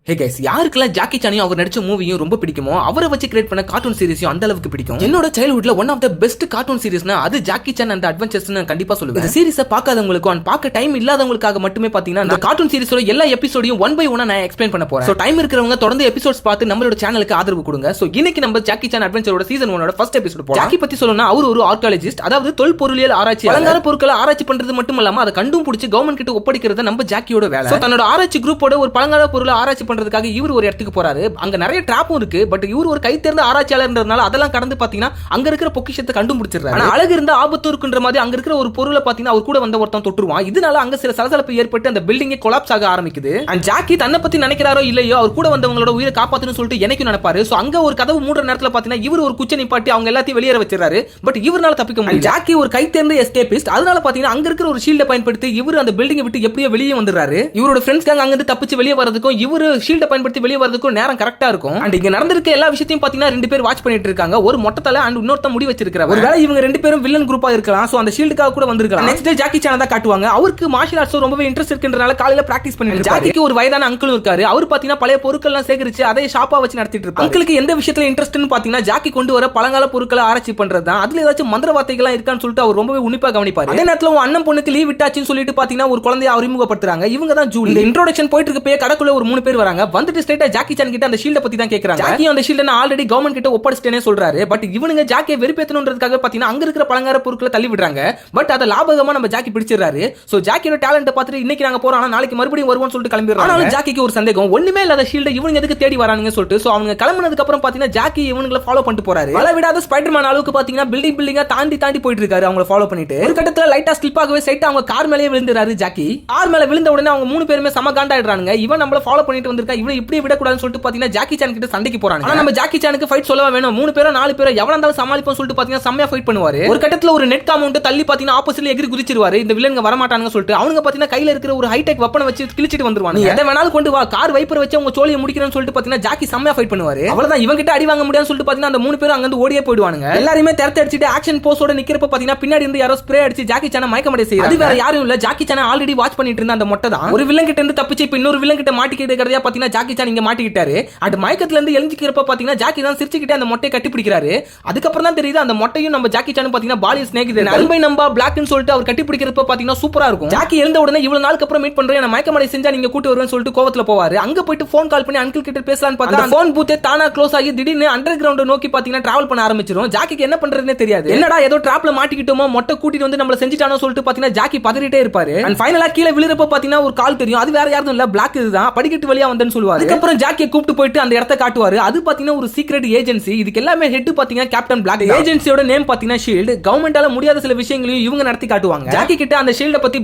Hey guys, யாருக்கெல்லாம் Jackie சானையும் அவர் நடிச்ச மூவியும் ரொம்ப பிடிக்குமோ அவரை வச்சு கிரியேட் பண்ண கார்ட்டூன் சீரிஸையும் அந்த அளவுக்கு பிடிக்கும். என்னோட சைல்ட்ஹுட்ல one of the best cartoon சீரிஸ்னா அது ஜாக்கி சான் அந்த அட்வென்ச்சர்ஸ் கண்டிப்பா சொல்லுவேன். இந்த சீரிஸை பார்க்காதவங்களுக்கும் அண்ட் பார்க்க டைம் இல்லாதவங்களுக்காக மட்டுமே பாத்தீங்கன்னா இந்த கார்ட்டூன் சீரிஸோட எல்லா எபிசோடையும் ஒன் பை ஒன்னா நான் எக்ஸ்பிளைன் பண்ண போறேன். சோ டைம் இருக்கிறவங்க தொடர்ந்து எபிசோட்ஸ் பார்த்து நம்மளோட சேனலுக்கு ஆதரவு கொடுங்க. சோ இன்னைக்கு நம்ம ஜாக்கி சான் அட்வென்ச்சரோட சீசன் 1 ஃபர்ஸ்ட் எபிசோட் போறோம். ஜாக்கி பத்தி சொல்லணும்னா அவர் ஒரு ஆர்காலஜிஸ்ட், அதாவது தொல்பொருளியல் ஆராய்ச்சி, பழங்கால பொருட்களை ஆராய்ச்சி பண்றது மட்டும் இல்லாம அதை கண்டும் பிடிச்சி கவர்மெண்ட் கிட்ட ஒப்படைக்கிறது நம்ம ஜாக்கியோட வேலை. சோ தன்னோட ஆராய்ச்சி குரூப்போட ஒரு பழங்கால பொருளை ஆராய்ச்சி பண்றதுக்காக இவர் ஒரு இடத்துக்கு போறாரு. அங்க நிறைய டிராப்பும் இருக்கு. பட் இவர் ஒரு கை தேர்ந்த ஆராய்ச்சியாளர்ன்றதுனால அதெல்லாம் கடந்து பாத்தீங்கன்னா அங்க இருக்கிற பொக்கிஷத்தை கண்டுபிடிச்சிடுறாரு. ஆனா அழகு இருந்த ஆபத்து இருக்குன்ற மாதிரி அங்க இருக்கிற ஒரு பொருளை பாத்தீங்கன்னா அவர் கூட வந்த ஒருத்தன் தொட்டுருவான். இதனால அங்க சில சலசலப்பு ஏற்பட்டு அந்த பில்டிங்கே கொலாப்ஸ் ஆக ஆரம்பிக்குது. அண்ட் ஜாக்கி தன்னை பத்தி நினைக்கிறாரோ இல்லையோ அவர் கூட வந்தவங்களோட உயிரை காப்பாத்தணும்னு சொல்லிட்டு எனக்கு நினைப்பாரு. சோ அங்க ஒரு கதவு மூடுற நேரத்துல பாத்தீங்கன்னா இவர் ஒரு குச்சை நிப்பாட்டி அவங்க எல்லாத்தையும் வெளியேற வச்சிடறாரு. பட் இவரால தப்பிக்க முடியல. ஜாக்கி ஒரு கை தேர்ந்த எஸ்கேபிஸ்ட், அதனால பாத்தீங்கன்னா அங்க இருக்கிற ஒரு ஷீல்டை பயன்படுத்தி இவர் அந்த பில்டிங்கை விட்டு எப்படியோ வெளியே வந்துடுறாரு. இவரோட ஃப்ரெண்ட்ஸ் அங்க இருந்து தப்பிச்சு வெளியே வரதுக்கும் இவர் ஷீல்டை பயன்படுத்தி வெளியே வரதுக்கும் நேரம் கரெக்டா இருக்கும். அண்ட் இங்க நடந்திருக்க எல்லா விஷயத்தையும் பாத்தீங்கன்னா ரெண்டு பேர் வாட்ச் பண்ணிட்டு இருக்காங்க. ஒரு மொட்டத்தல அண்ட் இன்னொருத்த முடி வச்சிருக்காரு. ஒருவேளை இவங்க ரெண்டு பேரும் வில்லன் குரூப்பா இருக்கலாம். சோ அந்த ஷீல்டுக்காக கூட வந்திருக்கலாம். நெக்ஸ்ட் டே ஜாக்கி சான் தான் காட்டுவாங்க. அவருக்கு மார்ஷல் ஆர்ட்ஸ் ரொம்பவே இன்ட்ரெஸ்ட் இருக்குன்றனால காலையில பிராக்டிஸ் பண்ணிட்டு இருக்காரு. ஜாக்கிக்கு ஒரு வயதான அங்கிள் இருக்காரு. அவர் பாத்தீங்கன்னா பழைய பொருட்கள் எல்லாம் சேகரிச்சு அதை ஷாப்பா வச்சு நடத்திட்டு இருப்பாரு. அங்கிளுக்கு எந்த விஷயத்துல இன்ட்ரெஸ்ட்னு பாத்தீங்கன்னா ஜாக்கி கொண்டு வர பழங்கால பொருட்களை ஆராய்ச்சி பண்றது தான். அதுல ஏதாச்சும் மந்திர வார்த்தைகள் இருக்கான்னு சொல்லிட்டு அவர் ரொம்பவே உன்னிப்பா கவனிப்பாரு. அதே நேரத்துல உன் அண்ணன் பொண்ணுக்கு லீவ் விட்டாச்சுன்னு சொல்லிட்டு பாத்தீங்கன்னா ஒரு குழந்தையை அறிமுகப்படுத்துறாங்க. இவங்க தான் ஜூலி. இந்த இன்ட்ரோடக்ஷன் போயிட்டு இருக்கப்பே கடைக்குள்ள ஒரு 3 பேர் வராங்க. வந்துட்டு ஸ்ட்ரைட்டா ஜாக்கி சான் கிட்ட அந்த ஷீல்ட பத்தி தான் கேக்குறாங்க. ஜாக்கி அந்த ஷீல்ட நான் ஆல்ரெடி கவர்மெண்ட் கிட்ட ஒப்படைச்சிட்டேனே சொல்றாரு. பட் இவனுங்க ஜாக்கியை வெறுப்பேத்தணும்ன்றதுக்காக பாத்தீங்கன்னா அங்க இருக்கிற பழங்கார பொருட்களை தள்ளி விடுறாங்க. பட் அத லாபகமா நம்ம ஜாக்கி பிடிச்சிடுறாரு. சோ ஜாக்கியோட டேலண்ட பார்த்துட்டு இன்னைக்கு நாங்க போறோம், ஆனா நாளைக்கு மறுபடியும் வருவோம்னு சொல்லிட்டு கிளம்பிடுறாங்க. ஆனாலும் ஜாக்கிக்கு ஒரு சந்தேகம், ஒண்ணுமே இல்லாத ஷீல்ட இவனுங்க எதுக்கு தேடி வரானுங்க சொல்லிட்டு. சோ அவங்க கிளம்பினதுக்கு அப்புறம் பாத்தீங்கன்னா ஜாக்கி இவனுங்களை ஃபாலோ பண்ணிட்டு போறாரு. வள விடாத ஸ்பைடர்மேன் அளவுக்கு பாத்தீங்கன்னா பில்டிங்கா தாண்டி போயிட்டு இருக்காரு அவங்கள ஃபாலோ பண்ணிட்டு. ஒரு கட்டத்துல லைட்டா ஸ்லிப் ஆகவே சைட்டா அவங்க கார் மேலே விழுந்துறாரு. ஜாக்கி கார் மேல விழுந்த உடனே அவங்க 3 பேருமே சம காண்டாயிடுறாங்க. இவன் நம்மள ஃபாலோ பண்ணிட்டு வந்திருக்கா, இவனை இப்படி விடக்கூடாதுன்னு சொல்லிட்டு பாத்தீங்கன்னா ஜாக்கி சான் கிட்ட சண்டைக்கு போறாங்க. ஆனா நம்ம ஜாக்கி சானுக்கு ஃபைட் சொல்லவா வேணும், 3 பேரோ 4 பேரோ எவனா இருந்தாலும் சமாளிப்போம் சொல்லிட்டு பாத்தீங்கன்னா செம்மையா ஃபைட் பண்ணுவாரு. ஒரு கட்டத்துல ஒரு நெட் காம்பவுண்ட் தள்ளி பாத்தீங்கன்னா ஆப்போசிட்ல எகிரி குதிச்சிருவாரு. இந்த வில்லன்ங்க வர மாட்டானுங்க சொல்லிட்டு அவனுங்க பாத்தீங்கன்னா கையில இருக்கிற ஒரு ஹைடெக் வெப்பனை வச்சு கிழிச்சிட்டு வந்துருவாங்க. எதை வேணாலும் கொண்டு வா, கார் வைப்பர் வச்சு அவங்க சோழியை முடிக்கிறேன்னு சொல்லிட்டு பாத்தீங்கன்னா ஜாக்கி செம்மையா ஃபைட் பண்ணுவாரு. அவ்வளவுதான், இவங்க கிட்ட அடி வாங்க முடியாதுன்னு சொல்லிட்டு பாத்தீங்கன்னா அந்த 3 பேரும் அங்க இருந்து ஓடியே போயிடுவாங்க. எல்லாருமே தெரத்து அடிச்சிட்டு ஆக்ஷன் போஸோட நிக்கிறப்ப பாத்தீங்கன்னா பின்னாடி இருந்து யாரோ ஸ்ப்ரே அடிச்சு ஜாக்கி சானை மயக்கமடைய செய்யறாங்க. அது வேற யாரும் இல்ல, ஜாக்கி சானை ஆல்ரெடி வாட்ச் பண்ணிட்டு இருந்த அந்த மொட்டை தான். ஒரு வில்லன் கிட்ட இருந்து தப்பிச்சு இப்ப இன்னொரு வில்லன் கிட்ட மாட்டிக்கிட்டு கதையா பாத்தீங்கன்னா ஜாக்கி சான் இங்க மாட்டிக்கிட்டாரு. அந்த மயக்கத்துல இருந்து எழுஞ்சிக்கிறப்ப பாத்தீங்கன்னா ஜாக்கி தான் சிரிச்சுக்கிட்டே அந்த மொட்டையை கட்டி பிடிக்கிறாரு. அதுக்கப்புறம் தான் தெரியுது அந்த மொட்டையும் நம்ம ஜாக்கி சான் பாத்தீங்கன்னா பாலி ஸ்னேக் இது அல்பை நம்பா பிளாக்னு சொல்லிட்டு அவர் கட்டி பிடிக்கிறப்ப பாத்தீங்கன்னா சூப்பரா இருக்கும். ஜாக்கி எழுந்த உடனே இவ்வளவு நாளுக்கு அப்புறம் மீட் பண்றேன், நான் மயக்கமடை செஞ்சா நீங்க கூட்டி வருவேன்னு சொல்லிட்டு கோவத்துல போவாரு. அங்க போயிட்டு போன் கால் பண்ணி அங்கிள் கிட்ட பேசலாம்னு பார்த்தா அந்த போன் பூத்தே தானா க்ளோஸ் ஆகி திடீர்னு அண்டர் கிரவுண்ட் நோக்கி பாத்தீங்கன்னா டிராவல் பண்ண ஆரம்பிச்சிரும். ஜாக்கிக்கு என்ன பண்றதுனே தெரியாது. என்னடா ஏதோ டிராப்ல மாட்டிக்கிட்டோமோ, மொட்டை கூட்டிட்டு வந்து நம்மள செஞ்சிட்டானோ சொல்லிட்டு பாத்தீங்கன்னா ஜாக்கி பதறிட்டே இருப்பாரு. அண்ட் ஃபைனலா கீழ விழுறப்ப பாத்தீங்கன்னா ஒரு கால் தெரியும். அது வேற யாரும் இல்ல, பிளாக் இதுதான் படிக்கட்டு வழியா வந்தேன்னு சொல்லுவாரு. அதுக்கப்புறம் ஜாக்கியை கூப்பிட்டு போயிட்டு அந்த இடத்தை காட்டுவாரு. அது பாத்தீங்கன்னா ஒரு சீக்ரெட் ஏஜென்சி. இதுக்கு எல்லாமே ஹெட் பாத்தீங்கன்னா கேப்டன் பிளாக். ஏஜென்சியோட நேம் பாத்தீங்கன்னா ஷீல்ட். கவர்மெண்டால முடியாத சில விஷயங்களையும் இவங்க நடத்தி காட்டுவாங்க. ஜாக்கி கிட்ட அந்த ஷீல்ட பத்தி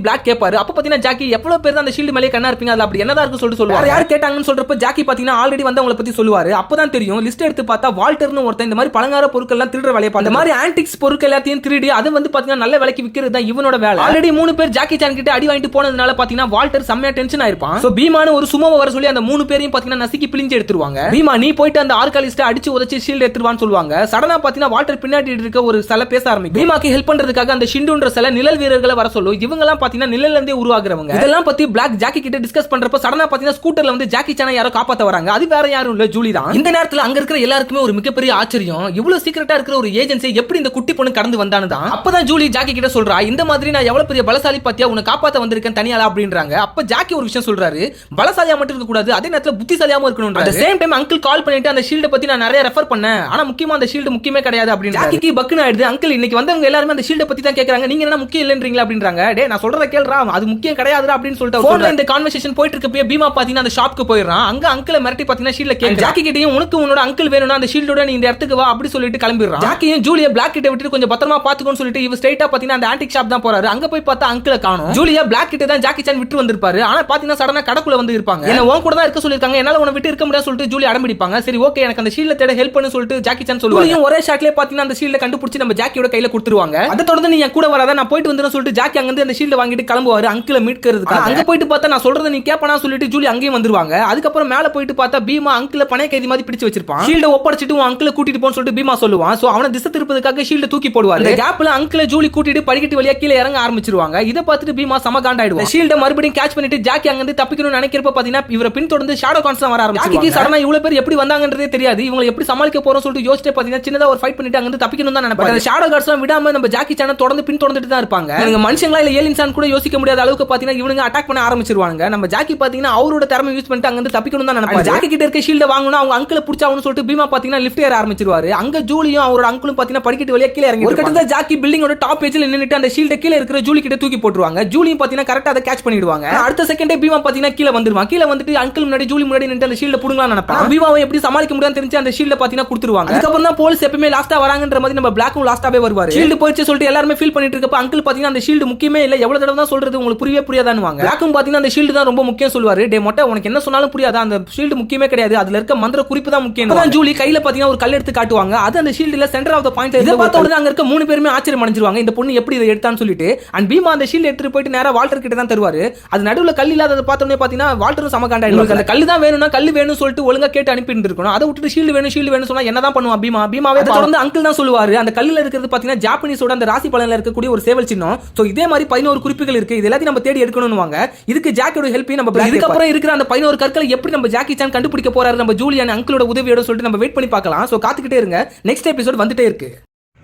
பிளாக் கேட்பாரு. அப்ப பாத்தீங்கன்னா ஜாக்கி எவ்வளவு பேர் அந்த ஷீல்ட் மேலே கண்ணா இருப்பீங்க, அது அப்படி என்னதா இருக்கு சொல்லிட்டு சொல்லுவாரு. யார் கேட்டாங்கன்னு சொல்றப்ப ஜாக்கி பாத்தீங்கன்னா ஆல்ரெடி வந்தவங்கள பத்தி சொல்லுவாரு. அப்பதான் தெரியும் லிஸ்ட் எடுத்து பார்த்தா வால்டர்னு ஒருத்தன் இந்த மாதிரி பழங்கார பொருட்கள் எல்லாம் திருடுற வேலையை பார்த்து, இந்த மாதிரி ஆன்டிக்ஸ் பொருட்கள் எல்லாத்தையும் திருடி அது வந்து பாத்தீங்கன்னா நல்ல விலைக்கு விக்கிறது தான் இவனோட வேலை. ஆல்ரெடி 3 பேர் ஜாக்கி சான் கிட்ட அடி வாங்கிட்டு போனதுனால பாத்தீங்கன்னா வால்டர் செம்மையா டென்ஷன் ஆயிருப்பான். சோ பீமானு ஒரு சும்மாவை வர சொல்லி அந்த 3 பேரையும் பாத்தீங்கன்னா நசுக்கி பிழிஞ்சு எடுத்துருவாங்க. பீமா நீ போயிட்டு அந்த ஆர்காலிஸ்ட அடிச்சு உதச்சி ஷீல்ட் எடுத்துருவான்னு சொல்லுவாங்க. சடனா பாத்தீங்கன்னா வால்டர் பின்னாடி இருக்க ஒரு சிலை பேச ஆரம்பிக்கும். பீமாக்கு ஹெல்ப் பண்றதுக்காக அந்த ஷிண்டுன்ற சிலை நிழல் வீரர்களை வர சொல்லும். இவங்க எல்லாம் பாத்தீங்கன்னா நிழல்ல இருந்தே உருவாகுறவங்க. இதெல்லாம் பத்தி பிளாக் ஜாக்கி கிட்ட டிஸ்கஸ் பண்றப்ப சடனா பாத்தீங்கன்னா ஸ்கூட்டர்ல வந்து ஜாக்கி சானை யாரோ காப்பாத்த வராங்க. அது வேற யாரும் இல்ல, ஜூலி தான். இந்த நேரத்துல அங்க இருக்கிற எல்லாருக்குமே ஒரு மிகப்பெரிய ஆச்சரியம், இவ்வளவு சீக்கிரட்டா இருக்கிற ஒரு ஏஜென்சி எப்படி இந்த குட்டி பொண்ணு கடந்து வந்தானு தான். அப்பதான் ஜூலி ஜாக்கி கிட்ட சொல்றா, இந்த மாதிரி நான் எவ்வளவு பெரிய பலசாலி பாத்தியா, உன்னை காப்பாத்த வந்திருக்கேன் தனியாளா அப்படின்றாங்க. அப்ப ஜாக்கி ஒரு விஷயம் சொல்றாரு, பலசாலியா மட்டும் இருக்க கூடாது, அதே நேரத்துல புத்திசாலியாவும் இருக்கணும். அட் சேம் டைம் அங்கிள் கால் பண்ணிட்டு அந்த ஷீல்ட பத்தி நான் நிறைய ரெஃபர் பண்ணேன், ஆனா முக்கியமா அந்த ஷீல்டு முக்கியமே கிடையாது அப்படின்னு ஜாக்கிக்கு பக்குன்னு ஆயிடுது. அங்கிள் இன்னைக்கு வந்தவங்க எல்லாரும் அந்த ஷீல்ட பத்தி தான் கேக்குறாங்க, நீங்க என்ன முக்கியம் இல்லன்றீங்களா அப்படின்றாங்க. டே நான் சொல்றத கேளுடா, அது முக்கியம் கிடையாதுடா அப்படின்னு சொல்லிட்டு போன்ல இந்த கான்வர்சேஷன் போயிட்டு இருக்கப்ப பீமா பாத்தீங்கன்னா அந்த ஷாப்க்கு போயிடுறான். அங்க அங்கிளை மிரட்டி பாத்தீங்கன்னா ஷீல்ட கேட்க ஜாக்கி கிட்டயும் உனக்கு உன்னோட அங்கிள் வேணும்னா அந்த ஷீல்டோட நீ இந்த இடத்துக்கு வா அப்படி சொல்லிட்டு கிளம்பிடுறான். ஜாக்கியும் ஜூலியா பிளாக் கிட்ட விட்டு கொஞ்சம் பத்திரமா பாத்துக்கோன்னு சொல்லிட்டு இவ ஸ்ட்ரைட்டா பாத்தீங்கன்னா அந்த ஆன்டிக் ஷாப் தான் போறாரு. அங்க போய் பார்த்தா அங்கிளை காணோம். ஜூலியா பிளாக் கிட்ட தான் ஜாக்கி சான் விட்டு வந்திருப்பாரு. ஆனா பாத்தீங்கன்னா சடனா கடக்குள்ள வந்து இருப்பாங்க. என்ன உன் கூட தான் இருக்க சொல்லிருக்காங்க, என்னால உன்னை விட்டு இருக்க முடியாது சொல்லிட்டு ஜூலி அடம்பிடிப்பாங்க. சரி ஓகே எனக்கு அந்த ஷீல்ட தேட ஹெல்ப் பண்ணு சொல்லிட்டு ஜாக்கி சான் சொல்லுவாங்க. ஒரே ஷாட்லயே பாத்தீங்கன்னா அந்த ஷீல்ட கண்டுபிடிச்சு நம்ம ஜாக்கியோட கையில கொடுத்துருவாங்க. அதை தொடர்ந்து நீ என் கூட வராத, நான் போயிட்டு வந்துறேன்னு சொல்லிட்டு ஜாக்கி அங்க இருந்து அந்த ஷீல்ட வாங்கிட்டு கிளம்புவாரு அங்கிளை மீட்கிறதுக்காக. அங்க போயிட்டு பார்த்தா நான் சொல்றத நீ கேப்பனா சொல்லிட்டு ஜூலி அங்கேயும் வந்துருவாங்க. அதுக்கப்புறம் மேல போயிட்டு பார்த்தா பீமா அங்கிளை பணைய கைதி மாதிரி பிடிச்சு வச்சிருப்பான். ஷீல்ட ஒப்படைச்சிட்டு உன் அங்கிளை கூட்டிட்டு போன்னு சொல்லிட்டு பீமா சொல்லுவான். சோ அவனை திசை திருப்பதுக்காக ஷீல்ட தூக்கி போடுவாரு. இந்த கேப்ல அங்கிளை ஜூலி கூட்டிட்டு படிக்கட்டு வழியா கீழே இறங்க ஆரம்பிச்சிருவாங்க. இதை பார்த்துட்டு பீமா சமகாண்டாயிடுவான். ஷீல்ட மறுபடியும் கேட்ச் பண்ணிட்டு ஜாக்கி அங்க இருந்து தப்பிக்கணும்னு நினைக்கிறப்ப பாத்தீங்கன்னா இவரை பின் தொடர்ந்து ஷேடோ கான்ஸ் வர ஆரம்பிச்சாங்க. சடனா இவ்வளவு பேர் எப்படி வந்தாங்கன்றதே தெரியாது. இவங்க எப்படி சமாளிக்க போறோம் சொல்லிட்டு யோசிச்சே பாத்தீங்கன்னா சின்னதா ஒரு ஃபைட் பண்ணிட்டு அங்க இருந்து தப்பிக்கணும் தான் நினைப்பாங்க. அந்த ஷேடோ கார்ட்ஸ் விடாம நம்ம ஜாக்கி சானை தொடர்ந்து பின் தொடர்ந்துட்டு தான் இருப்பாங்க. நீங்க மனுஷங்களா இல்ல ஏலியன்ஸ் கூட யோசிக்க முடியாத அளவுக்கு பாத்தீங்கன்னா இவங்க அட்டாக் பண்ண ஆரம்பிச்சிருவாங்க. நம்ம ஜாக்கி பாத்தீங்கன்னா அவரோட திறமை யூஸ் பண்ணிட்டு அங்க இருந்து தப்பிக்கணும் தான் நினைப்பாங்க. ஜாக்கி கிட்ட இருக்க ஷீல்ட வாங்கணும் அவங்க அங்கிள் புடிச்சாவணும் சொல்லிட்டு பீமா பாத்தீங்கன்னா லிஃப்ட் ஏற ஆரம்பிச்சிருவாரு. அங்க ஜூலியும் அவரோட அங்கிளும் பாத்தீங்கன்னா படிக்கட்டு வழியா கீழே இறங்கி ஒரு கட்டத்துல ஜாக்கி பில்டிங்கோட டாப் பேஜ்ல நின்னுட்டு அந்த ஷீல்ட கீழே இருக்கிற ஜூலி கிட்ட தூக்கி போட்டுருவாங்க. ஜூலியும் பாத்தீங்கன்னா கரெக்ட்டா அதை கேட்ச் பண்ணிடுவாங்க. அடுத்த செகண்டே பீமா பாத்தீங்கன்னா கீழே வந்துருவாங்க. கீழே வந்துட்டு அங்கிள் முன்னாடி ஜூலி முன்னாடி நின்று அந்த ஷீல்ட புடுங்கலாம் நினைப்பாங்க. பீமாவை எப்படி சமாளிக்க முடியாதுன்னு தெரிஞ்சு அந்த ஷீல்ட பாத்தீங்கன்னா கொடுத்துருவாங்க. அதுக்கப்புறம் தான் போலீஸ் எப்பவுமே லாஸ்டா வராங்கன்ற மாதிரி நம்ம பிளாக்கும் லாஸ்டாவே வருவாரு. ஷீல்டு போயிடுச்சு சொல்லிட்டு எல்லாரும் ஃபீல் பண்ணிட்டு இருக்கப்ப அங்கிள் பாத்தீங்கன்னா அந்த ஷீல்டு முக்கியமே இல்ல, எவ்வளவு தடவை தான் சொல்றது உங்களுக்கு புரியவே புரியாதான்னுவாங்க. பிளாக்கும் பாத்தீங்கன்னா அந்த ஷீல்டு தான் ரொம்ப முக்கியம் சொல்லுவாரு. டே மொட்டை உனக்கு என்ன சொன்னாலும் புரியாதா, அந்த ஷீல்டு முக்கியமே கிடையாது, அதுல இருக்க மந்திர குறிப்பு தான் முக்கியம். அதான் ஜூலி கையில பாத்தீங்கன்னா ஒரு கல் எடுத்து காட்டுவாங்க. அது அந்த ஷீல்டுல சென்டர் ஆஃப் தி பாயிண்ட். இத பார்த்த உடனே அங்க இருக்க 3 பேருமே ஆச்சரியம் அடைஞ்சிருவாங்க. இந்த பொண்ணு எப்படி இதை எடுத்தான்னு சொல்லிட்டு. அண்ட் பீமா அந்த ஷீல்ட் எடுத்துட்டு போயிட்டு நேரா வால்டர் கிட்ட தான் தருவாரு. அது நடுவுல கல் இல்லாதத பார்த்த உடனே பாத்தீங்கன்னா வால்டரும் சமகாண்டா இருக்கு. அந்த கல் தான் வேணும்னா கல் வேணும்னு சொல்லிட்டு ஒழுங்கா கேட்டு அனுப்பி இருக்கணும். அதை விட்டுட்டு ஷீல்டு வேணும் சொன்னா என்னதான் பண்ணுவான் பீமா? பீமாவே தொடர்ந்து அங்கிள் தான் சொல்லுவாரு. அந்த கல்லுல இருக்கிறது பாத்தீங்கன்னா ஜாப்பனீஸோட அந்த ராசி பலன்ல இருக்கக்கூடிய ஒரு சேவல் சின்னம். சோ இதே மாதிரி 11 குறிப்புகள் இருக்கு. இது எல்லாத்தையும் நம்ம தேடி எடுக்கணும்னுவாங்க. இதுக்கு ஜாக்கியோட ஹெல்ப் நம்ம இதுக்கப்புறம் இருக்கிற அந்த 11 கற்களை எப்படி நம்ம ஜாக்கி சான் கண்டுபிடிக்க போறாரு நம்ம ஜூலியன் அங்கிளோட உதவியோட சொல்லிட்டு நம்ம வெயிட் பண்ணி பார்க்கலாம். சோ காத்துக்கிட்டே இருங்க. நெக்ஸ்ட் எபிசோட் வந்துட்டே இருக்கு.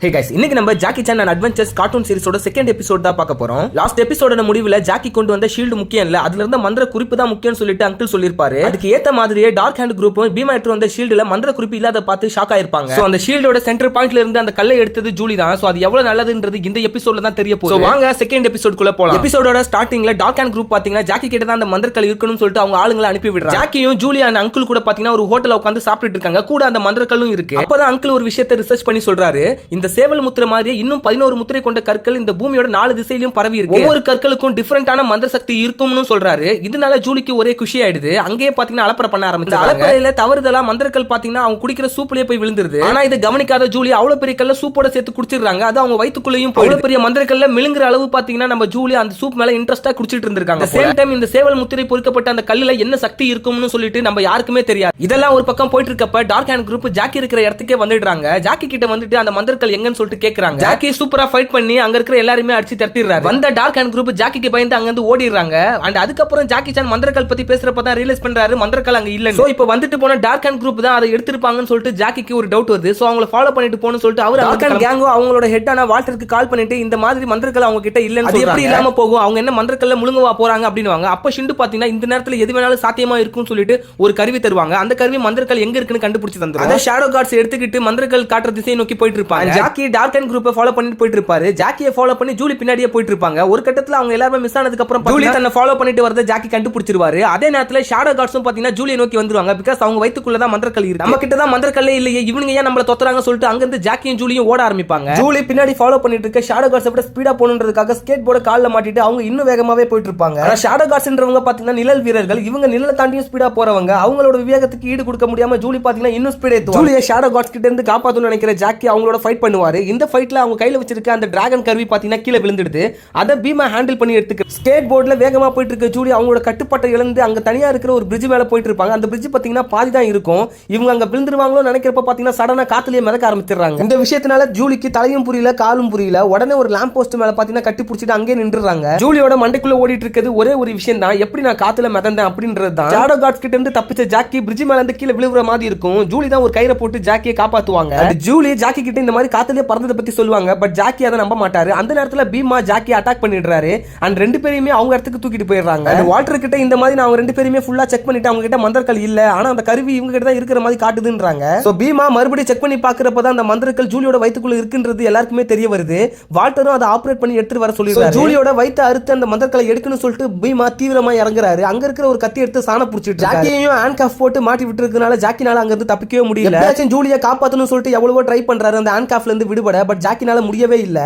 Hey guys, இன்னைக்கு நம்ம Jackie Chan and adventures cartoon சீரிஸோட செகண்ட் எபிசோட் தான் பார்க்க போறோம். லாஸ்ட் எபிசோட முடிவுல ஜாக்கி கொண்டு வந்த ஷீல்டு முக்கியம் இல்ல, அதுல இருந்த மந்திர குறிப்பு தான் முக்கியம்னு சொல்லிட்டு அங்கிள் சொல்லிருப்பாரு. அதுக்கு ஏத்த மாதிரியே டார்க் ஹேண்ட் குரூப்பும் பீமா எடுத்து வந்த ஷீல்டுல மந்திர குறிப்பு இல்லாத பார்த்து ஷாக் ஆயிருப்பாங்க. சோ அந்த ஷீல்டோட சென்டர் பாயிண்ட்ல இருந்து அந்த கல்லை எடுத்தது ஜூலி தான். சோ அது எவ்வளவு நல்லதுன்றது இந்த எபிசோட்ல தான் தெரிய போகுது. வாங்க செகண்ட் எபிசோட்குள்ள போலாம். எபிசோடோட ஸ்டார்டிங்ல டார்க் ஹேண்ட் குரூப் பாத்தீங்கன்னா ஜாக்கி கிட்ட தான் அந்த மந்திர கல் இருக்கணும்னு சொல்லிட்டு அவங்க ஆளுங்களை அனுப்பி விடுறாங்க. ஜாக்கியும் ஜூலி அண்ட் அங்கிள் கூட பாத்தீங்கன்னா ஒரு ஹோட்டல்ல உட்கார்ந்து சாப்பிட்டுட்டு இருக்காங்க. கூட அந்த மந்திர கல்லும் இருக்கு. அப்பதான் அங்கிள் ஒரு விஷயத்தை ரிசர்ச் பண்ணி சொல்றாரு. இந்த சேவல் முத்திரை மாதிரி இன்னும் 11 முத்திரை கொண்ட கற்கள் இந்த பூமியோட 4 திசையிலும் பரவி இருக்கு. ஒவ்வொரு கற்களுக்கும் டிஃபரெண்டான மந்திர சக்தி இருக்கும்னு சொல்றாரு. இதனால ஜூலிக்கு ஒரே குஷி ஆயிடுது. அங்கேயே பாத்தீங்கன்னா அலப்பறை பண்ண ஆரம்பிச்சாங்க. அலப்பறையில தவறுதலா மந்திரக்கல் பாத்தீங்கன்னா அவங்க குடிக்கிற சூப்லயே போய் விழுந்துருது. ஆனா இதை கவனிக்காத ஜூலி அவ்வளவு பெரிய கல்ல சூப்போட சேர்த்து குடிச்சிடுறாங்க. அது அவங்க வயித்துக்குள்ளேயும் அவ்வளவு பெரிய மந்திரக்கல்ல மிளுங்குற அளவு பாத்தீங்கன்னா நம்ம ஜூலி அந்த சூப் மேல இன்ட்ரெஸ்டா குடிச்சிட்டு இருந்திருக்காங்க. சேம் டைம் இந்த சேவல் முத்திரை பொறிக்கப்பட்ட அந்த கல்லுல என்ன சக்தி இருக்கும்னு சொல்லிட்டு நம்ம யாருக்குமே தெரியாது. இதெல்லாம் ஒரு பக்கம் போயிட்டு இருக்கப்ப டார்க் ஹேண்ட் குரூப் ஜாக்கி இருக்கிற இடத்துக்கே வந்துடுறாங்க. ஜாக்கி கிட்ட வந்துட்டு அந்த மந்திரக்கல் எங்கன்னு சொல்லிட்டு கேக்குறாங்க. ஜாக்கி சூப்பரா ஃபைட் பண்ணி அங்க இருக்கிற எல்லாரையுமே அடிச்சு தட்டிடுறாரு. வந்த டார்க் ஹேண்ட் குரூப் ஜாக்கிக்கு பயந்து அங்க இருந்து ஓடிடுறாங்க. அண்ட் அதுக்கப்புறம் ஜாக்கி சான் மந்திரக்கல் பத்தி பேசுறப்ப தான் ரியலைஸ் பண்றாரு மந்திரக்கல் அங்க இல்ல. சோ இப்போ வந்துட்டு போன டார்க் ஹேண்ட் குரூப் தான் அதை எடுத்துப்பாங்கன்னு சொல்லிட்டு ஜாக்கிக்கு ஒரு டவுட் வருது. சோ அவங்கள ஃபாலோ பண்ணிட்டு போன்னு சொல்லிட்டு அவர் டார்க் ஹேண்ட் கேங்கோ அவங்களோட ஹெட்டான வால்டருக்கு கால் பண்ணிட்டு இந்த மாதிரி மந்திரக்கல் அவங்க கிட்ட இல்லன்னு அது எப்படி இல்லாம போகும், அவங்க என்ன மந்திரக்கல்ல முழுங்கவா போறாங்க அப்படின்னுவாங்க. அப்ப ஷிண்டு பாத்தீங்கன்னா இந்த நேரத்துல எது வேணாலும் சாத்தியமா இருக்கும்னு சொல்லிட்டு ஒரு கருவி தருவாங்க. அந்த கருவி மந்திரக்கல் எங்க இருக்குன்னு கண்டுபிடிச்சு தந்துரும். அதை ஷேடோ கார்ட்ஸ் எடுத்துக்கிட்டு மந்திரக்கல் காட்டுற திசையை நோக்கி போயிட்டு இருப்பாங்க. ஜாக்கி டார்க் ஹேண்ட் குரூப்பை ஃபாலோ பண்ணிட்டு போயிட்டு இருப்பாரு. ஜாக்கியை ஃபாலோ பண்ணி ஜூலி பின்னாடியே போயிட்டு இருப்பாங்க. ஒரு கட்டத்துல அவங்க எல்லாரும் மிஸ் ஆனதுக்கு அப்புறம் ஜூலி தன்னை ஃபாலோ பண்ணிட்டு வரத ஜாக்கி கண்டுபிடிச்சிருவாரு. அதே நேரத்துல ஷேடோ கார்ட்ஸும் பாத்தீங்கன்னா ஜூலியை நோக்கி வந்துருவாங்க. பிகாஸ் அவங்க வயித்துக்குள்ள தான் மந்திரக்கல் இருக்கு. நம்ம கிட்ட தான் மந்திரக்கல்லே இல்லையே, இவங்க ஏன் நம்மள தொத்துறாங்க சொல்லிட்டு அங்க இருந்து ஜாக்கியும் ஜூலியும் ஓட ஆரம்பிப்பாங்க. ஜூலி பின்னாடி ஃபாலோ பண்ணிட்டு இருக்க ஷேடோ கார்ட்ஸ் விட ஸ்பீடா போகணுன்றதுக்காக ஸ்கேட் போர்ட கால்ல மாட்டிட்டு அவங்க இன்னும் வேகமாவே போயிட்டு இருப்பாங்க. ஆனா ஷேடோ கார்ட்ஸ்ன்றவங்க பாத்தீங்கன்னா நிழல் வீரர்கள். இவங்க நிழல தாண்டியும் ஸ்பீடா போறவங்க. அவங்களோட விவேகத்துக்கு ஈடு கொடுக்க முடியாம ஜூலி பாத்தீங்கன்னா இன்னும் ஸ்பீடா ஏத்துவாங்க. ஜூலியை ஷேடோ கார்ட்ஸ் கிட்ட இருந்து காப்பாத்தணும்னு நினைக்கிற ஜாக்கி அவங்களோட ஃபைட் பண்ணுவாரு. இந்த ஃபைட்ல அவங்க கையில வச்சிருக்க அந்த டிராகன் கருவி பாத்தீங்கன்னா கீழே விழுந்துடுது. அதை பீமா ஹேண்டில் பண்ணி எடுத்துக்க ஸ்கேட் போர்ட்ல வேகமா போயிட்டு இருக்க ஜூலி அவங்களோட கட்டுப்பாட்டை இழந்து அங்க தனியா இருக்கிற ஒரு பிரிட்ஜ் மேல போயிட்டு இருப்பாங்க. அந்த பிரிட்ஜ் பாத்தீங்கன்னா பாதி தான் இருக்கும். இவங்க அங்க விழுந்துருவாங்களோ நினைக்கிறப்ப பாத்தீங்கன்னா சடனா காத்துலயே மிதக்க ஆரம்பிச்சிடுறாங்க. இந்த விஷயத்தினால ஜூலிக்கு தலையும் புரியல காலும் புரியல. உடனே ஒரு லேம்ப் போஸ்ட் மேல பாத்தீங்கன்னா கட்டி பிடிச்சிட்டு அங்கே நின்றுறாங்க. ஜூலியோட மண்டைக்குள்ள ஓடிட்டு இருக்கிறது ஒரே ஒரு விஷயம் தான், எப்படி நான் காத்துல மிதந்தேன் அப்படின்றது தான். ஷேடோ கார்ட்ஸ் கிட்ட இருந்து தப்பிச்ச ஜாக்கி பிரிட்ஜ் மேல இருந்து கீழே விழுவுற மாதிரி இருக்கும். ஜூலி தான் ஒரு கயிறை போட்டு ஜாக்கியை காப்பாத்துவாங்க. ஜூலி ஜாக்கி கிட்ட இந்த மாதிரி காத்துலயே பறந்ததை பத்தி சொல்லுவாங்க. பட் ஜாக்கி அதை நம்ப மாட்டாரு. அந்த நேரத்துல பீமா ஜாக்கி அட்டாக் பண்ணிடுறாரு. அண்ட் 2 பேரையுமே அவங்க இடத்துக்கு தூக்கிட்டு போயிடுறாங்க. வால்டர் கிட்ட இந்த மாதிரி நான் 2 பேரையுமே ஃபுல்லா செக் பண்ணிட்டு அவங்க கிட்ட மந்திரக்கல் இல்ல, ஆனா அந்த கருவி இவங்க கிட்ட தான் இருக்கிற மாதிரி காட்டுதுன்றாங்க. சோ பீமா மறுபடியும் செக் பண்ணி பாக்குறப்ப தான் அந்த மந்திரக்கல் ஜூலியோட வயித்துக்குள்ள இருக்குன்றது எல்லாருக்குமே தெரிய வருது. வால்டரும் அதை ஆபரேட் பண்ணி எடுத்துட்டு வர சொல்லிடுறாரு. ஜூலியோட வயித்தை அறுத்து அந்த மந்திரக்கலை எடுக்கணும்னு சொல்லிட்டு பீமா தீவிரமா இறங்குறாரு. அங்க இருக்கிற ஒரு கத்தி எடுத்து சாண புடிச்சிட்டு ஜாக்கியையும் ஹேண்ட் கஃப் போட்டு மாட்டி விட்டு இருக்கனால ஜாக்கினால அங்க இருந்து தப்பிக்கவே முடியல. ஜூலியை காப்பாத்தணும்னு சொல்லிட்டு எவ்வளவோ ட்ரை பண்றாரு அந்த ஹேண்ட் கஃப்ல இருந்து விடுபட. பட் ஜாக்கினால முடியவே இல்ல.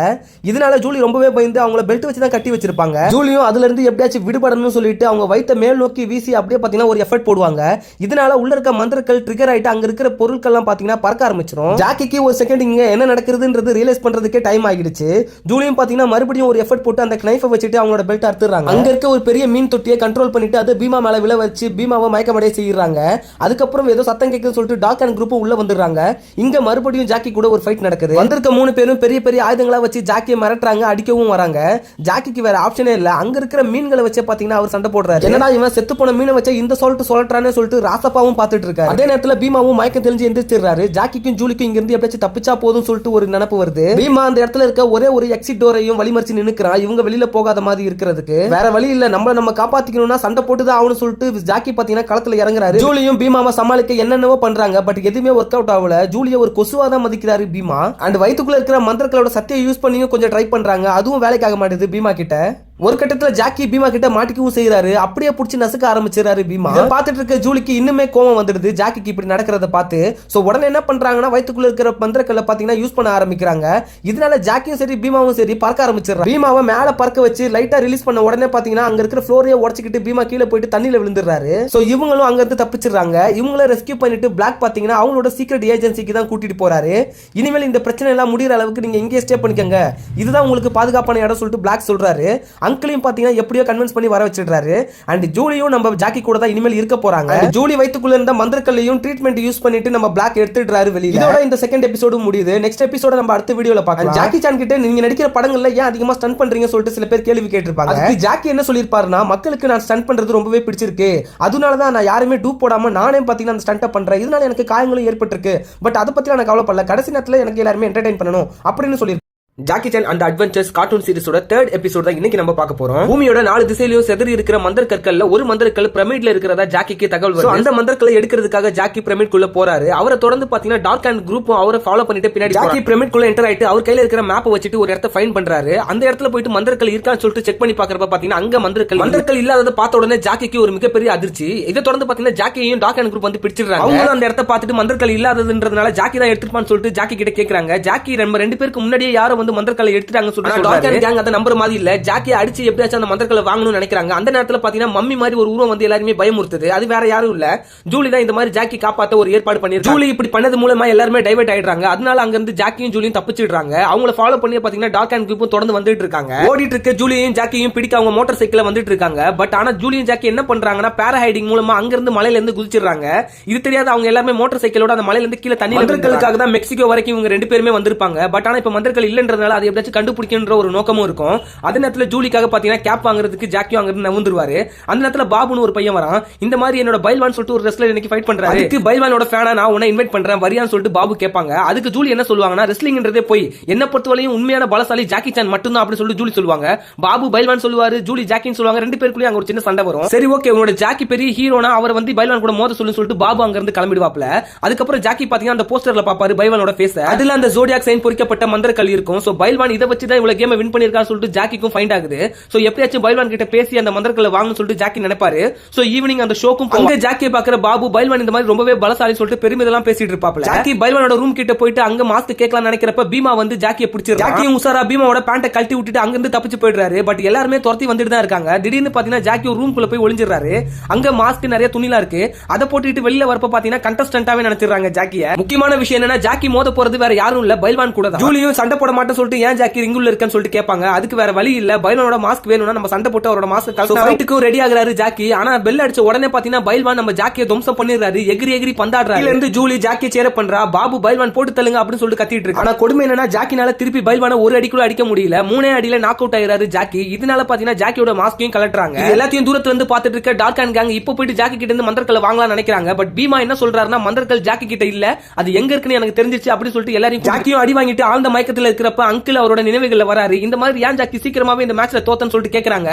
இதனால ஜூலி ரொம்பவே பயந்து அவங்கள பெல்ட் வச்சு தான் கட்டி வச்சிருப்பாங்க. ஜூலியும் அதுல இருந்து எப்படியாச்சும் விடுபடணும்னு சொல்லிட்டு அவங்க வயித்தை மேல் நோக்கி வீசி அப்படியே பாத்தீங்கன்னா ஒரு எஃபர்ட் போடுவாங்க. இதனால உள்ள இருக்க மந்திரக்கல் ட்ரிகர் ஆயிட்டு அங்க இருக்கிற பொருட்கள் எல்லாம் பாத்தீங்கன்னா பறக்க ஆரம்பிச்சிரும். ஜாக்கிக்கு ஒரு செகண்ட் இங்க என்ன நடக்குதுன்றது ரியலைஸ் பண்றதுக்கே டைம் ஆகிடுச்சு. ஜூலியும் பாத்தீங்கன்னா மறுபடியும் ஒரு எஃபர்ட் போட்டு அந்த நைஃபை வச்சுட்டு அவங்களோட பெல்ட் அறுத்துறாங்க. அங்க இருக்க ஒரு பெரிய மீன் தொட்டியை கண்ட்ரோல் பண்ணிட்டு அது பீமா மேல விழ வச்சு பீமாவை மயக்கமடைய செய்யறாங்க. அதுக்கப்புறம் ஏதோ சத்தம் கேட்குதுன்னு சொல்லிட்டு டார்க் ஹேண்ட் குரூப் உள்ள வந்துடுறாங்க. இங்க மறுபடியும் ஜாக்கி கூட ஒரு ஃபைட் நடக்குது. வந்துடுறாரு. வந்திருக்க 3 பேரும் பெரிய பெரிய ஆயுதங்களா வச்சு ஜாக்கியை மிரட்டுறாங்க, அடிக்கவும் வராங்க. ஜாக்கிக்கு வேற ஆப்ஷனே இல்ல, அங்க இருக்கிற மீன்களை வச்சு பாத்தீங்கன்னா அவர் சண்டை போடுறாரு. என்னடா இவன் செத்து போன மீனை வச்ச இந்த சொல்லட்டானே சொல்லிட்டு ராசப்பாவும் பாத்துட்டு இருக்காரு. அதே நேரத்துல பீமாவும் மயக்கம் தெரிஞ்சு எந்திரிச்சிடுறாரு. ஜாக்கிக்கும் ஜூலிக்கும் இங்க இருந்து எப்படியாச்சும் தப்பிச்சா போதும் சொல்லிட்டு ஒரு நினைப்பு வருது. பீமா அந்த இடத்துல இருக்க ஒரே ஒரு எக்ஸிட் டோரையும் வழிமறிச்சு நின்னுக்கிறான், இவங்க வெளியில போகாத மாதிரி இருக்கிறதுக்கு. வேற வழி இல்ல, நம்ம காப்பாத்திக்கணும்னா சண்டை போட்டுதான் ஆகணும்னு சொல்லிட்டு ஜாக்கி பாத்தீங்கன்னா களத்துல இறங்குறாரு. ஜூலியும் பீமாவை சமாளிக்க என்னென்னவோ பண்றாங்க, பட் எதுவுமே ஒர்க் அவுட் ஆகல. ஜூலியை ஒரு கொசுவா தான் மதிக்கிறாரு பீமா. அண்ட் வயித்துக்குள்ள இருக்கிற மந்திரங்களோட சக்தியை யூஸ் பண்ணியும் கொஞ்சம் ட்ரை பண்றாங்க, அதுவும் வேலைக்காக மாட்டேது பீமா கிட்ட. ஒரு கட்டத்துல ஜாக்கி பீமா கிட்ட மாட்டிக்கவும் செய்யறாரு, அப்படியே புடிச்சு நசுக்க ஆரம்பிச்சிடறாரு பீமா. பார்த்துட்டு இருக்க ஜூலிக்கு இன்னுமே கோவம் வந்துடுது ஜாக்கிக்கு இப்படி நடக்கிறத பார்த்து. சோ உடனே என்ன பண்றாங்கன்னா வயித்துக்குள்ள இருக்கிற மந்திரக்கல்ல பாத்தீங்கன்னா யூஸ் பண்ண ஆரம்பிக்கிறாங்க. இதனால ஜாக்கியும் சரி பீமாவும் சரி பறக்க ஆரம்பிச்சிடறாங்க. பீமாவை மேல பறக்க வச்சு லைட்டா ரிலீஸ் பண்ண உடனே பாத்தீங்கன்னா அங்க இருக்கிற ஃப்ளோரையே உடைச்சிக்கிட்டு பீமா கீழே போயிட்டு தண்ணியில விழுந்துடுறாரு. சோ இவங்களும் அங்க இருந்து தப்பிச்சிடுறாங்க. இவங்கள ரெஸ்கியூ பண்ணிட்டு பிளாக் பாத்தீங்கன்னா அவங்களோட சீக்ரெட் ஏஜென்சிக்கு தான் கூட்டிட்டு போறாரு. இனிமேல் இந்த பிரச்சனை எல்லாம் முடியற அளவுக்கு நீங்க இங்கே ஸ்டே பண்ணிக்கங்க, இதுதான் உங்களுக்கு பாதுகாப்பான இடம் சொல்லிட்டு பிளாக் சொல்றாரு. அங்கிளையும் பாத்தீங்கன்னா எப்படியோ கன்வின்ஸ் பண்ணி வர வச்சிடுறாரு. அண்ட் ஜூலியும் நம்ம ஜாக்கி கூட தான் இனிமேல் இருக்க போறாங்க. ஜூலி வயித்துக்குள்ள இருந்த மந்திரக்கல்லையும் ட்ரீட்மெண்ட் யூஸ் பண்ணிட்டு நம்ம பிளாக் எடுத்துடுறாரு வெளியில. இதோட இந்த செகண்ட் எபிசோடு முடியுது. நெக்ஸ்ட் எபிசோட நம்ம அடுத்த வீடியோல பார்க்கலாம். ஜாக்கி சான் கிட்ட நீங்க நடிக்கிற படங்கள்ல ஏன் அதிகமா ஸ்டண்ட் பண்றீங்க சொல்லிட்டு சில பேர் கேள்வி கேட்டிருப்பாங்க. அதுக்கு ஜாக்கி என்ன சொல்லிருப்பாருன்னா, மக்களுக்கு நான் ஸ்டண்ட் பண்றது ரொம்பவே பிடிச்சிருக்கு, அதனால தான் நான் யாருமே டூப் போடாம நானே பாத்தீங்கன்னா அந்த ஸ்டண்ட்டை பண்றேன், இதனால எனக்கு காயங்களும் ஏற்பட்டிருக்கு, பட் அதை பத்தி நான் கவலைப்படல, கடைசி நேரத்துல எனக்கு எல்லாருமே என்டர்டெயின் பண்ணணும் அப்படின்னு சொல்லி. Jackie Chan and adventures cartoon சீரிஸோட 3rd எபிசோட் தான் இன்னைக்கு நம்ம பார்க்க போறோம். பூமியோட 4 திசையிலும் செதறி இருக்கிற மந்திர கற்கள்ல ஒரு மந்திரக்கல் பிரமிட்ல இருக்கிறதா ஜாக்கிக்கு தகவல் வருது. அந்த மந்திரக்கல்லை எடுக்கிறதுக்காக ஜாக்கி பிரமிட்குள்ள போறாரு. அவரை தொடர்ந்து பாத்தீங்கன்னா டார்க் அண்ட் குரூப்பும் அவரை ஃபாலோ பண்ணிட்டு பின்னாடி ஜாக்கி பிரமிட்குள்ள என்டர் ஆயிட்டு அவர் கையில இருக்கிற மேப்பை வச்சுட்டு ஒரு இடத்த ஃபைண்ட் பண்றாரு. அந்த இடத்துல போயிட்டு மந்திரக்கல் இருக்கான்னு சொல்லிட்டு செக் பண்ணி பாக்குறப்ப பாத்தீங்கன்னா அங்க மந்திரக்கல் இல்லாததை பார்த்த உடனே ஜாக்கிக்கு ஒரு மிகப்பெரிய அதிர்ச்சி. இதை தொடர்ந்து பாத்தீங்கன்னா ஜாக்கியையும் டார்க் அண்ட் குரூப் வந்து பிடிச்சிடுறாங்க. அவங்க அந்த இடத்த பார்த்துட்டு மந்திரக்கல் இல்லாததுன்றதுனால ஜாக்கி தான் எடுத்துப்பான்னு சொல்லிட்டு ஜாக்கி கிட்ட கேக்குறாங்க. ஜாக்கி நம்ம 2 பேருக்கு முன்னாடியே யாரும் வந்து மந்திரக்கல்லை எடுத்துட்டாங்க நம்பர் மாதிரி இல்ல, ஜாக்கியை அடிச்சு எப்படியாச்சும் அந்த மந்திரக்கல்லை வாங்கணும்னு நினைக்கிறாங்க. அந்த நேரத்துல பாத்தீங்கன்னா மம்மி மாதிரி ஒரு உருவம் வந்து எல்லாருமே பயமுறுத்துது. அது வேற யாரும் இல்ல, ஜூலி தான் இந்த மாதிரி ஜாக்கி காப்பாத்த ஒரு ஏற்பாடு பண்ணிருக்காங்க. ஜூலி இப்படி பண்ணது மூலமா எல்லாருமே டைவர்ட் ஆயிடுறாங்க. அதனால அங்க இருந்து ஜாக்கியும் ஜூலியும் தப்பிச்சிடுறாங்க. அவங்கள ஃபாலோ பண்ணி பாத்தீங்கன்னா டார்க் அண்ட் குரூப்பும் தொடர்ந்து வந்துட்டு இருக்காங்க. ஓடிட்டு இருக்க ஜூலியும் ஜாக்கியும் பிடிக்க அவங்க மோட்டார் சைக்கிள்ல வந்துட்டு இருக்காங்க. பட் ஆனா ஜூலியும் ஜாக்கி என்ன பண்றாங்கன்னா பேராஹைடிங் மூலமா அங்க இருந்து மலையில இருந்து குதிச்சிடுறாங்க. இது தெரியாத அவங்க எல்லாமே மோட்டார் சைக்கிளோட அந்த மலையில இருந்து கீழே தண்ணி மந்திரக்கலுக்காக தான் மெக்சிகோ வரைக்கும் இவங்க 2 பேருமே வந்திருப்பாங்க. பட் ஆனா இப்ப மந்திரக்கல் இல்லன்றதுனால அது எப்படியாச்சும் கண்டுபிடிக்கின்ற ஒரு நோக்கமும் இருக்கும். அதே நேரத்துல ஜூலிக்காக பாத்தீங்கன்னா கேப் வாங்குறதுக்கு ஜாக்கியும் அங்க இருந்து நவுந்துருவாரு. அந்த நேரத்துல பாபுன்னு ஒரு பையன் வரான். இந்த மாதிரி என்னோட பைல்வான் சொல்லிட்டு ஒரு ரெஸ்லர் இன்னைக்கு ஃபைட் பண்றாரு, அதுக்கு பைல்வானோட ஃபேனா நான் உன்னை இன்வைட் பண்றேன் வரியான்னு சொல்லிட்டு பாபு கேட்பாங்க. அதுக்கு ஜூலி என்ன சொல்லுவாங்கன்னா, ரெஸ்லிங்ன்றதே போய் என்ன பொறுத்தவரையும் உண்மையான பலசாலி ஜாக்கி சான் மட்டும் தான் அப்படின்னு சொல்லிட்டு ஜூலி சொல்லுவாங்க. பாபு பைல்வான் சொல்லுவாரு, ஜூலி ஜாக்கின்னு சொல்லுவாங்க. 2 பேருக்குள்ளே அங்க ஒரு சின்ன சண்டை வரும். சரி ஓகே, உன்னோட ஜாக்கி பெரிய ஹீரோனா அவர் வந்து பைல்வான் கூட மோத சொல்லிட்டு பாபு அங்க இருந்து கிளம்பிடுவாப்ல. அதுக்கப்புறம் ஜாக்கி பாத்தீங்கன்னா அந்த போஸ்டர்ல பாப்பாரு பைல்வானோட ஃபேஸ், அதுல அந்த ஜோடியாக் சைன் பொறிக்கப்பட்ட மந்திரக்கல் இருக்கும். சோ பைல்வான் இதை வச்சு தான் இவ்வளவு கேம் வின் பண்ணிருக்கான்னு சொல்லிட்டு ஜாக்கிக்கும் ஃபைண்ட் ஆகுது. சோ எப்படியாச்சும் பைல்வான் கிட்ட பேசி அந்த மந்திரக்கல்லை வாங்கணும்னு சொல்லிட்டு ஜாக்கி நினைப்பாரு. சோ ஈவினிங் அந்த ஷோக்கும் அங்க ஜாக்கியை பாக்குற பாபு பைல்வான் இந்த மாதிரி ரொம்பவே பலசாலி சொல்லிட்டு பெருமிதெல்லாம் பேசிட்டு இருப்பாப்ல. ஜாக்கி பைல்வானோட ரூம் கிட்ட போயிட்டு அங்க மாஸ்க் கேட்கலாம் நினைக்கிறப்ப பீமா வந்து ஜாக்கியை பிடிச்சிருக்காங்க. ஜாக்கியும் உசாரா பீமாவோட பேண்ட்டை கழட்டி விட்டுட்டு அங்க இருந்து தப்பிச்சு போயிடுறாரு. பட் எல்லாருமே துரத்தி வந்துட்டு தான் இருக்காங்க. திடீர்னு பாத்தீங்கன்னா ஜாக்கி ஒரு ரூம்குள்ள போய் ஒளிஞ்சிடறாரு. அங்க மாஸ்க் நிறைய துணிலாம் இருக்கு. அதை போட்டுட்டு வெளியில வரப்ப பாத்தீங்கன்னா கண்டஸ்டன்டாவே நினைச்சிடுறாங்க ஜாக்கியை. முக்கியமான விஷயம் என்னன்னா ஜாக்கி மோத போறது வேற யாரும் இல்ல, பைல்வான் கூட தான். ஜூலியும் சண்டை போட மாட்டேன்னு சொல்லிட்டு ஏன் ஜாக்கி ரிங்குள்ள இருக்கன்னு சொல்லிட்டு கேட்பாங்க. அதுக்கு வேற வழி இல்ல, பைல்வானோட மாஸ்க் வேணும்னா நம்ம சண்டை போட்டு அவரோட மாஸ்க் ஃபைட்டுக்கு ரெடி ஆகுறாரு ஜாக்கி. ஆனா பெல் அடிச்ச உடனே பாத்தீங்கன்னா பைல்வான் நம்ம ஜாக்கியை துவம்சம் பண்ணிடுறாரு. எகிரி பந்தாடுறாரு. இதுல இருந்து ஜூலி ஜாக்கியை சேர பண்றா. பாபு பைல்வான் போட்டு தள்ளுங்க அப்படின்னு சொல்லிட்டு கத்திட்டு இருக்கு. ஆனா கொடுமை என்னன்னா ஜாக்கினால திருப்பி பைல்வான ஒரு அடிக்குள்ள அடிக்க முடியல. 3 அடியில நாக் அவுட் ஆயிராரு ஜாக்கி. இதனால பாத்தீங்கன்னா ஜாக்கியோட மாஸ்கையும் கலட்டுறாங்க. எல்லாத்தையும் தூரத்துல இருந்து பாத்துட்டு இருக்க டார்க் அண்ட் கேங் இப்போ போயிட்டு ஜாக்கி கிட்ட இருந்து மந்திரக்கல்லை வாங்கலாம் நினைக்கிறாங்க. பட் பீமா என்ன சொல்றாருன்னா, மந்திரக்கல் ஜாக்கி கிட்ட இல்ல, அது எங்க இருக்குன்னு எனக்கு தெரிஞ்சிருச்சு அப்படின்னு சொல்லிட்டு எல்லாரையும் ஜாக்கியும் அடி வாங்கிட்டு ஆழ்ந்த மயக்கத்துல இருக்கிறப்ப அங்கிள் அவரோட நினைவுகள்ல வராரு. இந்த மாதிரி ஏன் ஜாக்கி சீக்கிரமாவே இந்த மேட்ச்ல தோத்தன்னு சொல்லிட்டு கேக்குறாங்க.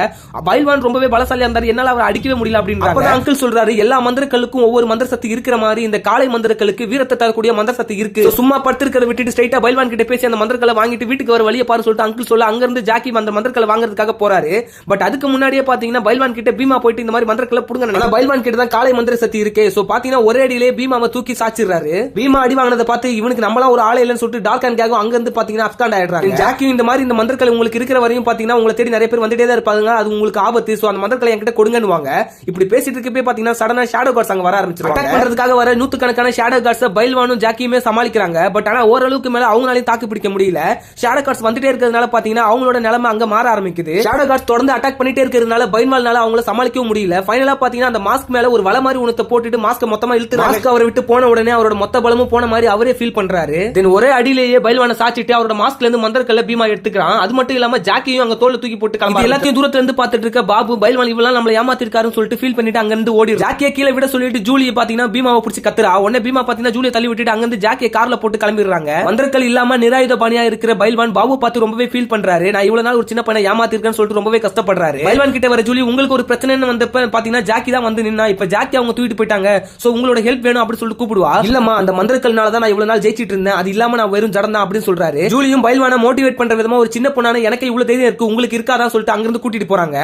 பைல்வான் ரொம்பவே பலசாலியா இருந்தாரு, என்னால அவர் அடிக்கவே முடியல அப்படின்றாங்க. அங்கிள் சொல்றாரு, எல்லா மந்திரக்கல்லுக்கும் ஒவ்வொரு மந்திர சக்தி இருக்கிற மாதிரி இந்த காளை மந்திரக்கல்லுக்கு வீரத்தை தரக்கூடிய மந்திர சக்தி இருக்கு. சும்மா படுத்திருக்கிறத விட்டுட்டு ஸ்ட்ரைட்டா பைல்வான் கிட்ட பேசி அந்த மந்திரக்கல்லை வாங்கிட்டு வீட்டுக்கு வர வழியை பாரு சொல்லிட்டு அங்கிள் சொல்ல அங்க இருந்து ஜாக்கி அந்த மந்திரக்கல்லை வாங்குறதுக்காக போறாரு. பட் அதுக்கு முன்னாடியே பாத்தீங்கன்னா பைல்வான் கிட்ட பீமா போயிட்டு இந்த மாதிரி மந்திரக்கல்லை புடுங்க நினைக்கிறாங்க. பைல்வான் கிட்ட தான் காளை மந்திர சக்தி இருக்கு. சோ பாத்தீங்கன்னா ஒரே அடியிலே பீமாவை தூக்கி சாச்சிடுறாரு. பீமா அடி வாங்கினதை பார்த்து இவனுக்கு நம்மளா ஒரு ஆளே இல்லைன்னு சொல்லிட்டு டார்க் அண்ட் கேகும் அங்க இருந்து பாத்தீங்கன்னா அப்காண்ட் ஆயிடுறாங்க. ஜாக்கியும் இந்த மாதிரி இந்த மந்திரக்கலை உங்களுக்கு இருக்கிற வரையும் பாத்தீங்கன்னா உங்களை தேடி நிறைய பேர் வந்துட்டே தான் இருப்பாங்க, அது உங்களுக்கு ஆபத்து, சோ அந்த மந்திரக்கலை என்கிட்ட கொடுங்கன்னுவாங்க. இப்படி பேசிட்டு இருக்கப்பே பாத்தீங்கன்னா சடனா ஷேடோ கார்ட்ஸ் அங்க வர ஆரம்பிச்சிருவாங்க. அட்டாக் பண்றதுக்காக வர நூத்துக்கணக்கான ஷேடோ கார்ட்ஸ் பைல்வானும் ஜாக்கியுமே சமாளிக்கிறாங்க. பட் ஆனா ஓரளவுக்கு மேல அவங்களாலையும் தாக்கு பிடிக்க முடியல. ஷேடோ கார்ட்ஸ் வந்துட்டே இருக்கிறதுனால பாத்தீங்கன்னா அவங்களோட நிலைமை அங்க மாற ஆரம்பிக்குது. ஷேடோ கார்ட்ஸ் தொடர்ந்து அட்டாக் பண்ணிட்டே இருக்கிறதுனால பைல்வானால அவங்கள சமாளிக்கவும் முடியல. ஃபைனலா பாத்தீங்கன்னா அந்த மாஸ்க் மேல ஒரு வலை மாதிரி உணத்தை போட்டுட்டு மாஸ்க் மொத்தமா இழுத்து மாஸ்க் அவரை விட்டு போன உடனே அவரோட மொத்த பலமும் போன மாதிரி அவரே ஃபீல் பண்றாரு. தென் ஒரே அடியிலேயே பைல்வானை சாச்சிட்டு அவரோட மாஸ்க்ல இருந்து மந்திரக்கல்ல பீமா எடுத்துக்கிறான். அது மட்டும் இல்லாம ஜாக்கியும் அங்க தோல்ல தூக்கி போட்டு கிளம்பி எல்லாத்தையும் தூரத்துல இருந்து பாத்துட்டு இருக்க பாபு பைல்வான் இவெல்லாம் நம்மள ஏமாத்திருக்காருன்னு சொல்லிட்டு ஃபீல் பண்ணிட்டு அங்க இருந்து ஓடி ஜாக்கியை கீழே விட சொல்லிட்டு ஜூலியை பாத்தீங்கன்னா பீமாவை பிடிச்சி கத்துறா. உடனே பீமா பாத்தீங்கன்னா ஜூலியை தள்ளி விட்டுட்டு அங்க இருந்து ஜாக்கியை கார்ல போட்டு கிளம்பிடுறாங்க. மந்திரக்கல் இல்லாம நிராயுத பாணியா இருக்கிற பைல்வான் பாபு பார்த்து ரொம்பவே ஃபீல் பண்றாரு. நான் இவ்வளவு நாள் ஒரு சின்ன பையனை ஏமாத்திருக்கேன்னு சொல்லிட்டு ரொம்பவே கஷ்டப்படுறாரு. பைல்வான் கிட்ட வர ஜூலி உங்களுக்கு ஒரு பிரச்சனைன்னு வந்தப்ப பாத்தீங்கன்னா ஜாக்கி தான் வந்து நின்னா, இப்ப ஜாக்கி அவங்க தூக்கிட்டு போயிட்டாங்க, சோ உங்களோட ஹெல்ப் வேணும் அப்படின்னு சொல்லிட்டு கூப்பிடுவா. இல்லம்மா அந்த மந்திரக்கல்னால தான் நான் இவ்வளவு நாள் ஜெயிச்சிட்டு இருந்தேன், அது இல்லாம நான் வெறும் ஜடம் தான் அப்படின்னு சொல்றாரு. ஜூலியும் பைல்வானை மோட்டிவேட் பண்ற விதமா ஒரு சின்ன பொண்ணான எனக்கு இவ்வளவு தைரியம் இருக்கு உங்களுக்கு இருக்காதான் சொல்லிட்டு அங்க இருந்து கூட்டிட்டு போறாங்க.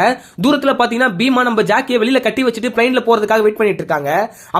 தூரத்துல பாத்தீங்கன்னா பீமா நம்ம ஜாக்கியை வெளியில கட்டி வச்சுட்டு பிளைன்ல போறதுக்காக வெயிட் பண்ணிட்டு இருக்காங்க.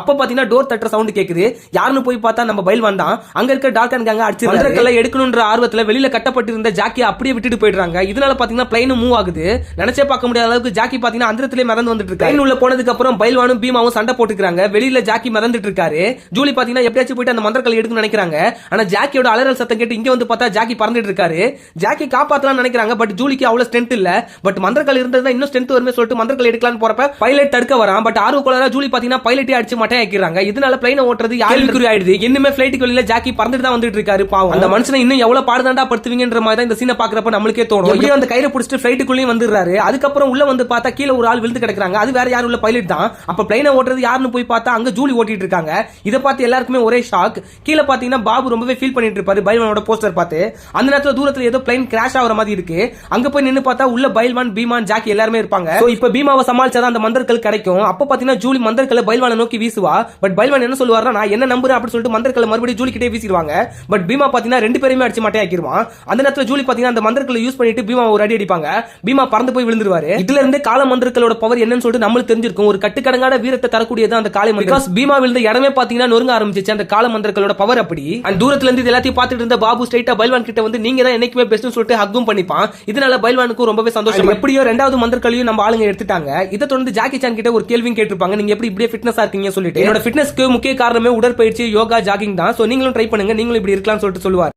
அப்ப பாத்தீங்கன்னா டோர் தட்டுற சவுண்ட் கேக்குது. யாருன்னு போய் பார்த்தா நம்ம பைல்வான் தான். அங்க இருக்க டார்க் அண்ட் கேங்க அடிச்சு மந்திரக்கல்ல எடுக்கணும்ன்ற ஆர்வத்துல வெளியில கட்டப்பட்டிருந்த ஜாக்கியை அப்படியே விட்டுட்டு போயிடுறாங்க. இதனால பாத்தீங்கன்னா பிளைன் மூவ் ஆகுது. நினைச்சே பார்க்க முடியாத அளவுக்கு ஜாக்கி பாத்தீங்கன்னா அந்தரத்திலே மறந்து வந்துட்டு இருக்கு. பிளைன் உள்ள போனதுக்கு அப்புறம் பைல்வானும் பீமாவும் சண்டை போட்டுக்கிறாங்க. வெளியில ஜாக்கி மறந்துட்டு இருக்காரு. ஜூலி பாத்தீங்கன்னா எப்படியாச்சும் போயிட்டு அந்த மந்திரக்கல்லை எடுக்கணும்னு நினைக்கிறாங்க. ஆனா ஜாக்கியோட அலறல் சத்தம் கேட்டு இங்க வந்து பார்த்தா ஜாக்கி பறந்துட்டு இருக்காரு. ஜாக்கி காப்பாத்தலாம் நினைக்கிறாங்க. பட் ஜூலிக்கு அவ்வளவு ஸ்ட்ரென்த் இல்ல. பட் மந்திரக்கல் இருந்ததுதான் இன்னும் ஸ்ட்ரென்த் வருமே சொல்லிட்டு மந்திரக்கல் எடுக்கலாம்னு போறப்ப பைலட் தடுக்க வரான். பட் ஆர்வக்கோளரா ஜூலி பாத்தீங்கன்னா பைலட்டே அடிச்சு மட்டையா ஆக்கிடுறாங்க. இதனால பிளைனை ஓட்டுறது கேள்விக்குறி ஆயிடுது. இன்னுமே பிளைட்டுக்கு வெளியில ஜாக்கி பறந்துட்டு தான் வந்துட்டு இருக்காரு. பாவம் அந்த மனுஷனை இன்னும் எவ்வளவு பாடுதாண்டா படுத்துவீங்கன்ற மாதிரி தான் இந்த சீனை பாக்குறப்ப நம்மளுக்கே தோணும். எப்படியோ அந்த கயிறை பிடிச்சிட்டு பிளைட்டுக்குள்ளேயும் வந்துடுறாரு. அதுக்கப்புறம் உள்ள வந்து பார்த்தா கீழே ஒரு ஆள் விழுந்து கிடக்குறாங்க. அது வேற யாரும் உள்ள பைலட் தான். அப்ப பிளைனை ஓட்டுறது யாருன்னு போய் பார்த்தா அங்க ஜூலி ஓட்டிட்டு இருக்காங்க. இதை பார்த்து எல்லாருக்குமே ஒரே ஷாக். கீழே பாத்தீங்கன்னா பாபு ரொம்பவே ஃபீல் பண்ணிட்டு இருப்பாரு பைல்வானோட போஸ்டர் பார்த்து. அந்த நேரத்துல தூரத்துல ஏதோ பிளைன் கிராஷ் ஆகுற மாதிரி இருக்கு. அங்க போய் நின்னு பார்த்தா உள்ள பைல்வான் பீமான் ஜாக்கி எல்லாருமே இருப்பாங்க. சோ இப்ப பீமாவை சமாளிச்சாதான் அந்த மந்திரக்கல் கிடைக்கும். அப்ப பாத்தீங்கன்னா ஜூலி மந்திரக்கல்ல பைல்வானை நோக்கி வீசுவா. பட் பைல்வான் என்ன சொல்லுவாருன்னா நான் என்ன நம்புறேன் அப்படின்னு சொல்லிட்டு மந்திரக்கல்ல மறுபடியும் ஜூலி கிட்டே வீசிடுவாங்க. பட் பீமா பாத்தீங்கன்னா ரெண்டு பேருமே அடிச்சு மட்டையாக்கிடுவான். அந்த நேரத்துல ஜூலி பாத்தீங்கன்னா அந்த மந்திரக்கல்ல யூஸ் பண்ணிட்டு பீமா ஒரு அடி அடிப்பாங்க. பீமா பறந்து போய் விழுந்துருவாரு. இதுல இருந்து கால மந்திரக்களோட பவர் என்னன்னு சொல்லிட்டு நம்மளுக்கு தெரிஞ்சிருக்கும். ஒரு கட்டுக்கடங்கான வீரத்தை தரக்கூடியது அந்த காலை மந்திரம். பிகாஸ் பீமா விழுந்த இடமே பாத்தீங்கன்னா நொறுங்க ஆரம்பிச்சிச்சு அந்த கால மந்திரக்களோட பவர் அப்படி. அண்ட் தூரத்துல இருந்து எல்லாத்தையும் பார்த்துட்டு இருந்த பாபு ஸ்ட்ரைட்டா பைல்வான் கிட்ட வந்து நீங்க தான் என்னைக்குமே பெஸ்ட்னு சொல்லிட்டு ஹக்கும் பண்ணிப்பான். இதனால பைல்வானுக்கு ரொம்பவே சந்தோஷம். எப்படியோ ரெண்டாவது மந்திரக்களையும் நம்ம ஆளுங்க எடுத்துட்டாங்க. இதை தொடர்ந்து ஜாக்கி சான் கிட்ட ஒரு கேள்வியும் கேட்டிருப்பாங்க. நீங்க எப்படி இப்படியே ஃபிட்னஸா இருக்கீங்க சொல்லிட்டு. என்னோட ஃபிட்னஸ்க்கு முக்கிய காரணமே உடற்பயிற்சி, யோகா, ஜாகிங் தான். சோ நீங்களும் ட்ரை பண்ணுங்க, நீங்களும் இப்படி இருக்கலாம்னு சொல்லிட்டு சொல்லுவார்.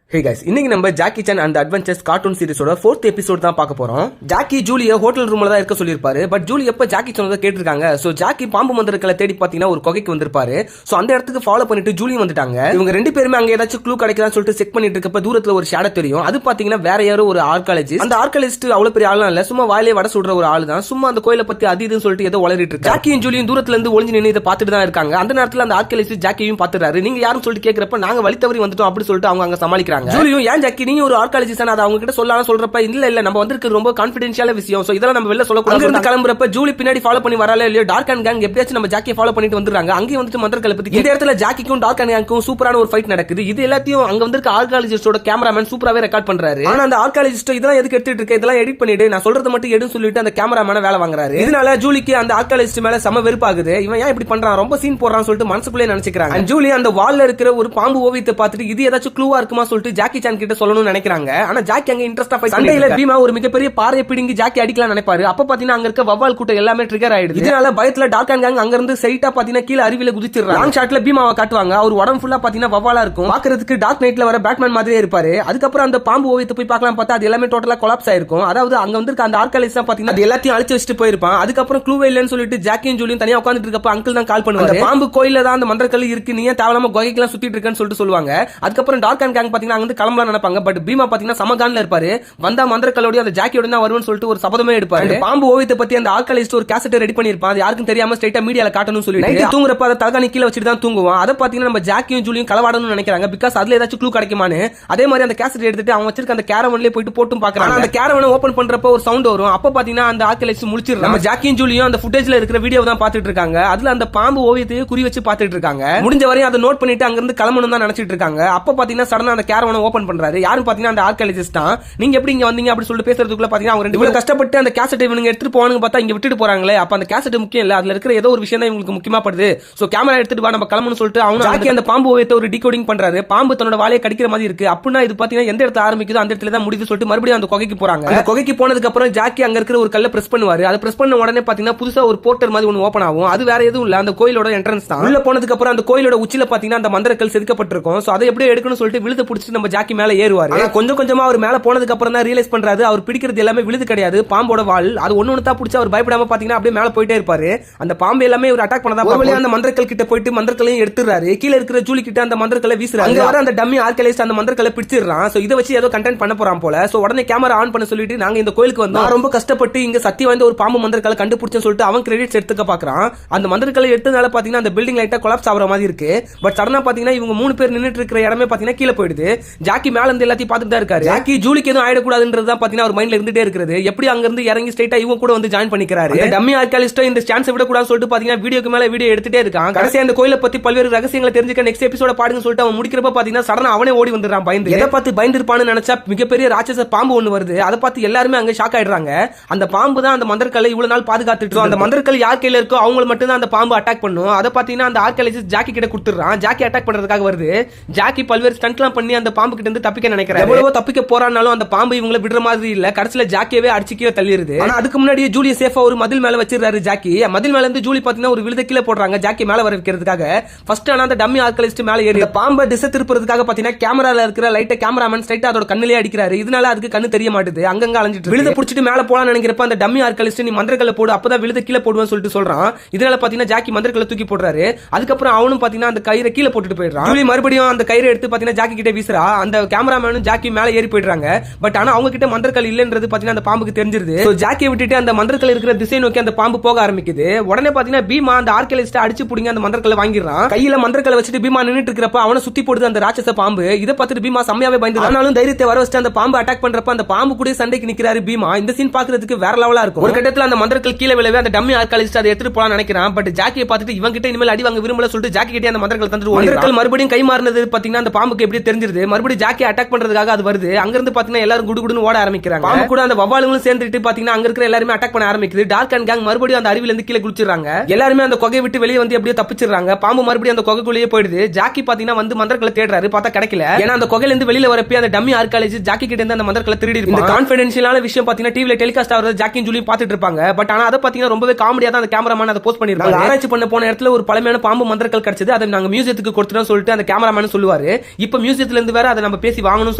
Hey guys, இன்னைக்கு நம்ம Jackie Chan and adventures cartoon சீரிஸோட 4th எபிசோட் தான் பார்க்க போறோம். ஜாக்கி ஜூலியை ஹோட்டல் ரூம்ல தான் இருக்க சொல்லியிருப்பாரு. பட் ஜூலி எப்ப ஜாக்கி சொன்னதை கேட்டிருக்காங்க. சோ ஜாக்கி பாம்பு மந்திரக்களை தேடி பாத்தீங்கன்னா ஒரு குகைக்கு வந்திருப்பாரு. சோ அந்த இடத்துக்கு ஃபாலோ பண்ணிட்டு ஜூலியும் வந்துட்டாங்க. இவங்க ரெண்டு பேருமே அங்க ஏதாச்சும் க்ளூ கிடைக்குதான்னு சொல்லிட்டு செக் பண்ணிட்டு இருக்கப்ப தூரத்துல ஒரு ஷேடோ தெரியும். அது பாத்தீங்கன்னா வேற யாரோ ஒரு ஆர்காலஜிஸ்ட். அந்த ஆர்காலஜிஸ்ட் அவ்வளவு பெரிய ஆளும் இல்ல, சும்மா வாயிலே வட சுடுற ஒரு ஆளு தான். சும்மா அந்த கோயிலை பத்தி அது இதுன்னு சொல்லிட்டு ஏதோ வளரிட்டு இருக்கு. ஜாக்கியும் ஜூலியும் தூரத்துல இருந்து ஒளிஞ்சு நின்று இதை பார்த்துட்டு தான் இருக்காங்க. அந்த நேரத்துல அந்த ஆர்காலஜிஸ்ட் ஜாக்கியும் பாத்துறாரு. நீங்க யாரும் சொல்லிட்டு கேட்கறப்ப நாங்க வழி தவறி வந்துட்டோம் அப்படி சொல்லிட்டு அவங்க அங்க சமாளிக்கிறாங்க. ஜூலியும் ஏன் ஜாக்கி நீங்க ஒரு ஆர்காலஜிஸ்ட் அதை அவங்க கிட்ட சொல்லலாம் சொல்றப்ப இல்ல நம்ம வந்திருக்கு ரொம்ப கான்ஃபிடென்ஷியலான விஷயம், சோ இதெல்லாம் நம்ம வெளில சொல்லக்கூடாது. அங்க கிளம்புறப்ப ஜூலி பின்னாடி ஃபாலோ பண்ணி வரல இல்லையோ டார்க் அண்ட் கேங் எப்படியாச்சும் நம்ம ஜாக்கியை ஃபாலோ பண்ணிட்டு வந்துறாங்க. அங்கேயும் வந்துட்டு மந்திரக்கலை பத்தி இந்த இடத்துல ஜாக்கிக்கும் டார்க் அண்ட் கேங்க்கும் சூப்பரான ஒரு ஃபைட் நடக்குது. இது எல்லாத்தையும் அங்க வந்திருக்க ஆர்காலஜிஸ்டோட கேமராமேன் சூப்பராவே ரெக்கார்ட் பண்றாரு. ஆனா அந்த ஆர்காலஜிஸ்ட் இதெல்லாம் எதுக்கு எடுத்துட்டு இருக்க, இதெல்லாம் எடிட் பண்ணிட்டு நான் சொல்றது மட்டும் எடுன்னு சொல்லிட்டு அந்த கேமராமேன வேலை வாங்குறாரு. இதனால ஜூலிக்கு அந்த ஆர்காலஜிஸ்ட் மேல செம வெறுப்பாகுது. இவன் ஏன் இப்படி பண்றான், ரொம்ப சீன் போடுறான்னு சொல்லிட்டு மனசுக்குள்ளே நினைச்சுக்கிறாங்க. ஜூலி அந்த வால்ல இருக்கிற ஒரு பாம்பு ஓவியத்தை பார்த்துட்டு இது ஏதாச்சும் க்ளூவா இருக்குமா சொல்லிட்டு ஜாக்கி சான் கிட்ட சொல்லணும்னு நினைக்கிறாங்க. ஆனா ஜாக்கி அங்க இன்ட்ரஸ்டா ஃபைட் சண்டையில பீமா ஒரு மிகப்பெரிய பாறையை பிடிங்கி ஜாக்கி அடிக்கலாம் நினைப்பாரு. அப்ப பாத்தீங்கன்னா அங்க இருக்க வவ்வால் கூட்டம் எல்லாமே ட்ரிகர் ஆயிடுது. இதனால பயத்துல டார்க் அண்ட் கேங் அங்க இருந்து சைட்டா பாத்தீங்கன்னா கீழ அருவில குதிச்சிடுறாங்க. லாங் ஷாட்ல பீமாவை காட்டுவாங்க. அவர் உடம்பு ஃபுல்லா பாத்தீங்கன்னா வவ்வாலா இருக்கும். பாக்குறதுக்கு டார்க் நைட்ல வர பேட்மேன் மாதிரியே இருப்பாரு. அதுக்கப்புறம் அந்த பாம்பு ஓவியத்தை போய் பார்க்கலாம் பார்த்தா அது எல்லாமே டோட்டலா கொலாப்ஸ் ஆயிருக்கும். அதாவது அங்க வந்து அந்த ஆர்காலஜிஸ்ட் தான் பாத்தீங்கன்னா அது எல்லாத்தையும் அழிச்சு வச்சுட்டு போயிருப்பான். அதுக்கப்புறம் க்ளூவே இல்லன்னு சொல்லிட்டு ஜாக்கியும் ஜூலியும் தனியா உட்கார்ந்துட்டு இருக்கப்ப அங்கிள் தான் கால் பண்ணுவாரு. பாம்பு கோயில தான் அந்த மந்திரக்கல் இருக்கு, நீ ஏன் தேவையில்லாம குகைக்கெல்லாம் சுத்திட்டு இருக்கேன்னு சொல்லிட்டு சொல்லுவாங்க. அதுக்கப்புறம் டார்க் அண்ட் கேங் பாத்தீங்கன்னா அங்க இருந்து கிளம்பலாம் நினைப்பாங்க. பட் பீமா பாத்தீங்கன்னா சமகான்ல இருப்பாரு. வந்தா மந்திரக்கல்லோட அந்த ஜாக்கியோட தான் வரும்னு சொல்லிட்டு ஒரு சபதமே எடுப்பாரு. பாம்பு ஓவியத்தை பத்தி அந்த ஆர்காலஜிஸ்ட் ஒரு கேசட் ரெடி பண்ணிருப்பான். அது யாருக்கும் தெரியாம ஸ்ட்ரைட்டா மீடியால காட்டணும்னு சொல்லிட்டு தூங்குறப்ப அதை தலகாணி கீழ வச்சுட்டு தான் தூங்குவான். அதை பாத்தீங்கன்னா நம்ம ஜாக்கியும் ஜூலியும் களவாடணும்னு நினைக்கிறாங்க. பிகாஸ் அதுல ஏதாச்சும் க்ளூ கிடைக்குமான்னு. அதே மாதிரி அந்த கேசட் எடுத்துட்டு அவங்க வச்சிருக்க அந்த கேரவன்லயே போயிட்டு போட்டும் பாக்குறாங்க. அந்த கேரவனை ஓபன் பண்றப்ப ஒரு சவுண்ட் வரும். அப்ப பாத்தீங்கன்னா அந்த ஆர்காலஜிஸ்ட் முழிச்சிடுறாங்க. நம்ம ஜாக்கியும் ஜூலியும் அந்த ஃபுட்டேஜ்ல இருக்கிற வீடியோ தான் பாத்துட்டு இருக்காங்க. அதுல அந்த பாம்பு ஓவியத்தையே குறி வச்சு பாத்துட்டு இருக்காங்க. முடிஞ்ச வரையும் அதை நோட் பண்ணிட்டு அங்க இருந்து கிளம்பணும் தான் நினைச்சிட்டு இருக்காங்க. அப்ப பாத்தீங்கன்னா சடனா அந்த கேரவன் கேரவனை ஓபன் பண்றாரு. யாரும் பாத்தீங்கன்னா அந்த ஆர்கியாலஜிஸ்ட் தான். நீங்க எப்படி இங்க வந்தீங்க அப்படி சொல்லிட்டு பேசுறதுக்குள்ள பாத்தீங்கன்னா அவங்க ரெண்டு பேரும் கஷ்டப்பட்டு அந்த கேசட் இவனுங்க எடுத்துட்டு போவானுங்க பார்த்தா இங்க விட்டுட்டு போறாங்களே. அப்ப அந்த கேசட் முக்கியம் இல்ல, அதுல இருக்கிற ஏதோ ஒரு விஷயம் தான் இவங்களுக்கு முக்கியமா படுது. சோ கேமரா எடுத்துட்டு வா நம்ம கிளம்பணும்னு சொல்லிட்டு அவனும் ஜாக்கி அந்த பாம்பு ஓவியத்தை ஒரு டிகோடிங் பண்றாரு. பாம்பு தன்னோட வாழையை கடிக்கிற மாதிரி இருக்கு. அப்படின்னா இது பாத்தீங்கன்னா எந்த இடத்துல ஆரம்பிக்குதோ அந்த இடத்துல தான் முடியுது சொல்லிட்டு மறுபடியும் அந்த குகைக்கு போறாங்க. அந்த குகைக்கு போனதுக்கு அப்புறம் ஜாக்கி அங்க இருக்கிற ஒரு கல்ல பிரஸ் பண்ணுவாரு. அதை பிரஸ் பண்ண உடனே பாத்தீங்கன்னா புதுசா ஒரு போர்ட்டர் மாதிரி ஒன்னு ஓபன் ஆகும். அது வேற எதுவும் இல்ல, அந்த கோயிலோட என்ட்ரன்ஸ் தான். உள்ள போனதுக்கு அப்புறம் அந்த கோயிலோட உச்சில பாத்தீங்கன்னா அந்த மந்திரக்கல் செதுக்கப்பட்டிருக்கும். சோ அதை எப்படி எடுக்கணும்னு சொல்லிட்டு விழுத புடிச்சிட்டு நம்ம ஜாக்கி மேல ஏறுவாரு. கொஞ்சம் கொஞ்சமா அவர் மேல போனதுக்கு அப்புறம் தான் ரியலைஸ் பண்றாரு அவர் பிடிக்கிறது எல்லாமே விழுது கிடையாது, பாம்போட வால். அது ஒண்ணு தான் பிடிச்சி அவர் பயப்படாம பாத்தீங்கன்னா அப்படியே மேல போயிட்டே இருப்பாரு. அந்த பாம்பு எல்லாமே ஒரு அட்டாக் பண்ணதா ஒருவேளை அந்த மந்திரக்கல் கிட்ட போயிட்டு மந்திரக்கலையும் எடுத்துறாரு. கீழ இருக்கிற ஜூலி கிட்ட அந்த மந்திரக்கலை வீசுறாரு. அங்க வர அந்த டம்மி ஆர்கியாலஜிஸ்ட் அந்த மந்திரக்கலை பிடிச்சிடுறான். சோ இத வச்சு ஏதோ கண்டென்ட் பண்ண போறான் போல. சோ உடனே கேமரா ஆன் பண்ண சொல்லிட்டு நாங்க இந்த கோயிலுக்கு வந்தோம், ரொம்ப கஷ்டப்பட்டு இங்க சக்தி வாய்ந்த ஒரு பாம்பு மந்திரக்கலை கண்டுபிடிச்சேன்னு சொல்லிட்டு அவன் கிரெடிட்ஸ் எடுத்துக்க பாக்குறான். அந்த மந்திரக்கலை எடுத்ததால பாத்தீங்கன்னா அந்த பில்டிங் லைட்டா கொலாப்ஸ் ஆகுற மாதிரி இருக்கு. பட் சடனா பாத்தீங்கன்னா இவங்க 3 பேர் நின்னுட்டு இருக்கிற இடமே பாத்தீங்கன்னா கீழே போயிடுது. ஜாக்கி மேல இருந்து எல்லாத்தையும் பார்த்துட்டு தான் இருக்காரு. ஜாக்கி ஜூலிக்கு எதுவும் ஆயிடக்கூடாதுன்றது தான் பாத்தீங்கன்னா அவர் மைண்ட்ல இருந்துட்டே இருக்குது. எப்படி அங்க இருந்து இறங்கி ஸ்ட்ரைட்டா இவங்க கூட வந்து ஜாயின் பண்ணிக்கிறாரு. டம்மி ஆர்கியாலஜிஸ்ட் இந்த சான்ஸ் விட கூடாதுன்னு சொல்லிட்டு பாத்தீங்கன்னா வீடியோக்கு மேல வீடியோ எடுத்துட்டே இருக்கான். கடைசியா அந்த கோயிலை பத்தி பல்வேறு ரகசியங்களை தெரிஞ்சுக்க நெக்ஸ்ட் எபிசோட பாடுங்க சொல்லிட்டு அவன் முடிக்கிறப்ப பாத்தீங்கன்னா சடனா அவனே ஓடி வந்துடுறான் பயந்து. எதை பார்த்து பயந்து இருப்பான்னு நினைச்சா மிகப்பெரிய ராட்சச பாம்பு ஒண்ணு வருது. அதை பார்த்து எல்லாருமே அங்க ஷாக் ஆயிடுறாங்க. அந்த பாம்பு தான் அந்த மந்திரக்கல்லை இவ்வளவு நாள் பாதுகாத்துட்டு அந்த மந்திரக்கல் யார் கையில இருக்கோ அவங்க மட்டும் தான் அந்த பாம்பு அட்டாக் பண்ணும். அதை பாத்தீங்கன்னா அந்த ஆர்கியாலஜிஸ்ட் ஜாக்கி கிட்ட கொடுத்துறான். ஜாக்கி அட்டாக் பண்றதுக்காக வருது. ஜாக்கி பல்வேறு ஸ்டண்ட்லாம் பண்ணி அந்த பாம்பு கிட்ட இருந்து தப்பிக்க நினைக்கிறாரு. எவ்வளவோ தப்பிக்க போறானாலும் அந்த பாம்பு இவங்களை விடுற மாதிரி இல்ல. கடைசியில ஜாக்கியவே அடிச்சு கீழே தள்ளிடுது. ஆனா அதுக்கு முன்னாடியே ஜூலியை சேஃபா ஒரு மதில் மேல வச்சிருக்காரு ஜாக்கி. மதில் மேல இருந்து ஜூலி பாத்தீங்கன்னா ஒரு விழுத கீழே போடுறாங்க ஜாக்கி மேல வர வைக்கிறதுக்காக. ஃபர்ஸ்ட் ஆனா அந்த டம்மி ஆர்கியாலஜிஸ்ட் மேல ஏறி பாம்பை திசை திருப்புறதுக்காக பாத்தீங்கன்னா கேமரால இருக்கிற லைட்டை கேமராமேன் ஸ்ட்ரைட்டா அதோட கண்ணிலே அடிக்கிறாரு. இதனால அதுக்கு கண்ணு தெரிய மாட்டுது. அங்கங்க அலைஞ்சிட்டு விழுத புடிச்சிட்டு மேல போலாம் நினைக்கிறப்ப அந்த டம்மி ஆர்கியாலஜிஸ்ட் நீ மந்திரக்கல்ல போடு அப்பதான் விழுத கீழே போடுவேன்னு சொல்லிட்டு சொல்றான். இதனால பாத்தீங்கன்னா ஜாக்கி மந்திரக்கல்ல தூக்கி போடுறாரு. அதுக்கப்புறம் அவனும் பாத்தீங்கன்னா அந்த கயிறை கீழே போட்டுட்டு போயிடுறான். ஜூலி மறுபடியும் அந்த கயிறை எடுத்து பாத்தீங்கன்னா ஜாக்கி கிட்ட வீசுறா. அந்த கேமராமேனும் ஜாக்கி மேல ஏறி போயிடுறாங்க. பட் ஆனா அவங்க கிட்ட மந்திரக்கல் இல்லன்றது பாத்தீங்கன்னா அந்த பாம்புக்கு தெரிஞ்சிருது. ஜாக்கியை விட்டுட்டு அந்த மந்திரக்கல் இருக்கிற திசை நோக்கி அந்த பாம்பு போக ஆரம்பிக்குது. உடனே பாத்தீங்கன்னா பீமா அந்த ஆர்கியாலஜிஸ்ட் அடிச்சு புடிங்க அந்த மந்திரக்கல்ல வாங்கிடுறான். கையில மந்திரக்கல்ல வச்சுட்டு பீமா நின்னுட்டு இருக்கிறப்ப அவனை சுத்தி போடுது அந்த ராட்சச பாம்பு. இதை பார்த்துட்டு பீமா செம்மையாவே பயந்து ஆனாலும் தைரியத்தை வர வச்சுட்டு அந்த பாம்பு அட்டாக் பண்றப்ப அந்த பாம்பு கூட சண்டைக்கு நிக்கிறாரு பீமா. இந்த சீன் பாக்குறதுக்கு வேற லெவலா இருக்கும். ஒரு கட்டத்துல அந்த மந்திரக்கல் கீழே விழவே அந்த டம்மி ஆர்கியாலஜிஸ்ட் அதை எடுத்துட்டு போலாம் நினைக்கிறான். பட் ஜாக்கியை பார்த்துட்டு இவங்க கிட்ட இனிமேல் அடி வாங்க விரும்பல சொல்லிட்டு ஜாக்கி கிட்ட அந்த மந்திரக்கல் தந்துட்டு மந்திரக்கல் மறுபடியும் கை மாறினது பாத்தீங்கன்னா அந்த பாம்புக்கு எப்படி தெரிஞ்சிருது. மறுபடியும் ஜாக்கி அட்டாக் பண்றதுக்காக அது வருது. அங்க இருந்து பாத்தீங்கன்னா எல்லாரும் குடுகுடுன்னு ஓட ஆரம்பிக்கிறாங்க. பாம்பு கூட அந்த வவ்வாலுங்களும் சேர்ந்துட்டு பாத்தீங்கன்னா அங்க இருக்கிற எல்லாருமே அட்டாக் பண்ண ஆரம்பிக்குது. டார்க் அண்ட் கேங் மறுபடியும் அந்த அருவில இருந்து கீழே குளிச்சிடுறாங்க. எல்லாருமே அந்த குகையை விட்டு வெளியே வந்து எப்படியோ தப்பிச்சிடுறாங்க. பாம்பு மறுபடியும் அந்த குகைக்குள்ளேயே போயிடுது. ஜாக்கி பாத்தீங்கன்னா வந்து மந்திரக்கல்ல தேடுறாரு, பார்த்தா கிடைக்கல. ஏன்னா அந்த குகையில இருந்து வெளியில வரப்ப அந்த டம்மி ஆர்கியாலஜிஸ்ட் ஜாக்கி கிட்ட இருந்து அந்த மந்திரக்கல்ல திருடி இருப்பான். இந்த கான்ஃபிடென்ஷியலான விஷயம் பாத்தீங்கன்னா டிவில டெலிகாஸ்ட் ஆகுறது ஜாக்கியும் ஜூலியும் பாத்துட்டு இருப்பாங்க. பட் ஆனா அதை பாத்தீங்கன்னா ரொம்பவே காமெடியா தான் அந்த கேமராமேன் அதை போஸ்ட் பண்ணிருக்காங்க. ஆராய்ச்சி பண்ண போன இடத்துல ஒரு பழமையான பாம்பு மந்திரக்கல் கிடைச்சது, அதை நாங்க மியூசியத்துக்கு கொடுத்துட்டோம் சொல்லிட்டு அந்த கேமராமேன் சொல்லுவாரு. இப்ப மியூசியத்துல இருந்து வேற அதை நம்ம பேசி வாங்கணும்னு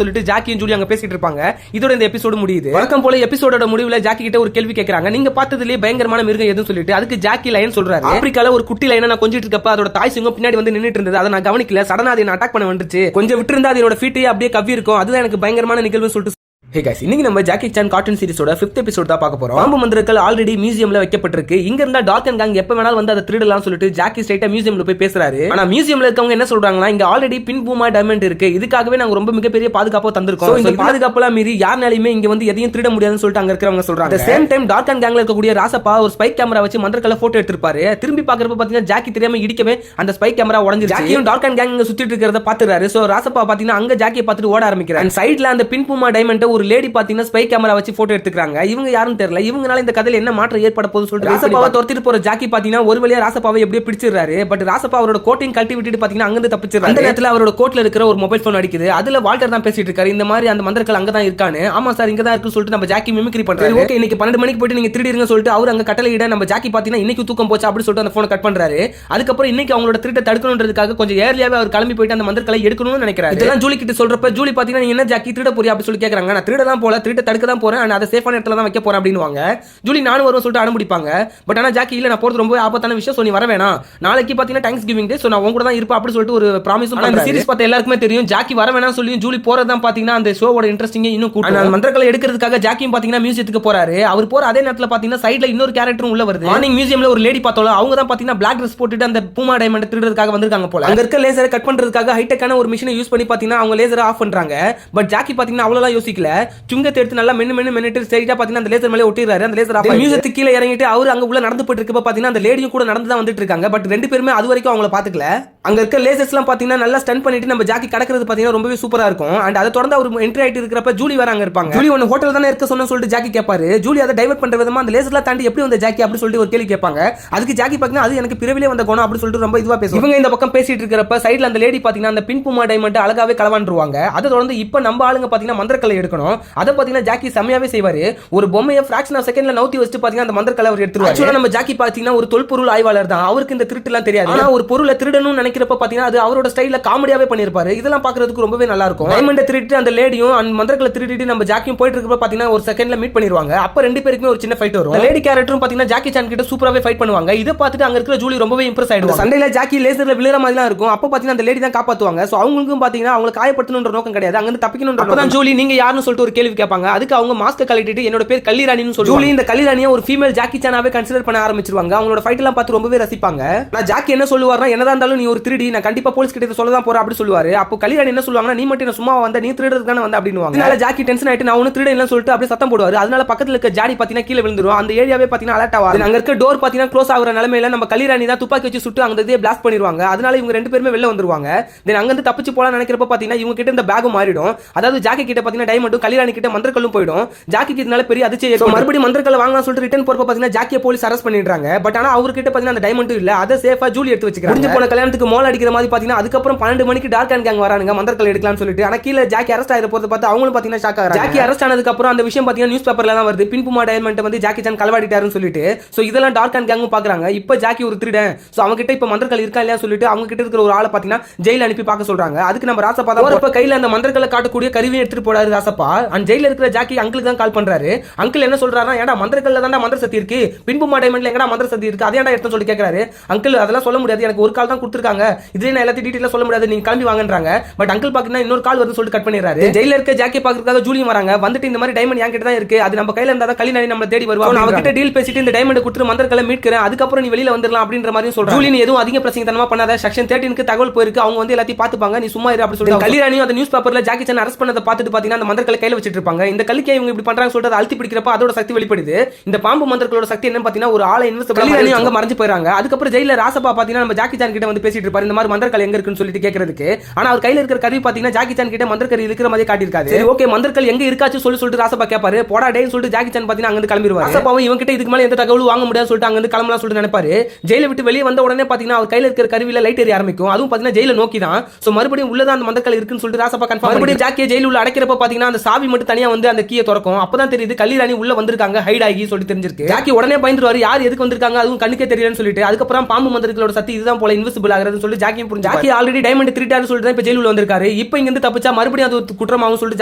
சொல்லிட்டு ஜாக்கியும் ஜூலி அங்க பேசிட்டு இருப்பாங்க. இதோட இந்த எபிசோடு முடியுது. வழக்கம் போல எபிசோடோட முடிவுல ஜாக்கி கிட்ட ஒரு கேள்வி கேக்குறாங்க, நீங்க பார்த்ததுலயே பயங்கரமான மிருகம் எதுன்னு சொல்லிட்டு. அதுக்கு ஜாக்கி லைன் சொல்றாரு, ஆப்பிரிக்கால ஒரு குட்டி லைனை நான் கொஞ்சிட்டு இருக்கப்ப அதோட தாய் சிங்கம் பின்னாடி வந்து நின்னுட்டு இருந்தது. அதை நான் கவனிக்கல. சடனா அதை அட்டாக் பண்ண வந்துச்சு. கொஞ்சம் விட்டு இருந்தா அதோட ஃபீட்டே அப்படியே கவ்வி இருக்கும். அதுதான் எனக்கு பயங்கரமான நிகழ்வு சொல்லிட்டு. Hey guys, இன்னைக்கு நம்ம ஜாக்கி சான் கார்ட்டூன் சீரிஸோட 5th எபிசோட் தான் பார்க்க போறோம். பாம்பு மந்திரக்கல் ஆல்ரெடி மியூசியம்ல வைக்கப்பட்டிருக்கு. இங்க இருந்தா டார்க் அண்ட் கேங் எப்ப வேணாலும் வந்து அதை திருடலாம் சொல்லிட்டு ஜாக்கி ஸ்ட்ரைட்டா மியூசியம்ல போய் பேசுறாரு. ஆனா மியூசியம்ல இருக்கவங்க என்ன சொல்றாங்கன்னா, இங்க ஆல்ரெடி பின் பூமா டைமண்ட் இருக்கு, இதுக்காகவே நாங்க ரொம்ப மிகப்பெரிய பாதுகாப்பா தந்திருக்கோம். இந்த பாதுகாப்பெல்லாம் மீறி யாருனாலுமே இங்க வந்து எதையும் திருட முடியாதுன்னு சொல்லிட்டு அங்க இருக்கிறவங்க சொல்றாங்க. சேம் டைம் டார்க் அண்ட் கேங்ல இருக்கக்கூடிய ராசப்பா ஒரு ஸ்பை கேமரா வச்சு மந்திரக்கல்ல போட்டோ எடுத்திருப்பாரு. திரும்பி பாக்குறப்ப பாத்தீங்கன்னா ஜாக்கி தெரியாம இடிக்கவே அந்த ஸ்பை கேமரா உடைஞ்சிருச்சு. ஜாக்கியும் டார்க் அண்ட் கேங் சுத்திட்டு இருக்கிறத பாத்துறாரு. சோ ராசப்பா பாத்தீங்கன்னா அங்க ஜாக்கியை பார்த்துட்டு ஓட ஆரம்பிக்கிறாரு. சைடுல அந்த பின் பூமா டைமண்ட் ஒரு லேடி பாத்தீங்கன்னா ஸ்பை கேமரா வச்சு போட்டோ எடுத்துக்கிறாங்க. இவங்க யாரும் தெரியல. இவங்கனால இந்த கதையில என்ன மாற்றம் ஏற்பட போகுது சொல்லிட்டு ராசப்பாவை துரத்திட்டு போற ஜாக்கி பாத்தீங்கன்னா ஒரு வழியா ராசப்பாவை எப்படியே பிடிச்சிடுறாரு. பட் ராசப்பா அவரோட கோட்டையும் கழட்டி விட்டுட்டு பாத்தீங்கன்னா அங்க இருந்து தப்பிச்சிடுறாரு. அந்த நேரத்துல அவரோட கோட்ல இருக்கிற ஒரு மொபைல் போன் அடிக்குது. அதுல வால்டர் தான் பேசிட்டு இருக்காரு. இந்த மாதிரி அந்த மந்திரக்கல் அங்க தான் இருக்கானு. ஆமா சார் இங்க தான் இருக்குன்னு சொல்லிட்டு நம்ம ஜாக்கி மிமிக்ரி பண்றாரு. ஓகே இன்னைக்கு 12 மணிக்கு போயிட்டு நீங்க திருடிருங்க சொல்லிட்டு அவர் அங்க கட்டளையிட நம்ம ஜாக்கி பாத்தீங்கன்னா இன்னைக்கு தூக்கம் போச்சு அப்படி சொல்லிட்டு அந்த போனை கட் பண்றாரு. அதுக்கப்புறம் இன்னைக்கு அவங்களோட திருட்ட தடுக்கணும்ன்றதுக்காக கொஞ்சம் ஏர்லியாவே அவர் கிளம்பி போயிட்டு அந்த மந்திரக்கலை எடுக்கணும்னு நினைக்கிறாரு. இதெல்லாம் ஜூலி கிட்ட சொல்றப்ப ஜூலி பாத்தீங்கன்னா நீங்க என்ன ஜாக்கி திருட போறியா அப்படி சொல்லி கேக்குறாங்க. நான் திருட தான் போல, திருட்ட தடுக்க தான் போறேன். அதை சேஃபான இடத்துல தான் வைக்க போறேன் அப்படின்னுவாங்க. ஜூலி நானும் வருவேன் சொல்லிட்டு அனுப்பிடிப்பாங்க. பட் ஆனா ஜாக்கி இல்ல நான் போறது ரொம்ப ஆபத்தான விஷயம், சோ நீ வர வேணாம், நாளைக்கு பாத்தீங்கன்னா தேங்க்ஸ் கிவிங் டே, சோ நான் உங்க கூட தான் இருப்பேன் அப்படி சொல்லிட்டு ஒரு ப்ராமிஸும் பண்றாரு. அந்த சீரிஸ் பார்த்த எல்லாருக்குமே தெரியும் ஜாக்கி வர வேணாம் சொல்லி ஜூலி போறது தான் பாத்தீங்கன்னா அந்த ஷோவோட இன்ட்ரெஸ்டிங் இன்னும் கூட்டும். அந்த மந்திரக்கலை எடுக்கிறதுக்காக ஜாக்கியும் பாத்தீங்கன்னா மியூசியத்துக்கு போறாரு. அவர் போற அதே நேரத்துல பாத்தீங்கன்னா சைடுல இன்னொரு கேரக்டரும் உள்ள வருது. மார்னிங் மியூசியம்ல ஒரு லேடி பார்த்தோம், அவங்க தான் பாத்தீங்கன்னா பிளாக் ட்ரெஸ் போட்டுட்டு அந்த பூமா டைமண்ட் திருடுறதுக்காக வந்திருக்காங்க போல. அங்க இருக்க லேசரை கட் பண்றதுக்காக ஹைடெக்கான ஒரு மிஷினை யூஸ் பண்ணி பாத்தீங்கன்னா அவங்க லேசரை ஆஃப் பண்றாங்க. பட் ஜாக்கி பாத்தீங்கன்னா அவ்வளவு யோசிக்கல. சுங்கத்தை எடுத்து நல்லா மென்னு ஸ்ட்ரைட்டா பாத்தீங்கன்னா அந்த லேசர் மேலே ஒட்டிடுறாரு. அந்த லேசர் ஆஃப் மியூசியத்துக்கு கீழே இறங்கிட்டு அவர் அங்க உள்ள நடந்து போயிட்டு இருக்கப்ப பாத்தீங்கன்னா அந்த லேடியும் கூட நடந்து தான் வந்துட்டு இருக்காங்க. பட் ரெண்டு பேருமே அது வரைக்கும் அவங்கள பாத்துக்கல. அங்க இருக்க லேசர்ஸ்லாம் பாத்தீங்கன்னா நல்லா ஸ்டன் பண்ணிட்டு நம்ம ஜாக்கி கடக்கிறது பாத்தீங்கன்னா ரொம்பவே சூப்பரா இருக்கும். அண்ட் அதை தொடர்ந்து அவர் என்ட்ரி ஆயிட்டு இருக்கிறப்ப ஜூலி வர அங்க இருப்பாங்க. ஜூலி ஒன்னு ஹோட்டல் தானே இருக்க சொன்னு சொல்லிட்டு ஜாக்கி கேட்பாரு. ஜூலி அதை டைவர்ட் பண்ற விதமா அந்த லேசர்லாம் தாண்டி எப்படி வந்த ஜாக்கி அப்படி சொல்லிட்டு ஒரு கேள்வி கேட்பாங்க. அதுக்கு ஜாக்கி பாத்தீங்கன்னா அது எனக்கு பிறவிலே வந்த குணம் அப்படி சொல்லிட்டு ரொம்ப இதுவா பேசுவாங்க. இவங்க இந்த பக்கம் பேசிட்டு இருக்கிறப்ப சைடுல அந்த லேடி பாத்தீங்கன்னா அந்த பின்புமா டைமண்ட் அழகாவே களவாண்டுருவாங்க. அதை தொடர்ந்து இப்ப நம்ம ஆளுங்க பாத்தீங்கன்னா மந்திரக்கலை எடுக்கணும். அதை பாத்தீங்கன்னா ஜாக்கி செமையாவே செய்வாரு. ஒரு பொம்மையை ஃபிராக்ஷன் ஆஃப் செகண்ட்ல நவுத்தி வச்சுட்டு பாத்தீங்கன்னா அந்த மந்திரக்கலை அவர் எடுத்துருவாரு. ஆக்சுவலா நம்ம ஜாக்கி பாத்தீங்கன்னா ஒரு தொல்பொருள் ஆய்வாளர் தான். அவருக்கு இந்த திருட்டு எல்லாம் தெரியாது. ஆனா ஒரு பொருளை திருடணும்னு நினைக்கிறப்ப பாத்தீங்கன்னா அது அவரோட ஸ்டைல்ல காமெடியாவே பண்ணிருப்பாரு. இதெல்லாம் பாக்குறதுக்கு ரொம்பவே நல்லா இருக்கும். டைமண்ட் திருடிட்டு அந்த லேடியும் அந்த மந்திரக்கலை திருடிட்டு நம்ம ஜாக்கியும் போயிட்டு இருக்கப்ப பாத்தீங்கன்னா ஒரு செகண்ட்ல மீட் பண்ணிடுவாங்க. அப்ப ரெண்டு பேருக்குமே ஒரு சின்ன ஃபைட் வரும். லேடி கேரக்டரும் பாத்தீங்கன்னா ஜாக்கி சான் கிட்ட சூப்பராவே ஃபைட் பண்ணுவாங்க. இதை பார்த்துட்டு அங்க இருக்கிற ஜூலி ரொம்பவே இம்ப்ரெஸ் ஆயிடுவாங்க. சண்டையில ஜாக்கி லேசர்ல விழுற மாதிரிலாம் இருக்கும். அப்ப பாத்தீங்கன்னா அந்த லேடி தான் காப்பாத்துவாங்க. சோ அவங்களுக்கும் பாத்தீங்கன்னா அவங்களை காயப்படுத்தணும்ன்ற நோக்கம் கிடையாது, அங்க இருந்து தப்பிக்கணும்ன்ற நோக்கம். ஜூலி நீங்க யாருன்னு சொல்லிட்டு ஒரு கேள்வி கேட்பாங்க. அதுக்கு அவங்க மாஸ்க் கழட்டிட்டு என்னோட பேர் கல்லிராணின்னு சொல்லி ஜூலி இந்த கல்லிராணியை ஒரு ஃபீமேல் ஜாக்கி சானாவே கன்சிடர் பண்ண ஆரம்பிச்சிருவாங்க. அவங்களோட ஃபைட் எல்லாம் பார்த்து ரொம்பவே ரசிப்பாங்க. நான் ஜாக்கி என்ன சொல்லுவாருன்னா, என்னதான் இருந்தாலும் நீ ஒரு திருடி, நான் கண்டிப்பா போலீஸ் கிட்ட சொல்ல தான் போறேன் அப்படி சொல்லுவாரு. அப்போ கல்யாணி என்ன சொல்லுவாங்கன்னா, நீ மட்டும் சும்மா வந்த, நீ திருடுறதுக்கான வந்த அப்படின்னுவாங்க. அதனால ஜாக்கி டென்ஷன் ஆயிட்டு நான் ஒன்னு திருட இல்லன்னு சொல்லிட்டு அப்படியே சத்தம் போடுவாரு. அதனால பக்கத்துல இருக்க ஜாடி பாத்தீங்கன்னா கீழே விழுந்துரும். அந்த ஏரியாவே பாத்தீங்கன்னா அலர்ட் ஆவாது. அங்க இருக்க டோர் பாத்தீங்கன்னா க்ளோஸ் ஆகுற நிலைமையில நம்ம கல்யாணி தான் துப்பாக்கி வச்சு சுட்டு அங்க இதே பிளாஸ்ட் பண்ணிடுவாங்க. அதனால இவங்க ரெண்டு பேருமே வெளில வந்துருவாங்க. தென் அங்க இருந்து தப்பிச்சு போலாம் நினைக்கிறப்ப பாத்தீங்கன்னா இவங்க கிட்ட இந்த பேகும் மாறிடும். அதாவது ஜாக்கி கிட்ட பாத்தீங்கன்னா டைமண்டும் கல்யாணி கிட்ட மந்திரக்கல்லும் போயிடும். ஜாக்கிக்கு இதனால பெரிய அதிர்ச்சி. மறுபடியும் மந்திரக்கல்ல வாங்கலாம் சொல்லிட்டு ரிட்டர்ன் போறப்ப பாத்தீங்கன்னா ஜாக்கியை போலீஸ் அரெஸ்ட் பண்ணிடுறாங்க. பட் ஆனா அவர்கிட்ட பாத்தீங்கன்னா அந்த டைமண்டும் இல்ல. அதை சேஃபா ஜூலி எடுத்து வச்சுக்கிறாங்க. முடிஞ்சு போன கல்யாணத்துக்கு மோல் அடிக்கிற மாதிரி பாத்தீங்கன்னா அதுக்கப்புறம் 12 மணிக்கு டார்க் அண்ட் கேங் வரானுங்க மந்திரக்கல் எடுக்கலாம்னு சொல்லிட்டு. ஆனா கீழ ஜாக்கி அரெஸ்ட் ஆயிர போறத பார்த்து அவங்களும் பாத்தீங்கன்னா ஷாக் ஆகுறாங்க. ஜாக்கி அரெஸ்ட் ஆனதுக்கு அப்புறம் அந்த விஷயம் பாத்தீங்கன்னா நியூஸ் பேப்பர்ல தான் வருது. பின்புமா டைமண்ட் வந்து ஜாக்கி சான் களவாடிட்டாருன்னு சொல்லிட்டு. சோ இதெல்லாம் டார்க் அண்ட் கேங்கும் பாக்குறாங்க. இப்போ ஜாக்கி ஒரு திருடன். சோ அவங்க கிட்ட இப்ப மந்திரக்கல் இருக்கா இல்லையா சொல்லிட்டு அவங்க கிட்ட இருக்கிற ஒரு ஆளை பாத்தீங்கன்னா ஜெயில அனுப்பி பார்க்க சொல்றாங்க. அதுக்கு நம்ம ராசப்பா தான் இப்ப கையில அந்த மந்திரக்கல்ல காட்டக்கூடிய கருவியை எடுத்துட்டு போறாரு ராசப்பா. அந்த ஜெயில இருக்கிற ஜாக்கி அங்கிளுக்கு தான் கால் பண்றாரு. அங்கிள் என்ன சொல்றாருன்னா, ஏடா மந்திரக்கல்ல தான்டா மந்திர சக்தி இருக்கு, பின்புமா டைமண்ட்ல எங்கடா மந்திர சக்தி இருக்கு, அதே ஏன்டா எடுத்து சொல்லி கேக்குறாரு. அங்கிள் அதெல்லாம் சொல்ல முடியாது, எனக்கு ஒரு கால் தான் கொடுத்துருக்காங்க, இதுல நான் எல்லாத்தையும் டீடைலா சொல்ல முடியாது, நீங்க கிளம்பி வாங்கன்றாங்க. பட் அங்கிள் பாத்தீங்கன்னா இன்னொரு கால் வருது சொல்லிட்டு கட் பண்ணிடுறாரு. ஜெயில இருக்க ஜாக்கி பாக்குறதுக்காக ஜூலியும் வராங்க. வந்துட்டு இந்த மாதிரி டைமண்ட் என்கிட்ட தான் இருக்கு, அது நம்ம கையில இருந்தா தான் கல்யாணி நம்மள தேடி வருவாங்க. நான் அவகிட்ட டீல் பேசிட்டு இந்த டைமண்ட் கொடுத்து மந்திரக்கல்ல மீட்கிறேன், அதுக்கப்புறம் நீ வெளியில வந்துடலாம் அப்படின்ற மாதிரி சொல்றாங்க. ஜூலி நீ எதுவும் அதிக பிரச்சனை பண்ணாத, செக்ஷன் 13க்கு தகவல் போயிருக்கு, அவங்க வந்து எல்லாத்தையும் பாத்துப்பாங்க, நீ சும்மா இரு அப்படி சொல்லிட்டு கல்யாணியும் அந்த நியூஸ் பேப்பர்ல ஜாக்கி சான் அரெஸ்ட் பண்ணத பார்த்துட்டு பாத்தீங்கன்னா அந்த மந்திரக்கல்ல கையில வச்சிட்டு இருப்பாங்க. இந்த கல்லிக்கை இவங்க இப்படி பண்றாங்க சொல்லிட்டு அழுத்தி பிடிக்கிறப்ப அதோட சக்தி வெளிப்படுது. இந்த பாம்பு மந்திரங்களோட சக்தி என்னன்னு பாத்தீங்கன்னா ஒரு ஆளை இன்வெஸ்ட் கல்யாணியும் அங்க மறைஞ்சு போயிறாங்க. அதுக்கப்புறம் ஜெயில ராசப்பா பாத்தீங்கன்னா நம்ம ஜாக்கி சான் கிட்ட வந்து பேசிட்டு இருப்பாரு இந்த மாதிரி மந்திரக்கல் எங்க இருக்குன்னு சொல்லிட்டு கேக்குறதுக்கு. ஆனா அவர் கையில இருக்கிற கருவி பாத்தீங்கன்னா ஜாக்கி சான் கிட்ட மந்திரக்கல் இருக்கிற மாதிரி காட்டியிருக்காரு. சரி ஓகே மந்திரக்கல் எங்க இருக்காச்சு சொல்லிட்டு ராசப்பா கேட்பாரு. போடா டேன்னு சொல்லிட்டு ஜாக்கி சான் பாத்தீங்கன்னா அங்க இருந்து கிளம்பிடுவாரு. ராசப்பாவும் இவங்க கிட்ட இதுக்கு மேல எந்த தகவலும் வாங்க முடியாது சொல்லிட்டு அங்க இருந்து கிளம்பலாம் சொல்லிட்டு நினைப்பாரு. ஜெயில விட்டு வெளியே வந்த உடனே பாத்தீங்கன்னா அவர் கையில இருக்கிற கருவியில லைட் எரிய ஆரம்பிக்கும். அதுவும் பாத்தீங்கன்னா ஜெயில நோக்கி தான். சோ மறுபடியும் உள்ளதான் அந்த மந்திரக்கல் இருக்குன்னு சொல்லிட்டு ராசப்பா கன்ஃபார்ம். மறுபடியும் ஜாக்கியை ஜெயில உள்ள அடைக்கிறப்ப பாத்தீங்கன்னா அந்த சாவி மட்டும் தனியா வந்து அந்த கீயை திறக்கும். அப்பதான் தெரியுது கல்யாணி உள்ள வந்திருக்காங்க ஹைட் ஆகி சொல்லி தெரிஞ்சிருக்கு. ஜாக்கி உடனே பயந்துருவாரு, யார் எதுக்கு வந்திருக்காங்க அதுவும் கண்ணுக்கே தெரியலன்னு சொல்லிட்டு. அதுக்கப்புறம் பாம்பு மந்திரங்களோட சக்தி இதுதான் போல இன்விசிபிள் ஆகுறதுன்னு சொல்லி ஜாக்கியும் புரிஞ்சு ஜாக்கி ஆல்ரெடி டைமண்ட் திருட்டாரு சொல்லிட்டு இப்ப ஜெயில உள்ள வந்திருக்காரு. இப்போ இங்க இருந்து தப்பிச்சா மறுபடியும் அது குற்றமாகும் சொல்லிட்டு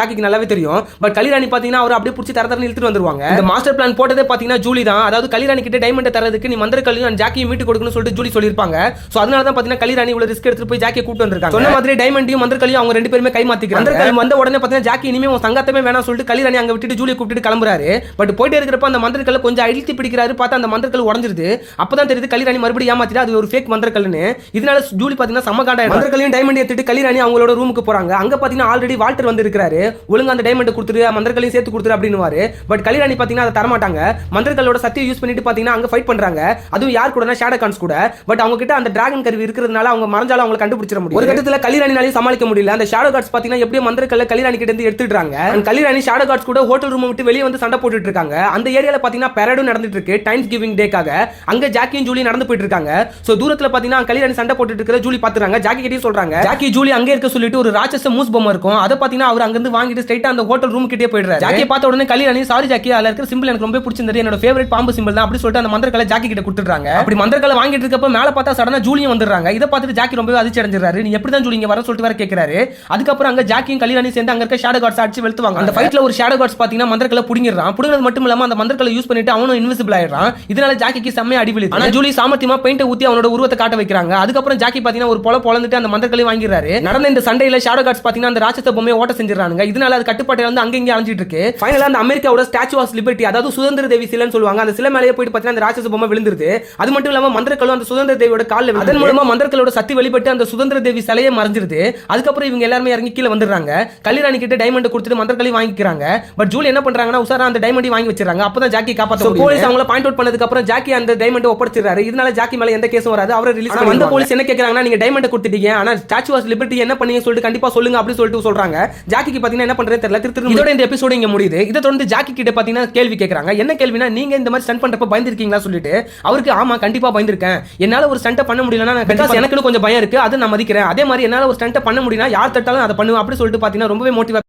ஜாக்கிக்கு நல்லாவே தெரியும். பட் கல்யாணி பாத்தீங்கன்னா அவர் அப்படியே புடிச்சு தரதரன்னு இழுத்துட்டு வந்துருவாங்க. இந்த மாஸ்டர் பிளான் போட்டதே பாத்தீங்கன்னா ஜூலி தான். அதாவது கல்யாணி கிட்ட டைமண்ட் தரதுக்கு நீ மந்திரக்கல்லையும் ஜாக்கியும் மீட்டு கொடுக்கணும்னு சொல்லிட்டு ஜூலி சொல்லிருப்பாங்க. சோ அதனால தான் பாத்தீங்கன்னா கல்யாணி இவ்வளவு ரிஸ்க் எடுத்து போய் ஜாக்கியை கூட்டு வந்திருக்காங்க. சொன்ன மாதிரி டைமண்டையும் மந்திரக்கல்லையும் அவங்க ரெண்டு பேருமே கை மாத்திக்கிறாங்க. மந்திரக்கல் வந்த உடனே பாத்தீங்கன்னா ஜாக்கி இனிமே உன் சங்கத்தமே வேணாம் சொல்லிட்டு கல்யாணி அங்க விட்டுட்டு ஜூலியை கூப்பிட்டு கிளம்புறாரு. பட் போயிட்டே இருக்கிறப்ப அந்த மந்திரக்கல்ல கொஞ்சம் அழுத்தி பிடிக்கிறாரு. பார்த்தா அந்த மந்திரக்கல் உடைஞ்சிருது. அப்பதான் தெரியுது கல்யாணி மறுபடியும் ஏமாத்திட்டு அது ஒரு ஃபேக் மந்திரக்கல்னு. இதனால ஜூலி பாத்தீங்கன்னா சமகாண்டா மந்திரக்கல்லையும் டைமண்ட் எடுத்துட்டு கல்யாணி அவங்களோட ரூமுக்கு போறாங்க. அங்க பாத்தீங்கன்னா ஆல்ரெடி வால்டர் வந்து இருக்காரு. ஒழுங்கா அந்த டைமண்ட் கொடுத்துரு மந்திரக்கல்லையும் சேர்த்து கொடுத்துரு அப்படின்னுவாரு. பட் கல்யாணி பாத்தீங்கன்னா அதை தரமாட்டாங்க. மந்திரக்கல்லோட சக்தியை யூஸ் பண்ணிட்டு பாத்தீங்கன்னா அங்க ஃபைட் பண்றாங்க. அதுவும் யார் கூடனா ஷேடோ கான்ஸ் கூட. பட் அவங்க கிட்ட அந்த டிராகன் கருவி இருக்கிறதுனால அவங்க மறைஞ்சாலும் அவங்களை கண்டுபிடிச்சிட முடியும். ஒரு கட்டத்துல கல்யாணினாலையும் சமாளிக்க முடியல. அந்த ஷேடோ கார்ட்ஸ் பாத்தீங்கன்னா எப்படியும் மந்திரக்கல்ல கல்யாணி கிட்ட இருந்து எடுத்துடுறாங்க. கல்யாணி ஷேடோ கார்ட்ஸ் கூட ஹோட்டல் ரூம் விட்டு வெளியே வந்து சண்டை போட்டுட்டு இருக்காங்க. அந்த ஏரியால பாத்தீங்கன்னா பெரடும் நடந்துட்டு இருக்கு டைம்ஸ் கிவிங் டேக்காக. அங்க ஜாக்கியும் ஜூலி நடந்து போயிட்டு இருக்காங்க. சோ தூரத்துல பாத்தீங்கன்னா கல்யாணி சண்டை போட்டுட்டு இருக்கிற ஜூலி பாத்துறாங்க. ஜாக்கி கிட்டே சொல்றாங்க. ஜாக்கி ஜூலி அங்கே இருக்க சொல்லிட்டு ஒரு ராட்சச மூஸ் பொம்மை இருக்கும். அதை பாத்தீங்கன்னா அவர் அங்க இருந்து வாங்கிட்டு ஸ்ட்ரைட்டா அந்த ஹோட்டல் ரூம் கிட்டே போயிடுறாரு. ஜாக்கி பார்த்த உடனே கல்யாணி சாரி ஜாக்கி அதுல இருக்கிற சிம்பிள் எனக்கு ரொம்ப பிடிச்சிருந்தது, என்னோட ஃபேவரட் பாம்பு சிம்பிள் தான் அப்படி சொல்லிட்டு அந்த மந்திரக்கல்லை ஜாக்கி கிட்ட கொடுத்துறாங்க. அப்படி மந்திரக்கல்லை வாங்கிட்டு இருக்கப்ப மேல பார்த்தா சடனா ஜூலியும் வந்துடுறாங்க. இதை பார்த்துட்டு ஜாக்கி ரொம்பவே அதிர்ச்சி அடைஞ்சிடறாரு. நீ எப்படி தான் ஜூலி இங்க வர சொல்லிட்டு வர கேட்கிறாரு. அதுக்கப்புறம் அங்க ஜாக்கியும் கல்யாணி சேர்ந்து அங்க இருக்க ஷேடோ கார்ட்ஸ் அடிச்சு வெளுத்துவாங்க. அந்த ஃபைட்ல ஒரு ஷேடோ கார்ட்ஸ் பாத்தீங்கன்னா மந்திரக்கல்லை புடிங்கிடுறான். புடுங்கிறது மட்டும் இல்லாம அந்த மந்திரக்கல்லை யூஸ் பண்ணிட்டு அவனும் இன்விசிபிள் ஆயிடுறான். இதனால ஜாக்கிக்கு செம்மையா அடி விழுது. ஆனா ஜூலி சாமர்த்தியமா பெயிண்ட் ஊத்தி அவனோட உருவத்தை காட்ட வைக்கிறாங்க. அதுக்கப்புறம் ஜாக்கி பாத்தீங்கன்னா ஒரு பொளந்துட்டு அந்த மந்திரக்கல்லை வாங்கிடுறாரு. நடந்த இந்த சண்டையில ஷேடோ கார்ட்ஸ் பாத்தீங்கன்னா அந்த ராட்சச பொம்மையை ஓட்ட செஞ்சிடறாங்க. இதனால அது கட்டுப்பாட்டை வந்து அங்க இங்க அலைஞ்சிட்டு இருக்கு. ஃபைனலா அந்த அமெரிக்காவோட ஸ்டாச்சு ஆஃப் லிபர்ட்டி அதாவது சுதந்திர தேவி சிலைன்னு சொல்லுவாங்க. அந்த சிலை மேலேயே போயிட்டு பாத்தீங்கன்னா அந்த ராட்சச பொம்மை விழுந்துருது. அது மட்டும் இல்லாம மந்திரக்கல்லும் அந்த சுதந்திர தேவியோட கால்ல விழுது. அதன் மூலமா மந்திரக்கல்லோட சக்தி வெளிப்பட்டு அந்த சுதந்திர தேவி சிலையே மறைஞ்சிருது. அதுக்கப்புறம் இவங்க எல்லாரும் இறங்கி கீழே வந்துடுறாங்க. கல்யாணி கிட்ட டைமண்ட் கொடுத்துட்டு மந்திரக்கல்லையும் வாங்கிக்கிறாங்க. பட் ஜூலி என்ன பண்றாங்கன்னா உசாரா அந்த டைமண்டையும் வாங்கி வச்சிருக்காங்க. அப்பதான் ஜாக்கி காப்பாத்த முடியும். போலீஸ் அவங்கள பாயிண்ட் அவுட் பண்ணதுக்கு அப்புறம் ஜாக்கி அந்த டைமண்ட் ஒப்படைச்சிடுறாரு. இதனால ஜாக்கி மேல எந்த கேஸும் வராது. அவரை ரிலீஸ் பண்ணி வந்த போலீஸ் என்ன கேக்குறாங்கன்னா நீங்க டைமண்ட் கொடுத்துட்டீங்க, ஆனா ஸ்டாச்சு ஆஃப் லிபர்ட்டி என்ன பண்ணீங்க சொல்லிட்டு கண்டிப்பா சொல்லுங்க அப்படி சொல்லிட்டு சொல்றாங்க. ஜாக்கிக்கு பாத்தீங்கன்னா என்ன பண்றது தெரியல. திரும்ப இதோட இந்த எபிசோட் இங்க முடியுது. இதை தொடர்ந்து ஜாக்கி கிட்ட பாத்தீங்கன்னா கேள்வி கேக்குறாங்க. என்ன கேள்வினா, நீங்க இந்த மாதிரி ஸ்டண்ட் பண்றப்ப பயந்துருக்கீங்களா சொல்லிட்டு. அவருக்கு ஆமா கண்டிப்பா பயந்துருக்கேன், என்னால ஒரு ஸ்டண்ட் பண்ண முடியலன்னா எனக்கு கொஞ்சம் பயம் இருக்கு, அது நான் மதிக்கிறேன். அதே மாதிரி என்னால ஒரு ஸ்டண்ட் பண்ண முடியும்னா யார் தட்டாலும் அதை பண்ணுவேன் அப்படி சொல்லிட்டு பாத்தீங்கன்னா ரொம்பவே மோட்டிவா.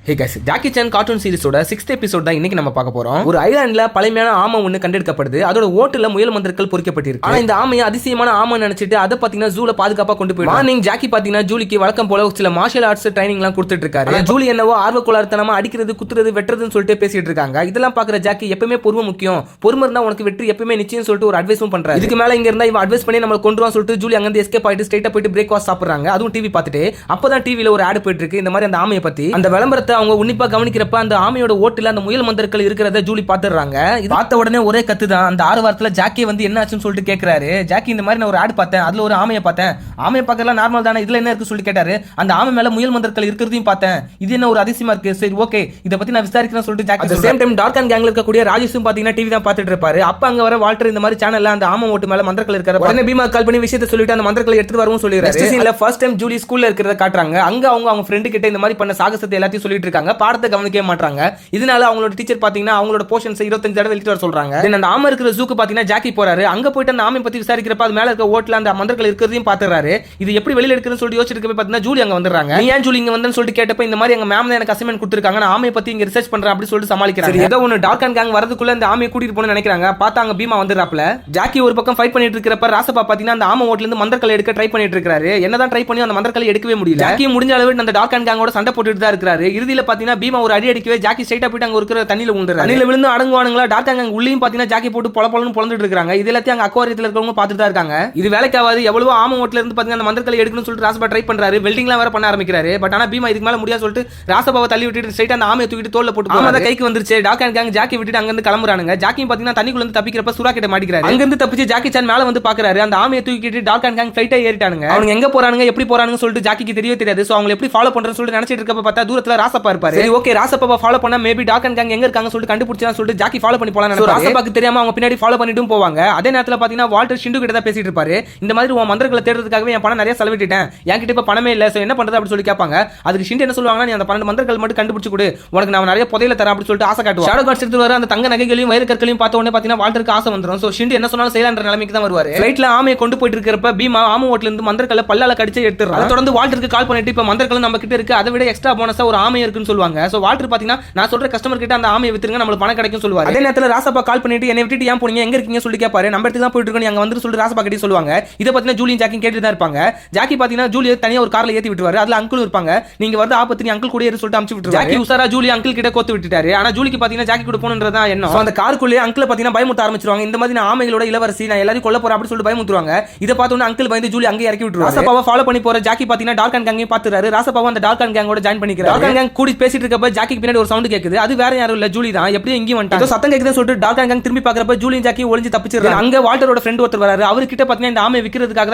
Hey guys, Jackie Chan cartoon சீரிஸோட 6th எபிசோட் தான் இன்னைக்கு நம்ம பார்க்க போறோம். ஒரு ஐலாண்ட்ல பழமையான ஆமை ஒன்னு கண்டெடுக்கப்படுது. அதோட ஓட்டுல முயல் மந்திரங்கள் பொறிக்கப்பட்டிருக்கு. ஆனா இந்த ஆமையை அதிசயமான ஆமை நினைச்சிட்டு அதை பாத்தீங்கன்னா ஜூல பாதுகாப்பா கொண்டு போய் மார்னிங் ஜாக்கி பாத்தீங்கன்னா ஜூலிக்கு வழக்கம் போல சில மார்ஷியல் ஆர்ட்ஸ் ட்ரைனிங் எல்லாம் கொடுத்துட்டு இருக்காரு. ஜூலி என்னவோ ஆர்வ கோளாறுத்தனமா அடிக்கிறது குத்துறது வெட்டுறதுன்னு சொல்லிட்டு பேசிட்டு இருக்காங்க. இதெல்லாம் பாக்குற ஜாக்கி எப்பவுமே பொறுமை முக்கியம், பொறுமை இருந்தா உனக்கு வெற்றி எப்பவுமே நிச்சயம் சொல்லிட்டு ஒரு அட்வைஸும் பண்றாரு. இதுக்கு மேல இங்க இருந்தா இவன் அட்வைஸ் பண்ணி நம்ம கொண்டுவான் சொல்லிட்டு ஜூலி அங்க இருந்து எஸ்கேப் ஆயிட்டு ஸ்ட்ரைட்டா போயிட்டு பிரேக்ஃபாஸ்ட் சாப்பிடுறாங்க. அதுவும் டிவி பார்த்துட்டு. அப்பதான் டிவில ஒரு ஆட் போயிட்டு இருக்கு இந்த மாதிரி அந்த ஆமையை பத்தி. அந்த விளம்பரத்தை அவங்க உன்னிப்பா கவனிக்க அந்த ஆமையோட ஓட்டுல அந்த முயல் மந்திரங்கள் இருக்கிறத ஜூலி பாத்துறாங்க. இது பார்த்த உடனே ஒரே கத்து தான். அந்த 6 வாரத்துல ஜாக்கி வந்து என்ன ஆச்சுன்னு சொல்லிட்டு கேக்குறாரு. ஜாக்கி இந்த மாதிரி நான் ஒரு ஆட் பார்த்தேன், அதுல ஒரு ஆமையை பார்த்தேன், ஆமையை பார்க்கலாம் நார்மல் தானே, இதுல என்ன இருக்கு சொல்லி கேட்டாரு. அந்த ஆமை மேல முயல் மந்திரங்கள் இருக்கிறதையும் பார்த்தேன், இது என்ன ஒரு அதிசயமா இருக்கு, சரி ஓகே இத பத்தி நான் விசாரிக்கிறேன் சொல்லிட்டு Jackie. At same time dark hand கேங்ல இருக்கக்கூடிய ராஜேஷும் பாத்தீங்கன்னா டிவி தான் பார்த்துட்டு இருப்பாரு. அப்ப அங்க வர வால்டர் இந்த மாதிரி சேனல்ல அந்த ஆமை ஓட்டு மேல மந்திரங்கள் இருக்கிற உடனே பீமா கால் பண்ணி விஷயத்தை சொல்லிட்டு அந்த மந்திரங்களை எடுத்து வரவும் சொல்லிடுறாரு. நெக்ஸ்ட் சீன்ல ஃபர்ஸ்ட் டைம் ஜூலி ஸ்கூல்ல இருக்கிறத காட்டுறாங்க. அங்க அவங்க ஃப்ரெண்ட் கிட்ட இந்த மாதிரி பண்ண சாகசத்தை எல்லாத்தையும் சொல்லிட்டு இருக்காங்க. பாடத்தை கவனிக்கவே மாட்டாங்க. இதனால அவங்களோட டீச்சர் பாத்தீங்கன்னா அவங்களோட போர்ஷன்ஸ் 25 தடவை எழுதிட்டு வர சொல்றாங்க. அந்த ஆமை இருக்கிற ஜூக்கு பாத்தீங்கன்னா ஜாக்கி போறாரு. அங்க போயிட்டு அந்த ஆமை பத்தி விசாரிக்கிறப்ப அது மேல இருக்க ஓட்ல அந்த மந்திரங்கள் இருக்கிறதையும் பாத்துறாரு. இது எப்படி வெளியில எடுக்கிறதுன்னு சொல்லிட்டு யோசிச்சிட்டு இருக்கப்ப பாத்தீங்கன்னா ஜூலி அங்க வந்துறாங்க. நீ ஏன் ஜூலி இங்க வந்தேன்னு சொல்லிட்டு கேட்டப்ப இந்த மாதிரி எங்க மேம் தான் எனக்கு அசைன்மென்ட் கொடுத்திருக்காங்க, நான் ஆமையை பத்தி இங்க ரிசர்ச் பண்றேன் அப்படி சொல்லிட்டு சமாளிக்கிறாங்க. ஏதோ ஒன்னு டார்க் அண்ட் கேங் வரதுக்குள்ள அந்த ஆமையை கூட்டிட்டு போன்னு நினைக்கிறாங்க. பார்த்தாங்க பீமா வந்துறாப்ல. ஜாக்கி ஒரு பக்கம் ஃபைட் பண்ணிட்டு இருக்கிறப்ப ராசப்பா பாத்தீங்கன்னா அந்த ஆமை ஓட்ல இருந்து மந்திரங்களை எடுக்க ட்ரை பண்ணிட்டு இருக்காரு. என்னதான் ட்ரை பண்ணி அந்த மந்திரங்களை எடுக்கவே முடியல. ஜாக்கி முடிஞ்ச அளவு அந்த டார்க் அண்ட் கேங்கோட சண்டை போட்டுட்டு தான் இருக்காரு. இறுதியில பாத்தீங்கன்னா பீமா ஒரு அடி அடிக்கவே ஜாக்கி ஸ்ட்ரைட்டா போயிட்டு அங்க இருக்கிற தண்ணியில விழுந்துறாரு. தண்ணியில விழுந்து அடங்குவானுங்களா டார்க் அண்ட் கேங் உள்ளேயும் பாத்தீங்கன்னா ஜாக்கி போட்டு பொலப்பொலன்னு பொளந்துட்டு இருக்காங்க. இது எல்லாத்தையும் அங்க அக்வாரியத்துல இருக்கவங்க பார்த்துட்டு தான் இருக்காங்க. இது வேலைக்காவது எவ்வளவு ஆமை ஓட்ல இருந்து பாத்தீங்கன்னா அந்த மந்திரங்களை எடுக்கணும்னு சொல்லிட்டு ராசப்பா ட்ரை பண்றாரு. வெல்டிங்லாம் வேற பண்ண ஆரம்பிக்கிறாரு. பட் ஆனா பீமா இதுக்கு மேல முடியாது சொல்லிட்டு ராசப்பாவை தள்ளி விட்டுட்டு ஸ்ட்ரைட்டா அந்த ஆமையை தூக்கிட்டு தோல்ல போட்டு ஆமா கைக்கு வந்துருச்சு. டார்க் அண்ட் கேங் ஜாக்கி விட்டுட்டு அங்க இருந்து கிளம்புறானுங்க. ஜாக்கி பாத்தீங்கன்னா தண்ணிக்குள்ள இருந்து தப்பிக்கிறப்ப சுறா கிட்ட மாட்டிக்கிறாரு. அங்க இருந்து தப்பிச்சு ஜாக்கி சான் மேல வந்து பாக்குறாரு. அந்த ஆமையை தூக்கிட்டு டார்க் அண்ட் கேங் ஃளைட்டை ஏறிட்டானுங்க. அவங்க எங்க போறானுங்க எப்படி போறானுங்க சொல்லிட்டு ஜாக்கிக்கு தெரியவே தெரியாது. சோ அவங்க எப்படி ஃபாலோ பண்றன்னு சொல்லிட்டு நினைச்சிட்டு இருக்கப்ப பார்த்தா தூரத்துல ராசப்பா இருப்பாரு. சரி ஓகே ராசப்பாவை ஃபாலோ பண்ணா மேபி டார்க் அண்ட் கேங் எங்க இருக்காங்க சொல்லிட்டு கண்டுபிடிச்சான்னு சொல்லிட்டு ஜாக்கி ஃபாலோ பண்ணி போலாம். ராசப்பாக்கு தெரியாம அவங்க பின்னாடி ஃபாலோ பண்ணிட்டும் போவாங்க. அதே நேரத்துல பாத்தீங்கன்னா வால்டர் ஷிண்டு கிட்ட தான் பேசிட்டு இருப்பாரு. இந்த மாதிரி உன் மந்திரங்களை தேடுறதுக்காகவே என் பணம் நிறைய செலவிட்டேன், என்கிட்ட இப்ப பணமே இல்ல, சோ என்ன பண்றது அப்படி சொல்லி கேட்பாங்க. அதுக்கு ஷிண்டு என்ன சொல்லுவாங்கன்னா, நீ அந்த 12 மந்திரங்கள் மட்டும் கண்டுபிடிச்சு கொடு, உனக்கு நான் நிறைய புதையல தரேன் அப்படி சொல்லிட்டு ஆசை காட்டுவாங்க. ஷேடோ கார்ட்ஸ் எடுத்து வர அந்த தங்க நகைகளையும் வயிறு கற்களையும் பார்த்த உடனே பாத்தீங்கன்னா வால்டருக்கு ஆசை வந்துரும். சோ ஷிண்டு என்ன சொன்னாலும் செய்யலான்ற நிலைமைக்கு தான் வருவாரு. ஃளைட்ல ஆமையை கொண்டு போயிட்டு இருக்கிறப்ப பீமா ஆமை ஓட்ல இருந்து மந்திரங்களை பல்லால கடிச்சு எடுத்துறாரு. அதை தொடர்ந்து வால்டருக்கு கால் பண்ணிட்டு இப்ப மந்திரங்களும் நம்ம கிட்ட இருக்கு, அதை விட எக்ஸ்ட்ரா போனஸா ஒரு ஆமை இருக்குன்னு சொல்லுவாங்க. சோ வால்டர் பாத்தீங்கன்னா நான் சொல்ற கஸ்டமர் கிட்ட அந்த ஆமையை வித்துருங்க, நம்மளுக்கு பணம் கிடைக்கும் சொல்லுவாரு. அதே நேரத்துல ராசப்பா கால் பண்ணிட்டு என்னை விட்டுட்டு ஏன் போனீங்க, எங்க இருக்கீங்க சொல்லி கேட்பாரு. நம்ம இடத்துக்கு தான் போயிட்டு இருக்கோம், அங்க வந்து சொல்லிட்டு ராசப்பா கிட்ட சொல்லுவாங்க. இதை பாத்தீங்கன்னா ஜூலியும் ஜாக்கி கேட்டு தான் இருப்பாங்க. ஜாக்கி பாத்தீங்கன்னா ஜூலியை தனியா ஒரு கார்ல ஏத்தி விட்டுவாரு. அதுல அங்கிள் இருப்பாங்க. நீங்க வந்து ஆபத்து அங்கிள் கூட ஏறி சொல்லிட்டு அனுப்பிச்சு விட்டுருவாரு. ஜாக்கி உசாரா ஜூலி அங்கிள் கிட்ட கோத்து விட்டுட்டாரு. ஆனா ஜூலிக்கு பாத்தீங்கன்னா ஜாக்கி கூட போகணுன்றதா என்ன, அந்த காருக்குள்ளே அங்கிள் பாத்தீங்கன்னா பயமுறுத்த ஆரம்பிச்சிருவாங்க. இந்த மாதிரி நான் ஆமைகளோட இளவரசி, நான் எல்லாரையும் கொல்ல போறேன் அப்படி சொல்லிட்டு பயமுறுத்துவாங்க. இதை பார்த்தோன்னே அங்கிள் பயந்து ஜூலி அங்கே இறக்கி விட்டுருவாரு. ராசப்பாவை ஃபாலோ பண்ணி போற ஜாக்கி பாத்தீங்கன்னா டார்க் அண்ட் கேங்கையும் பாத்துறாரு. ராசப்பாவும் அந்த டார்க் அண்ட் கேங்கோட ஜாயின் பண்ணிக்கிறாரு. டார்க் அண்ட் கேங் கூடி பேசிட்டு இருக்கப்ப ஜாக்கிக்கு பின்னாடி ஒரு சவுண்ட் கேக்குது. அது வேற யாரும் இல்ல, ஜூலி தான். எப்படியும் இங்கேயும் வந்துட்டாங்க. சத்தம் கேக்குதுன்னு சொல்லிட்டு டார்க் அண்ட் கேங் திரும்பி பாக்குறப்ப ஜூலியும் ஜாக்கி ஒளிஞ்சு தப்பிச்சிருக்காங்க. அங்க வால்டரோட ஃப்ரெண்ட் ஒருத்தர் வராரு. அவர்கிட்ட பாத்தீங்கன்னா இந்த ஆமை விக்கிறதுக்காக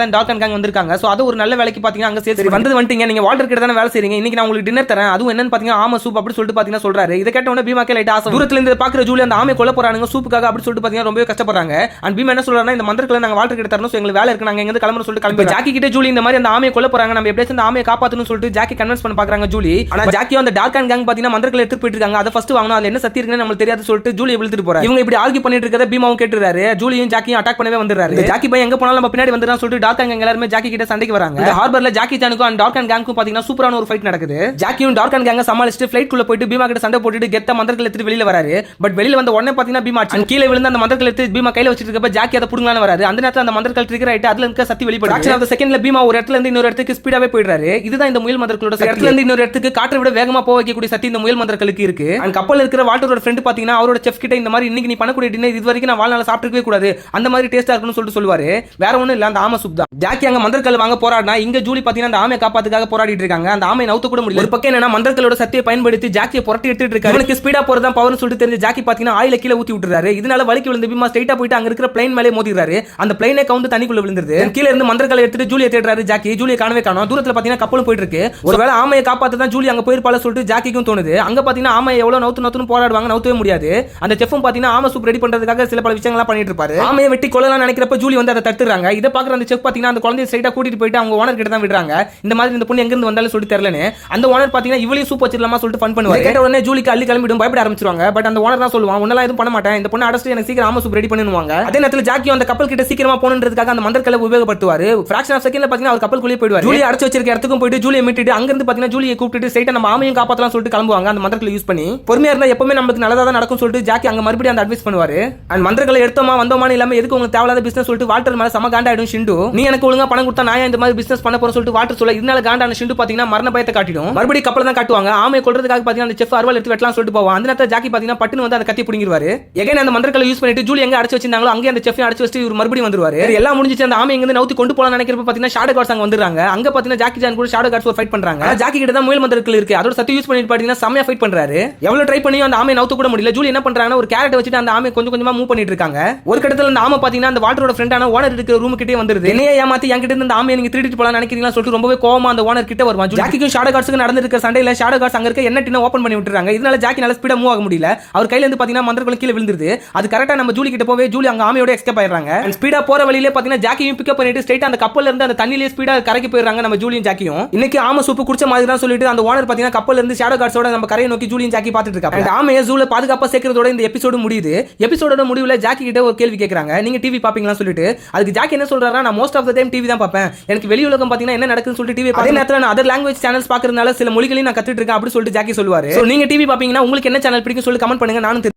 தான் டார்க் அண்ட் கேங் வந்திருக்காங்க. சோ அது ஒரு நல்ல வேலைக்கு பாத்தீங்கன்னா அங்க சேர்த்து வந்து வந்துட்டீங்க, நீங்க வால்டர் கிட்ட தான வேலை செய்றீங்க, இன்னைக்கு நான் உங்களுக்கு டின்னர் தரேன், அதுவும் என்னன்னு பாத்தீங்கன்னா ஆமை சூப் அப்படி சொல்லிட்டு பாத்தீங்கன்னா சொல்றாரு. இத கேட்ட உடனே பீமாக்கே லைட்டா ஆசை. தூரத்துல இருந்து பாக்குற ஜூலி அந்த ஆமை கொல்ல போறானுங்க சூப்புக்காக அப்படி சொல்லிட்டு பாத்தீங்கன்னா ரொம்பவே கஷ்டப்படுறாங்க. அண்ட் பீமா என்ன சொல்றாருன்னா, இந்த மந்திரங்களை நாங்க வால்டர் கிட்ட தரணும், சோ எங்களுக்கு வேலை இருக்கு, நாங்க எங்க இருந்து கிளம்பணும் சொல்லிட்டு கிளம்பி ஜாக்கி கிட்ட ஜூலி இந்த மாதிரி அந்த ஆமையை கொல்ல போறாங்க, நம்ம எப்படியாச்சும் அந்த ஆமையை காப்பாத்தணும்னு சொல்லிட்டு ஜாக்கி கன்வின்ஸ் பண்ண பாக்குறாங்க ஜூலி. ஆனா ஜாக்கியும் அந்த டார்க் அண்ட் கேங் பாத்தீங்கன்னா மந்திரங்களை எடுத்து போயிட்டு இருக்காங்க. அதை ஃபர்ஸ்ட் வாங்கணும், அதுல என்ன சக்தி இருக்குன்னு நமக்கு தெரியாது சொல்லிட்டு ஜூலியை விழுத்துட்டு போறாரு. இவங்க இப்படி ஆர்கியூ பண்ணிட்டு இருக்கறத பீமாவும் கேட்டுறாரு. ஜூலியும் ஜாக்கியும் அட்டாக் பண்ணவே வந்துறாரு. ஜாக்கி பை எங்க போனாலும் நம்ம பின்னாடி வந்துறான்னு சொல்லிட்டு டார்க் அண்ட் கேங் எல்லாரும் ஜாக்கி கிட்ட சண்டைக்கு வராங்க. இந்த ஹார்பர்ல ஜாக்கி சானுக்கும் அண்ட் டார்க் அண்ட் கேங்க்கும் பாத்தீங்கன்னா சூப்பரான ஒரு ஃபைட் நடக்குது. ஜாக்கியும் டார்க் அண்ட் கேங்க சமாளிச்சிட்டு ஃளைட் குள்ள போயிட்டு பீமா கிட்ட சண்டை போட்டுட்டு கெத்த மந்திரங்களை எடுத்து வெளியில வராரு. பட் வெளியில வந்த உடனே பாத்தீங்கன்னா பீமா கீழே விழுந்து அந்த மந்திரங்களை எடுத்து பீமா கையில வச்சிட்டு இருக்கப்ப ஜாக்கி அதை புடுங்கலான்னு வராரு. அந்த நேரத்துல அந்த மந்திரங்கள் ட்ரிகர் ஆயிட்டு அதுல இருக்க சக்தி வெளிப்படுது. ஆக்சுவலா அந்த செகண்ட்ல பீமா ஒரு இடத்துல இருந்து இன்னொரு இடத்துக்கு ஸ்பீடாவே போயிடுறாரு. இதுதான் இந்த முயல் மந்திரங்களோட இடத்துல இருந்து இன்னொரு இடத்துக்கு காற்றை விட வேகமா போக வைக்கக்கூடிய சக்தி இந்த முயல் மந்திரங்களுக்கு இருக்கு. அண்ட் கப்பல் இருக்கிற வால்டரோட ஃப்ரெண்ட் பாத்தீங்கன்னா அவரோட செஃப் கிட்ட இந்த மாதிரி இன்னைக்கு நீ பண்ணக்கூடிய டின்னர் இது வரைக்கும் நான் வாழ்நாள சாப்பிட்டுக்கவே கூடாது, அந்த மாதிரி டேஸ்டா இருக்குன்னு சொல்லிட்டு சொல்லுவாரு. வேற ஒண்ணும் இல்ல, அந்த ஆமை சூப் தான். ஜாக்கி அங்க மந்திரக்கல் வாங்க போராடினா இங்க ஜூலி பாத்தீங்கன்னா அந்த ஆமையை காப்பாத்துக்காக போராடிட்டு இருக்காங்க. அந்த ஆமை நவுத்த கூட முடியல. ஒரு பக்கம் என்னன்னா மந்திரங்களோட சக்தியை பயன்படுத்தி ஜாக்கியை புரட்டி எடுத்துட்டு இருக்காரு. அவனுக்கு ஸ்பீடா போறதா பவர்னு சொல்லிட்டு தெரிஞ்ச ஜாக்கி பாத்தீங்கன்னா ஆயில கீழ ஊத்தி விட்டுறாரு. இதனால வலிக்கு விழுந்து பீமா ஸ்ட்ரைட்டா போயிட்டு அங்க இருக்கிற பிளைன் மேலே மோதிறாரு. அந்த பிளைனே கவுந்து தண்ணிக்குள்ள விழுந்துருது. கீழ இருந்து மந்திரக்கல்லை எடுத்துட்டு ஜூலியை தேடுறாரு ஜாக்கி. ஜூலியை காணவே காணோம். தூரத்துல பாத்தீங்கன்னா கப்பலும் போயிட்டு இருக்கு. ஒருவேளை ஆமையை காப்பாத்த தான் ஜூலி அங்க போயிருப்பால சொல்லிட்டு சொல்லிட்டு ஜாக்கிக்கும் தோணுது. அங்க பாத்தீங்கன்னா ஆமை எவ்வளவு நவுத்து போராடுவாங்க, நவுத்தவே முடியாது. அந்த செஃப்பும் பாத்தீங்கன்னா ஆமை சூப் ரெடி பண்றதுக்காக சில பல விஷயங்கள் பண்ணிட்டு இருப்பாரு. ஆமையை வெட்டி கொல்லலாம் நினைக்கிறப்ப ஜூலி வந்து அதை தடுத்துறாங்க. இதை பாக்குற அந்த செஃப் பாத்தீங்கன்னா அந்த குழந்தையை ஸ்ட்ரைட்டா கூட்டிட்டு போயிட்டு அவங்க ஓனர் கிட்ட தான் விடுறாங்க. இந்த மாதிரி இந்த பொண்ணு எங்க இருந்து வந்தாலும் சொல்லி தெரியலன்னு. அந்த ஓனர் பாத்தீங்கன்னா இவளையும் சூப் வச்சிடலாமா சொல்லிட்டு ஃபன் பண்ணுவாரு. கேட்ட உடனே ஜூலிக்கு அள்ளி கிளம்பிடும், பயப்பட ஆரம்பிச்சிருவாங்க. பட் அந்த ஓனர் தான் சொல்லுவான், உன்னெல்லாம் எதுவும் பண்ண மாட்டேன், இந்த பொண்ணு அடைச்சிட்டு எனக்கு சீக்கிரம் ஆமை சூப் ரெடி பண்ணுவாங்க. அதே நேரத்தில் ஜாக்கியும் அந்த கப்பல் கிட்ட சீக்கிரமா போகணுன்றதுக்காக அந்த மந்திரக்கலை உபயோகப்படுத்துவாரு. ஃபிராக்ஷன் ஆஃப் செகண்ட்ல பாத்தீங்கன்னா அவர் கப்பலுக்குள்ளே போயிடுவாரு. ஜூலி அடைச்சு வச்சிருக்க இடத்துக்கும் போயிட்டு ஜூலியை மீட்டுட்டு அங்க இருந்து பாத்தீங்கன்னா ஜூலியை கூப்பிட்டு ஸ்ட்ரைட்டா நம்ம ஆமையும் காப்பாத்தலாம் சொல்லிட்டு கிளம்புவாங்க. அந்த மந்திரக்கலை யூஸ் பண்ணி பொறுமையா இருந்தா எப்பவுமே நமக்கு நல்லதா தான் நடக்கும் சொல்லிட்டு ஜாக்கி அங்க மறுபடியும் அந்த அட்வைஸ் பண்ணுவாரு. அண்ட் மந்திரக்கலை எடுத்தோமா வந்தோமான்னு இல்லாம எதுக்கு உங்களுக்கு தேவையில்லாத பிசினஸ் சொல்லிட்டு வால்டர் மேல சம காண்டாயிடும் ஷிண்டு. நீ எனக்கு ஒழுங்கா பணம் கொடுத்தா நான் இந்த மாதிரி பிசினஸ் பண்ண போறேன் சொல்லிட்டு வால்டர் சொல்ல இதனால காண்டான ஷிண்டு பாத்தீங்கன்னா மரண பயத்தை காட்டிடும். மறுபடியும் கப்பல தான் காட்டுவாங்க. ஆமையை கொல்றதுக்காக பாத்தீங்கன்னா அந்த செஃப் அருவாள் எடுத்து வெட்டலாம் சொல்லிட்டு போவான். அந்த நேரத்துல ஜாக்கி பாத்தீங்கன்னா பட்டுன்னு வந்து அந்த கத்தி புடிங்கிடுவாரு. எகைன் அந்த மந்திரக்கலை யூஸ் பண்ணிட்டு ஜூலி எங்க அடைச்சு வச்சிருந்தாங்களோ அங்கே அந்த செஃப் அடைச்சு வச்சு இவர் மறுபடியும் வந்துருவாரு. எல்லாம் முடிஞ்சிச்சு. அந்த ஆமை எங்க இருந்து நவுத்தி கொண்டு போலாம் நினைக்கிறப்ப பாத்தீங்கன்னா ஷாடோ கார்ட்ஸ் அங்க வந்துறாங்க. அங்க பாத்தீங்கன்னா ஜாக்கி ஜான் கூட ஷாடோ கார்ட்ஸ் ஒரு ஃபைட் பண்றாங்க. ஜாக்கி கிட்ட தான் முயல் மந்திரக்கல் இருக்கு. அதோட சத்து யூஸ் பண்ணிட்டு பாத்தீங்கன்னா செமையா ஃபைட் பண்றாரு. எவ்வளவு ட்ரை பண்ணியும் அந்த ஆமை நவுத்த கூட முடியல. ஜூலி என்ன பண்றாங்கன்னா ஒரு கேரட் வச்சுட்டு அந்த ஆமை கொஞ்சம் கொஞ்சமா மூவ் பண்ணிட்டு இருக்காங்க. ஒரு கட்டத்துல அந்த ஆமை பாத்தீங்கன்னா அந்த வாட்டரோட ஃப்ரெண்டான ஓனர் இருக்கிற ரூம் கிட்டே வந்துருது. என்னைய ஏமாத்தி என்கிட்ட இருந்து அந்த ஆமையை நீங்க திருடிட்டு போலாம் நினைக்கிறீங்களா சொல்லிட்டு ரொம்பவே கோவமா அந்த ஓனர் கிட்ட வருவான். ஜாக்கிக்கும் ஷாடோ கார்ட்ஸ்க்கு நடந்துருக்க சண்டையில ஷாடோ கார்ட்ஸ் அங்க இருக்க என்ன டின்ன ஓபன் பண்ணி விட்டுறாங்க. இதனால ஜாக்கி நல்ல ஸ்பீடா மூவ் ஆக முடியல. அவர் கையில இருந்து பாத்தீங்கன்னா மந்திரக்கலை கீழே விழுந்துருது. அது கரெக்டா நம்ம ஜூலி கிட்ட போவே ஜூலி அங்க ஆமையோட எஸ்கேப் ஆயிடுறாங்க. ஸ்பீடா போற வழியிலே பாத்தீங்கன்னா ஜாக்கியும் பிக்கப் பண்ணிட்டு ஸ்ட்ரைட்டா அந்த கப்பல்ல இருந்து அந்த தண்ணியிலே ஸ்பீடா கரைக்கு போயிடுறாங்க நம்ம ஜூலியும் ஜாக்கியும். இன்னைக்கு ஆமை சூப்பு குடிச்ச மாதிரி தான் சொல்லிட்டு அந்த ஓனர் பாத்தீங்கன்னா கப்பல்ல இருந்து ஷாடோ கார்ட்ஸோட நம்ம கரையை நோக்கி ஜூலியும் ஜாக்கி பாத்துட்டு இருக்காங்க. அந்த ஆமையை ஜூல பாதுகாப்பா சேர்க்கிறதோட இந்த எபிசோடு முடியுது. எபிசோடோட முடிவுல ஜாக்கி கிட்ட ஒரு கேள்வி கேக்குறாங்க, நீங்க டிவி பாப்பீங்களா சொல்லிட்டு. அதுக்கு ஜாக்கி என்ன சொல்றாரா, நான் most of the time TV தான் பார்ப்பேன். எனக்கு வெளி உலகம் பாத்தீங்கன்னா என்ன நடக்குதுன்னு சொல்லிட்டு டிவி அதே நேரத்துல நான் அதர் லாங்குவேஜ் சேனல்ஸ் பாக்குறதுனால சில மொழிகளையும் நான் கத்துட்டு இருக்கேன் அப்படி சொல்லிட்டு ஜாக்கி சொல்லுவாரு. சோ நீங்க டிவி பாப்பீங்கன்னா உங்களுக்கு என்ன சேனல் பிடிக்கும் சொல்லி கமெண்ட் பண்ணுங்க. நானும்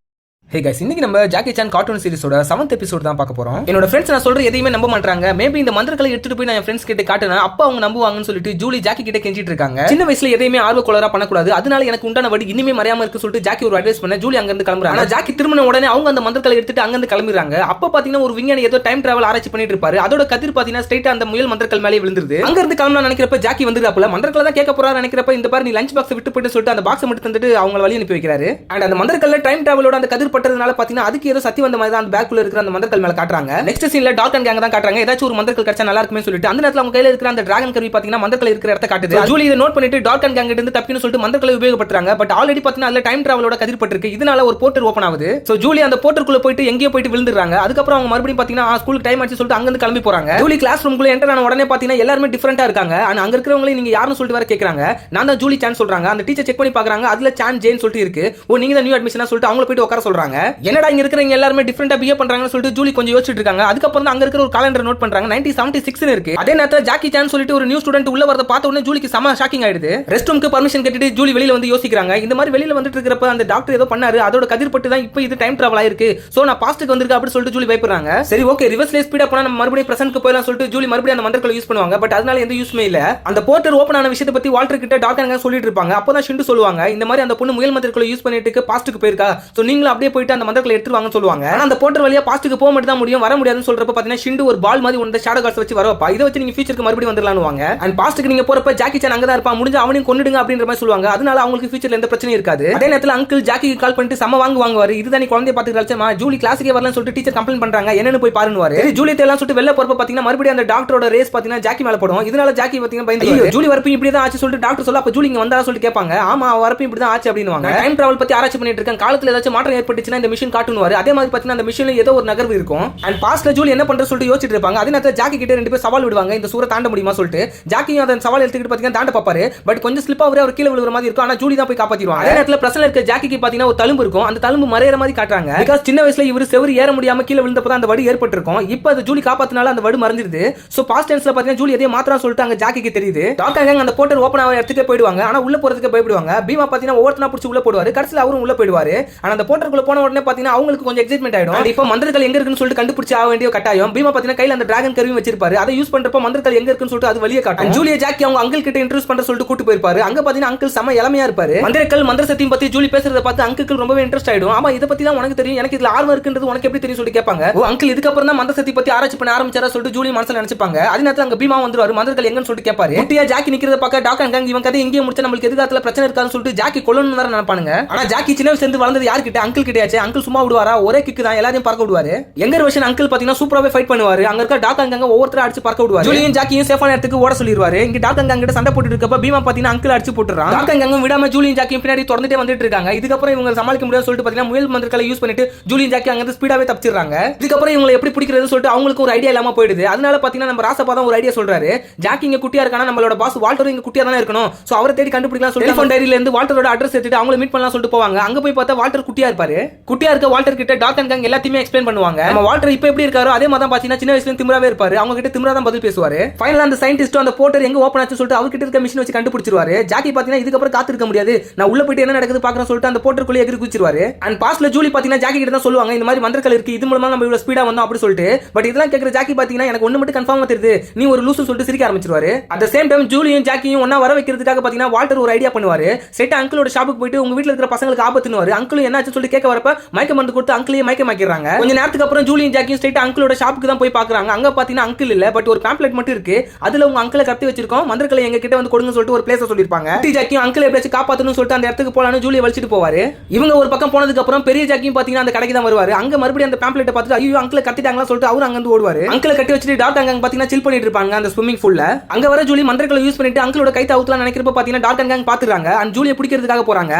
ஹே கைஸ், இன்னைக்கு நம்ம ஜாக்கி சான் கார்ட்டூன் சீரிஸோட 7th எபிசோட் தான் பார்க்க போறோம். என்னோட ஃப்ரெண்ட்ஸ் நான் சொல்ற எதையுமே நம்ப மாட்டாங்க. மேபி இந்த மந்திரக்கலை எடுத்துட்டு போய் நான் என் ஃப்ரெண்ட்ஸ் கிட்ட காட்டுனா அப்ப அவங்க நம்புவாங்கன்னு சொல்லிட்டு ஜூலி ஜாக்கி கிட்ட கெஞ்சிட்டு இருக்காங்க. சின்ன வயசுல எதையுமே ஆர்வ கோளாரா பண்ணக்கூடாது, அதனால எனக்கு உண்டான வழி இனிமே மறையாம இருக்கு சொல்லிட்டு ஜாக்கி ஒரு அட்வைஸ் பண்ண ஜூலி அங்க இருந்து கிளம்புறாங்க. ஆனா ஜாக்கி திரும்பின உடனே அவங்க அந்த மந்திரக்கலை எடுத்துட்டு அங்க இருந்து கிளம்பிடுறாங்க. அப்ப பாத்தீங்கன்னா ஒரு விஞ்ஞானி ஏதோ டைம் டிராவல் ஆராய்ச்சி பண்ணிட்டு இருப்பாரு. அதோட கதிர் பாத்தீங்கன்னா ஸ்ட்ரைட்டா அந்த முயல் மந்திரக்கல் மேலே விழுந்துருது. அங்க இருந்து கிளம்பலாம் நினைக்கிறப்ப ஜாக்கி வந்துறாப்ல மந்திரக்கலை தான் கேட்க போறாரு நினைக்கிறப்ப இந்த பாரு நீ லஞ்ச் பாக்ஸ் விட்டு போயிட்டு சொல்லிட்டு அந்த பாக்ஸ் மட்டும் தந்துட்டு அவங்க வழி அனுப்பி வைக்கிறாரு. அண்ட் அந்த மந்திரக்கல்ல டைம் டிராவலோட அந்த கதிர் பட்டதுனால பாத்தீங்கன்னா அதுக்கு ஏதோ சத்தி வந்த மாதிரி தான் அந்த பேக்குள்ள இருக்கிற அந்த மந்திரக்கல் மேல காட்டுறாங்க. நெக்ஸ்ட் சீன்ல டார்க் அண்ட் கேங் தான் காட்டுறாங்க. ஏதாச்சும் ஒரு மந்திரக்கல் கிடைச்சா நல்லா இருக்குமே சொல்லிட்டு அந்த நேரத்துல அவங்க கையில இருக்கிற அந்த டிராகன் கருவி பாத்தீங்கன்னா மந்திரக்கல் இருக்கிற இடத்தை காட்டுது. ஜூலி இதை நோட் பண்ணிட்டு டார்க் அண்ட் கேங் கிட்ட இருந்து தப்பின்னு சொல்லிட்டு மந்திரக்கலை உபயோகப்படுத்துறாங்க. பட் ஆல்ரெடி பாத்தீங்கன்னா அதுல டைம் டிராவலோட கதிர் பட்டிருக்கு. இதனால ஒரு போர்ட்டல் ஓபன் ஆகுது. சோ ஜூலி அந்த போர்ட்டலுக்குள்ள போயிட்டு எங்கேயோ போயிட்டு விழுந்துறாங்க. அதுக்கப்புறம் அவங்க மறுபடியும் பாத்தீங்கன்னா ஸ்கூலுக்கு டைம் ஆச்சு சொல்லிட்டு அங்க இருந்து கிளம்பி போறாங்க. ஜூலி கிளாஸ் ரூம்குள்ள என்டர் ஆன உடனே பாத்தீங்கன்னா எல்லாரும் டிஃபரெண்டா இருக்காங்க. ஆனா அங்க இருக்கிறவங்க நீங்க யாருன்னு சொல்லிட்டு வர கேக்குறாங்க. நான் தான் ஜூலி சான் சொல்றாங்க. அந்த டீச்சர் செக் பண்ணி பாக்குறாங்க. அதுல சான் ஜேன் சொல்லிட்டு இருக்கு. ஓ நீங்க தான் நியூ அட்மிஷனா சொல்லிட்டு அவங்க போயிட்டு உட்கார சொல்றாங்க. என்னடா இங்க இருக்கிறவங்க எல்லாரும் டிஃபரெண்டா பிஹேவ் பண்றாங்கன்னு சொல்லிட்டு ஜூலி கொஞ்சம் யோசிச்சுட்டு இருக்காங்க. அதுக்கப்புறம் தான் அங்க இருக்கிற ஒரு காலண்டர் நோட் பண்றாங்க. 1976 இருக்கு. அதே நேரத்துல ஜாக்கி சான் சொல்லிட்டு ஒரு நியூ ஸ்டூடண்ட் உள்ள வரத பார்த்த உடனே ஜூலிக்கு செம ஷாக்கிங் ஆயிடுது. ரெஸ்ட் ரூமுக்கு பர்மிஷன் கேட்டிட்டு ஜூலி வெளியில வந்து யோசிக்கிறாங்க. இந்த மாதிரி வெளியில வந்துட்டு இருக்கிறப்ப அந்த டாக்டர் ஏதோ பண்ணாரு. அதோட கதிர்பட்டு தான் இப்போ இது டைம் டிராவல் ஆயிருக்கு. சோ நான் பாஸ்ட்க்கு வந்திருக்கேன் அப்படி சொல்லிட்டு ஜூலி பயப்படுறாங்க. சரி ஓகே ரிவர்ஸ்ல ஸ்பீடா போனா நம்ம மறுபடியும் பிரசன்ட்க்கு போயிடலாம் சொல்லிட்டு ஜூலி மறுபடியும் அந்த மந்திரக்கலை யூஸ் பண்ணுவாங்க. பட் அதனால எந்த யூஸ்மே இல்ல. அந்த போர்ட்டல் ஓபன் ஆன விஷயத்தை பத்தி வால்டர் கிட்ட டாக்டர் சொல்லிட்டு இருப்பாங்க. அப்பதான் ஷிண்டு சொல்லுவாங்க, இந்த மாதிரி அந்த பொண்ணு முயல் மந்திரக்கலை யூஸ் பண்ணிட்டு பாஸ்ட்க்கு போயிருக்கா. சோ நீங்களும் அப்படியே போயிட்டு அந்த மந்திரக்கலை எடுத்துட்டு வாங்கன்னு சொல்லுவாங்க. ஆனா அந்த போர்ட்டல் வழியா பாஸ்ட்க்கு போக மட்டும் தான் முடியும், வர முடியாதுன்னு சொல்றப்ப பாத்தீங்கன்னா ஷிண்டு ஒரு பால் மாதிரி ஒன்று ஷாடோ கார்ட்ஸ் வச்சு வரப்பா இதை வச்சு நீங்க ஃபியூச்சருக்கு மறுபடியும் வந்துடலாம்னுவாங்க. அண்ட் பாஸ்ட்க்கு நீங்க போறப்ப ஜாக்கி சான் அங்க தான் இருப்பான், முடிஞ்சு அவனையும் கொன்னுடுங்க அப்படின்ற மாதிரி சொல்லுவாங்க. அதனால அவங்களுக்கு ஃபியூச்சர்ல எந்த பிரச்சனையும் இருக்காது. அதே நேரத்துல அங்கிள் ஜாக்கிக்கு கால் பண்ணிட்டு சம வாங்குவாரு. இதுதான் நீ குழந்தைய பாத்துக்கிட்டாச்சமா ஜூலி கிளாஸுக்கே வரலன்னு சொல்லிட்டு டீச்சர் கம்ப்ளைண்ட் பண்றாங்க. என்னன்னு போய் பாருன்னு ஜூலி எல்லாம் சொல்லிட்டு வெளில போறப்ப பாத்தீங்கன்னா மறுபடியும் அந்த டாக்டரோட ரேஸ் பாத்தீங்கன்னா ஜாக்கி மேல போடும். இதனால ஜாக்கி பாத்தீங்கன்னா பயந்து ஜூலி வரப்ப இப்படி தான் ஆச்சு சொல்லிட்டு டாக்டர் சொல்ல அப்ப ஜூலி இங்க வந்தா சொல்லிட்டு கேட்பாங்க. ஆமா வரப்ப இப்படி தான் ஆச்சு அப்படின்னுவாங்க. டைம் டிராவல் பத்தி ஆராய்ச்சி பண்ணிட்டு இருக்காங்க. காலத்துல ஏதாச்சும் மாற்றம் ஏற்பட்டுச்சுன்னா இந்த மிஷின் காட்டுவாரு. அதே மாதிரி பாத்தீங்கன்னா அந்த மிஷின்ல ஏதோ ஒரு நகர்வு இருக்கும். அண்ட் பாஸ்ட்ல ஜூலி என்ன பண்ற சொல்லிட்டு யோசிச்சுட்டு இருப்பாங்க. அதே நேரத்துல ஜாக்கி கிட்ட ரெண்டு பேர் சவால் விடுவாங்க, இந்த சூரை தாண்ட முடியுமா சொல்லிட்டு. ஜாக்கியும் அந்த சவால் எடுத்துக்கிட்டு பாத்தீங்கன்னா தாண்ட பாப்பாரு. பட் கொஞ்சம் ஸ்லிப் ஆவரே அவர் கீழே விழுற மாதிரி இருக்கும். ஆனா ஜூலி தான் போய் காப்பாத்திடுவாங்க. அதே நேரத்துல பிரச்சனை இருக்க ஜாக்கிக்கு பாத்தீங்கன்னா ஒரு தழும்பு இருக்கும். அந்த தழும்பு மறையற மாதிரி காட்டுறாங்க. பிகாஸ் சின்ன வயசுல இவர் செவரு ஏற முடியாம கீழே விழுந்தப்ப அந்த வடு ஏற்பட்டிருக்கும். இப்போ அது ஜூலி காப்பாத்தினால அந்த வடு மறைஞ்சிருது. சோ பாஸ்ட் டென்ஸ்ல பாத்தீங்கன்னா ஜூலி எதையும் மாத்திரம் சொல்லிட்டு அங்க ஜாக்கிக்கு தெரியுது. டாக்டர் கேங் அந்த போர்ட்டல் ஓபன் ஆகிற இடத்துக்கு போயிடுவாங்க. ஆனா உள்ள போறதுக்கு பயப்படுவாங்க. பீமா பாத்தீங்கன்னா ஒவ்வொருத்தனா பிடிச்சி உள்ள போடுவாரு. கடைசில அவரும் உள்ள போயிடுவாரு. ஆனா அந்த போர்ட்டலுக்குள்ள போன உடனே பாத்தீங்கன்னா அவங்களுக்கு கொஞ்சம் எக்ஸைட்மெண்ட் ஆயிடும். இப்போ மந்திரக்கல் எங்க இருக்குன்னு சொல்லிட்டு கண்டுபிடிச்சு ஆக வேண்டிய கட்டாயம். பீமா பாத்தீங்கன்னா கையில அந்த டிராகன் கருவி வச்சிருப்பாரு. அதை யூஸ் பண்றப்ப மந்திரக்கல் எங்க இருக்குன்னு சொல்லிட்டு அது வெளியே காட்டும். ஜூலியா ஜாக்கி அவங்க அங்கிள் கிட்ட இன்ட்ரோஸ் பண்ற சொல்லிட்டு கூட்டி போயிருப்பாரு. அங்க பாத்தீங்கன்னா அங்கிள் செம இளமையா இருப்பாரு. மந்திரக்கல் மந்திர சத்தியம் பத்தி ஜூலி பேசுறத பார்த்து அங்கிள் ரொம்பவே இன்ட்ரெஸ்ட் ஆயிடும். ஆமா இத பத்தி தான் உனக்கு தெரியும், எனக்கு இதுல ஆர்வம் இருக்குன்றது உனக்கு எப்படி தெரியும் சொல்லிட்டு கேட்பாங்க. ஓ அங்கிள் இதுக்கு அப்புறம் தான் மந்திர சத்தி பத்தி ஆராய்ச்சி பண்ண ஆரம்பிச்சாரா சொல்லிட்டு ஜூலி மனசுல நினைச்சுப்பாங்க. அதே நேரத்துல அங்க பீமா வந்துருவாரு. மந்திரக்கல் எங்கன்னு சொல்லிட்டு கேட்பாரு. முட்டியா ஜாக்கி நிக்கிறத பார்க்க டாக்டர் கேங் இவன் கதை எங்கேயும் முடிச்சா நம்மளுக்கு எதிர்காலத்துல பிரச்சனை இருக்காதுன்னு சொல்லிட்டு ஜாக்கி கொல்லணும்னு வேற நினைப்பானுங்க. ஆனா ஜாக்கி சின்ன வயசுல இருந்து வளர்ந்தது யார்கிட்ட? அங்கிள் கிட்ட. சொல்லியாச்சு. அங்கிள் சும்மா விடுவாரா? ஒரே கிக் தான் எல்லாரையும் பறக்க விடுவாரு. எங்கர் வெர்ஷன் அங்கிள் பாத்தீங்கன்னா சூப்பராவே ஃபைட் பண்ணுவாரு. அங்க இருக்க டாக் அங்கங்க ஒவ்வொருத்தர அடிச்சு பறக்க விடுவாரு. ஜூலியும் ஜாக்கியும் சேஃபான இடத்துக்கு ஓட சொல்லிடுவாரு. இங்க டாக் அங்க கிட்ட சண்டை போட்டுட்டு இருக்கப்ப பீமா பாத்தீங்கன்னா அங்கிள் அடிச்சு போட்டுறான். டாக் அங்கங்க விடாம ஜூலியும் ஜாக்கியும் பின்னாடி தொடர்ந்துட்டே வந்துட்டு இருக்காங்க. இதுக்கப்புறம் இவங்க சமாளிக்க முடியாது சொல்லிட்டு பாத்தீங்கன்னா முயல் மந்திரங்களை யூஸ் பண்ணிட்டு ஜூலியும் ஜாக்கி அங்க இருந்து ஸ்பீடாவே தப்பிச்சிடுறாங்க. இதுக்கப்புறம் இவங்களை எப்படி பிடிக்கிறதுன்னு சொல்லிட்டு அவங்களுக்கு ஒரு ஐடியா இல்லாம போயிடுது. அதனால பாத்தீங்கன்னா நம்ம ராசப்பா தான் ஒரு ஐடியா சொல்றாரு. ஜாக்கி இங்க குட்டியா இருக்கானா, நம்மளோட பாஸ் வால்டர் இங்க குட்டியா தானே இருக்கணும், சோ அவரை தேடி கண்டுபிடிக்கலாம் சொல்லி டெலிபோன் டைரியில இருந்து வால்டரோட அட்ரஸ் எடுத்துட்டு அவங்களை மீட் பண்ணலாம் சொல்லிட்டு போவாங்க. அங்க போய் பார்த்தா வால்டர் குட்டியா இருப்பாரு. குட்டியா இருக்க வால்டர் கிட்ட டாக் அண்ட் கேங் எல்லாத்தையுமே எக்ஸ்பிளைன் பண்ணுவாங்க. நம்ம வால்டர் இப்போ எப்படி இருக்காரோ அதே மாதிரி தான் பாத்தீங்கன்னா சின்ன வயசுல திமிராவே இருப்பாரு. அவங்க கிட்ட திமிரா தான் பதில் பேசுவாரு. ஃபைனலா அந்த சயின்டிஸ்ட் அந்த போர்ட்டர் எங்க ஓபன் ஆச்சு சொல்லிட்டு அவர்கிட்ட இருக்க மிஷின் வச்சு கண்டுபிடிச்சிருவாரு. ஜாக்கி பாத்தீங்கன்னா இதுக்கப்புறம் காத்திருக்க முடியாது, நான் உள்ள போயிட்டு என்ன நடக்குது பாக்குறேன் சொல்லிட்டு அந்த போர்ட்டருக்குள்ள எகிரி குதிச்சிருவாரு. அண்ட் பாஸ்ட்ல ஜூலி பாத்தீங்கன்னா ஜாக்கி கிட்ட தான் சொல்லுவாங்க இந்த மாதிரி மந்திரக்கல் இருக்கு, இது மூலமா நம்ம இவ்வளவு ஸ்பீடா வந்தோம் அப்படி சொல்லிட்டு. பட் இதெல்லாம் கேக்குற ஜாக்கி பாத்தீங்கன்னா எனக்கு ஒண்ணு மட்டும் கன்ஃபார்மா தெரியுது, நீ ஒரு லூசு சொல்லிட்டு சிரிக்க ஆரம்பிச்சிருவாரு. அட் த சேம் டைம் ஜூலியும் ஜாக்கியும் ஒண்ணா வர வைக்கிறதுக்காக பாத்தீங்கன்னா வால்டர் ஒரு ஐடியா பண்ணுவாரு. ஸ்ட்ரைட்டா அங்கிளோட ஷாப்புக்கு போயிட்டு உங்க வீட்ல இருக்கிற பசங்களுக்கு ஆபத்துன்னு அங்கிளும் என்னாச்சு சொல்லி கேட்க வரப்ப மயக்க மருந்து கொடுத்து அங்கிளையே மயக்கமாக்கிறாங்க. கொஞ்ச நேரத்துக்கு அப்புறம் ஜூலியும் ஜாக்கியும் ஸ்ட்ரைட்டா அங்கிளோட ஷாப்புக்கு தான் போய் பாக்குறாங்க. அங்க பாத்தீங்கன்னா அங்கிள் இல்ல, பட் ஒரு பேம்ப்ளெட் மட்டும் இருக்கு. அதுல உங்க அங்கிளை கட்டி வச்சிருக்கோம், மந்திரக்கலை எங்க கிட்ட வந்து கொடுங்க சொல்லிட்டு ஒரு பிளேஸ் சொல்லிருப்பாங்க. குட்டி ஜாக்கியும் அங்கிளை எப்படியாச்சும் காப்பாத்தணும்னு சொல்லிட்டு அந்த இடத்துக்கு போலான்னு ஜூலியை வலிச்சிட்டு போவாரு. இவங்க ஒரு பக்கம் போனதுக்கு அப்புறம் பெரிய ஜாக்கியும் பாத்தீங்கன்னா அந்த கடைக்கு தான் வருவாரு. அங்க மறுபடியும் அந்த பேம்ப்ளெட்டை பார்த்துட்டு ஐயோ அங்கிளை கட்டிட்டாங்களா சொல்லிட்டு அவரு அங்க இருந்து ஓடுவாரு. அங்கிளை கட்டி வச்சிட்டு டாக் அங்க பாத்தீங்கன்னா சில் பண்ணிட்டு இருப்பாங்க அந்த ஸ்விமிங் பூல்ல. அங்க வர ஜூலி மந்திரக்கலை யூஸ் பண்ணிட்டு அங்கிளோட கைத்தை அவுத்தலாம் நினைக்கிறப்ப பாத்தீங்கன்னா டாக் அங்க பாத்துறாங்க. அண்ட் ஜூலியை பிடிக்கிறதுக்காக போறாங்க.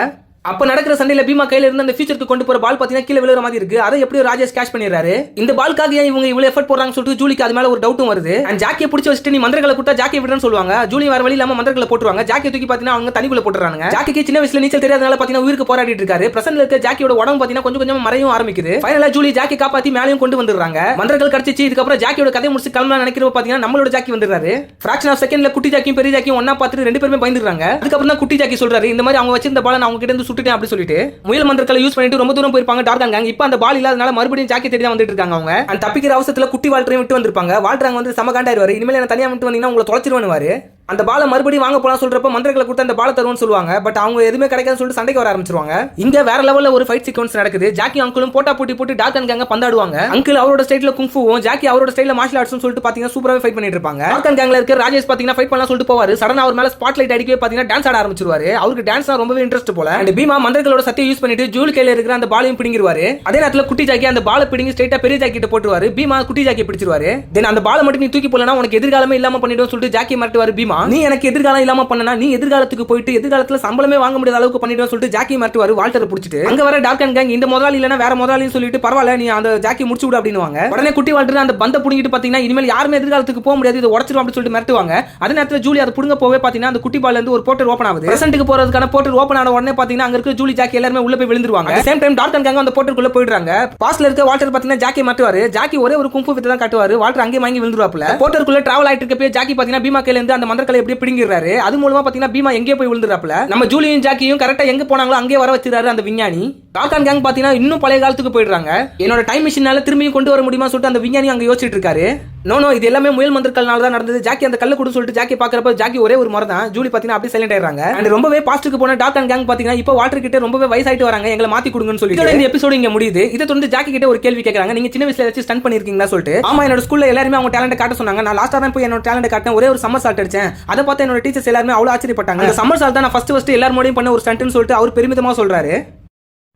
அப்ப நடக்கிற சண்டையில பீமா கையில இருந்து அந்த ஃபியூச்சருக்கு கொண்டு போற பால் பாத்தீங்கன்னா கீழே விழுற மாதிரி இருக்கு. அதை எப்படியோ ராஜேஷ் கேட்ச் பண்ணிடுறாரு. இந்த பால்காக ஏன் இவங்க இவ்வளவு எஃபர்ட் போடுறாங்க சொல்லிட்டு ஜூலிக்கு அது மேல ஒரு டவுட்டும் வருது. அண்ட் ஜாக்கியை பிடிச்சி வச்சுட்டு நீ மந்திரங்களை கொடுத்தா ஜாக்கியை விடுறேன்னு சொல்லுவாங்க. ஜூலி வேற வழி இல்லாம மந்திரங்களை போட்டுருவாங்க. ஜாக்கியை தூக்கி பாத்தீங்கன்னா அவங்க தண்ணிக்குள்ள போட்டுறாங்க. ஜாக்கிக்கு சின்ன வயசுல நீச்சல் தெரியாதனால பாத்தீங்கன்னா உயிருக்கு போராடிட்டு இருக்காரு. பிரசன்ட்ல இருக்க ஜாக்கியோட உடம்பு பாத்தீங்கன்னா கொஞ்சம் கொஞ்சம் மறையும் ஆரம்பிக்குது. ஃபைனலா ஜூலி ஜாக்கி காப்பாத்தி மேலையும் கொண்டு வந்துடுறாங்க. மந்திரங்கள் கிடைச்சிச்சு. இதுக்கப்புறம் ஜாக்கியோட கதை முடிச்சு கிளம்பலாம் நினைக்கிறப்ப பாத்தீங்கன்னா நம்மளோட ஜாக்கி வந்துடுறாரு. ஃபிராக்ஷன் ஆஃப் செகண்ட்ல குட்டி ஜாக்கியும் பெரிய ஜாக்கியும் ஒண்ணா பார்த்துட்டு ரெண்டு பேருமே பயந்துறாங்க. அதுக்கப்புறம் தான் குட்டி ஜாக்கி சொல்றாரு இந்த மாதிரி அவங்க வச்சிருந்த பாலை நான் அவங்க கிட்ட இருந்து சுட்டுட்டேன் அப்படி சொல்லிட்டு முயல் மந்திரங்களை யூஸ் பண்ணிட்டு ரொம்ப தூரம் போயிருப்பாங்க டார்க் அண்ட் இப்போ அந்த பால் இல்லாதனால மறுபடியும் ஜாக்கி தேடி தான் வந்துட்டு இருக்காங்க. அவங்க அந்த தப்பிக்கிற அவசரத்துல குட்டி வால்டரையும் விட்டு வந்திருப்பாங்க. வால்டர் அங்க வந்து சமகாண்டாயிருவாரு. இனிமேல் என்ன தனியா விட்டு வந்தீங்கன்னா உங்களை தொலைச்சிருவாரு. அந்த பாலை மறுபடியும் வாங்க போலாம் சொல்றப்ப மந்திரங்களை கொடுத்து அந்த பாலை தருவோம்னு சொல்லுவாங்க. பட் அவங்க எதுவுமே கிடைக்காதுன்னு சொல்லிட்டு சண்டைக்கு வர ஆரம்பிச்சிருவாங்க. இங்க வேற லெவல்ல ஒரு ஃபைட் சீக்வன்ஸ் நடக்குது. ஜாக்கி அங்கிளும் போட்டா போட்டு டார்க் அண்ட் கேங்க பந்தாடுவாங்க. அங்கிள் அவரோட ஸ்டைல்ல குங்ஃபுவும் ஜாக்கி அவரோட ஸ்டைல்ல மார்ஷல் ஆர்ட்ஸ்னு சொல்லிட்டு பாத்தீங்கன்னா சூப்பராவே ஃபைட் பண்ணிட்டு இருப்பாங்க. டார்க் அண்ட் கேங்ல இருக்க ராஜேஷ் பாத்தீங்கன்னா ஃபைட் பண்ணலாம் சொல்லிட்டு போவாரு. சடனா அவர் மேல ஸ்பாட்லைட் அடிக்கவே பாத்தீங்கன்னா டான்ஸ் ஆட ஆரம்பிச்சிருவாரு. அவருக்கு டான்ஸ்னா ரொம்பவே இன்ட்ரெஸ்ட் போல. அண்ட் பீமா மந்திரங்களோட சக்தியை யூஸ் பண்ணிட்டு ஜூல் கையில இருக்கிற அந்த பாலையும் பிடிங்கிருவாரு. அதே நேரத்துல குட்டி ஜாக்கி அந்த பாலை பிடிங்கி ஸ்ட்ரைட்டா பெரிய ஜாக்கி கிட்ட போட்டுருவாரு. பீமா குட்டி ஜாக்கி பிடிச்சிருவாரு. தென் அந்த பாலை மட்டும் நீ தூக்கி போலனா உனக்கு எதிர்காலமே இல்லாம பண்ணிடுவோம் சொல்லிட்டு ஜாக்கி மிரட்டுவாரு. பீமா நீ எனக்கு எதிர்காலம் இல்லாம பண்ணனா நீ எதிர்காலத்துக்கு போயிட்டு எதிர்காலத்துல சம்பளமே வாங்க முடியாத அளவுக்கு பண்ணிடுவேன் சொல்லிட்டு ஜாக்கி மாட்டுவாரு. வால்டர் பிடிச்சிட்டு அங்க வர டார்க் அண்ட் கேங் இந்த முதலாளி இல்லனா வேற முதலாளின்னு சொல்லிட்டு பரவாயில்ல நீ அந்த ஜாக்கி முடிச்சு விடு அப்படின்னுவாங்க. உடனே குட்டி வால்டர் அந்த பந்த புடிங்கிட்டு பாத்தீங்கன்னா இனிமேல் யாருமே எதிர்காலத்துக்கு போக முடியாது, இதை உடைச்சிரும் அப்படின்னு சொல்லிட்டு மிரட்டுவாங்க. அதே நேரத்துல ஜூலி அதை புடுங்க போவே பாத்தீங்கன்னா அந்த குட்டி பால்ல இருந்து ஒரு போர்ட்டல் ஓபன் ஆகுது. பிரசன்ட்க்கு போறதுக்கான போர்ட்டல் ஓபன் ஆன உடனே பாத்தீங்கன்னா அங்க இருக்க ஜூலி ஜாக்கி எல்லாரும் உள்ள போய் விழுந்துருவாங்க. Same time dark and gang அந்த போர்ட்டலுக்குள்ள போயிடுறாங்க. பாஸ்ட்ல இருக்க வால்டர் பாத்தீங்கன்னா ஜாக்கி மாட்டுவாரு. ஜாக்கி ஒரே ஒரு கும்பு வித்தை தான் காட்டுவாரு. வால்டர் அங்கே வாங்கி விழுந்துருவாப்ல. போர்ட்டலுக்குள்ள டிராவல் ஆயிட்டு இருக்கப்ப ஜாக்கி பாத்தீங்கன்னா பீமா கையில இருந்து அந்த மந்திரக்கலை எப்படியே பிடிங்கிறாரு. அது மூலமா பாத்தீங்கன்னா பீமா எங்கே போய் விழுந்துறாப்ல. நம்ம ஜூலியும் ஜாக்கியும் கரெக்டா எங்க போனாங்களோ அங்கே வர வச்சிருக்காரு அந்த விஞ்ஞானி. டார்க் அண்ட் கேங் பாத்தீங்கன்னா இன்னும் பழைய காலத்துக்கு போயிடுறாங்க. என்னோட டைம் மிஷினால திரும்பியும் கொண்டு வர முடியுமா சொல்லிட்டு அந்த விஞ்ஞானி அங்க யோசிச்சுட்டு இருக்காரு. நோ இது எல்லாமே முயல் மந்திரக்கல்னால தான் நடந்தது. ஜாக்கி அந்த கல்ல கூட சொல்லிட்டு ஜாக்கி பாக்குறப்ப ஜாக்கி ஒரே ஒரு முறை தான். ஜூலி பாத்தீங்கன்னா அப்படியே சைலண்ட் ஆயிடுறாங்க. அண்ட் ரொம்பவே பாஸ்ட்டுக்கு போன டார்க் அண்ட் கேங் பாத்தீங்கன்னா இப்போ வால்டர் கிட்ட ரொம்பவே வயசாயிட்டு வராங்க, எங்களை மாத்தி கொடுங்கன்னு சொல்லிட்டு இந்த எபிசோடு இங்க முடியுது. இதை தொடர்ந்து ஜாக்கி கிட்ட ஒரு கேள்வி கேட்கறாங்க, நீங்க சின்ன வயசுல ஏதாச்சும் ஸ்டண்ட் பண்ணிருக்கீங்களா சொல்லிட்டு. ஆமா என்னோட ஸ்கூல்ல எல்லாருமே அவங்க டேலண்ட் காட்ட சொன்னாங்க. நான் லாஸ்டா தான் போய் என்னோட டேலண்ட் காட்டினேன். ஒரே ஒரு சம்மர் சால்ட் அடிச்சேன். அதை பார்த்து என்னோட டீச்சர்ஸ் எல்லாருமே அவ்வளவு ஆச்சரியப்பட்டாங்க. அந்த சம்மர் சால்ட் தான் நான் ஃபர்ஸ்ட் எல்லாரும் மூலயும் பண்ண ஒரு ஸ்டண்ட்னு சொல்லிட்டு அவர் பெருமிதமா சொல்றாரு.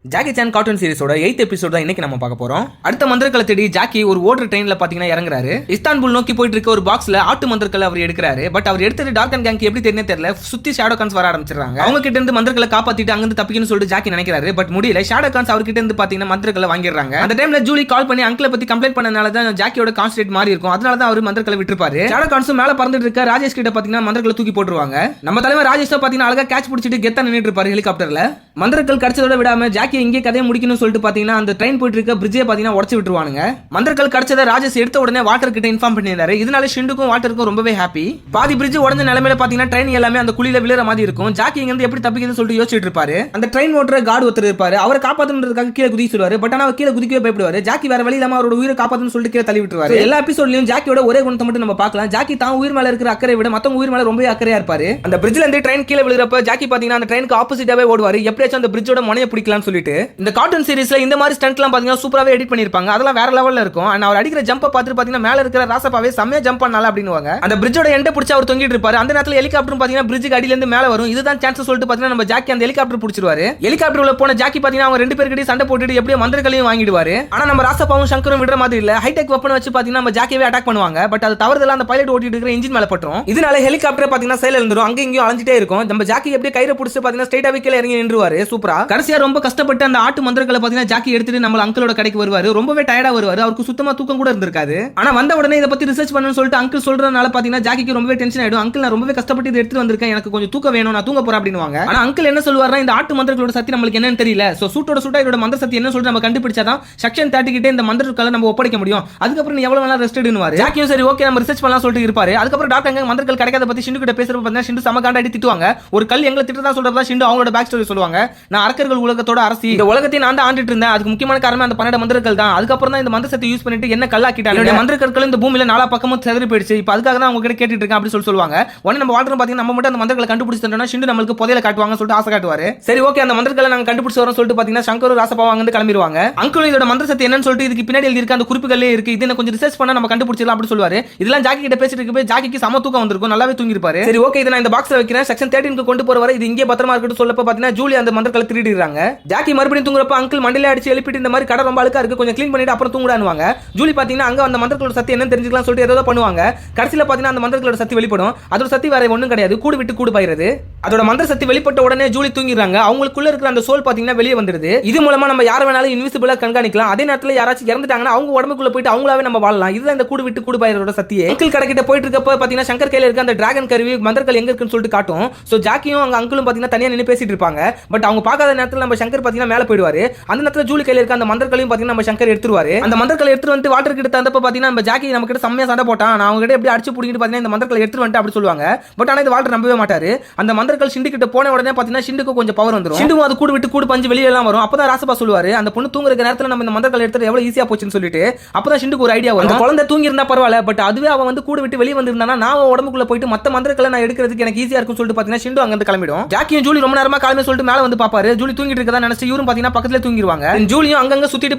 ஜாக்கி சான் கார்ட்டூன் சீரிஸோட 8th எபிசோட் தான் இன்னைக்கு நம்ம பார்க்க போறோம். அடுத்த மந்திரக்கலை தேடி ஜாக்கி ஒரு ஓடுற ட்ரெயின்ல பாத்தீங்கன்னா இறங்குறாரு. இஸ்தான்புல் நோக்கி போயிட்டு இருக்க ஒரு பாக்ஸ்ல ஆட்டு மந்திரக்கலை அவர் எடுக்கிறாரு. பட் அவர் எடுத்தது டார்க் அண்ட் கேங்க்கு எப்படி தெரியும்னு தெரியல. சுத்தி ஷேடோ கான்ஸ் வர ஆரம்பிச்சிடுறாங்க. அவங்க கிட்ட இருந்து மந்திரக்கலை காப்பாத்திட்டு அங்கிருந்து தப்பிக்கணும்னு சொல்லிட்டு ஜாக்கி நினைக்கிறாரு. பட் முடியல. ஷேடோ கான்ஸ் அவர்கிட்ட இருந்து பாத்தீங்கன்னா மந்திரக்கலை வாங்கிடுறாங்க. அந்த டைம்ல ஜூலி கால் பண்ணி அங்கிளை பத்தி கம்ப்ளைண்ட் பண்ணனால தான் ஜாக்கியோட கான்சென்ட்ரேட் மாறி இருக்கும். அதனால தான் அவர் மந்திரக்கலை விட்டுருப்பாரு. ஷேடோ கான்ஸும் மேல பறந்துட்டு இருக்க ராஜேஷ் கிட்ட பாத்தீங்கன்னா மந்திரக்கலை தூக்கி போட்டுருவாங்க. நம்ம தலைவர் ராஜேஷ் பாத்தீங்கன்னா அழகா கேட்ச் பிடிச்சிட்டு கெத்தா நின்னுட்டு இருப்பாரு ஹெலிகாப்டர்ல. மந்திரக்கல் கிடைச்சதோட விடாம ஜாக்கி இங்கே கதையை முடிக்கணும் சொல்லிட்டு பாத்தீங்கன்னா அந்த ட்ரெயின் போயிட்டு இருக்க பிரிட்ஜை பாத்தீங்கன்னா உடைச்சு விட்டுருவானுங்க. மந்திரக்கல் கிடைச்சத ராஜேஷ் எடுத்த உடனே வாட்டர் கிட்ட இன்ஃபார்ம் பண்ணியிருந்தாரு. இதனால ஷிண்டுக்கும் வாட்டருக்கும் ரொம்பவே ஹாப்பி. பாதி பிரிட்ஜ் உடஞ்ச நிலைமையில பாத்தீங்கன்னா ட்ரெயின் எல்லாமே அந்த குழியில விழுற மாதிரி இருக்கும். ஜாக்கி இங்க இருந்து எப்படி தப்பிக்குதுன்னு சொல்லிட்டு யோசிச்சுட்டு இருப்பாரு. அந்த ட்ரெயின் ஓட்டுற கார்டு ஒருத்தர் இருப்பாரு. அவரை காப்பாத்துறதுக்காக கீழே குதிக்க சொல்லுவாரு. பட் ஆனா கீழே குதிக்கவே பயப்படுவாரு. ஜாக்கி வேற வழி இல்லாம அவரோட உயிரை காப்பாத்துன்னு சொல்லிட்டு கீழே தள்ளி விட்டுருவாரு. எல்லா எபிசோட்லயும் ஜாக்கியோட ஒரே குணத்தை மட்டும் நம்ம பார்க்கலாம். ஜாக்கி தான் உயிர் மேல இருக்கிற அக்கறை விட மத்தவங்க உயிர் மேல ரொம்ப அக்கறையா இருப்பாரு. அந்த பிரிட்ஜ்ல இருந்து ட்ரெயின் கீழே விழுறப்ப ஜாக்கி பாத்தீங்கன்னா அந்த ட்ரெயினுக்கு ஆப்போசிட்டாவே ஓடுவாரு. எப்படியாச்சும் அந்த பிரிட்ஜோட முனைய பிடிக்கலாம்னு சொல்லிட்டு. சொல்லிட்டு. இந்த கார்ட்டூன் சீரிஸ்ல இந்த மாதிரி ஸ்டண்ட்லாம் பாத்தீங்கன்னா சூப்பராவே எடிட் பண்ணிருப்பாங்க. அதெல்லாம் வேற லெவல்ல இருக்கும். அண்ட் அவர் அடிக்கிற ஜம்பை பார்த்துட்டு பாத்தீங்கன்னா மேல இருக்கிற ராசப்பாவே செம்மையா ஜம்ப் பண்ணால அப்படின்னுவாங்க. அந்த பிரிட்ஜோட எண்டை பிடிச்சி அவர் தொங்கிட்டு இருப்பாரு. அந்த நேரத்துல ஹெலிகாப்டர் பாத்தீங்கன்னா பிரிட்ஜுக்கு அடியில இருந்து மேல வரும். இதுதான் சான்ஸ் சொல்லிட்டு பாத்தீங்கன்னா நம்ம ஜாக்கி அந்த ஹெலிகாப்டர் பிடிச்சிருவாரு. ஹெலிகாப்டர் உள்ள போன ஜாக்கி பாத்தீங்கன்னா அவங்க ரெண்டு பேர்கிட்ட சண்டை போட்டுட்டு எப்படியோ மந்திரங்களையும் வாங்கிடுவாரு. ஆனா நம்ம ராசப்பாவும் சங்கரும் விடுற மாதிரி இல்ல. ஹைடெக் வெப்பன் வச்சு பாத்தீங்கன்னா நம்ம ஜாக்கியவே அட்டாக் பண்ணுவாங்க. பட் அது தவறுதலா அந்த பைலட் ஓட்டிட்டு இருக்கிற இன்ஜின் மேல பட்டுரும். இதனால ஹெலிகாப்டர் பாத்தீங்கன்னா சைல இருந்துரும். அங்க இங்கயும் அலைஞ்சிட்டே இருக்கும். நம்ம ஜாக்கி எப்படியே கயிறை பிடிச்சு பாத்தீங்கன்னா ஸ்ட்ரைட்டா கீழ இறங்கி நின்றுவாரு. சூப்பரா கடைசியா ரொம்ப கஷ்டப்பட்டு அந்த ஆட்டு மந்திரங்களை பாத்தீங்கன்னா ஜாக்கி எடுத்துட்டு நம்ம அங்கிளோட கடைக்கு வருவாரு. ரொம்பவே டயர்டா வருவாரு. அவருக்கு சுத்தமா தூக்கம் கூட இருந்திருக்காது. ஆனா வந்த உடனே இதை பத்தி ரிசர்ச் பண்ணணும்னு சொல்லிட்டு அங்கிள் சொல்றதுனால பாத்தீங்கன்னா ஜாக்கிக்கு ரொம்பவே டென்ஷன் ஆயிடும். அங்கிள் நான் ரொம்பவே கஷ்டப்பட்டு இதை எடுத்துட்டு வந்திருக்கேன், எனக்கு கொஞ்சம் தூக்கம் வேணும், நான் தூங்க போறேன் அப்படின்னுவாங்க. ஆனா அங்கிள் என்ன சொல்லுவாருன்னா இந்த ஆட்டு மந்திரங்களோட சக்தி நம்மளுக்கு என்னன்னு தெரியல. சோ சூட்டோட சூட்டா இதோட மந்திர சக்தி என்ன சொல்லிட்டு நம்ம கண்டுபிடிச்சாதான் செக்ஷன் 30 கிட்ட இந்த மந்திரங்களை நம்ம ஒப்படைக்க முடியும். அதுக்கப்புறம் நீ எவ்வளவு வேணா ரெஸ்ட் எடுனுவாரு. ஜாக்கியும் சரி ஓகே நம்ம ரிசர்ச் பண்ணலாம் சொல்லிட்டு இருப்பாரு. அதுக்கப்புறம் டாக்டர் அங்க மந்திரங்கள் கிடைக்காத பத்தி ஷிண்டு கிட்ட பேசுறப்ப பார்த்தா ஷிண்டு சம காண்டாடி திட்டுவாங்க. ஒரு கல் எங்களை திட்டதா சொல்றதா ஷிண்டு அவங்களோட பேக் ஸ்டோரி சொல்லுவாங்க. நான் அரக்கர்கள் உலகத்தோட அரசி, இந்த உலகத்தை நான் தான் ஆண்டுட்டு இருந்தேன், அதுக்கு முக்கியமான காரணம் அந்த 12 மந்திரங்கள் தான். அதுக்கப்புறம் தான் இந்த மந்திர சக்தி யூஸ் பண்ணிட்டு என்ன கல்லாக்கிட்டாங்க. என்னோட மந்திரங்கள் இந்த பூமியில நாலா பக்கமும் செதறி போயிடுச்சு. இப்போ அதுக்காக தான் அவங்க கிட்ட கேட்டுட்டு இருக்கேன் அப்படி சொல்லுவாங்க. உடனே நம்ம வாழ்ற பாத்தீங்கன்னா நம்ம மட்டும் அந்த மந்திரங்களை கண்டுபிடிச்சு தந்தோம்னா ஷிண்டு நம்மளுக்கு புதையல காட்டுவாங்க சொல்லிட்டு ஆசை காட்டுவாரு. சரி ஓகே அந்த மந்திரங்களை நாங்க கண்டுபிடிச்சு வரோம் சொல்லிட்டு பாத்தீங்கன்னா சங்கரும் ராசப்பாவும் அங்க இருந்து கிளம்பிடுவாங்க. அங்கிள் இதோட மந்திர சக்தி என்னன்னு சொல்லிட்டு இதுக்கு பின்னாடி எழுதி இருக்க அந்த குறிப்புகளே இருக்கு, இது கொஞ்சம் ரிசர்ச் பண்ணா நம்ம கண்டுபிடிச்சிடலாம் அப்படி சொல்லுவாரு. இதெல்லாம் ஜாக்கி கிட்ட பேசிட்டு இருக்கப்ப ஜாக்கிக்கு சம தூக்கம் வந்திருக்கும், நல்லாவே தூங்கி இருப்பாரு. சரி ஓகே இதை நான் இந்த பாக்ஸ்ல வைக்கிறேன், செக்ஷன் 13 கொண்டு போற வரை இது இங்கே பத்திரமா இருக்கட்டும் சொல்லப்ப பாத்தீங்கன்னா ஜூலி அந்த மந்திரங்களை திருடிடுறாங்க. ஜாக்கி மறுபடியும் தூங்குறப்ப அங்கிள் மண்டையில அடிச்சு எழுப்பிட்டு இந்த மாதிரி கடை ரொம்ப அழுக்கா இருக்கு, கொஞ்சம் க்ளீன் பண்ணிட்டு அப்புறம் தூங்குடானுவாங்க. ஜூலி பாத்தீங்கன்னா அங்க அந்த மந்திரங்களோட சக்தி என்னன்னு தெரிஞ்சுக்கலாம் சொல்லிட்டு ஏதோ பண்ணுவாங்க. கடைசியில பாத்தீங்கன்னா அந்த மந்திரங்களோட சக்தி வெளிப்படும். அதோட சக்தி வேற ஒண்ணும் கிடையாது, கூடு விட்டு கூடு பாயிறது. அதோட மந்திர சக்தி வெளிப்பட்ட உடனே ஜூலி தூங்கிடுறாங்க. அவங்களுக்குள்ள இருக்கிற அந்த சோல் பாத்தீங்கன்னா வெளியே வந்துருது. இது மூலமா நம்ம யார வேணாலும் இன்விசிபிளா கண்காணிக்கலாம். அதே நேரத்துல யாராச்சும் இறந்துட்டாங்கன்னா அவங்க உடம்புக்குள்ள போயிட்டு அவங்களாவே நம்ம வாழலாம். இதுதான் இந்த கூடு விட்டு கூடு பாயிறதோட சக்தியே. அங்கிள் கடைக்கிட்ட போயிட்டு இருக்கப்ப பாத்தீங்கன்னா சங்கர் கையில இருக்க அந்த டிராகன் கருவி மந்திரங்கள் எங்க இருக்குன்னு சொல்லிட்டு காட்டும். சோ ஜாக்கியும் அங்க அங்கிளும் பாத்தீங்கன்னா தனியா நின்னு பேசிட்டு இருப்பாங்க. பட் அவங்க பார்க்காத நேரத்துல நம்ம சங்கர் பாத்தீங்கன்னா மேல போயிடுவாரு. அந்த நேரத்துல ஜூலி கையில இருக்க அந்த மந்திரங்களையும் பாத்தீங்கன்னா நம்ம சங்கர் எடுத்துருவாரு. அந்த மந்திரங்களை எடுத்து வந்து வாட்டர் கிட்ட தந்தப்ப பாத்தீங்கன்னா நம்ம ஜாக்கி நம்ம கிட்ட செம்மையா சண்டை போட்டான், நான் அவங்க கிட்ட எப்படி அடிச்சு புடிங்கிட்டு பாத்தீங்கன்னா இந்த மந்திரங்களை எடுத்து வந்துட்டு அப்படி சொல்லுவாங்க. பட் ஆனா இது வாட்டர் நம்பவே மாட்டாரு. அந்த மந்திரங்கள் ஷிண்டு கிட்ட போன உடனே பாத்தீங்கன்னா ஷிண்டுக்கு கொஞ்சம் பவர் வந்துரும். ஷிண்டும் அது கூடு விட்டு கூடு பஞ்சு வெளியே எல்லாம் வரும். அப்பதான் ராசப்பா சொல்லுவாரு அந்த பொண்ணு தூங்குற நேரத்துல நம்ம இந்த மந்திரங்களை எடுத்து எவ்வளவு ஈஸியா போச்சுன்னு சொல்லிட்டு. அப்பதான் ஷிண்டுக்கு ஒரு ஐடியா வரும். அந்த குழந்தை தூங்கி இருந்தா பரவாயில்ல, பட் அதுவே அவன் வந்து கூடு விட்டு வெளியே வந்திருந்தானா நான் உடம்புக்குள்ள போயிட்டு மத்த மந்திரங்களை நான் எடுக்கிறதுக்கு எனக்கு ஈஸியா இருக்கும் சொல்லிட்டு பாத்தீங்கன்னா ஷிண்டு அங்க இருந்து கிளம்பிடும். ஜாக்கியும் ஜூலி ரொம்ப நேரமா கிளம்பி சொல்லிட்டு மேல வந்து பாப்பாரு. ஜூலி தூங்கிட்டு இருக்கதா நினைச்சு இவரும் பாத்தீங்கன்னா பக்கத்துல தூங்கிடுவாங்க. ஜூலியும் அங்கங்க சுத்திட்டு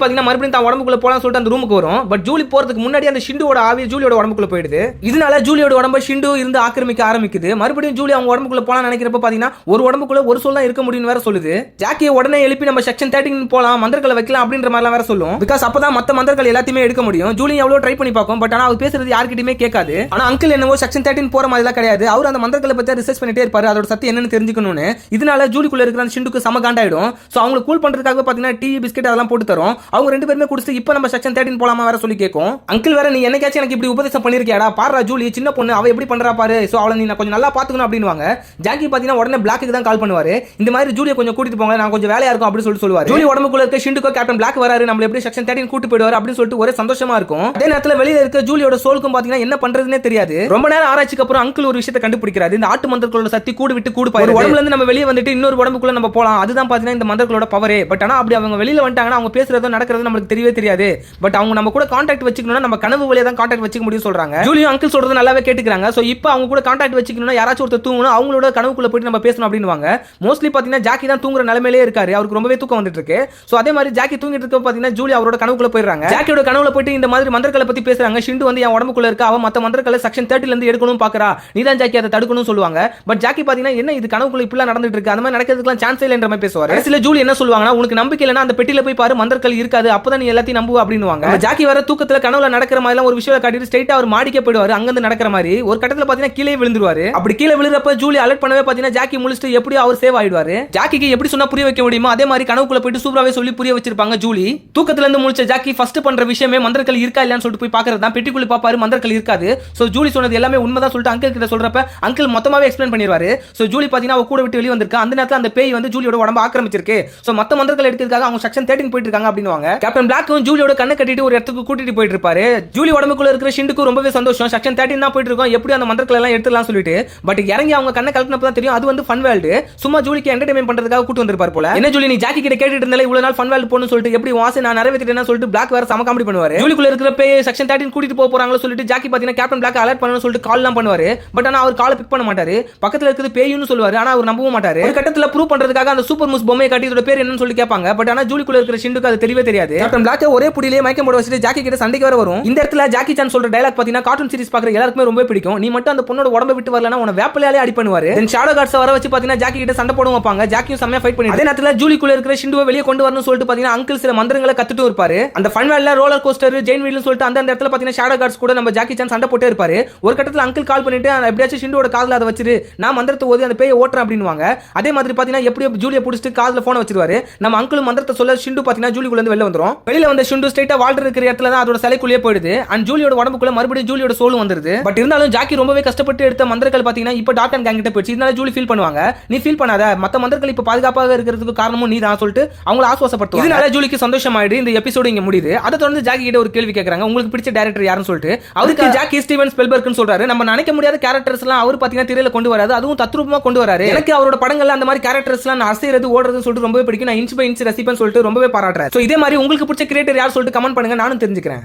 பாத்தீங்கன்னா மறுபடியும் தான் உடம்புக்குள்ள போலாம் சொல்லிட்டு அந்த ரூமுக்கு வரும். பட் ஜூலி போறதுக்கு முன்னாடி அந்த ஷிண்டுவோட ஆவி ஜூலியோட உடம்புக்குள்ள போயிடுது. இதனால ஜூலியோட உடம்ப ஷிண்டு இருந்து ஆக்கிரமிக்க ஆரம்பிக்குது. மறுபடியும் ஜூலி அவங்க உடம்புக்குள்ள போலாம் நினைக்கிறப்ப பாத்தீங்கன்னா ஒரு உடம்புக்குள்ள ஒரு சொல் தான் இருக்க முடியும்னு வேற சொல்லுது. ஜாக்கியை உடனே எழுப்பி நம்ம செக்ஷன் 13 போலாம் மந்திரங்களை வைக்கலாம் அப்படின்ற மாதிரிலாம் வேற சொல்லும். பிகாஸ் அப்பதான் மத்த மந்திரங்கள் எல்லாத்தையுமே எடுக்க முடியும். ஜூலி எவ்வளவு ட்ரை பண்ணி பார்க்கும். பட் ஆனா அவர் பேசுறது யார்கிட்டயுமே கேட்காது. ஆனா அங்கிள் என்னவோ செக்ஷன் 13 போற மாதிரிலாம் கிடையாது. அவர் அந்த மந்திரங்களை பத்தி ரிசர்ச் பண்ணிட்டே இருப்பாரு, அதோட சக்தி என்னன்னு தெரிஞ்சுக்கணும்னு. இதனால ஜூலிக்குள்ள இருக்கிற அந்த ஷிண்டுக்கு சம காண்டாயிடும். சோ அவங்க கூல் பண்றதுக்காக பாத்தீங்கன்னா டீ பிஸ்கெட் அதெல்லாம் போட்டு தரும். அவங்க ரெண்டு பேருமே குடிச்சு இப்போ நம்ம செக்ஷன் 13 போலாமா வேற சொல்லி கேட்கும். அங்கிள் வேற நீ என்னைக்காச்சும் எனக்கு இப்படி உபதேசம் பண்ணிருக்கியாடா, பாரு ஜூலி சின்ன பொண்ணு அவ எப்படி பண்றா பாரு, சோ அவளை நீ கொஞ்சம் நல்லா பாத்துக்கணும் அப்படின்னுவாங்க. ஜாக்கி பாத்தீங்கன்னா உடனே பிளாக்கு தான் கால் பண்ணுவாரு. இந்த மாதிரி ஜூலியை கொஞ்சம் கூட்டிட்டு போங்க, நான் கொஞ்சம் வேலையா இருக்கும் அப்படின்னு சொல்லிட்டு சொல்லுவாரு. ஜூலி உடம்புக்குள்ள இருக்க ஷிண்டுக்கோ கேப்டன் பிளாக் வராரு, நம்ம எப்படி செக்ஷன் 13 கூட்டி போயிடுவாரு அப்படின்னு சொல்லிட்டு ஒரே சந்தோஷமா இருக்கும். அதே நேரத்துல வெளியில இருக்க ஜூலியோட சோலுக்கும் பாத்தீங்கன்னா என்ன பண்றதுன்னே தெரியாது. ரொம்ப நேரம் ஆராய்ச்சிக்கு அப்புறம் அங்கிள் ஒரு விஷயத்தை கண்டுபிடிக்கிறாரு. இந்த ஆட்டு மந்திரங்களோட சக்தி கூடு விட்டு கூடு பாயிரு. உடம்புல இருந்து நம்ம வெளியே வந்துட்டு இன்னொரு உடம்புக்குள்ள நம்ம போலாம், அதுதான் பாத்தீங்கன்னா இந்த மந்திரங்களோட பவரே. பட் ஆனா அப்படி அவங்க வெளியில வந்துட்டாங்கன்னா அவங்க பேசுறதோ நடக்கிறதோ நமக்கு தெரியவே தெரியாது. பட் அவங்க நம்ம கூட கான்டாக்ட் வச்சுக்கணும்னா நம்ம கனவு வழியா தான் கான்டாக்ட் வச்சுக்க முடியும் சொல்றாங்க. ஜூலியும் அங்கிள் சொல்றது நல்லாவே கேட்டுக்கிறாங்க. சோ இப்போ அவங்க கூட கான்டாக்ட் வச்சுக்கணும்னா யாராச்சும் ஒருத்தர் தூங்கணும், அவங்களோட கனவுக்குள்ள போயிட்டு நம்ம பேசணும் அப்படின்னுவாங்க. மோஸ்ட்லி பாத்தீங்கன்னா ஜாக்கி தான் தூங்குற நிலைமையிலே இருக்காரு, அவருக்கு ரொம்பவே தூக்கம் வந்துட்டு இருக்கு. சோ அதே மாதிரி ஜாக்கி தூங்கிட்டு இருக்க பாத்தீங்கன்னா ஜூலி அவரோட கனவுக்குள்ள போயிடுறாங்க. ஜாக்கியோட கனவுல போயிட்டு இந்த மாதிரி மந்திரங்களை பத்தி பேசுறாங்க. ஷிண்டு வந்து என் உடம்புக்குள்ள இருக்க அவ மத்த மந்திரங்களை செக்ஷன் 30 இருந்து எடுக்கணும் பாக்குறா, நீதான் ஜாக்கி அதை தடுக்கணும் சொல்லுவாங்க. பட் ஜாக்கி பாத்தீங்கன்னா என்ன இது கனவுக்குள்ள இப்படி நடந்துட்டு இருக்கு, அந்த மாதிரி நடக்கிறதுக்குலாம் சான்ஸ் இல்லைன்ற மாதிரி பேசுவாரு. கடைசில ஜூலி என்ன சொல்லுவாங்கன்னா உனக்கு நம்பிக்கை இல்லைன்னா அந்த பெட்டியில போய் பாரு மந்திரங்கள் இருக்காது, அப்பதான் நீ எல்லாத்தையும் நம்புவ அப்படின்னுவாங்க. ஜாக்கி வர தூக்கத்துல கனவுல நடக்கிற மாதிரி ஒரு விஷயம் காட்டிட்டு ஸ்ட்ரைட்டா அவர் மாடிக்கே போயிடுவாரு. அங்க இருந்து நடக்கிற மாதிரி ஒரு கட்டத்துல பாத்தீங்கன்னா கீழே விழுந்துருவாரு. அப்படி கீழே விழுறப்ப ஜூலி அலர்ட் பண்ணவே பாத்தீங்கன்னா ஜாக்கி முழிச்சிட்டு எப்படியோ அவர் சேவ் ஆயிடுவாரு. ஜாக்கிக்கு எப்படி சொன்னா புரிய வைக்க முடியுமோ அதே மாதிரி கனவுக்குள்ள போயிட்டு சூப்பராவே சொல்லி புரிய வச்சிருப்பாங்க ஜூலி. தூக்கத்துல இருந்து முழிச்ச ஜாக்கி ஃபர்ஸ்ட் பண்ற விஷயமே மந்திரங்கள் இருக்கா இல்லையான்னு சொல்லிட்டு போய் பாக்குறது தான். பெட்டிக்குள்ள பாப்பாரு மந்திரங்கள் இருக்காது. சோ ஜூலி சொன்னது எல்லாமே உண்மைதான் சொல்லிட்டு அங்கிள் கிட்ட சொல்றப்ப அங்கிள் மொத்தமாவே எக்ஸ்பிளைன் பண்ணிடுவாரு. சோ ஜூலி பாத்தீங்கன்னா அவ கூட விட்டு வெளிய வந்திருக்கா. அந்த நேரத்துல அந்த பேய் வந்து ஜூலியோட உடம்ப ஆக்கிரமிச்சிருக்கு. சோ மத்த மந்திரங்கள் எடுக்கிறதுக்காக அவங்க செக்ஷன் 13 போயிட்டு இருக்காங்க அப்படின்னுவாங்க. கேப்டன் பிளாக்கும் ஜூலியோட கண்ணை கட்டிட்டு ஒரு இடத்துக்கு கூட்டிட்டு போயிட்டு இருப்பாரு. ஜூலி உடம்புக்குள்ள இருக்கிற ஷிண்டுக்கு ரொம்பவே சந்தோஷம். செக்ஷன் 13 தான் போயிட்டு இருக்கோம், எப்படி அந்த மந்திரங்கள் எல்லாம் எடுத்துலாம் சொல்லிட்டு. பட் இறங்கி அவங்க கண்ணை கலட்டினப்ப தான் தெரியும் அது வந்து ஃபன் வேர்ல்டு. சும்மா ஜூலிக்கு என்டர்டைன்மெண்ட் பண்றதுக்காக கூட்டு வந்திருப்பார் போல. என்ன ஜூலி நீ ஜாக்கி கிட்ட கேட்டுட்டு இருந்தால இவ்வளவு நாள் ஃபன் வேர்ல்டு போன்னு சொல்லிட்டு எப்படி வாசை நான் நிறைவேற்றிட்டேன்னு சொல்லிட்டு பிளாக் வேற சம காமெடி பண்ணுவாரு. ஜூலிக்குள்ள இருக்கிற பேய் செக்ஷன் 13 கூட்டிட்டு போக போறாங்களோ சொல்லிட்டு ஜாக்கி பாத்தீங்கன்னா கேப்டன் பிளாக் அலர்ட் பண்ணனும் சொல்லிட்டு கால்லாம் பண்ணுவாரு. பட் ஆனா அவர் காலை பிக் பண்ண மாட்டாரு. பக்கத்துல இருக்கிறது பேய்னு சொல்லுவாரு. ஆனா அவர் நம்பவும் மாட்டாரு. ஒரு கட்டத்துல ப்ரூவ் பண்றதுக்காக அந்த சூப்பர் மூஸ் பொம்மையை காட்டி இதோட பேர் என்னன்னு சொல்லி கேட்பாங்க. பட் ஆனா ஜூலிக்குள்ள இருக்கிற ஷிண்டுக்கு அது தெரியவே தெரியாது. கேப்டன் பிளாக் ஒரே புடியிலே மயக்கம் போட வச்சிட்டு ஜாக்கி கிட்ட சண்டைக்கு வர வரும். இந்த இடத்துல ஜாக்கி சான் சொல்ற டயலாக் பாத்தீங்கன்னா கார்ட்டூன் சீரிஸ் பாக்குற எல்லாருக்குமே ரொம்ப பிடிக்கும். நீ மட்டும் அந்த பொண்ணோட உடம்ப விட்டு வரலனா உன வேப்பலையாலே அடி பண்ணுவாரு. தென் ஷாடோ கார்ட்ஸ் வர வச்சு பாத்தீங்கன்னா ஜாக்கி கிட்ட சண்டை போடுவாங்க வைப்பாங்க. ஜாக்கியும் செமையா ஃபைட் பண்ணி அதே நேரத்துல ஜூலிக்குள்ள இருக்கிற ஷிண்டுவை வெளியே கொண்டு வரணும்னு சொல்லிட்டு பாத்தீங்கன்னா அங்கிள் சில மந்திரங்களை கத்துட்டு இருப்பாரு. அந்த ஃபன் வேல்ல ரோலர் கோஸ்டர் ஜெயின் வீல்னு சொல்லிட்டு அந்த இடத்துல பாத்தீங்கன்னா ஷாடோ கார்ட்ஸ் கூட நம்ம ஜாக்கி சான் சண்டை போட்டே இருப்பாரு. ஒரு கட்டத்துல அங்கிள் கால் பண்ணிட்டு எப்படியாச்சும் ஷிண்டுவோட காதுல அதை வச்சிரு நான் மந்திரத்தை ஓதி அந்த பேயை ஓட்டுறேன் அப்படின்னுவாங்க. அதே மாதிரி பாத்தீங்கன்னா எப்படியோ ஜூலியை பிடிச்சிட்டு காதுல போன் வச்சிருவாரு. நம்ம அங்கிள் மந்திரத்தை சொல்ல ஷிண்டு பாத்தீங்கன்னா ஜூலிக்குள்ள இருந்து வெளில வந்துரும். வெளியில வந்த ஷிண்டு ஸ்ட்ரைட்டா வால்டர் இருக்கிற இடத்துல தான் அதோட சிலைக்குள்ளே போயிடுது. அண்ட் ஜூலியோட உடம்புக்குள்ள மறுபடியும் ஜூலியோட சோலும் வந்துருது. பட் இருந்தாலும் ஜாக்கி ரொம்பவே கஷ்டப்பட்டு எடுத்த மந்திரங்கள் பாத்தீங்கன்னா இப்ப டாக் அண்ட் கேங் கிட்ட போயிடுச்சு. இதனால ஜூலி ஃபீல் பண்ணுவாங்க. நீ ஃபீல் பண்ணாத மத்த மந்திரங்கள் இப்ப பாதுகாப்பாக இருக்கிறதுக்கு காரணமும் நீ தான் சொல்லிட்டு அவங்கள ஆசுவாசப்படுத்துவாங்க. இதனால ஜூலிக்கு சந்தோஷமாயிடு. இந்த எபிசோடு இங்க முடியுது. அதை தொடர்ந்து ஜாக்கி கிட்ட ஒரு கேள்வி கேக்குறாங்க. உங்களுக்கு பிடிச்ச டைரக்டர் யாருன்னு சொல்லிட்டு அவருக்கு ஜாக்கி ஸ்டீவன் ஸ்பெல்பர்க்னு சொல்றாரு. நம்ம நினைக்க முடியாத கேரக்டர்ஸ் எல்லாம் அவர் பாத்தீங்கன்னா திரையில கொண்டு வராது. அதுவும் தத்ரூபமா கொண்டு வராரு. எனக்கு அவரோட படங்கள்ல அந்த மாதிரி கேரக்டர்ஸ் எல்லாம் அசைறது ஓடுறதுன்னு சொல்லிட்டு ரொம்பவே பிடிக்கும். நான் இன்ச் பை இன்ச் ரசிப்பேன்னு சொல்லிட்டு ரொம்பவே பாராட்டுறேன். சோ இதே மாதிரி உங்களுக்கு பிடிச்ச கிரியேட்டர் யார் சொல்லிட்டு கமெண்ட் பண்ணுங்க. நானும் தெரிஞ்சுக்கிறேன்.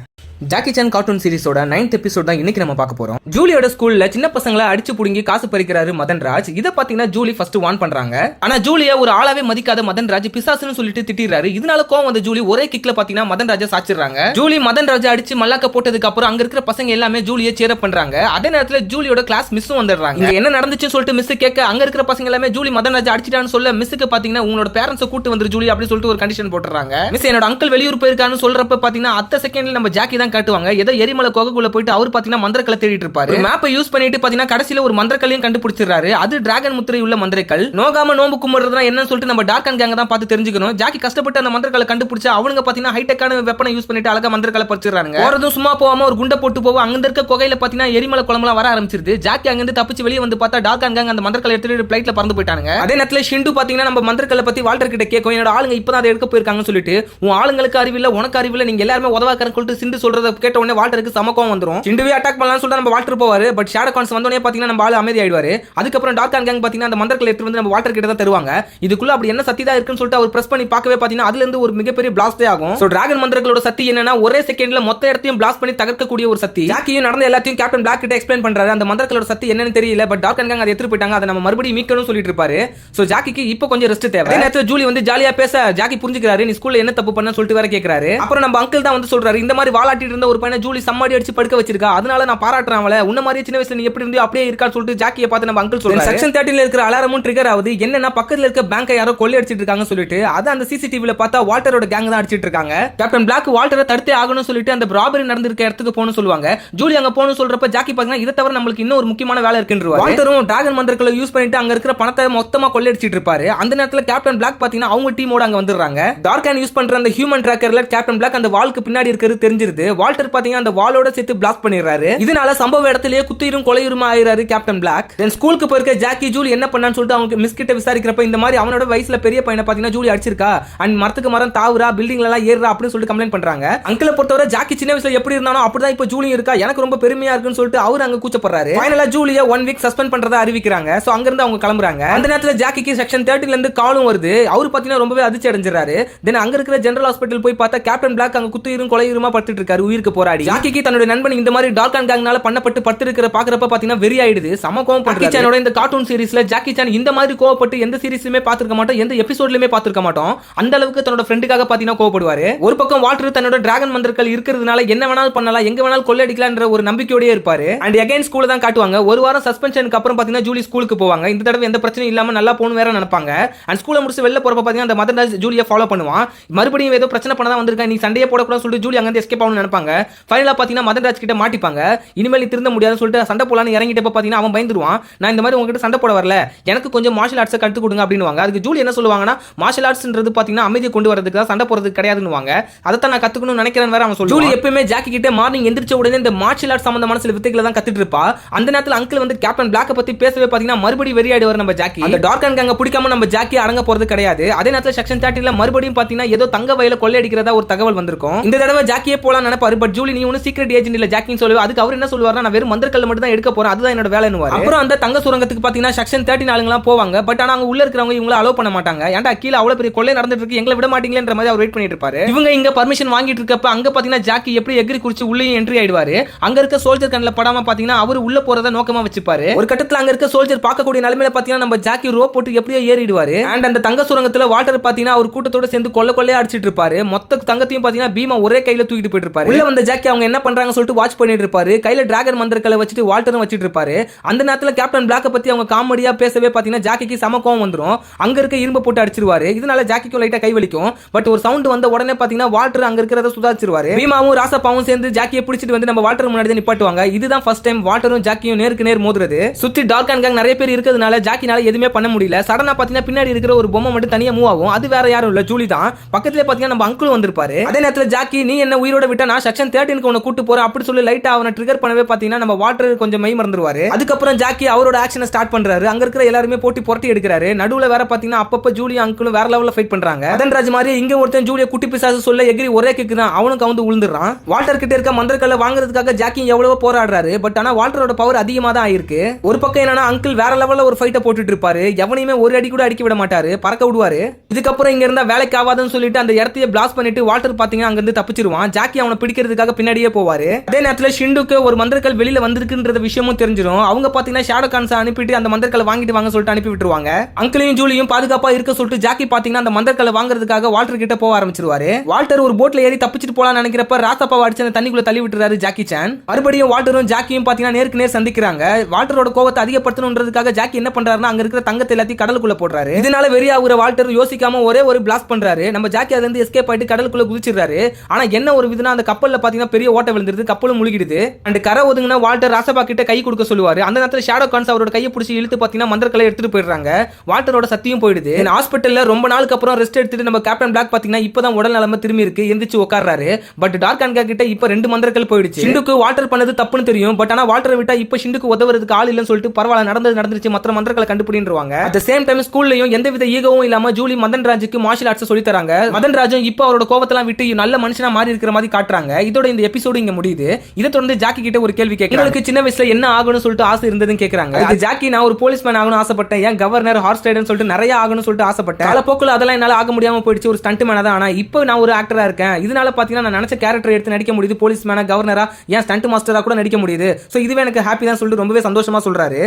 ஜாக்கி சான் கார்ட்டூன் சீரிஸோட 9th எபிசோட் தான் இன்னைக்கு நம்ம பார்க்க போறோம். ஜூலியோட ஸ்கூல்ல சின்ன பசங்களை அடிச்சு புடுங்கி காசு பறிக்கிறாரு மதன்ராஜ். இத பாத்தீங்கன்னா ஜூலி ஃபர்ஸ்ட் வார்ன் பண்றாங்க. ஆனா ஜூலியை ஒரு ஆளாவே மதிக்காத மதன்ராஜ் பிசாசுன்னு சொல்லிட்டு திட்டிறாரு. இதனால கோவம் வந்த ஜூலி ஒரே கிக்ல பாத்தீங்கன்னா மதன்ராஜை சாச்சிடுறாங்க. ஜூலி மதன்ராஜை அடிச்சு மல்லாக்க போட்டதுக்கு அப்புறம் அங்க இருக்கிற பசங்க எல்லாமே ஜூலியை சேர் அப் பண்றாங்க. அதே நேரத்துல ஜூலியோட கிளாஸ் மிஸ்ஸும் வந்துடுறாங்க. இங்க என்ன நடந்துச்சுன்னு சொல்லிட்டு மிஸ் கேட்க அங்க இருக்கிற பசங்க எல்லாமே ஜூலி மதன்ராஜை அடிச்சிட்டான்னு சொல்ல மிஸ்ஸுக்கு பாத்தீங்கன்னா உங்களோட பேரண்ட்ஸை கூட்டு வந்து ஜூலி அப்படி சொல்லிட்டு ஒரு கண்டிஷன் போட்டுறாங்க. மிஸ் என்னோட அங்கிள் வெளியூர் போயிருக்கான்னு சொல்றப்ப பாத்தீங்கன்னா அத்த செகண்ட்ல நம்ம ஜாக்கி தான் காட்டுவாங்க. ஏதோ எரிமலை கோகைக்குள்ள போயிட்டு அவர் பாத்தீங்கன்னா மந்திரக்கலை தேடிட்டு இருப்பாரு. மேப்பை யூஸ் பண்ணிட்டு பாத்தீங்கன்னா கடைசியில ஒரு மந்திரக்கலையும் கண்டுபிடிச்சிடுறாரு. அது டிராகன் முத்திரை உள்ள மந்திரக்கல். நோகாம நோம்பு கும்பிடுறதுனா என்னன்னு சொல்லிட்டு நம்ம டார்க் அண்ட் கேங்க தான் பார்த்து தெரிஞ்சுக்கணும். ஜாக்கி கஷ்டப்பட்டு அந்த மந்திரக்கலை கண்டுபிடிச்சா அவனுங்க பாத்தீங்கன்னா ஹைடெக்கான வெப்பனை யூஸ் பண்ணிட்டு அழகா மந்திரக்கலை பறிச்சிடுறாங்க. போறதும் சும்மா போகாம ஒரு குண்டை போட்டு போவோம். அங்க இருக்க குகையில பாத்தீங்கன்னா எரிமலை குளம்லாம் வர ஆரம்பிச்சிருது. ஜாக்கி அங்க இருந்து தப்பிச்சு வெளியே வந்து பார்த்தா டார்க் அண்ட் கேங் அந்த மந்திரக்கலை எடுத்துட்டு பிளைட்ல பறந்து போயிட்டாங்க. அதே நேரத்துல ஷிண்டு பாத்தீங்கன்னா நம்ம மந்திரக்கலை பத்தி வால்டர் கிட்ட கேட்கும். என்னோட ஆளுங்க இப்பதான் அதை எடுக்க போயிருக்காங்கன்னு சொல்லிட்டு உன் ஆளுங்களுக்கு அறிவில்ல உனக்கு அறிவில்ல நீங்க எல்லாருமே உதவாக்கறன்னு சொல்லிட்டு சிண்டு சொல்றத கேட்ட உடனே வால்டருக்கு சமக்கம் வந்துரும். சிண்டுவே அட்டாக் பண்ணலாம்னு சொல்லிட்டு நம்ம வால்டர் போவாரு. பட் ஷேடோ கான்ஸ் வந்தோடனே பாத்தீங்கன்னா நம்ம ஆளு அமைதி ஆயிடுவாரு. அதுக்கப்புறம் டார்க் அண்ட் கேங் பாத்தீங்கன்னா அந்த மந்திரக்கலை எடுத்து வந்து நம்ம வால்டர் கிட்ட தான் தருவாங்க. இதுக்குள்ள அப்படி என்ன சக்தி தான் இருக்குன்னு சொல்லிட்டு அவர் பிரஸ் பண்ணி பார்க்கவே பாத்தீங்கன்னா அதுல இருந்து ஒரு மிகப்பெரிய பிளாஸ்டே ஆகும். சோ டிராகன் மந்திரங்களோட சக்தி என்னன்னா ஒரே செகண்ட்ல மொத்த இடத்தையும் பிளாஸ்ட் பண்ணி தகர்க்கக்கூடிய ஒரு சக்தி. ஜாக்கியும் நடந்த எல்லாத்தையும் கேப்டன் பிளாக் கிட்ட எக்ஸ்பிளைன் பண்றாரு. அந்த மந்திரங்களோட சக்தி என்னன்னு தெரியல. பட் டார்க் அண்ட் கேங் அதை எடுத்து போயிட்டாங்க. அதை நம்ம மறுபடியும் மீட்கணும்னு சொல்லிட்டு இருப்பாரு. சோ ஜாக்கிக்கு இப்போ கொஞ்சம் ரெஸ்ட் தேவை. அதே நேரத்துல ஜூலி வந்து ஜாலியா பேச ஜாக்கி புரிஞ்சுக்கிறாரு. நீ ஸ்கூல்ல என்ன தப்பு பண்ணன்னு சொல்லிட்டு வேற கேக்குறாரு. அப்புறம் நம்ம அங்கிள் தான் வந்து சொல்றாரு இந்த மாதிரி வாலாட்டிட்டு இருந்த ஒரு பையனை ஜூலி சம்மாடி அடிச்சு படுக்க வச்சிருக்கா. அதனால நான் பாராட்டுறேன் அவளை. உன்ன மாதிரி சின்ன வயசுல நீ எப்படி இருந்தியோ அப்படியே இருக்கான்னு சொல்லிட்டு ஜாக்கியை பார்த்து நம்ம அங்கிள் சொல்றாரு. செக்ஷன் 13ல இருக்கிற அலாரமும் ட்ரிகர் ஆகுது. என்னன்னா பக்கத்துல இருக்க பேங்கை யாரோ கொள்ளை அடிச்சிட்டு இருக்காங்கன்னு சொல்லிட்டு அத அந்த சிசிடிவில பார்த்தா வால்டரோட கேங் தான் அடிச்சிட்டு இருக்காங்க. கேப்டன் பிளாக் வால்டரை தடுத்தே ஆகணும்னு சொல்லிட்டு அந்த ராபரி நடந்திருக்க இடத்துக்கு போகணும்னு சொல்லுவாங்க. ஜூலி அங்க போகணும்னு சொல்றப்ப ஜாக்கி பாத்தீங்கன்னா இதை தவிர நம்மளுக்கு இன்னும் ஒரு முக்கியமான வேலை இருக்குன்றாரு. வால்டரும் டிராகன் மந்திரங்களை யூஸ் பண்ணிட்டு அங்க இருக்கிற பணத்தை மொத்தமா கொள்ளை அடிச்சிட்டு இருப்பாரு. அந்த நேரத்துல கேப்டன் பிளாக் பாத்தீங்கன்னா அவங்க டீமோட அங்க வந்துடுறாங்க. டார்க் அண்ட் யூஸ் பண்ற அந்த ஹியூமன் ட்ராக்கர்ல கேப்டன் பிளாக் அந்த வாளுக்கு பின்னாடி இருக்கிறது தெரிஞ்சிருது. வால்டர் பாத்தீங்கன்னா அந்த வாளோட சேர்த்து பிளாஸ்ட் பண்ணிடுறாரு. இதனால சம்பவ இடத்திலேயே குத்திரும் கொலையுருமா ஆயிராரு கேப்டன் பிளாக். தென் ஸ்கூலுக்கு போயிருக்க ஜாக்கி ஜூலி என்ன பண்ணான்னு சொல்லிட்டு அவங்க மிஸ் கிட்ட விசாரிக்கிறப்ப இந்த மாதிரி அவனோட வயசுல பெரிய பையனை பாத்தீங்கன்னா ஜூலி அடிச்சிருக்கா அண்ட் மரத்துக்கு மரம் தாவுரா பில்டிங்ல எல்லாம் ஏறுறா அப்படின்னு சொல்லிட்டு கம்ப்ளைண்ட் பண்றாங்க. அங்கிளை பொறுத்தவரை ஜாக்கி சின்ன வயசுல எப்படி இருந்தானோ அப்படிதான் இப்ப ஜூலி இருக்கா. எனக்கு ரொம்ப பெருமையா இருக்குன்னு சொல்லிட்டு அவர் அங்க கூச்சப்படுறாரு. ஃபைனலா ஜூலியை 1 வீக் சஸ்பெண்ட் பண்றதா அறிவிக்கிறாங்க. சோ அங்க இருந்து அவங்க கிளம்புறாங்க. அந்த நேரத்துல ஜாக்கிக்கு செக்ஷன் 13ல இருந்து காலும் வருது. அவர் பாத்தீங்கன்னா ரொம்பவே அதிர்ச்சி அடைஞ்சிராரு. தென் அங்க இருக்கிற ஜெனரல் ஹாஸ்பிடல் போய் பார்த்தா கேப்டன் பிளாக் அங்க குத்திரும் கொலையுருமா படுத்துட்டு இருக்காரு உயிருக்கு போராடி. ஜாக்கிக்கு தன்னுடைய நண்பன் இந்த மாதிரி டார்க் அண்ட் கேங்னால பண்ணப்பட்டு படுத்திருக்கிற பாக்குறப்ப பாத்தீங்கன்னா வெறி ஆயிடுது. சம கோவம் பண்றாரு. சானோட இந்த கார்ட்டூன் சீரிஸ்ல ஜாக்கி சான் இந்த மாதிரி கோவப்பட்டு எந்த சீரிஸ்லயுமே பாத்துக்க மாட்டோம், எந்த எபிசோட்லயுமே பாத்துக்க மாட்டோம். அந்த அளவுக்கு தன்னோட ஃப்ரெண்டுக்காக பாத்தீங்கன்னா கோவப்படுவாரு. ஒரு பக்கம் வால்டர் தன்னோட டிராகன் மந்திரங்கள் இருக்கிறதுனால என்ன வேணாலும் பண்ணலாம், எங்க வேணாலும் கொள்ளையடிக்கலாம்ன்ற ஒரு நம்பிக்கையோடயே இருப்பாரு. அண்ட் அகைன் ஸ்கூல்ல தான் காட்டுவாங்க. ஒரு வாரம் சஸ்பென்ஷனுக்கு அப்புறம் பாத்தீங்கன்னா ஜூலி ஸ்கூலுக்கு போவாங்க. இந்த தடவை எந்த பிரச்சனையும் இல்லாம நல்லா போணும் வேற நினைப்பாங்க. அண்ட் ஸ்கூல்ல முடிச்சு வெளில போறப்ப பாத்தீங்கன்னா அந்த மதன்ராஜ் ஜூலியை ஃபாலோ பண்ணுவான். மறுபடியும் ஏதோ பிரச்சனை பண்ண தான் வந்திருக்கேன், நீ சண்டையே போடக்கூடாதுன்னு சொல்லிட்டு ஜூலி அங்க இருந்து எஸ்கேப் ஆகணும்னு நினைப்பாங்க. ஃபைனலா பாத்தீங்கன்னா மதன்ராஜ் கிட்ட மாட்டிப்பாங்க. இனிமேல் திருந்த முடியாதுன்னு சொல்லிட்டு சண்டை போலான்னு இறங்கிட்டப்ப பாத்தீங்கன்னா அவன் பயந்துருவான். நான் இந்த மாதிரி உங்ககிட்ட சண்டை போட வரல, எனக்கு கொஞ்சம் மார்ஷல் ஆர்ட்ஸ் கத்து கொடுங்க அப்படின்னுவாங்க. அதுக்கு ஜூலி என்ன சொல்லுவாங்கன்னா மார்ஷல் ஆர்ட்ஸ்ன்றது பாத்தீங்கன்னா அமைதியை கொண்டு வரதுக்கு தான், சண்டை போறதுக்கு கிடையாதுன்னுவாங்க. அதை நான் கத்துக்கணும்னு நினைக்கிறேன் வேற அவன் சொல்லுவான். ஜூலி எப்பவுமே ஜாக்கி கிட்ட மார்னிங் எந்திரிச்ச உடனே இந்த மார்ஷல் ஆர்ட்ஸ் சம்பந்தமான சில வித்தைகளை தான் கத்துட்டு இருப்பா. அந்த நேரத்துல அங்கிள் வந்து கேப்டன் பிளாக்க பத்தி பேசவே பாத்தீங்கன்னா மறுபடியும் வெறியாடுவார் நம்ம ஜாக்கி. அந்த டார்க் அண்ட் கேங்க பிடிக்காம நம்ம ஜாக்கி அடங்க போறது கிடையாது. அதே நேரத்துல செக்ஷன் 13ல மறுபடியும் பாத்தீங்கன்னா ஏதோ தங்க வயல கொள்ளையடிக்கிறதா ஒரு தகவல் வந்திருக்கும். இந்த தடவை ஜாக்கியே போலாம் நினைப்பாரு. இருப்பாரு. பட் ஜூலி நீ ஒன்னும் சீக்ரெட் ஏஜென்ட் இல்ல ஜாக்கின்னு சொல்லுவாரு. அதுக்கு அவர் என்ன சொல்லுவாருன்னா நான் வெறும் மந்திரக்கல்ல மட்டும் தான் எடுக்க போறேன், அதுதான் என்னோட வேலைன்னு. அப்புறம் அந்த தங்க சுரங்கத்துக்கு பாத்தீங்கன்னா செக்ஷன் 13 ஆளுங்கலாம் போவாங்க. பட் ஆனா அங்க உள்ள இருக்கிறவங்க இவங்கள அலோ பண்ண மாட்டாங்க. ஏன்டா கீழ அவ்வளவு பெரிய கொள்ளை நடந்துட்டு இருக்கு, எங்களை விட மாட்டீங்களேன்ற மாதிரி அவர் வெயிட் பண்ணிட்டு இருப்பாரு. இவங்க இங்க பர்மிஷன் வாங்கிட்டு இருக்கப்ப அங்க பாத்தீங்கன்னா ஜாக்கி எப்படி எகிரி குறிச்சு உள்ளே என்ட்ரி ஆயிடுவாரு. அங்க இருக்க சோல்ஜர் கண்ணில் படாம பாத்தீங்கன்னா அவர் உள்ள போறத நோக்கமா வச்சுப்பாரு. ஒரு கட்டத்துல அங்க இருக்க சோல்ஜர் பார்க்கக்கூடிய நிலைமையில பாத்தீங்கன்னா நம்ம ஜாக்கி ரோப் போட்டு எப்படியோ ஏறிடுவாரு. அண்ட் அந்த தங்க சுரங்கத்துல வாட்டர் பாத்தீங்கன்னா அவர் கூட்டத்தோட சேர்ந்து கொள்ளையா அடிச்சிட்டு இருப்பாரு. மொத்த தங்கத்தையும் பாத்தீங்கன்னா பீமா ஒரே கையில தூக்கிட்டு போயிட்டு இருப்பாரு. உள்ள வந்த ஜாக்கி அவங்க என்ன பண்றாங்க சொல்லிட்டு வாட்ச் பண்ணிட்டு இருப்பாரு. கையில டிராகன் மந்திரக்கலை வச்சுட்டு வால்டரும் வச்சிட்டு இருப்பாரு. அந்த நேரத்துல கேப்டன் பிளாக்க பத்தி அவங்க காமெடியா பேசவே பாத்தீங்கன்னா ஜாக்கிக்கு சம கோவம் வந்துரும். அங்க இருக்க இரும்பு போட்டு அடிச்சிருவாரு. இதனால ஜாக்கிக்கும் லைட்டா கை வலிக்கும். பட் ஒரு சவுண்ட் வந்த உடனே பாத்தீங்கன்னா வால்டர் அங்க இருக்கிறத சுதாரிச்சிருவாரு. பீமாவும் ராசப்பாவும் சேர்ந்து ஜாக்கியை பிடிச்சிட்டு வந்து நம்ம வால்டர் முன்னாடி நிப்பாட்டுவாங்க. இதுதான் ஃபர்ஸ்ட் டைம் வால்டரும் ஜாக்கியும் நேருக்கு நேர் மோதுறது. சுத்தி டார்க் அண்ட் கேங் நிறைய பேர் இருக்கிறதுனால ஜாக்கினால எதுவுமே பண்ண முடியல. சடனா பாத்தீங்கன்னா பின்னாடி இருக்கிற ஒரு பொம்மை மட்டும் தனியா மூவ் ஆகும். அது வேற யாரும் இல்ல, ஜூலி தான். பக்கத்துல பாத்தீங்கன்னா நம்ம அங்கிள் வந்திருப்பாரு. அதே நேரத்துல ஜாக்கி நீ என்ன உயிரோட விட்டா நான் செக்ஷன் 13க்கு உன்னை கூட்டு போறேன் அப்படி சொல்லி லைட்டா அவனை ட்ரிகர் பண்ணவே பாத்தீங்கன்னா நம்ம வாட்டர் கொஞ்சம் மை மறந்துருவாரு. அதுக்கப்புறம் ஜாக்கி அவரோட ஆக்ஷனை ஸ்டார்ட் பண்றாரு. அங்க இருக்கிற எல்லாருமே போட்டி புரட்டி எடுக்கிறாரு. நடுவுல வேற பாத்தீங்கன்னா அப்பப்ப ஜூலியும் அங்கிளும் வேற லெவல்ல ஃபைட் பண்றாங்க. அதன்ராஜ் மாதிரி இங்க ஒருத்தன் ஜூலியை குட்டி பிசாசு சொல்ல எகிரி ஒரே கிக்கு தான் அவனுக்கு வந்து விழுந்துறான். வால்டர் கிட்ட இருக்க மந்திரக்கல்ல வாங்குறதுக்காக ஜாக்கி எவ்வளவோ போராடுறாரு. பட் ஆனா வால்டரோட பவர் அதிகமா தான் ஆயிருக்கு. ஒரு பக்கம் என்னன்னா அங்கிள் வேற லெவல்ல ஒரு ஃபைட்டை போட்டுட்டு இருப்பாரு. எவனையுமே ஒரு அடி கூட அடிக்க விட மாட்டாரு, பறக்க விடுவாரு. இதுக்கப்புறம் இங்க இருந்தா வேலைக்கு ஆகாதுன்னு சொல்லிட்டு அந்த இடத்தையே பிளாஸ்ட் பண்ணிட்டு வால்டர் பாத்தீங்கன்னா அங்க இருந்து தப்பிச்சிருவான். ஜாக்கி அவனை பிடிக்கிறதுக்காக பின்னாடியே போவாரு. அதே நேரத்துல ஷிண்டுக்கு ஒரு மந்திரக்கல் வெளியில வந்திருக்குன்ற விஷயமும் தெரிஞ்சிடும். அவங்க பாத்தீங்கன்னா ஷேடோ கான்ஸ் அனுப்பிட்டு அந்த மந்திரக்கல்லை வாங்கிட்டு வாங்க சொல்லிட்டு அனுப்பி விட்டுருவாங்க. அங்கிளையும் ஜூலியும் பாதுகாப்பா இருக்க சொல்லிட்டு ஜாக்கி பாத்தீங்கன்னா அந்த மந்திரக்கல்லை வாங்குறதுக்காக வால்டர் கிட்ட போக ஆரம்பிச்சிருவாரு. வால்டர் ஒரு போட்ல ஏறி தப்பிச்சிட்டு போலாம்னு நினைக்கிறப்ப ராசப்பாவை அடிச்சு அந்த தண்ணிக்குள்ள தள்ளி விட்டுறாரு ஜாக்கி சான். மறுபடியும் வால்டரும் ஜாக்கியும் பாத்தீங்கன்னா நேருக்கு நேர் சந்திக்கிறாங்க. வால்டரோட கோவத்தை அதிகப்படுத்தணும்ன்றதுக்காக ஜாக்கி என்ன பண்றாருன்னா அங்க இருக்கிற தங்கத்தை எல்லாத்தையும் கடலுக்குள்ள போடுறாரு. இதனால வெறியாகிற வால்டர் யோசிக்காம ஒரே ஒரு பிளாஸ்ட் பண்றாரு. நம்ம ஜாக்கி அதுல இருந்து எஸ்கேப் ஆயிட்டு கடலுக்குள்ள குதிச்சிடுறாரு. ஆனா என்ன ஒரு விதனா அந்த கப்பல்ல பாத்தீங்கன்னா பெரிய ஓட்டை விழுந்துருது, கப்பலும் முழுகிடுது. அண்ட் கரை ஒதுங்கினா வால்டர் ராசப்பா கிட்ட கை கொடுக்க சொல்லுவாரு. அந்த நேரத்துல ஷேடோ கான்ஸ் அவரோட கையை பிடிச்சி இழுத்து பாத்தீங்கன்னா மந்திரக்கலை எடுத்துட்டு போயிடுறாங்க. வால்டரோட சக்தியும் போயிடுது. ஹாஸ்பிட்டல்ல ரொம்ப நாளுக்கு அப்புறம் ரெஸ்ட் எடுத்துட்டு நம்ம கேப்டன் பிளாக் பாத்தீங்கன்னா இப்பதான் உடல் நலமா திரும்பி இருக்கு, எந்திரிச்சு உட்கார்றாரு. பட் டார்க் அண்ட் கிட்ட இப்ப 2 மந்திரக்கல் போயிடுச்சு. ஷிண்டுக்கு வால்டர் பண்ணது தப்புன்னு தெரியும். பட் ஆனா வால்டரை விட்டா இப்ப ஷிண்டுக்கு உதவுறதுக்கு ஆள் இல்லன்னு சொல்லிட்டு பரவாயில்ல நடந்துருச்சு, மற்ற மந்திரக்கலை கண்டுபிடின்றுவாங்க. அட் சேம் டைம் ஸ்கூல்லயும் எந்தவித ஈகோவும் இல்லாம ஜூலி மதன்ராஜுக்கு மார்ஷல் ஆர்ட்ஸ் சொல்லி தராங்க. மதன்ராஜும் இப்ப அவரோட கோவத்தெல்லாம் விட்டு நல்ல மனுஷனா மாறி இருக்கிற மாதிரி காட்டுறாங்க. இதோட இந்த எபிசோடு இங்க முடியுது. இதை தொடர்ந்து ஜாக்கி கிட்ட ஒரு கேள்வி கேட்கிறாங்க. உங்களுக்கு சின்ன வயசுல என்ன ஆகணும்னு சொல்லிட்டு ஆசை இருந்ததுன்னு கேக்குறாங்க. இது ஜாக்கி நான் ஒரு போலீஸ்மேன் ஆகணும் ஆசைப்பட்டேன், ஏன் கவர்னர் ஹார்ஸ் ரைடர்னு சொல்லிட்டு நிறைய ஆகணும்னு சொல்லிட்டு ஆசைப்பட்டேன். காலப்போக்குல அதெல்லாம் என்னால ஆக முடியாம போயிடுச்சு, ஒரு ஸ்டண்ட் மேனா தான். ஆனா இப்போ நான் ஒரு ஆக்டரா இருக்கேன். இதனால பாத்தீங்கன்னா நான் நினைச்ச கேரக்டர் எடுத்து நடிக்க முடியுது, போலீஸ்மேனா கவர்னரா ஏன் ஸ்டண்ட் மாஸ்டரா கூட நடிக்க முடியுது. சோ இதுவே எனக்கு ஹாப்பி தான் சொல்லிட்டு ரொம்பவே சந்தோஷமா சொல்றாரு.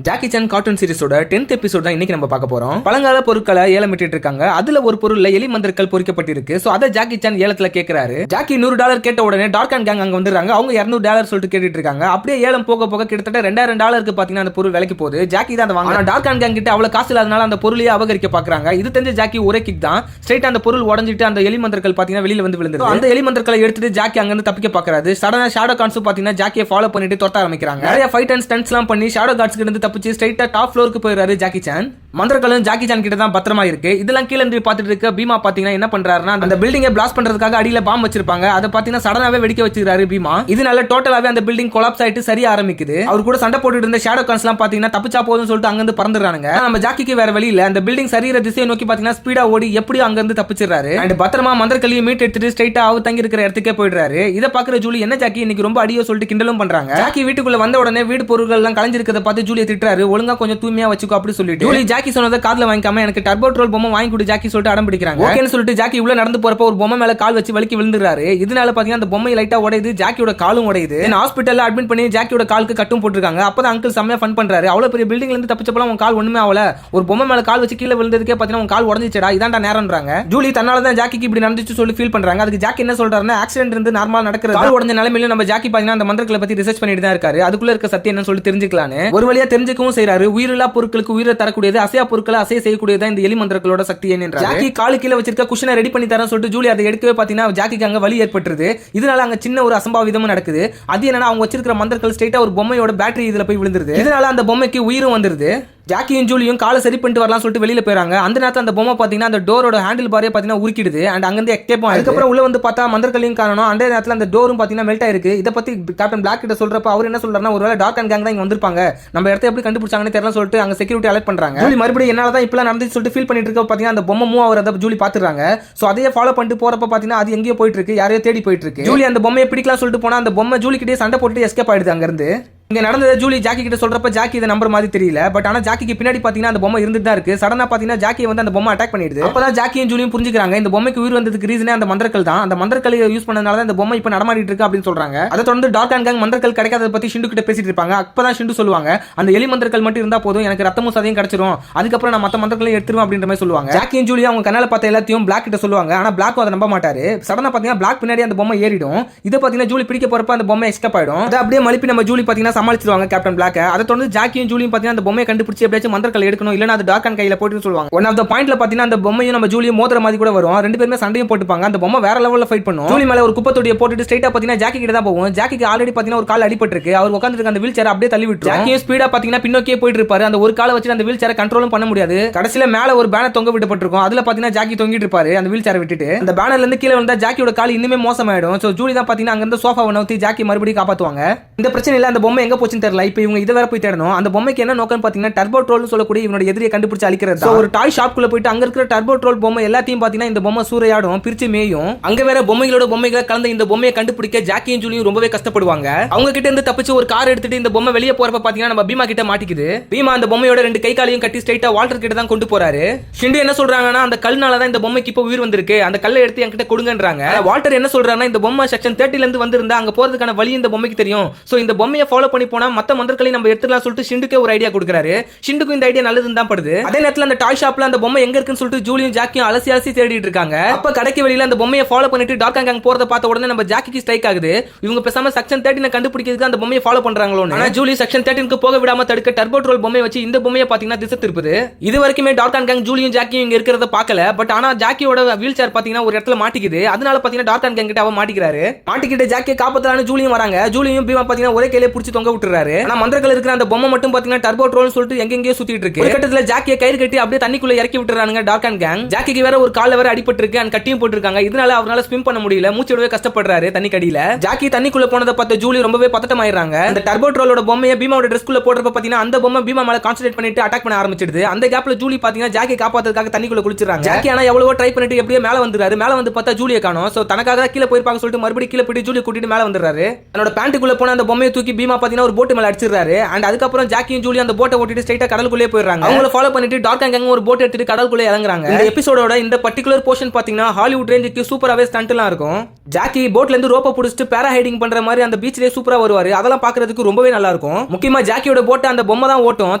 ஜாக்கி சான் கார்ட்டூன் சீரிஸோட 10th எபிசோட் தான் இன்னைக்கு நம்ம பார்க்க போறோம். பழங்கால பொருட்களை ஏலமிட்டு இருக்காங்க. அதுல ஒரு பொருள்ல எலி மந்திரக்கல் பொறிக்கப்பட்டிருக்கு. சோ அதை ஜாக்கி சான் ஏலத்துல கேக்குறாரு. ஜாக்கி $100 கேட்ட உடனே டார்க் அண்ட் கேங் அங்க வந்துறாங்க. அவங்க $200 சொல்லிட்டு கேட்டுட்டு இருக்காங்க. அப்படியே ஏலம் போக போக கிட்டத்தட்ட $2000 பாத்தீங்கன்னா அந்த பொருள் விலைக்கு போகுது. ஜாக்கி தான் அதை வாங்க. டார்க் அண்ட் கேங் கிட்ட அவ்வளவு காசு இல்லாதனால அந்த பொருளையே அபகரிக்க பாக்குறாங்க. இது தெரிஞ்ச ஜாக்கி ஒரே கிக் தான் ஸ்ட்ரைட் அந்த பொருள் உடஞ்சிட்டு அந்த எலி மந்திரக்கல் பாத்தீங்கன்னா வெளியில வந்து விழுந்துருது. அந்த எலி மந்திரக்கலை எடுத்துட்டு ஜாக்கி அங்க இருந்து தப்பிக்க பாக்குறாரு. சடனா ஷேடோ கான்ஸ் பாத்தீங்கன்னா ஜாக்கியை ஃபாலோ பண்ணிட்டு தொத்த ஆரம்பிக்கிறாங்க. நிறைய ஃபைட் அண்ட் ஸ்டண்ட்ஸ் எல்லாம் பண்ணி ஷேடோ காட்ஸ்க்கு இருந்து தப்பிச்சு ஸ்ட்ரைட்டா டாப் ஃப்ளோருக்கு போயிடுறாரு ஜாக்கி சான். மந்திரக்கல்லும் ஜாக்கி சான் கிட்ட தான் பத்திரமா இருக்கு. இதெல்லாம் கீழ இருந்து பார்த்துட்டு இருக்க பீமா பாத்தீங்கன்னா என்ன பண்றாருன்னா அந்த பில்டிங்கை பிளாஸ்ட் பண்றதுக்காக அடியில பாம் வச்சிருப்பாங்க. அதை பாத்தீங்கன்னா சடனாவே வெடிக்க வச்சிருக்காரு பீமா. இதனால டோட்டலாவே அந்த பில்டிங் கொலாப்ஸ் ஆயிட்டு சரிய ஆரம்பிக்குது. அவர் கூட சண்டை போட்டுட்டு இருந்த ஷேடோ கான்ஸ் எல்லாம் பாத்தீங்கன்னா தப்பிச்சா போதும்னு சொல்லிட்டு அங்க இருந்து பறந்துறானுங்க. நம்ம ஜாக்கிக்கு வேற வழி இல்ல. அந்த பில்டிங் சரியற திசையை நோக்கி பாத்தீங்கன்னா ஸ்பீடா ஓடி எப்படியும் அங்க இருந்து தப்பிச்சிடுறாரு. அண்ட் பத்திரமா மந்திரக்கல்லையும் மீட் எடுத்துட்டு ஸ்ட்ரைட்டா அவர் தங்கி இருக்கிற இடத்துக்கே போயிடுறாரு. இதை பாக்குற ஜூலி என்ன ஜாக்கி இன்னைக்கு ரொம்ப அடியோ சொல்லிட்டு கிண்டலும் பண்றாங்க. ஜாக்கி வீட்டுக்குள்ள வந்த உடனே வீடு பொருட்கள் எல்லாம் கலைஞ்சிருக்கிறத பார்த்து ஜூலியை திட்டுறாரு. ஒழுங்கா கொஞ்சம் தூய்மையா வச்சுக்கோ அப்படி சொல்லிட்டு ஜூலி ஜாக்கி சொன்னதை காதுல வாங்கிக்காம எனக்கு டர்போ ட்ரோல் பொம்மை வாங்கி கொடு ஜாக்கி சொல்லிட்டு அடம் பிடிக்கிறாங்க. ஓகேன்னு சொல்லிட்டு ஜாக்கி உள்ள நடந்து போறப்ப ஒரு பொம்மை மேல கால் வச்சு வலிக்கி விழுந்துறாரு. இதனால பாத்தீங்கன்னா அந்த பொம்மை லைட்டா உடையுது, ஜாக்கியோட காலும் உடையுது. ஹாஸ்பிட்டல்ல அட்மிட் பண்ணி ஜாக்கியோட காலுக்கு கட்டும் போட்டுருக்காங்க. அப்பதான் அங்கிள் செம்மையா ஃபன் பண்றாரு. அவ்வளவு பெரிய பில்டிங்ல இருந்து தப்பிச்சப்பலாம் உன் கால் ஒண்ணுமே ஆகல, ஒரு பொம்மை மேல கால் வச்சு கீழே விழுந்ததுக்கே பாத்தீங்கன்னா உன் கால் உடஞ்சிச்சடா, இதான்டா நேரம்ன்றாங்க. ஜூலி தன்னால தான் ஜாக்கிக்கு இப்படி நடந்துச்சு சொல்லி ஃபீல் பண்றாங்க. அதுக்கு ஜாக்கி என்ன சொல்றாருன்னா ஆக்சிடென்ட் இருந்து நார்மலா நடக்கிறது, கால் உடஞ்ச நிலைமையில நம்ம ஜாக்கி பாத்தீங்கன்னா அந்த மந்திரங்களை பத்தி ரிசர்ச் பண்ணிட்டு தான் இருக்காரு. அதுக்குள்ள இருக்க சத்தியம் என்ன சொல்லி தெரிஞ்சுக்கலான்னு ஒரு வழியா தெரிஞ்சுக்கவும் செய்யறாரு. உயிரில்லா பொருட்களுக்கு உயிரை தரக்கூடியது, அசையா பொருட்களை அசைய செய்யக்கூடியது இந்த எலி மந்திரங்களோட சக்தி என்னன்றாரு. ஜாக்கி காலு கீழ வச்சிருக்க குஷனை ரெடி பண்ணி தரேன்னு சொல்லிட்டு ஜூலி அதை எடுக்கவே பாத்தீங்கன்னா ஜாக்கிக்கு அங்க வலி ஏற்பட்டுருது. இதனால அங்க சின்ன ஒரு அசம்பாவிதமும் நடக்குது. அது என்னன்னா அவங்க வச்சிருக்கிற மந்திரங்கள் ஸ்ட்ரைட்டா ஒரு பொம்மையோட பேட்டரி இதுல போய் விழுந்துருது. இதனால அந்த பொம்மைக்கு உயிரும் வந்துருது. ஜாக்கியும் ஜூலியும் காலை சரி பண்ணிட்டு வரலாம் சொல்லிட்டு வெளியில போறாங்க. அந்த நேரத்துல அந்த பொம்மை பாத்தீங்கன்னா அந்த டோரோட ஹேண்டில் பாரே பாத்தீங்கன்னா உருக்கிடுது அண்ட் அங்கிருந்து எஸ்கேப் ஆகும். அதுக்கப்புறம் உள்ள வந்து பார்த்தா மந்திரக்கல்லையும் காரணம். அந்த நேரத்துல அந்த டோரும் பாத்தீங்கன்னா மெல்ட் ஆயிருக்கு. இதை பத்தி கேப்டன் பிளாக் கிட்ட சொல்றப்ப அவர் என்ன சொல்றாருன்னா ஒருவேளை டார்க் அண்ட் கேங் தான் இங்க வந்திருப்பாங்க, நம்ம இடத்த எப்படி கண்டுபிடிச்சாங்கன்னு தெரியல சொல்லிட்டு அங்க செக்யூரிட்டி அலர்ட் பண்றாங்க. ஜூலி மறுபடியும் என்னால தான் இப்பலாம் நடந்துச்சு சொல்லிட்டு ஃபீல் பண்ணிட்டு இருக்க பாத்தீங்கன்னா அந்த பொம்மை மூவ் ஆகிறத ஜூலி பாத்துறாங்க. சோ அதையே ஃபாலோ பண்ணிட்டு போறப்ப பாத்தீங்கன்னா அது எங்கேயோ போயிட்டு இருக்கு, யாரையோ தேடி போயிட்டு இருக்கு. ஜூலி அந்த பொம்மையை பிடிக்கலாம் சொல்லிட்டு போனா அந்த பொம்மை ஜூலி கிட்டே சண்டை போட்டு எஸ்கேப் ஆயிடுது. அங்க இருந்து இங்க நடந்தது ஜூலி ஜாக்கி கிட்ட சொல்றப்ப ஜாக்கி இதை நம்பர் மாதிரி தெரியல. பட் ஆனா ஜாக்கிக்கு பின்னாடி பாத்தீங்கன்னா அந்த பொம்மை இருந்துட்டு தான் இருக்கு. சடனா பாத்தீங்கன்னா ஜாக்கி வந்து அந்த பொம்மை அட்டாக் பண்ணிடுது. அப்பதான் ஜாக்கியும் ஜூலியும் புரிஞ்சுக்கிறாங்க இந்த பொம்மைக்கு உயிர் வந்ததுக்கு ரீசனே அந்த மந்திரக்கல் தான். அந்த மந்திரக்கல் யூஸ் பண்ணனால தான் இந்த பொம்மை இப்ப நடமாடிட்டு இருக்கு அப்படின்னு சொல்றாங்க. அதை தொடர்ந்து டார்க் அண்ட் கேங் மந்திரக்கல் கிடைக்காத பத்தி ஷிண்டு கிட்ட பேசிட்டு இருப்பாங்க. அப்பதான் ஷிண்டு சொல்லுவாங்க அந்த எலி மந்திரக்கல் மட்டும் இருந்தா போதும், எனக்கு ரத்தமும் சதையும் கிடைச்சிரும், அதுக்கப்புறம் நான் மத்த மந்திரக்கலையும் எடுத்துருவேன் அப்படின்ற மாதிரி சொல்லுவாங்க. ஜாக்கியும் ஜூலியும் அவங்க கண்ணால பார்த்த எல்லாத்தையும் பிளாக் கிட்ட சொல்லுவாங்க. ஆனா பிளாக் அதை நம்ப மாட்டாரு. சடனா பாத்தீங்கன்னா பிளாக் பின்னாடி அந்த பொம்மை ஏறிடும். இதை பாத்தீங்கன்னா ஜூலி பிடிக்க போறப்ப அந்த பொம்மை எஸ்கேப் ஆயிடும். அதை அப்படியே மலிப்பி நம்ம ஜூலி பாத்தீங்கன்னா சமாளிச்சிருவாங்க கேப்டன் பிளாக். அதை தொடர்ந்து ஜாக்கியும் ஜூலியும் பாத்தீங்கன்னா அந்த பொம்மையை கண்டுபிடிச்சு எப்படியாச்சும் மந்திரக்கல் எடுக்கணும், இல்லனா அது டார்க் அண்ட் கையில போட்டு சொல்லுவாங்க. ஒன் ஆஃப் த பாயிண்ட்ல பாத்தீங்கன்னா அந்த பொம்மையும் நம்ம ஜூலியும் மோதிர மாதிரி கூட வரும். ரெண்டு பேருமே சண்டையும் போட்டுப்பாங்க. அந்த பொம்மை வேற லெவல்ல ஃபைட் பண்ணும். ஜூலி மேல ஒரு குப்பை தொட்டியை போட்டுட்டு ஸ்ட்ரைட்டா பாத்தீங்கன்னா ஜாக்கி கிட்ட தான் போகும். ஜாக்கிக்கு ஆல்ரெடி பாத்தீங்கன்னா ஒரு கால் அடிபட்டு இருக்கு. அவர் உட்கார்ந்திருக்க அந்த வீல் சேரை அப்படியே தள்ளி விட்டுரும். ஜாக்கியும் ஸ்பீடா பாத்தீங்கன்னா பின்னோக்கியே போயிட்டு இருப்பாரு. அந்த ஒரு காலை வச்சு அந்த வீல் சேரை கண்ட்ரோலும் பண்ண முடியாது. கடைசியில மேல ஒரு பேனர் தொங்க விடப்பட்டிருக்கும். அதுல பாத்தீங்கன்னா ஜாக்கி தொங்கிட்டு இருப்பாரு அந்த வீல் சேரை விட்டுட்டு. அந்த பேனர்ல இருந்து கீழே வந்தா ஜாக்கியோட கால் இன்னுமே மோசமாயிடும். சோ ஜூலி தான் பாத்தீங்கன்னா அங்க இருந்து சோஃபாவை நவுத்தி ஜாக்கி மறுபடியும் காப்பாத்துவாங்க. இந்த பிரச்சனையில அந்த பொம்மை எங்க போச்சுன்னு தெரியல. இப்போ இவங்க இதை வேற போய் தேடணும். அந்த பொம்மைக்கு என்ன நோக்கம் பாத்தீங்கன்னா டர்போ ட்ரோல்னு சொல்லக்கூடிய இவனோட எதிரியை கண்டுபிடிச்சு அழிக்கிறது. ஒரு டாய் ஷாப்க்குள்ள போயிட்டு அங்க இருக்கிற டர்போ ட்ரோல் பொம்மை எல்லாத்தையும் பாத்தீங்கன்னா இந்த பொம்மை சூறையாடும், பிரிச்சு மேயும். அங்க வேற பொம்மைகளோட பொம்மைகளை கலந்த இந்த பொம்மையை கண்டுபிடிக்க ஜாக்கியும் ஜூலியும் ரொம்பவே கஷ்டப்படுவாங்க. அவங்க கிட்ட இருந்து தப்பிச்சு ஒரு கார் எடுத்துட்டு இந்த பொம்மை வெளியே போறப்ப பாத்தீங்கன்னா நம்ம பீமா கிட்ட மாட்டிக்குது. பீமா அந்த பொம்மையோட ரெண்டு கை காலையும் கட்டி ஸ்ட்ரைட்டா வால்டர் கிட்ட தான் கொண்டு போறாரு. ஷிண்டு என்ன சொல்றாங்கன்னா அந்த கல்னால தான் இந்த பொம்மைக்கு இப்போ உயிர் வந்திருக்கு, அந்த கல்லை எடுத்து என்கிட்ட கொடுங்கன்றாங்க. வால்டர் என்ன சொல்றாங்கன்னா இந்த பொம்மை செக்ஷன் 30ல இருந்து வந்திருந்தா அங்க போறதுக்கான வழி இந்த பொம்மைக்கு தெரியும். சோ இந்த பொம்மையை ஃபாலோ பண்ணி போனா மத்த மந்திரக்களையும் நம்ம எடுத்துக்கலாம் சொல்லிட்டு ஷிண்டுக்கே ஒரு ஐடியா கொடுக்குறாரு. ஷிண்டுக்கு இந்த ஐடியா நல்லதுன்னு தான் படுது. அதே நேரத்துல அந்த டாய் ஷாப்ல அந்த பொம்மை எங்க இருக்குன்னு சொல்லிட்டு ஜூலியும் ஜாக்கியும் அலசி அலசி தேடிட்டு இருக்காங்க. அப்ப கடைக்கு வெளியில அந்த பொம்மையை ஃபாலோ பண்ணிட்டு டார்க் அண்ட் கேங் போறத பார்த்த உடனே நம்ம ஜாக்கிக்கு ஸ்ட்ரைக் ஆகுது. இவங்க பேசாம செக்ஷன் 13 கண்டுபிடிக்கிறதுக்கு அந்த பொம்மையை ஃபாலோ பண்றாங்களோன்னு. ஆனா ஜூலி செக்ஷன் 13க்கு போக விடாம தடுக்க டர்போ ட்ரோல் பொம்மையை வச்சு இந்த பொம்மையை பாத்தீங்கன்னா திசை திருப்புது. இது வரைக்குமே டார்க் அண்ட் கேங் ஜூலியும் ஜாக்கியும் இங்க இருக்கிறத பார்க்கல. பட் ஆனா ஜாக்கியோட வீல் சேர் பாத்தீங்கன்னா ஒரு இடத்துல மாட்டிக்குது. அதனால பாத்தீங்கன்னா டார்க் அண்ட் கேங் கிட்ட அவ மாட்டிக்கிறாரு. மாட்டிக்கிட்டு ஜாக்கியை காப்பாத்தலான்னு ஜூலியும் வராங்க. ஜூலியும் பீமா பாத்தீங்கன்னா ஒரே கையில புடிச்சு தொங்க விட்டுறாரு. ஆனா மந்திரக்கல் இருக்கிற அந்த பொம்மை மட்டும் பாத்தீங்கன்னா டர்போ ட்ரோல்னு சொல்லிட்டு எங்கெங்கயோ சுத்திட்டு இருக்கு. ஒரு கட்டத்துல ஜாக்கியை கயிறு கட்டி அப்படியே தண்ணிக்குள்ள இறக்கி விட்டுறாங்க டார்க் அண்ட் கேங். ஜாக்கிக்கு வேற ஒரு கால்ல வேற அடிபட்டு இருக்கு அண்ட் கட்டியும் போட்டுருக்காங்க. இதனால அவரால ஸ்விம் பண்ண முடியல, மூச்சு விடவே கஷ்டப்படுறாரு தண்ணி கடியில. ஜாக்கி தண்ணிக்குள்ள போனதை பார்த்த ஜூலி ரொம்பவே பதட்டமாயிடுறாங்க. அந்த டர்போ ட்ரோலோட பொம்மையை பீமாவோட ட்ரெஸ்க்குள்ள போடுறப்ப பாத்தீங்கன்னா அந்த பொம்மை பீமா மேல கான்சன்ட்ரேட் பண்ணிட்டு அட்டாக் பண்ண ஆரம்பிச்சிடுது. அந்த கேப்ல ஜூலி பாத்தீங்கன்னா ஜாக்கி காப்பாத்துறதுக்காக தண்ணிக்குள்ள குளிச்சிராங்க. ஜாக்கி ஆனா எவ்வளவோ ட்ரை பண்ணிட்டு எப்படியே மேல வந்துறாரு. மேல வந்து பார்த்தா ஜூலியை காணோம். சோ தனக்காக கீழே போயிருப்பாங்க சொல்லிட்டு மறுபடியும் கீழே போய் ஜூலி கூட்டிட்டு மேல வந்துறாரு. தன்னோட பேண்ட்டுக்குள்ள போன அந்த பொம்மையை தூக்கி பீமா பாத்தீங்கன்னா ஒரு போட் மேல அடிச்சிடுறாரு. அண்ட் அதுக்கப்புறம் ஜாக்கியும் ஜூலி அந்த போட்டை ஓட்டிட்டு ஸ்ட்ரைட்டா கடலுக்குள்ளே போயிடுறாங்க. அவங்கள ஃபாலோ பண்ணிட்டு டார்க் அண்ட் கேங் ஒரு போட் எடுத்துட்டு கடலுக்குள்ள இறங்குறாங்க. இந்த எபிசோடோட இந்த பர்టిక్యులர் போர்ஷன் பாத்தீங்கன்னா ஹாலிவுட் ரேஞ்சுக்கு சூப்பராவே ஸ்டண்ட்லாம் இருக்கும். ஜாக்கி போட்ல இருந்து ரோப்பை புடிச்சிட்டு பேரா ஹைடிங் பண்ற மாதிரி அந்த பீச்லயே சூப்பரா வருவாரு. அதெல்லாம் பாக்குறதுக்கு ரொம்பவே நல்லா இருக்கும். முக்கியமா ஜாக்கியோட போட்டை அந்த பொம்மை தான் ஓட்டும்,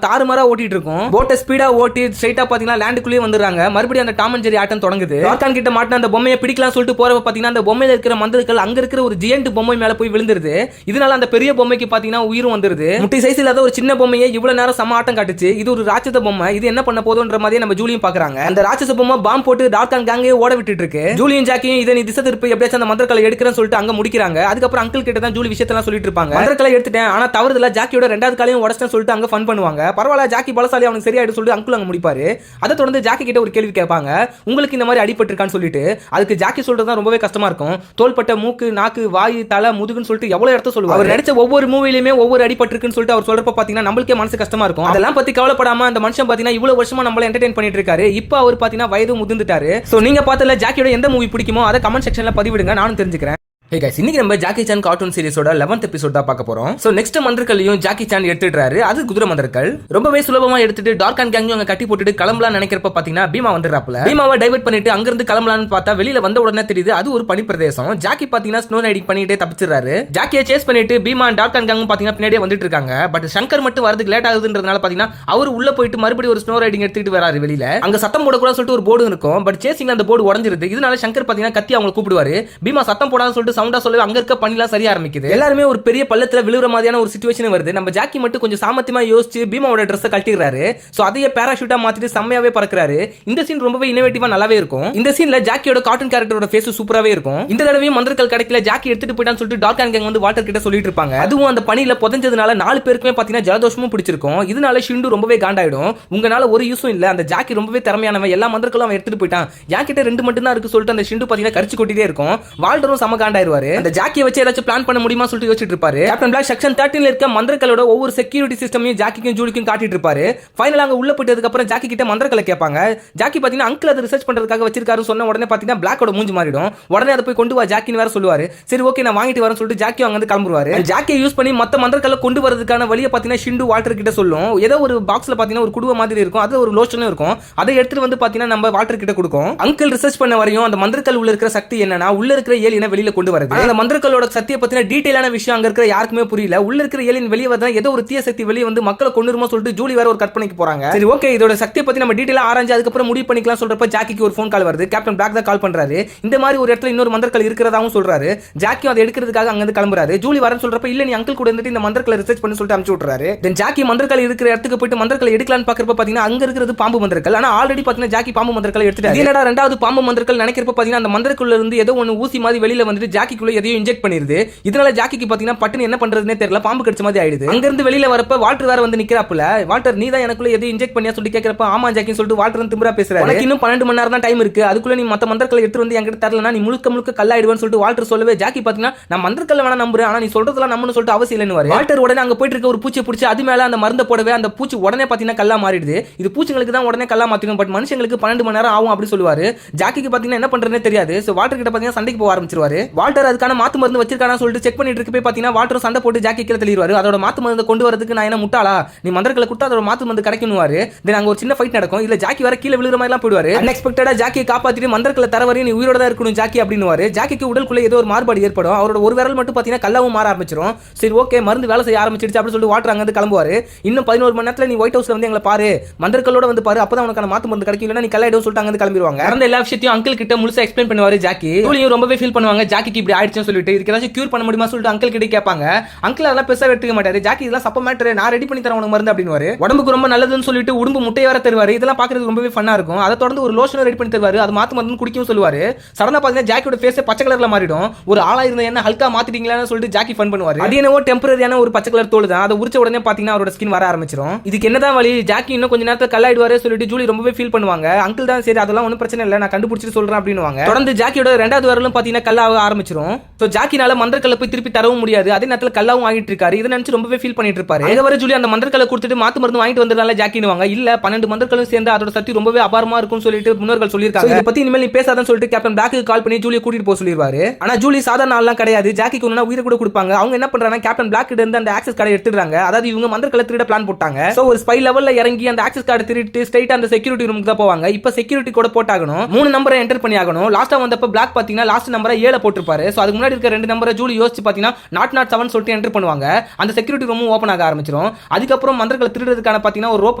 தாறுமாறா ஓட்டிட்டு இருக்கும். போட்டை ஸ்பீடா ஓட்டி ஸ்ட்ரைட்டா பாத்தீங்கன்னா லேண்டுக்குள்ளே வந்துறாங்க. மறுபடியும் அந்த டாம் அண்ட் ஜெரி ஆட்டம் தொடங்குது. டார்க் கிட்ட மாட்டின அந்த பொம்மையை பிடிக்கலாம் சொல்லிட்டு போறப்ப பாத்தீங்கன்னா அந்த பொம்மையில இருக்கிற மந்திரக்கல் அங்க இருக்கிற ஒரு ஜியண்ட் பொம்மை மேல போய் விழுந்துருது. இதனால அந்த பெரிய பொம்மைக்கு பாத்தீங்கன்னா உயிரும் வந்துருது. முட்டி சைஸ் இல்லாத ஒரு சின்ன பொம்மையை இவ்வளவு நேரம் சம ஆட்டம் காட்டுச்சு. இது ஒரு ராட்சத பொம்மை, இது என்ன பண்ண போதுன்ற மாதிரி நம்ம ஜூலியும் பாக்குறாங்க. அந்த ராட்சச பொம்மை பாம் போட்டு டார்க் அண்ட் கேங்கே ஓட விட்டுட்டு இருக்கு. ஜூலியும் ஜாக்கியும் இதை நீ திசை திருப்பி எப்படியாச்சும் அந்த மந்திரக்கலை எடுக்கிறேன்னு சொல்லிட்டு அங்க முடிக்கிறாங்க. அதுக்கப்புறம் அங்கிள் கிட்ட தான் ஜூலி விஷயத்தெல்லாம் சொல்லிட்டு இருப்பாங்க. மந்திரக்கலை எடுத்துட்டேன், ஆனா தவறுதல ஜாக்கியோட ரெண்டாவது காலையும் உடச்சிட்டேன்னு சொல்லிட்டு அங்க ஃபன் பண்ணுவாங்க. பரவாயில்ல ஜாக்கி பலசாலி அவனுக்கு சரியாயிடும் சொல்லிட்டு அங்கிள் அங்க முடிப்பாரு. அதை தொடர்ந்து ஜாக்கி கிட்ட ஒரு கேள்வி கேட்பாங்க, உங்களுக்கு இந்த மாதிரி அடிபட்டு இருக்கான்னு சொல்லிட்டு. அதுக்கு ஜாக்கி சொல்றது ரொம்பவே கஷ்டமா இருக்கும். தோள்பட்ட, மூக்கு, நாக்கு, வாய், தலை, முதுகுன்னு சொல்லிட்டு எவ்வளவு இடத்த சொல்லுவாங்க. அவர் நடிச்ச ஒவ்வொரு மூவிலுமே ஒவ்வொரு அடிபட்டு இருக்குன்னு சொல்லிட்டு அவர் சொல்றப்ப பாத்தீங்கன்னா நம்மளுக்கே மனசு கஷ்டமா இருக்கும். அதெல்லாம் பத்தி கவலைப்படாம அந்த மனுஷன் பாத்தீங்கன்னா இவ்வளவு வருஷமா நம்மள என்டர்டெயின் பண்ணிட்டு இருக்காரு. இப்போ அவர் பாத்தீங்கன்னா வயது முதிர்ந்துட்டாரு. சோ நீங்க பார்த்ததுல ஜாக்கியோட எந்த மூவி பிடிக்குமோ அதை கமெண்ட் செக்ஷன்ல பதிவிடுங்க, நானும் தெரிஞ்சுக்கிறேன். Hey guys, இன்னைக்கு நம்ம ஜாக்கி சான் கார்ட்டூன் சீரிஸோட 11th எபிசோட் தான் பார்க்க போறோம். சோ நெக்ஸ்ட் மந்திரக்கல்லையும் ஜாக்கி சான் எடுத்துட்டாரு. அது குதிரை மந்திரக்கல் ரொம்பவே சுலபமா எடுத்துட்டு டார்க் அண்ட் கேங்கும் அங்க கட்டி போட்டுட்டு கிளம்பலாம் நினைக்கிறப்ப பாத்தீங்கன்னா பீமா வந்துடுறாப்ல. பீமாவை டைவர்ட் பண்ணிட்டு அங்க இருந்து கிளம்பலான்னு பார்த்தா வெளியில வந்த உடனே தெரியுது அது ஒரு பனி பிரதேசம். ஜாக்கி பாத்தீங்கன்னா ஸ்னோ ரைடிங் பண்ணிட்டே தப்பிச்சிடுறாரு. ஜாக்கியை சேஸ் பண்ணிட்டு பீமா டார்க் அண்ட் கேங்கும் பாத்தீங்கன்னா பின்னாடியே வந்துட்டு இருக்காங்க. பட் சங்கர் மட்டும் வரதுக்கு லேட் ஆகுதுன்றதுனால பாத்தீங்கன்னா அவர் உள்ள போயிட்டு மறுபடியும் ஒரு ஸ்னோ ரைடிங் எடுத்துட்டு வராரு வெளியில. அங்க சத்தம் போடக்கூடாது சொல்லிட்டு ஒரு போர்டு இருக்கும். பட் சேசிங்ல அந்த போர்டு உடஞ்சிருது. இதனால சங்கர் பாத்தீங்கன்னா கத்தி அவங்க கூப்பிடுவாரு. பீமா சத்தம் போடான்னு சொல்லிட்டு சவுண்டா சொல்லவே அங்க இருக்க பனிலாம் சரிய ஆரம்பிக்குது. எல்லாருமே ஒரு பெரிய பள்ளத்துல விழுற மாதிரியான ஒரு சிச்சுவேஷன் வருது. நம்ம ஜாக்கி மட்டும் கொஞ்சம் சாமர்த்தியமா யோசிச்சு பீமாவோட ட்ரெஸ்ஸை கட்டிடுறாரு. சோ அதையே பேராஷூட்டா மாத்திட்டு செம்மையாவே பறக்குறாரு. இந்த சீன் ரொம்பவே இன்னோவேட்டிவா நல்லாவே இருக்கும். இந்த சீன்ல ஜாக்கியோட கார்ட்டூன் கேரக்டரோட ஃபேஸ் சூப்பராவே இருக்கும். இந்த தடவையும் மந்திரக்கல் கிடைக்கல, ஜாக்கி எடுத்துட்டு போயிட்டான்னு சொல்லிட்டு டார்க் அண்ட் கேங் வந்து வால்டர் கிட்ட சொல்லிட்டு இருப்பாங்க. அதுவும் அந்த பனியில புதஞ்சதுனால 4 பேருக்குமே பாத்தீங்கன்னா ஜலதோஷமும் பிடிச்சிருக்கும். இதனால ஷிண்டு ரொம்பவே காண்டாயிடும். உங்களால ஒரு யூஸும் இல்ல, அந்த ஜாக்கி ரொம்பவே திறமையானவன், எல்லா மந்திரங்களும் அவன் எடுத்துட்டு போயிட்டான், என் கிட்ட 2 மட்டும் தான் இருக்கு சொல்லிட்டு அந்த ஷிண்டு பாத்தீங்கன்னா கரிச்சு கொட்டிட்டே இருக்கும். வால்டரும் சம காண்டாயிருவாரு. அந்த ஜாக்கியை வச்சு ஏதாச்சும் பிளான் பண்ண முடியுமா சொல்லிட்டு யோசிச்சுட்டு இருப்பாரு. கேப்டன் பிளாக் செக்ஷன் 13ல இருக்க மந்திரங்களோட ஒவ்வொரு செக்யூரிட்டி சிஸ்டமையும் ஜாக்கிக்கும் ஜூலிக்கும் காட்டிட்டு இருப்பாரு. ஃபைனலா அங்க உள்ள போயிட்டதுக்கு அப்புறம் ஜாக்கி கிட்ட மந்திரங்களை கேட்பாங்க. ஜாக்கி பாத்தீங்கன்னா அங்கிள் அதை ரிசர்ச் பண்றதுக்காக வச்சிருக்காரு சொன்ன உடனே பாத்தீங்கன்னா பிளாக்கோட மூஞ்சி மாறிடும். உடனே அதை போய் கொண்டு வா ஜாக்கின்னு வேற சொல்லுவாரு. சரி ஓகே நான் வாங்கிட்டு வரேன் சொல்லிட்டு ஜாக்கி அங்க வந்து கிளம்புவாரு. ஜாக்கியை யூஸ் பண்ணி மத்த மந்திரங்களை கொண்டு வரதுக்கான வழியை பாத்தீங்கன்னா ஷிண்டு வால்டர் கிட்ட சொல்லும். ஏதோ ஒரு பாக்ஸ்ல பாத்தீங்கன்னா ஒரு குடுவை மாதிரி இருக்கும், அது ஒரு லோஷனும் இருக்கும். அதை எடுத்துட்டு வந்து பாத்தீங்கன்னா நம்ம வால்டர் கிட்ட கொடுக்கும். அங்கிள் ரிசர்ச் பண்ண வரையும் அந்த மந்திரங்கள் உள்ள இருக்கிற சக்தி என்னன்னா உள்ள இருக்கிற ஏலியனை வெளியில கொண்டு வரது. அந்த மந்திரங்களோட சக்தியை பத்தின டீடைலான விஷயம் அங்க இருக்கிற யாருக்குமே புரியல. உள்ள இருக்கிற ஏலியன் வெளியே வரதா ஏதோ ஒரு தீய சக்தி வெளியே வந்து மக்களை கொண்டுருமோ சொல்லிட்டு ஜூலி வேற ஒரு கற்பனைக்கு போறாங்க. சரி ஓகே இதோட சக்தியை பத்தி நம்ம டீடைலா ஆராய்ஞ்சு அதுக்கப்புறம் முடிவு பண்ணிக்கலாம் சொல்றப்ப ஜாக்கிக்கு ஒரு ஃபோன் கால் வருது. கேப்டன் பிளாக் தான் கால் பண்றாரு. இந்த மாதிரி ஒரு இடத்துல இன்னொரு மந்திரங்கள் இருக்கிறதாவும் சொல்றாரு. ஜாக்கி அதை எடுக்கிறதுக்காக அங்க இருந்து கிளம்புறாரு. ஜூலி வரன்னு சொல்றப்ப இல்ல நீ அங்கிள் கூட இருந்துட்டு இந்த மந்திரங்களை ரிசர்ச் பண்ணி சொல்லிட்டு அனுப்பிச்சு விட்டுறாரு. தென் ஜாக்கி மந்திரங்கள் இருக்கிற இடத்துக்கு போயிட்டு மந்திரங்களை எடுக்கலாம்னு பாக்குறப்ப பாத்தீங்கன்னா அங்க இருக்கிறது பாம்பு மந்திரங்கள். ஆனா ஆல்ரெடி பாத்தீங்கன்னா ஜாக்கி பாம்பு மந்திரங்களை எடுத்துட்டாரு. என்னடா ரெண்டாவது பாம்பு மந்திரங்கள் நினைக்கிறப்ப பாத்தீங்கன்னா அந்த மந்திரக்குள்ள இருந்து ஏதோ ஒன்னு ஊசி மாதிரி வெளியில வந்துட்டு ஜாக்கிக்குள்ள எதையும் இன்ஜெக்ட் பண்ணிருது. இதனால ஜாக்கிக்கு பாத்தீங்கன்னா பட்டுன்னு என்ன பண்றதுனே தெரியல, பாம்பு கடிச்ச மாதிரி ஆயிடுது. அங்க இருந்து வெளியில வரப்ப வால்டர் வேற வந்து நிக்கிறாப்புல. வால்டர் நீ தான் எனக்குள்ள எதையும் இன்ஜெக்ட் பண்ணியா சொல்லி கேக்குறப்ப ஆமா ஜாக்கின்னு சொல்லிட்டு வால்டர் திமிரா பேசுறாரு. எனக்கு இன்னும் 12 மணி நேரம் தான் டைம் இருக்கு, அதுக்குள்ள நீ மத்த மந்திரங்களை எடுத்து வந்து என்கிட்ட தரலனா நீ முழுக்க முழுக்க கல்லாயிடுவேன்னு சொல்லிட்டு வால்டர் சொல்லவே ஜாக்கி பாத்தீங்கன்னா நான் மந்திரக்கல்ல வேணா நம்புறேன், ஆனா நீ சொல்றதெல்லாம் நம்பணும் சொல்லிட்டு அவசியம் இல்லைன்னு வால்டர் உடனே அங்க போயிட்டு இருக்க ஒரு பூச்சி பிடிச்சி அது மேல அந்த மருந்தை போடவே அந்த பூச்சி உடனே பாத்தீங்கன்னா கல்லா மாறிடுது. இது பூச்சிங்களுக்கு தான் உடனே கல்லா மாத்திடும், பட் மனுஷங்களுக்கு 12 மணி நேரம் ஆகும் அப்படி சொல்லுவாரு. ஜாக்கிக்கு பாத்தீங்கன்னா என்ன பண்றதுனே தெரியாது. சோ வால்டர் கிட்ட பாத்தீங்கன்னா சண்டைக்கு போக ஆரம்பிச்சிருவாரு. வால்டர் அதுக்கான மாத்து மருந்து வச்சிருக்கானா சொல்லிட்டு செக் பண்ணிட்டு இருக்க போய் பாத்தீங்கன்னா வால்டர் சண்டை போட்டு ஜாக்கி கீழ தள்ளிடுவாரு. அதோட மாத்து மருந்து கொண்டு வரதுக்கு நான் என்ன முட்டாளா, நீ மந்திரங்களை கொடுத்தா அதோட மாத்து மருந்து கிடைக்கும்னுவாரு. தென் அங்க ஒரு சின்ன ஃபைட் நடக்கும். இல்ல ஜாக்கி வர கீழ விழுற மாதிரி எல்லாம் போயிடுவாரு. அன்எக்ஸ்பெக்டடா ஜாக்கியை காப்பாத்திட்டு மந்திரங்களை தர வரையும் நீ உயிரோட தான் இருக்கணும் ஜாக்கி அப்படின்னுவாரு. ஜாக்கிக்கு உடலுக்குள்ள ஏதோ ஒரு மாறுபாடு ஏற்படும். அவரோட ஒரு விரல் மட்டும் பாத்தீங்கன்னா கல்லாவும் மாற ஆரம்பிச்சிரும். சரி ஓகே மருந்து வேலை செய்ய ஆரம்பிச்சிருச்சு அப்படின்னு சொல்லிட்டு வால்டர் அங்க இருந்து கிளம்புவாரு. இன்னும் 11 மணி நேரத்துல நீ ஒயிட் ஹவுஸ்ல வந்து எங்களை பாரு, மந்திரங்களோட வந்து பாரு, அப்பதான் உனக்கான மாத்து மருந்து கிடைக்கும், இல்ல நீ கல்லாயிடும் சொல்லிட்டு அங்க இருந்து கிளம்பிடுவாங்க. நடந்த எல்லா விஷயத்தையும் அங்கிள் கிட்ட முழுசா எக்ஸ்பிளைன் பண்ணுவாரு ஜாக்கி. ஜூலியும் ரொம்பவே ஃபீல் பண்ணுவாங்க ஜாக்கிக்கு இப்படி ஆயிடுச்சுன்னு சொல்லிட்டு. இதுக்கு ஏதாச்சும் கியூர் பண்ண முடியுமா சொல்லிட்டு அங்கிள் கிட்ட கேட்பாங்க. அங்கிள் அதெல்லாம் பெருசா எடுத்துக்க மாட்டாரு. ஜாக்கி இதெல்லாம் சப்ப மேட்டர், நான் ரெடி பண்ணி தரேன் உனக்கு மருந்து அப்படின்னுவாரு. உடம்புக்கு ரொம்ப நல்லதுன்னு சொல்லிட்டு உடம்பு முட்டையை வர தருவாரு. இதெல்லாம் பாக்குறதுக்கு ரொம்பவே ஃபன்னா இருக்கும். அதை தொடர்ந்து ஒரு லோஷன் ரெடி பண்ணி தருவாரு. அது மாத்து மருந்து குடிக்கவும் சொல்லுவாரு. சடனா பாத்தீங்கன்னா ஜாக்கியோட ஃபேஸ் பச்சை கலர்ல மாறிடும். ஒரு ஆளா இருந்த என்ன ஹல்கா மாத்திட்டீங்களான்னு சொல்லிட்டு ஜாக்கி ஃபன் பண்ணுவாரு. அது என்னவோ டெம்பரரியான ஒரு பச்சை கலர் தோல் தான். அதை உரிச்ச உடனே பாத்தீங்கன்னா அவரோட ஸ்கின் வர ஆரம்பிச்சிடும். இதுக்கு என்னதான் வழி, ஜாக்கி இன்னும் கொஞ்ச நேரத்துல கல்லாயிடுவாரு சொல்லிட்டு ஜூலி ரொம்பவே ஃபீல் பண்ணுவாங்க. அங்கிள் தான் சரி அதெல்லாம் ஒன்றும் பிரச்சனை இல்லை நான் கண்டுபிடிச்சிட்டு சொல்றேன் அப்படின்னுவாங்க. தொடர்ந்து ஜாக்கியோட 2வது வரலும் பாத்தீங்கன்னா கல்லாக ஆரம்பிச்சிடும். ஸோ ஜாக்கினால மந்திரக்கல்ல போய் திருப்பி தரவும் முடியாது. அதே நேரத்தில் கல்லாவும் ஆகிட்டு இருக்காரு. இதை நினைச்சு ரொம்பவே ஃபீல் பண்ணிட்டு இருப்பாரு. அங்க வர ஜூலி அந்த மந்திரக்கல்லை கொடுத்துட்டு மாத்து மருந்து வாங்கிட்டு வந்ததால ஜாக்கினுவாங்க. இல்ல 12 மந்திரங்களும் சேர்ந்து அதோட சக்தி ரொம்பவே அபாரமா இருக்கும் சொல்லிட்டு முன்னோர்கள் சொல்லியிருக்காங்க. இதை பத்தி இனிமேல் நீ பேசாதன்னு சொல்லிட்டு கேப்டன் பிளாக்கு கால் பண்ணி ஜூலியை கூட்டிட்டு போக சொல்லிடுவாரு. ஆனா ஜூலி சாதாரண ஆள்லாம் கிடையாது. ஜாக்கிக்கு ஒன்னா உயிரை கூட கொடுப்பாங்க. அவங்க என்ன பண்றாங்க, கேப்டன் பிளாக் கிட்ட இருந்து அந்த ஆக்சஸ் கார்டை எடுத்துறாங்க. அதாவது இவங்க மந்திரக்கல்லை திருட பிளான் போட்டாங்க. சோ ஒரு ஸ்பை லெவல்ல இறங்கி அந்த ஆக்சஸ் கார்டை திருட்டு ஸ்ட்ரைட்டா அந்த செக்யூரிட்டி ரூமுக்கு தான் போவாங்க. இப்ப செக்யூரிட்டி கூட போட்டாகணும். 3 நம்பரை என்டர் பண்ணி ஆகணும். லாஸ்டா வந்தப்ப பிளாக் பாத்தீங்கன்னா லாஸ்ட் நம்பரை 7 போட்டிருப்பாரு. சோ அதுக்கு முன்னாடி இருக்க 2 நம்பரை ஜூலி யோசிச்சு பாத்தீங்கன்னா 007 சொல்லிட்டு என்டர் பண்ணுவாங்க. அந்த செக்யூரிட்டி ரூமும் ஓபன் ஆக ஆரம்பிச்சிடும். அதுக்கப்புறம் மந்திரக்கல்லை திருடுறதுக்கான பாத்தீங்கன்னா ஒரு ரோப்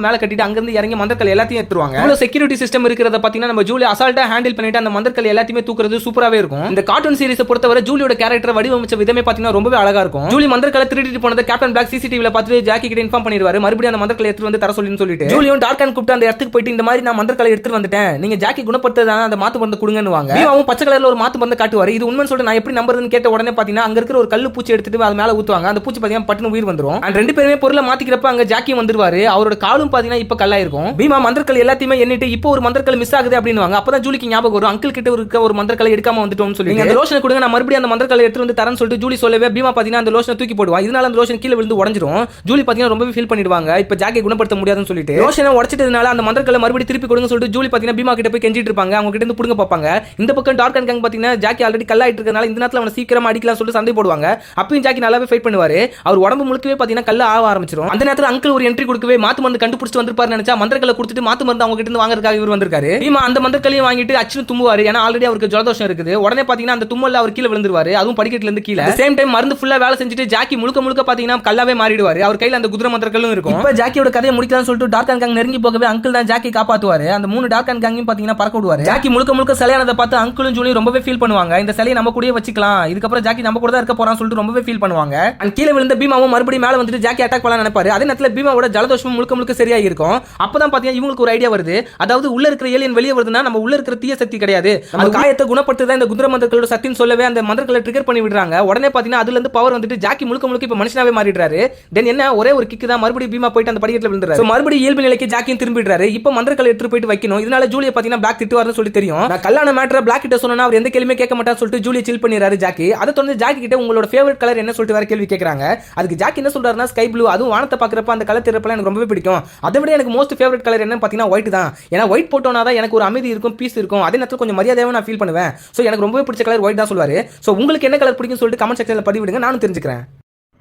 மேல கட்டிட்டு அங்க இருந்து இறங்கி மந்திரக்கல் எல்லாத்தையும் எடுத்துருவாங்க. இவ்வளவு செக்யூரிட்டி சிஸ்டம் இருக்கிறத பாத்தீங்கன்னா நம்ம ஜூலி அசால்ட்டா ஹேண்டில் பண்ணிட்டு அந்த மந்திரக்கல் எல்லாத்தையுமே தூக்குறது சூப்பராவே இருக்கும். இந்த கார்ட்டூன் சீரிஸை பொறுத்தவரை ஜூலியோட கேரக்டர் வடிவமைச்ச விதமே பாத்தீங்கன்னா ரொம்பவே அழகா இருக்கும். ஜூலி மந்திரக்கல்லை திருடிட்டு போனதை கேப்டன் பிளாக் சிசிடிவில பார்த்துட்டு ஜாக்கி கிட்ட இன்ஃபார்ம் பண்ணிடுவாரு. மறுபடியும் அந்த மந்திரக்கல்லை எடுத்து வந்து தர சொல்லின்னு சொல்லிட்டு ஜூலியும் டார்க் அண்ட் கூப்பிட்டு அந்த இடத்துக்கு போயிட்டு இந்த மாதிரி நான் மந்திரக்கல்லை எடுத்து வந்துட்டேன், நீங்க ஜாக்கி குணப்படுத்ததான அந்த மாத்து மருந்து கொடுங்கன்னுவாங்க. பீமாவும் பச்சை கலர்ல ஒரு மாத்து மருந்து காட்டுவாரு. இது உண்மைன்னு சொல்லிட்டு நான் எப்படி நம்புறதுன்னு கேட்ட உடனே பாத்தீங்கன்னா அங்க இருக்கிற ஒரு கல்லு பூச்சி எடுத்துட்டு அது மேல ஊத்துவாங்க. அந்த பூச்சி பாத்தீங்கன்னா பட்டுன்னு உயிர் வந்துரும். அண்ட் 2 பேருமே பொருளை மாத்திக்கிறப்ப அங்க ஜாக்கி வந்துருவாரு. அவரோட காலும் பாத்தீங்கன்னா இப்ப கல்லா இருக்கும். பீமா மந்திரக்கல் எல்லாத்தையுமே எண்ணிட்டு இப்போ ஒரு மந்திரக்கல் மிஸ் ஆகுது அப்படின்னுவாங்க. அப்பதான் ஜூலிக்கு ஞாபகம் வரும், அங்கிள் கிட்ட இருக்க ஒரு மந்திரக்கல்லை எடுக்காம வந்துட்டோம்னு சொல்லி அந்த லோஷனை கொடுங்க, நான் மறுபடியும் அந்த மந்திரக்கல்லை எடுத்து வந்து தரேன்னு சொல்லிட்டு ஜூலி சொல்லவே பீமா பாத்தீங்கன்னா அந்த லோஷனை தூக்கி போடுவான். இதனால அந்த லோஷன் கீழே விழுந்து உடைஞ்சிரும். ஜூலி பாத்தீங்கன்னா ரொம்பவே ஃபீல் பண்ணிடுவாங்க. இப்ப ஜாக்கி குணப்படுத்த முடியாதுன்னு சொல்லிட்டு லோஷனை உடைச்சிட்டதுனால அந்த மந்திரக்கல்லை மறுபடியும் திருப்பி கொடுங்க சொல்லிட்டு ஜூலி பாத்தீங்கன்னா பீமா கிட்ட போய் கெஞ்சிட்டு இருப்பாங்க. அவங்க கிட்ட இருந்து புடுங்க பார்ப்பாங்க. இந்த பக்கம் டார்க் அண்ட் கேங் பாத்தீங்கன்னா ஜாக்கி ஆல்ரெடி கல்லாயிட்டு இருக்கனால இந்த நேரத்துல அவனை சீக்கிரமா அடிக்கலாம் சொல்லிட்டு சண்டை போடுவாங்க. அப்பயும் ஜாக்கி நல்லாவே ஃபைட் பண்ணுவாரு. அவர் உடம்பு முழுக்கவே பாத்தீங்கன்னா கல்ல ஆக ஆரம்பிச்சிடும். அந்த நேரத்துல அங்கிள் ஒரு என்ட்ரி கொடுக்கவே மாத்து மருந்து கண்டுபிடிச்சு வந்திருப்பாரு நினைச்சா மந்திரக்கல்லை கொடுத்துட்டு மாத்து மருந்து அவங்க கிட்ட இருந்து வாங்குறதுக்காக இவர் வந்திருக்காரு. பீமா அந்த மந்திரக்கல்லையும் வாங்கிட்டு அச்சு தும்புவாரு. ஏன்னா ஆல்ரெடி அவருக்கு ஜலதோஷம் இருக்குது. உடனே பாத்தீங்கன்னா அந்த தும்மல்ல அவர் கீழே விழுந்துருவாரு. அதுவும் படிக்கட்டுல இருந்து கீழே. சேம் டைம் மருந்து ஃபுல்லா வேலை செஞ்சுட்டு ஜாக்கி முழுக்க முழுக்க பாத்தீங்கன்னா கல்லாவே மாறிடுவாரு. அவர் கையில அந்த குதிரை மந்திரக்கல்லும் இருக்கும். இப்ப ஜாக்கியோட கதையை முடிக்கலாம்னு சொல்லிட்டு டார்க் அண்ட் கேங் நெருங்கி போகவே அங்கிள் தான் ஜாக்கி காப்பாத்துவாரு. அந்த 3 டார்க் அண்ட் கேங்கையும் பாத்தீங்கன்னா பறக்க விடுவாரு. ஜாக்கி முழுக்க முழுக்க சிலையானதை பார்த்து அங்கிளும் ஜூலியும் ரொம்பவே ஃபீல் பண்ணுவாங்க. இந்த சிலையை நம்ம கூட கூடயே வச்சுக்கலாம், இதுக்கப்புறம் ஜாக்கி நம்ம கூட தான் இருக்க போறான்னு சொல்லிட்டு ரொம்பவே ஃபீல் பண்ணுவாங்க. அண்ட் கீழே விழுந்த பீமாவும் மறுபடியும் மேல வந்துட்டு ஜாக்கி அட்டாக் பண்ணலாம் நினைப்பாரு. அதே நேரத்தில் பீமாவோட ஜலதோஷம் முழுக்க சரியா இருக்கும். அப்பதான் பாத்தீங்கன்னா இவங்களுக்கு ஒரு ஐடியா வருது. அதாவது உள்ள இருக்கிற ஏலியன் வெளியே வருதுன்னா நம்ம உள்ள இருக்கிற தீய சக்தி கிடையாது, அந்த காயத்தை குணப்படுத்துதான் இந்த குதிரை மந்திரங்களோட சக்தின்னு சொல்லவே அந்த மந்திரங்களை ட்ரிகர் பண்ணி விடுறாங்க. உடனே பாத்தீங்கன்னா அதுல இருந்து பவர் வந்துட்டு ஜாக்கி முழுக்க இப்ப மனுஷனாவே மாறிடுறாரு. தென் என்ன ஒரே ஒரு கிக்கு தான் மறுபடியும் பீமா போயிட்டு அந்த படிக்கட்டுல விழுந்துறாரு. மறுபடியும் இயல்பு நிலைக்கு ஜாக்கியும் திரும்பிடுறாரு. இப்ப மந்திரங்களை எடுத்து போயிட்டு வைக்கணும். இதனால ஜூலியை பாத்தீங்கன்னா பிளாக் திட்டுவாருன்னு சொல்லி தெரியும். நான் கல்யாண மேட்டரை பிளாக் கிட்ட சொன்னா அவர் எந்த கேள்வியுமே கேட்க மாட்டான்னு சொல்லிட்டு ஜூலியை சில் பண்ணிடுறாரு ஜாக்கி. அதை தொடர்ந்து ஜாக்கி கிட்ட உங்களோட ஃபேவரட் கலர் என்ன சொல்லிட்டு வேற கேள்வி கேட்கறாங்க. அதுக்கு ஜாக்கி என்ன சொல்றாருன்னா ஸ்கை ப்ளூ, அதுவும் வானத்தை பாக்குறப்ப அந்த கலர் தெரியப்பல எனக்கு ரொம்பவே பிடிக்கும். அதை விட எனக்கு மோஸ்ட் ஃபேவரட் கலர் என்னன்னு பாத்தீங்கன்னா ஒயிட் தான். ஏன்னா ஒயிட் போட்டோனா தான் எனக்கு ஒரு அமைதி இருக்கும், பீஸ் இருக்கும், அதே நேரத்தில் கொஞ்சம் மரியாதையாவே நான் ஃபீல் பண்ணுவேன். சோ எனக்கு ரொம்பவே பிடிச்ச கலர் ஒயிட் தான் சொல்லுவாரு. சோ உங்களுக்கு என்ன கலர் பிடிக்கும் சொல்லிட்டு கமெண்ட் செக்ஷன்ல பதிவிடுங்க, நானும் தெரிஞ்சுக்கிறேன்.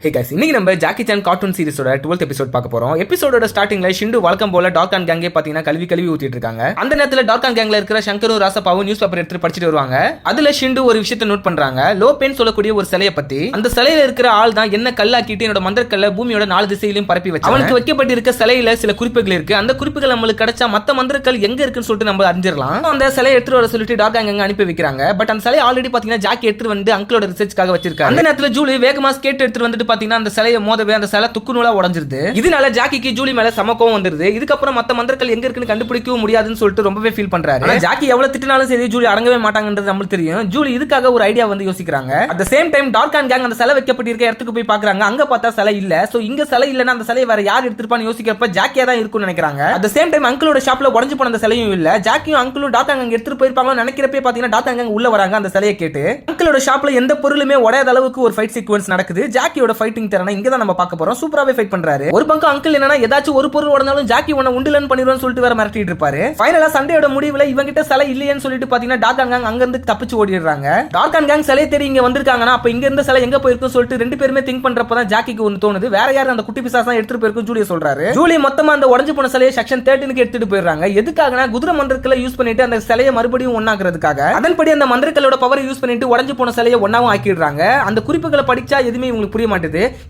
ஹே गाइस, இன்னைக்கு நம்ம ஜாக்கி சான் கார்ட்டூன் சீரிஸோட 12th எபிசோட் பார்க்க போறோம். எபிசோடோட ஸ்டார்டிங்ல ஷிண்டு வழக்கம் போல டார்க் அண்ட் கேங்கே பாத்தீங்கன்னா கல்வி ஊத்திட்டு இருக்காங்க. அந்த நேரத்துல டார்க் அண்ட் கேங்ல இருக்கிற சங்கரும் ராசப்பாவும் நியூஸ் பேப்பர் எடுத்து படிச்சிட்டு வருவாங்க. அதுல ஷிண்டு ஒரு விஷயத்தை நோட் பண்றாங்க. லோ பென் சொல்லக்கூடிய ஒரு சிலையை பத்தி. அந்த சிலையில இருக்கிற ஆள் தான் என்ன கல்லாக்கிட்டு என்னோட மந்திரக்கல்ல பூமியோட 4 திசையிலும் பரப்பி வச்சு அவனுக்கு வைக்கப்பட்டிருக்க சிலையில சில குறிப்புகள் இருக்கு. அந்த குறிப்புகள் நம்மளுக்கு கிடைச்சா மத்த மந்திரக்கல் எங்க இருக்குன்னு சொல்லிட்டு நம்ம அறிஞ்சிடலாம். அந்த சிலையை எடுத்து வர சொல்லிட்டு டார்க் அண்ட் கேங்க அனுப்பி வைக்கிறாங்க. பட் அந்த சிலை ஆல்ரெடி பாத்தீங்கன்னா ஜாக்கி எடுத்து வந்து அங்கிளோட ரிசர்ச்காக வச்சிருக்காங்க. அந்த நேரத்துல ஜூலி வேகமா ஸ்கேட் எடுத்து வந்துட்டு பாத்தீங்கன்னா அந்த சிலையை மோதவே அந்த சிலை துக்குநூலா உடைஞ்சிருது. இதனால ஜாக்கிக்கு ஜூலி மேல சமக்கம் வந்துருது. இதுக்கப்புறம் மத்த மந்திரங்கள் எங்க இருக்குன்னு கண்டுபிடிக்கவும் முடியாதுன்னு சொல்லிட்டு ரொம்பவே ஃபீல் பண்றாரு. ஆனா ஜாக்கி எவ்வளவு திட்டினாலும் சரி ஜூலி அடங்கவே மாட்டாங்கன்றது நம்மளுக்கு தெரியும். ஜூலி இதுக்காக ஒரு ஐடியா வந்து யோசிக்கிறாங்க. At the same time dark and gang அந்த சிலை வைக்கப்பட்டிருக்க இடத்துக்கு போய் பாக்குறாங்க. அங்க பார்த்தா சிலை இல்ல. சோ இங்க சிலை இல்லன்னா அந்த சிலையை வேற யார் எடுத்துப்பான்னு யோசிக்கிறப்ப ஜாக்கியா தான் இருக்கும்னு நினைக்கிறாங்க. அட் தி சேம் டைம் அங்கிளோட ஷாப்ல உடைஞ்சு போன அந்த சிலையும் இல்ல. ஜாக்கியும் அங்கிளும் டார்க் அண்ட் கேங் எடுத்துட்டு போயிருப்பாங்களோ நினைக்கிறப்பே பாத்தீங்கன்னா டார்க் அண்ட் கேங் உள்ள வராங்க அந்த சிலையை கேட்டு. அங்கிளோட ஷாப்ல எந்த பொருளுமே உடையாத அளவுக்கு ஒரு ஃபைட் சீக்வென்ஸ் நடக்குது. ஜாக்கியோட ஃபைட்டிங் திறனை இங்க தான் நம்ம பார்க்க போறோம். சூப்பராவே ஃபைட் பண்றாரு. ஒரு பக்கம் அங்கிள் என்னன்னா ஏதாச்சும் ஒரு பொருள் உடைஞ்சாலும் ஜாக்கி உன்னை உண்டுலன்னு பண்ணிடுவான்னு சொல்லிட்டு வேற மிரட்டிட்டு இருப்பாரு. ஃபைனலா சண்டையோட முடிவுல இவங்க கிட்ட சிலை இல்லையேன்னு சொல்லிட்டு பாத்தீங்கன்னா டார்க் அண்ட் கேங் அங்க இருந்து தப்பிச்சு ஓடிடுறாங்க. டார்க் அண்ட் கேங் சிலை தேடி இங்க வந்திருக்காங்கன்னா அப்ப இங்க இருந்த சிலை எங்க போயிருக்கும் சொல்லிட்டு ரெண்டு பேருமே திங்க் பண்றப்பதான் ஜாக்கிக்கு ஒன்னு தோணுது. வேற யாரும் அந்த குட்டி பிசாசு தான் எடுத்துட்டு போயிருக்கும் ஜூலியா சொல்றாரு. ஜூலி மொத்தமா அந்த உடைஞ்சு போன சிலையை செக்ஷன் 13க்கு எடுத்துட்டு போயிடுறாங்க. எதுக்காகனா குதிரை மந்திரங்களை யூஸ் பண்ணிட்டு அந்த சிலையை மறுபடியும் ஒண்ணாக்குறதுக்காக. அதன்படி அந்த மந்திரங்களோட பவர் யூஸ் பண்ணிட்டு உடைஞ்சு போன சிலையை ஒண்ணாவும் ஆக்கிடுறாங்க. அந்த குறிப்புகளை படிச்சா எதுவுமே உங்களுக்கு புரிய மாட்டேது.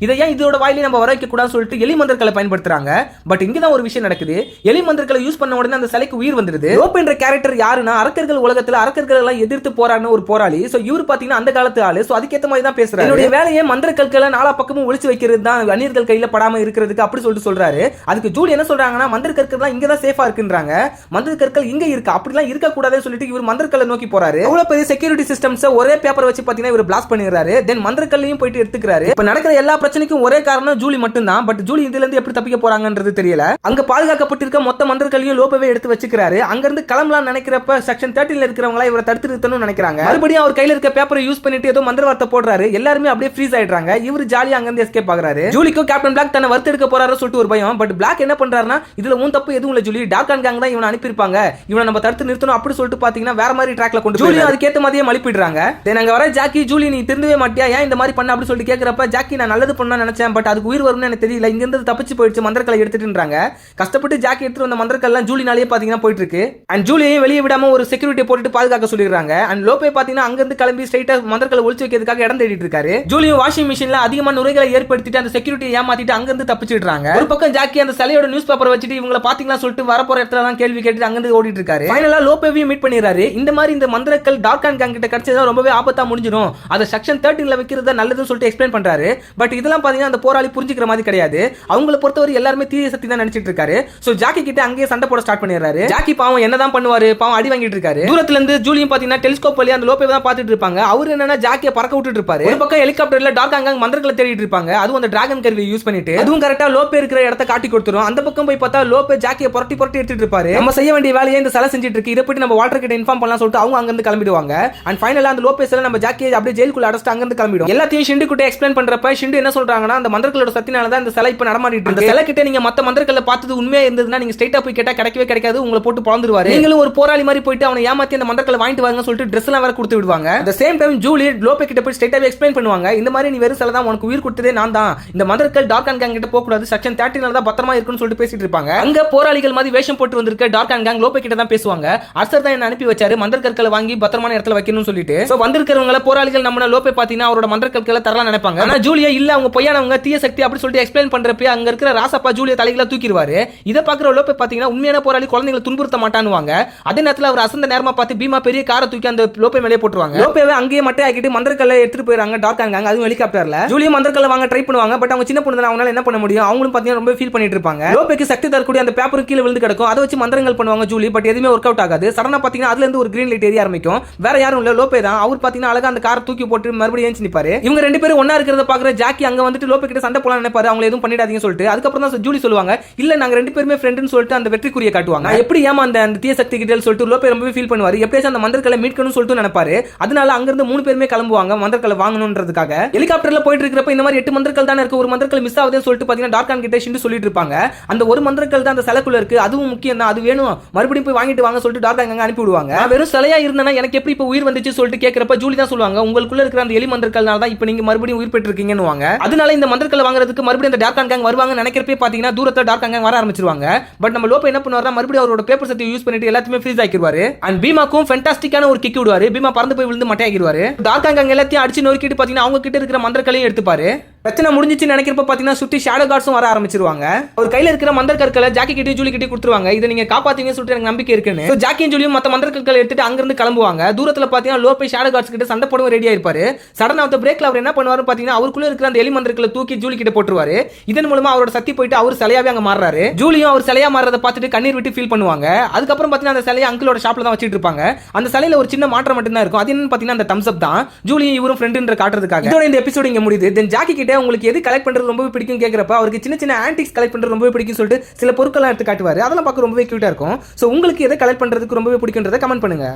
இதை ஏன் இதோட வாயிலே நம்ம வர வைக்க கூடாது சொல்லிட்டு எலி மந்திரங்களை பயன்படுத்துறாங்க. பட் இங்க தான் ஒரு விஷயம் நடக்குது. எலி மந்திரங்களை யூஸ் பண்ண உடனே அந்த சிலைக்கு உயிர் வந்துருது. ரோப் என்ற கேரக்டர் யாருன்னா அரக்கர்கள் உலகத்துல அரக்கர்கள் எல்லாம் எதிர்த்து போராடின ஒரு போராளி. சோ இவர் பாத்தீங்கன்னா அந்த காலத்து ஆளு. சோ அதுக்கேத்த மாதிரி தான் பேசுறாரு. என்னுடைய வேலையை மந்திரக்கல்களை நாலா பக்கமும் ஒளிச்சு வைக்கிறது தான், அந்நியர்கள் கையில படாம இருக்கிறதுக்கு அப்படி சொல்லிட்டு சொல்றாரு. அதுக்கு ஜூலி என்ன சொல்றாங்கன்னா மந்திரக்கற்கள் தான் இங்க தான் சேஃபா இருக்குன்றாங்க. மந்திரக்கற்கள் இங்க இருக்கு, அப்படிலாம் இருக்க கூடாதுன்னு சொல்லிட்டு இவர் மந்திரக்கல்லை நோக்கி போறாரு. அவ்வளவு பெரிய செக்யூரிட்டி சிஸ்டம்ஸ் ஒரே பேப்பர் வச்சு பாத்தீங்கன்னா இவர் பிளாஸ்ட் பண்ணிடுறாரு. தென் மந்திரக்கல்லையும் போயிட்டு எடுத்துக்கிறாரு. இப்ப நடக்கிற எல்லா பிரச்சனைக்கும் ஒரே காரணம் ஜூலி மட்டும் தான். பட் ஜூலி இதுல இருந்து எப்படி தப்பிக்க போறாங்கன்றது தெரியல. அங்க பாதுகாக்கப்பட்டிருக்க மொத்த மந்திரங்களையும் லோப்பவே எடுத்து வச்சுக்கிறாரு. அங்க இருந்து கிளம்பலாம் நினைக்கிறப்ப செக்ஷன் 13ல இருக்கிறவங்கள இவரை தடுத்து நிறுத்தணும்னு நினைக்கிறாங்க. மறுபடியும் அவர் கையில இருக்க பேப்பரை யூஸ் பண்ணிட்டு ஏதோ மந்திர வார்த்தை போடுறாரு. எல்லாருமே அப்படியே ஃப்ரீஸ் ஆயிடுறாங்க. இவர் ஜாலியா அங்க இருந்து எஸ்கேப் ஆகுறாரு. ஜூலிக்கு கேப்டன் பிளாக் தன்னை வறுத்து எடுக்க போறாரு சொல்லிட்டு ஒரு பயம். பட் பிளாக் என்ன பண்றாருன்னா இதுல உன் தப்பு எதுவும் இல்ல ஜூலி, டார்க் அண்ட் கேங் தான் இவனை அனுப்பியிருப்பாங்க, இவனை நம்ம தடுத்து நிறுத்தணும் அப்படி சொல்லிட்டு பாத்தீங்கன்னா வேற மாதிரி ட்ராக்ல கொண்டு ஜூலி அதுக்கேத்த மாதிரியே மலிப்பிடுறாங்க. தென் அங்க வர ஜாக்கி ஜூலி நீ திருந்தவே மாட்டியா, ஏன் இந்த மாதிரி பண்ண அப்படி சொல்லிட்டு கேக்குறப்ப ஜாக்கி நான் நல்லது பண்ண நினைச்சேன், பட் அதுக்கு உயிர் வரும்னு எனக்கு தெரியல, இங்க இருந்து தப்பிச்சு போயிடுச்சு மந்திரக்கலை எடுத்துட்டுன்றாங்க. கஷ்டப்பட்டு ஜாக்கி எடுத்து வந்த மந்திரக்கல்லாம் ஜூலினாலேயே பாத்தீங்கன்னா போயிட்டு இருக்கு. அண்ட் ஜூலியையும் வெளியே விடாம ஒரு செக்யூரிட்டி போட்டுட்டு பாதுகாக்க சொல்லிடுறாங்க. அண்ட் லோப்பே பாத்தீங்கன்னா அங்க இருந்து கிளம்பி ஸ்ட்ரைட்டா மந்திரக்கலை ஒளிச்சு வைக்கிறதுக்காக இடம் தேடிட்டு இருக்காரு. ஜூலியும் வாஷிங் மிஷின்ல அதிகமான நுரைகளை ஏற்படுத்திட்டு அந்த செக்யூரிட்டியை ஏமாத்திட்டு அங்க இருந்து தப்பிச்சிடுறாங்க. ஒரு பக்கம் ஜாக்கி அந்த சிலையோட நியூஸ் பேப்பர் வச்சுட்டு இவங்களை பாத்தீங்களா சொல்லிட்டு வரப்போற இடத்துல தான் கேள்வி கேட்டு அங்க இருந்து ஓடிட்டு இருக்காரு. ஃபைனலா லோப்பேவையும் மீட் பண்ணிடுறாரு. இந்த மாதிரி இந்த மந்திரக்கல் டார்க் அண்ட் கேங் கிட்ட கிடைச்சதா ரொம்பவே ஆபத்தா முடிஞ்சிடும், அதை செக்ஷன் 13ல வைக்கிறது நல்லதுன்னு சொல்லிட்டு எக்ஸ்பிளைன் பண்றாரு. பட் இதெல்லாம் பாத்தீங்கன்னா அந்த போராளி புரிஞ்சுக்கிற மாதிரி கிடையாது. அவங்களை பொறுத்தவரை எல்லாருமே தீய சக்தி தான் நினைச்சிட்டு இருக்காரு. சோ ஜாக்கி கிட்ட அங்கேயே சண்டை போட ஸ்டார்ட் பண்ணிடுறாரு. ஜாக்கி பாவம் என்னதான் பண்ணுவாரு, பாவம் அடி வாங்கிட்டு இருக்காரு. தூரத்துல இருந்து ஜூலியும் பாத்தீங்கன்னா டெலிஸ்கோப் வழியா அந்த லோப்பேவை தான் பாத்துட்டு இருப்பாங்க. அவரு என்னன்னா ஜாக்கியை பறக்க விட்டுட்டு இருப்பாரு. ஒரு பக்கம் ஹெலிகாப்டர்ல டார்க் அண்ட் கேங் மந்திரங்களை தேடிட்டு இருப்பாங்க. அதுவும் அந்த டிராகன் கருவியை யூஸ் பண்ணிட்டு அதுவும் கரெக்டா லோப்பே இருக்கிற இடத்தை காட்டி கொடுத்துரும். அந்த பக்கம் போய் பார்த்தா லோப்பே ஜாக்கியை புரட்டி எடுத்துட்டு இருப்பாரு. நம்ம செய்ய வேண்டிய வேலையை இந்த சிலை செஞ்சிட்டு இருக்கு, இதை பத்தி நம்ம வால்டர் கிட்ட இன்ஃபார்ம் பண்ணலாம் சொல்லிட்டு அவங்க அங்க இருந்து கிளம்பிடுவாங்க. அண்ட் ஃபைனலா அந்த லோப்பே சிலை நம்ம ஜாக்கியை அப்படியே ஜெயிலுக்குள்ள அடைச்சிட்டு அங்க இருந்து கிளம்பிடும். எல்லாத்தையும் ஷிண்டு கிட்ட எக்ஸ்பிளைன் பண்றப்ப ஷிண்டு என்ன சொல்றாங்கன்னா அந்த மந்திரங்களோட சக்தினால தான் இந்த சிலை இப்ப நடமாடிட்டு இருக்கு. அந்த சிலை கிட்ட நீங்க மத்த மந்திரங்களை பார்த்தது உண்மையா இருந்ததுன்னா நீங்க ஸ்ட்ரைட்டா போய் கேட்டா கிடைக்கவே கிடைக்காது, உங்களை போட்டு பொளந்துருவாரு. நீங்களும் ஒரு போராளி மாதிரி போயிட்டு அவனை ஏமாத்தி அந்த மந்திரங்களை வாங்கிட்டு வாங்க சொல்லிட்டு ட்ரெஸ் எல்லாம் வேற கொடுத்து விடுவாங்க. அந்த சேம் டைம் ஜூலி லோப்பே கிட்ட போய் ஸ்ட்ரைட்டாவே எக்ஸ்பிளைன் பண்ணுவாங்க. இந்த மாதிரி நீ வெறும் சிலை தான், உனக்கு உயிர் கொடுத்ததே நான் தான், இந்த மந்திரங்கள் டார்க் அண்ட் கேங் கிட்ட போக கூடாது, செக்ஷன் 13ல தான் பத்திரமா இருக்குன்னு சொல்லிட்டு பேசிட்டு இருப்பாங்க. அங்க போராளிகள் மாதிரி வேஷம் போட்டு வந்திருக்க டார்க் அண்ட் கேங் லோப்பே கிட்ட தான் பேசுவாங்க. அரசர் தான் என்ன அனுப்பி வச்சாரு மந்திரக்கற்களை வாங்கி பத்திரமான இடத்துல வைக்கணும்னு சொல்லிட்டு. சோ வந்திருக்க இருக்கிறவங்கள போராளிகள் நம்ம லோபே பாத்தீங்கன்னா அவரோட மந்திரக்கல்களை தரலாம் நினைப்பாங்க. ஆனா ஜூலியா இல்ல அவங்க பொய்யானவங்க தீய சக்தி அப்படி சொல்லிட்டு எக்ஸ்பிளைன் பண்றப்ப அங்க இருக்கிற ராசப்பா ஜூலியா தலைகளை தூக்கிடுவாரு. இதை பாக்குற லோபே பாத்தீங்கன்னா உண்மையான போராளி குழந்தைகளை துன்புறுத்த மாட்டானுவாங்க. அதே நேரத்தில் அவர் அசந்த நேரமா பார்த்து பீமா பெரிய காரை தூக்கி அந்த லோபே மேலே போட்டுருவாங்க. லோபேவை அங்கேயே மட்டும் ஆக்கிட்டு மந்திரக்கல்லை எடுத்துட்டு போயிறாங்க டார்க் ஆங்காங், அதுவும் ஹெலிகாப்டர்ல. ஜூலியா மந்திரக்கல்லை வாங்க ட்ரை பண்ணுவாங்க. பட் அவங்க சின்ன பொண்ணு அவங்களால என்ன பண்ண முடியும், அவங்களும் பாத்தீங்கன்னா ரொம்ப ஃபீல் பண்ணிட்டு இருப்பாங்க. லோபேக்கு சக்தி தரக்கூடிய அந்த பேப்பர் கீழே விழுந்து கிடக்கும். அதை வச்சு மந்திரங்கள் பண்ணுவாங்க ஜூலி. பட் எதுவுமே ஒர்க் அவுட் ஆகாது. சடனா பாத்தீங்கன்னா அதுல இருந்து ஒரு கிரீன் லைட் எரிய ஆரம்பிக்கும். வேற யாரும் இல்ல, லோபே தான். அவர் பாத்தீங்கன்னா அழகா அந்த காரை தூக்கி போட்டு மறுபடியும் ஏஞ்சி நிப்பாரு. இவங்க ரெண்டு பேரும் ஒண்ணா இருக்கிறத பாக்குற ஜாக்கி அங்க வந்துட்டு லோபே கிட்ட சண்டை போலாம் நினைப்பாரு. அவங்க எதுவும் பண்ணிடாதீங்கன்னு சொல்லிட்டு அதுக்கப்புறம் தான் ஜூலி சொல்லுவாங்க, இல்ல நாங்க ரெண்டு பேருமே ஃப்ரெண்ட்னு சொல்லிட்டு அந்த வெற்றிக்குரிய காட்டுவாங்க. எப்படி ஏமா அந்த தீய சக்தி கிட்ட சொல்லிட்டு லோபே ரொம்பவே ஃபீல் பண்ணுவாரு. எப்படியாச்சும் அந்த மந்திரக்கல்லை மீட்கணும்னு சொல்லிட்டு நினைப்பாரு. அதனால அங்க இருந்து 3 பேருமே கிளம்புவாங்க மந்திரக்கல்லை வாங்கணும்ன்றதுக்காக. ஹெலிகாப்டர்ல போயிட்டு இருக்கிறப்ப இந்த மாதிரி 8 மந்திரக்கல் தானே இருக்கு, ஒரு மந்திரக்கல் மிஸ் ஆகுதுன்னு சொல்லிட்டு பாத்தீங்கன்னா டார்கான் கிட்ட ஷிண்டு சொல்லிட்டு இருப்பாங்க. அந்த ஒரு மந்திரக்கல் தான் அந்த சிலைக்குள்ள இருக்கு, அதுவும் முக்கியம் தான், அது வேணும், மறுபடியும் போய் வாங்கிட்டு வாங்க சொல்லிட்டு டார்கான் அங்க அனுப்பி விடுவாங்க. வெறும் சிலையா இருந்தனா எனக்கு எப்படி இப்ப உயிர் வந்துச்சு சொல்லிட்டு கேக்குறப்ப ஜூலி தான் சொல்லுவாங்க, உங்களுக்குள்ள இருக்கிற அந்த எலி மந்திரக்கல்னால தான் இப்ப நீங்க மறுபடியும் உயிர் பெற்று இருக்கீங்கன்னு. அதனால இந்த மந்திரக்கல்லை வாங்குறதுக்கு மறுபடியும் அந்த டார்கான் கேங் வருவாங்க நினைக்கிறப்ப பாத்தீங்கன்னா தூரத்துல டார்கான் கேங் வர ஆரம்பிச்சிருவாங்க. பட் நம்ம லோபே என்ன பண்ணுவாருன்னா மறுபடியும் அவரோட பேப்பர் சக்தி யூஸ் பண்ணிட்டு எல்லாத்தையுமே ஃப்ரீஸ் ஆக்கிடுவாரு. அண்ட் பீமாக்கும் ஃபேண்டாஸ்டிக்கான ஒரு கிக் விடுவாரு. பீமா பறந்து போய் விழுந்து மட்டையாக்கிடுவாரு. டார்கான் கேங் எல்லாத்தையும் அடிச்சு நொறுக்கிட்டு பாத்தீங்கன்னா அவங்க கிட்ட இருக்கிற மந்திரக்கல்லையும் எடுத்துப்பாரு. பிரச்சனை முடிஞ்சிச்சு நினைக்கிறப்ப பாத்தீங்கன்னா சுத்தி ஷேடோ கார்ட்ஸும் வர ஆரம்பிச்சிருவாங்க. அவர் கையில இருக்கிற மந்திரக்கற்களை ஜாக்கி கிட்ட ஜூலி கிட்ட கொடுத்துருவாங்க. இதை நீங்க காப்பாத்தீங்கன்னு சொல்லிட்டு எனக்கு நம்பிக்கை இருக்குன்னு. ஜாக்கியும் ஜூலியும் மத்த மந்திரக்கற்களை எடுத்துட்டு அங்க இருந்து கிளம்புவாங்க. தூரத்துல பாத்தீங்கன்னா லோபே ஷேடோ கார்ட்ஸ் கிட்ட சண்டை போடவும் ரெடியா இருப்பாரு. சடனா அந்த பிரேக்ல அவர் என்ன பண்ணுவாரு பாத்தீங்கன்னா அவருக்குள்ள இருக்கிற அந்த எலி மந்திரக்கலை தூக்கி ஜூலி கிட்ட போட்டுருவாரு. இதன் மூலமா அவரோட சக்தி போயிட்டு அவர் சிலையாவே அங்க மாறுறாரு. ஜூலியும் அவர் சிலையா மாறத பார்த்துட்டு கண்ணீர் விட்டு ஃபீல் பண்ணுவாங்க. அதுக்கப்புறம் பாத்தீங்கன்னா அந்த சிலையை அங்கிளோட ஷாப்ல தான் வச்சிட்டு இருப்பாங்க. அந்த சிலையில ஒரு சின்ன மாற்றம் மட்டும் தான் இருக்கும். அது என்னன்னு பாத்தீங்கன்னா அந்த தம்ஸ் அப் தான். ஜூலியும் இவரும் ஃப்ரெண்ட்ன்ற காட்டுறதுக்காக. இதோட இந்த எபிசோட் இங்க முடியுது. தென் ஜாக்கி கிட்ட உங்களுக்கு எது கலெக்ட் ரொம்ப பிடிக்கும் கேக்குறப்ப அவருக்கு சின்ன சின்ன ஆன்டிக்ஸ் கலெக்ட் பண்றது ரொம்ப பிடிக்கும் சொல்லிட்டு சில பொருட்கள் எடுத்து காட்டுவாரு. அதெல்லாம் பார்க்க ரொம்பவே கியூட்டா இருக்கும். சோ உங்களுக்கு எதை கலெக்ட் பண்றதுக்கு ரொம்பவே பிடிக்கும்ன்றதை கமெண்ட் பண்ணுங்க.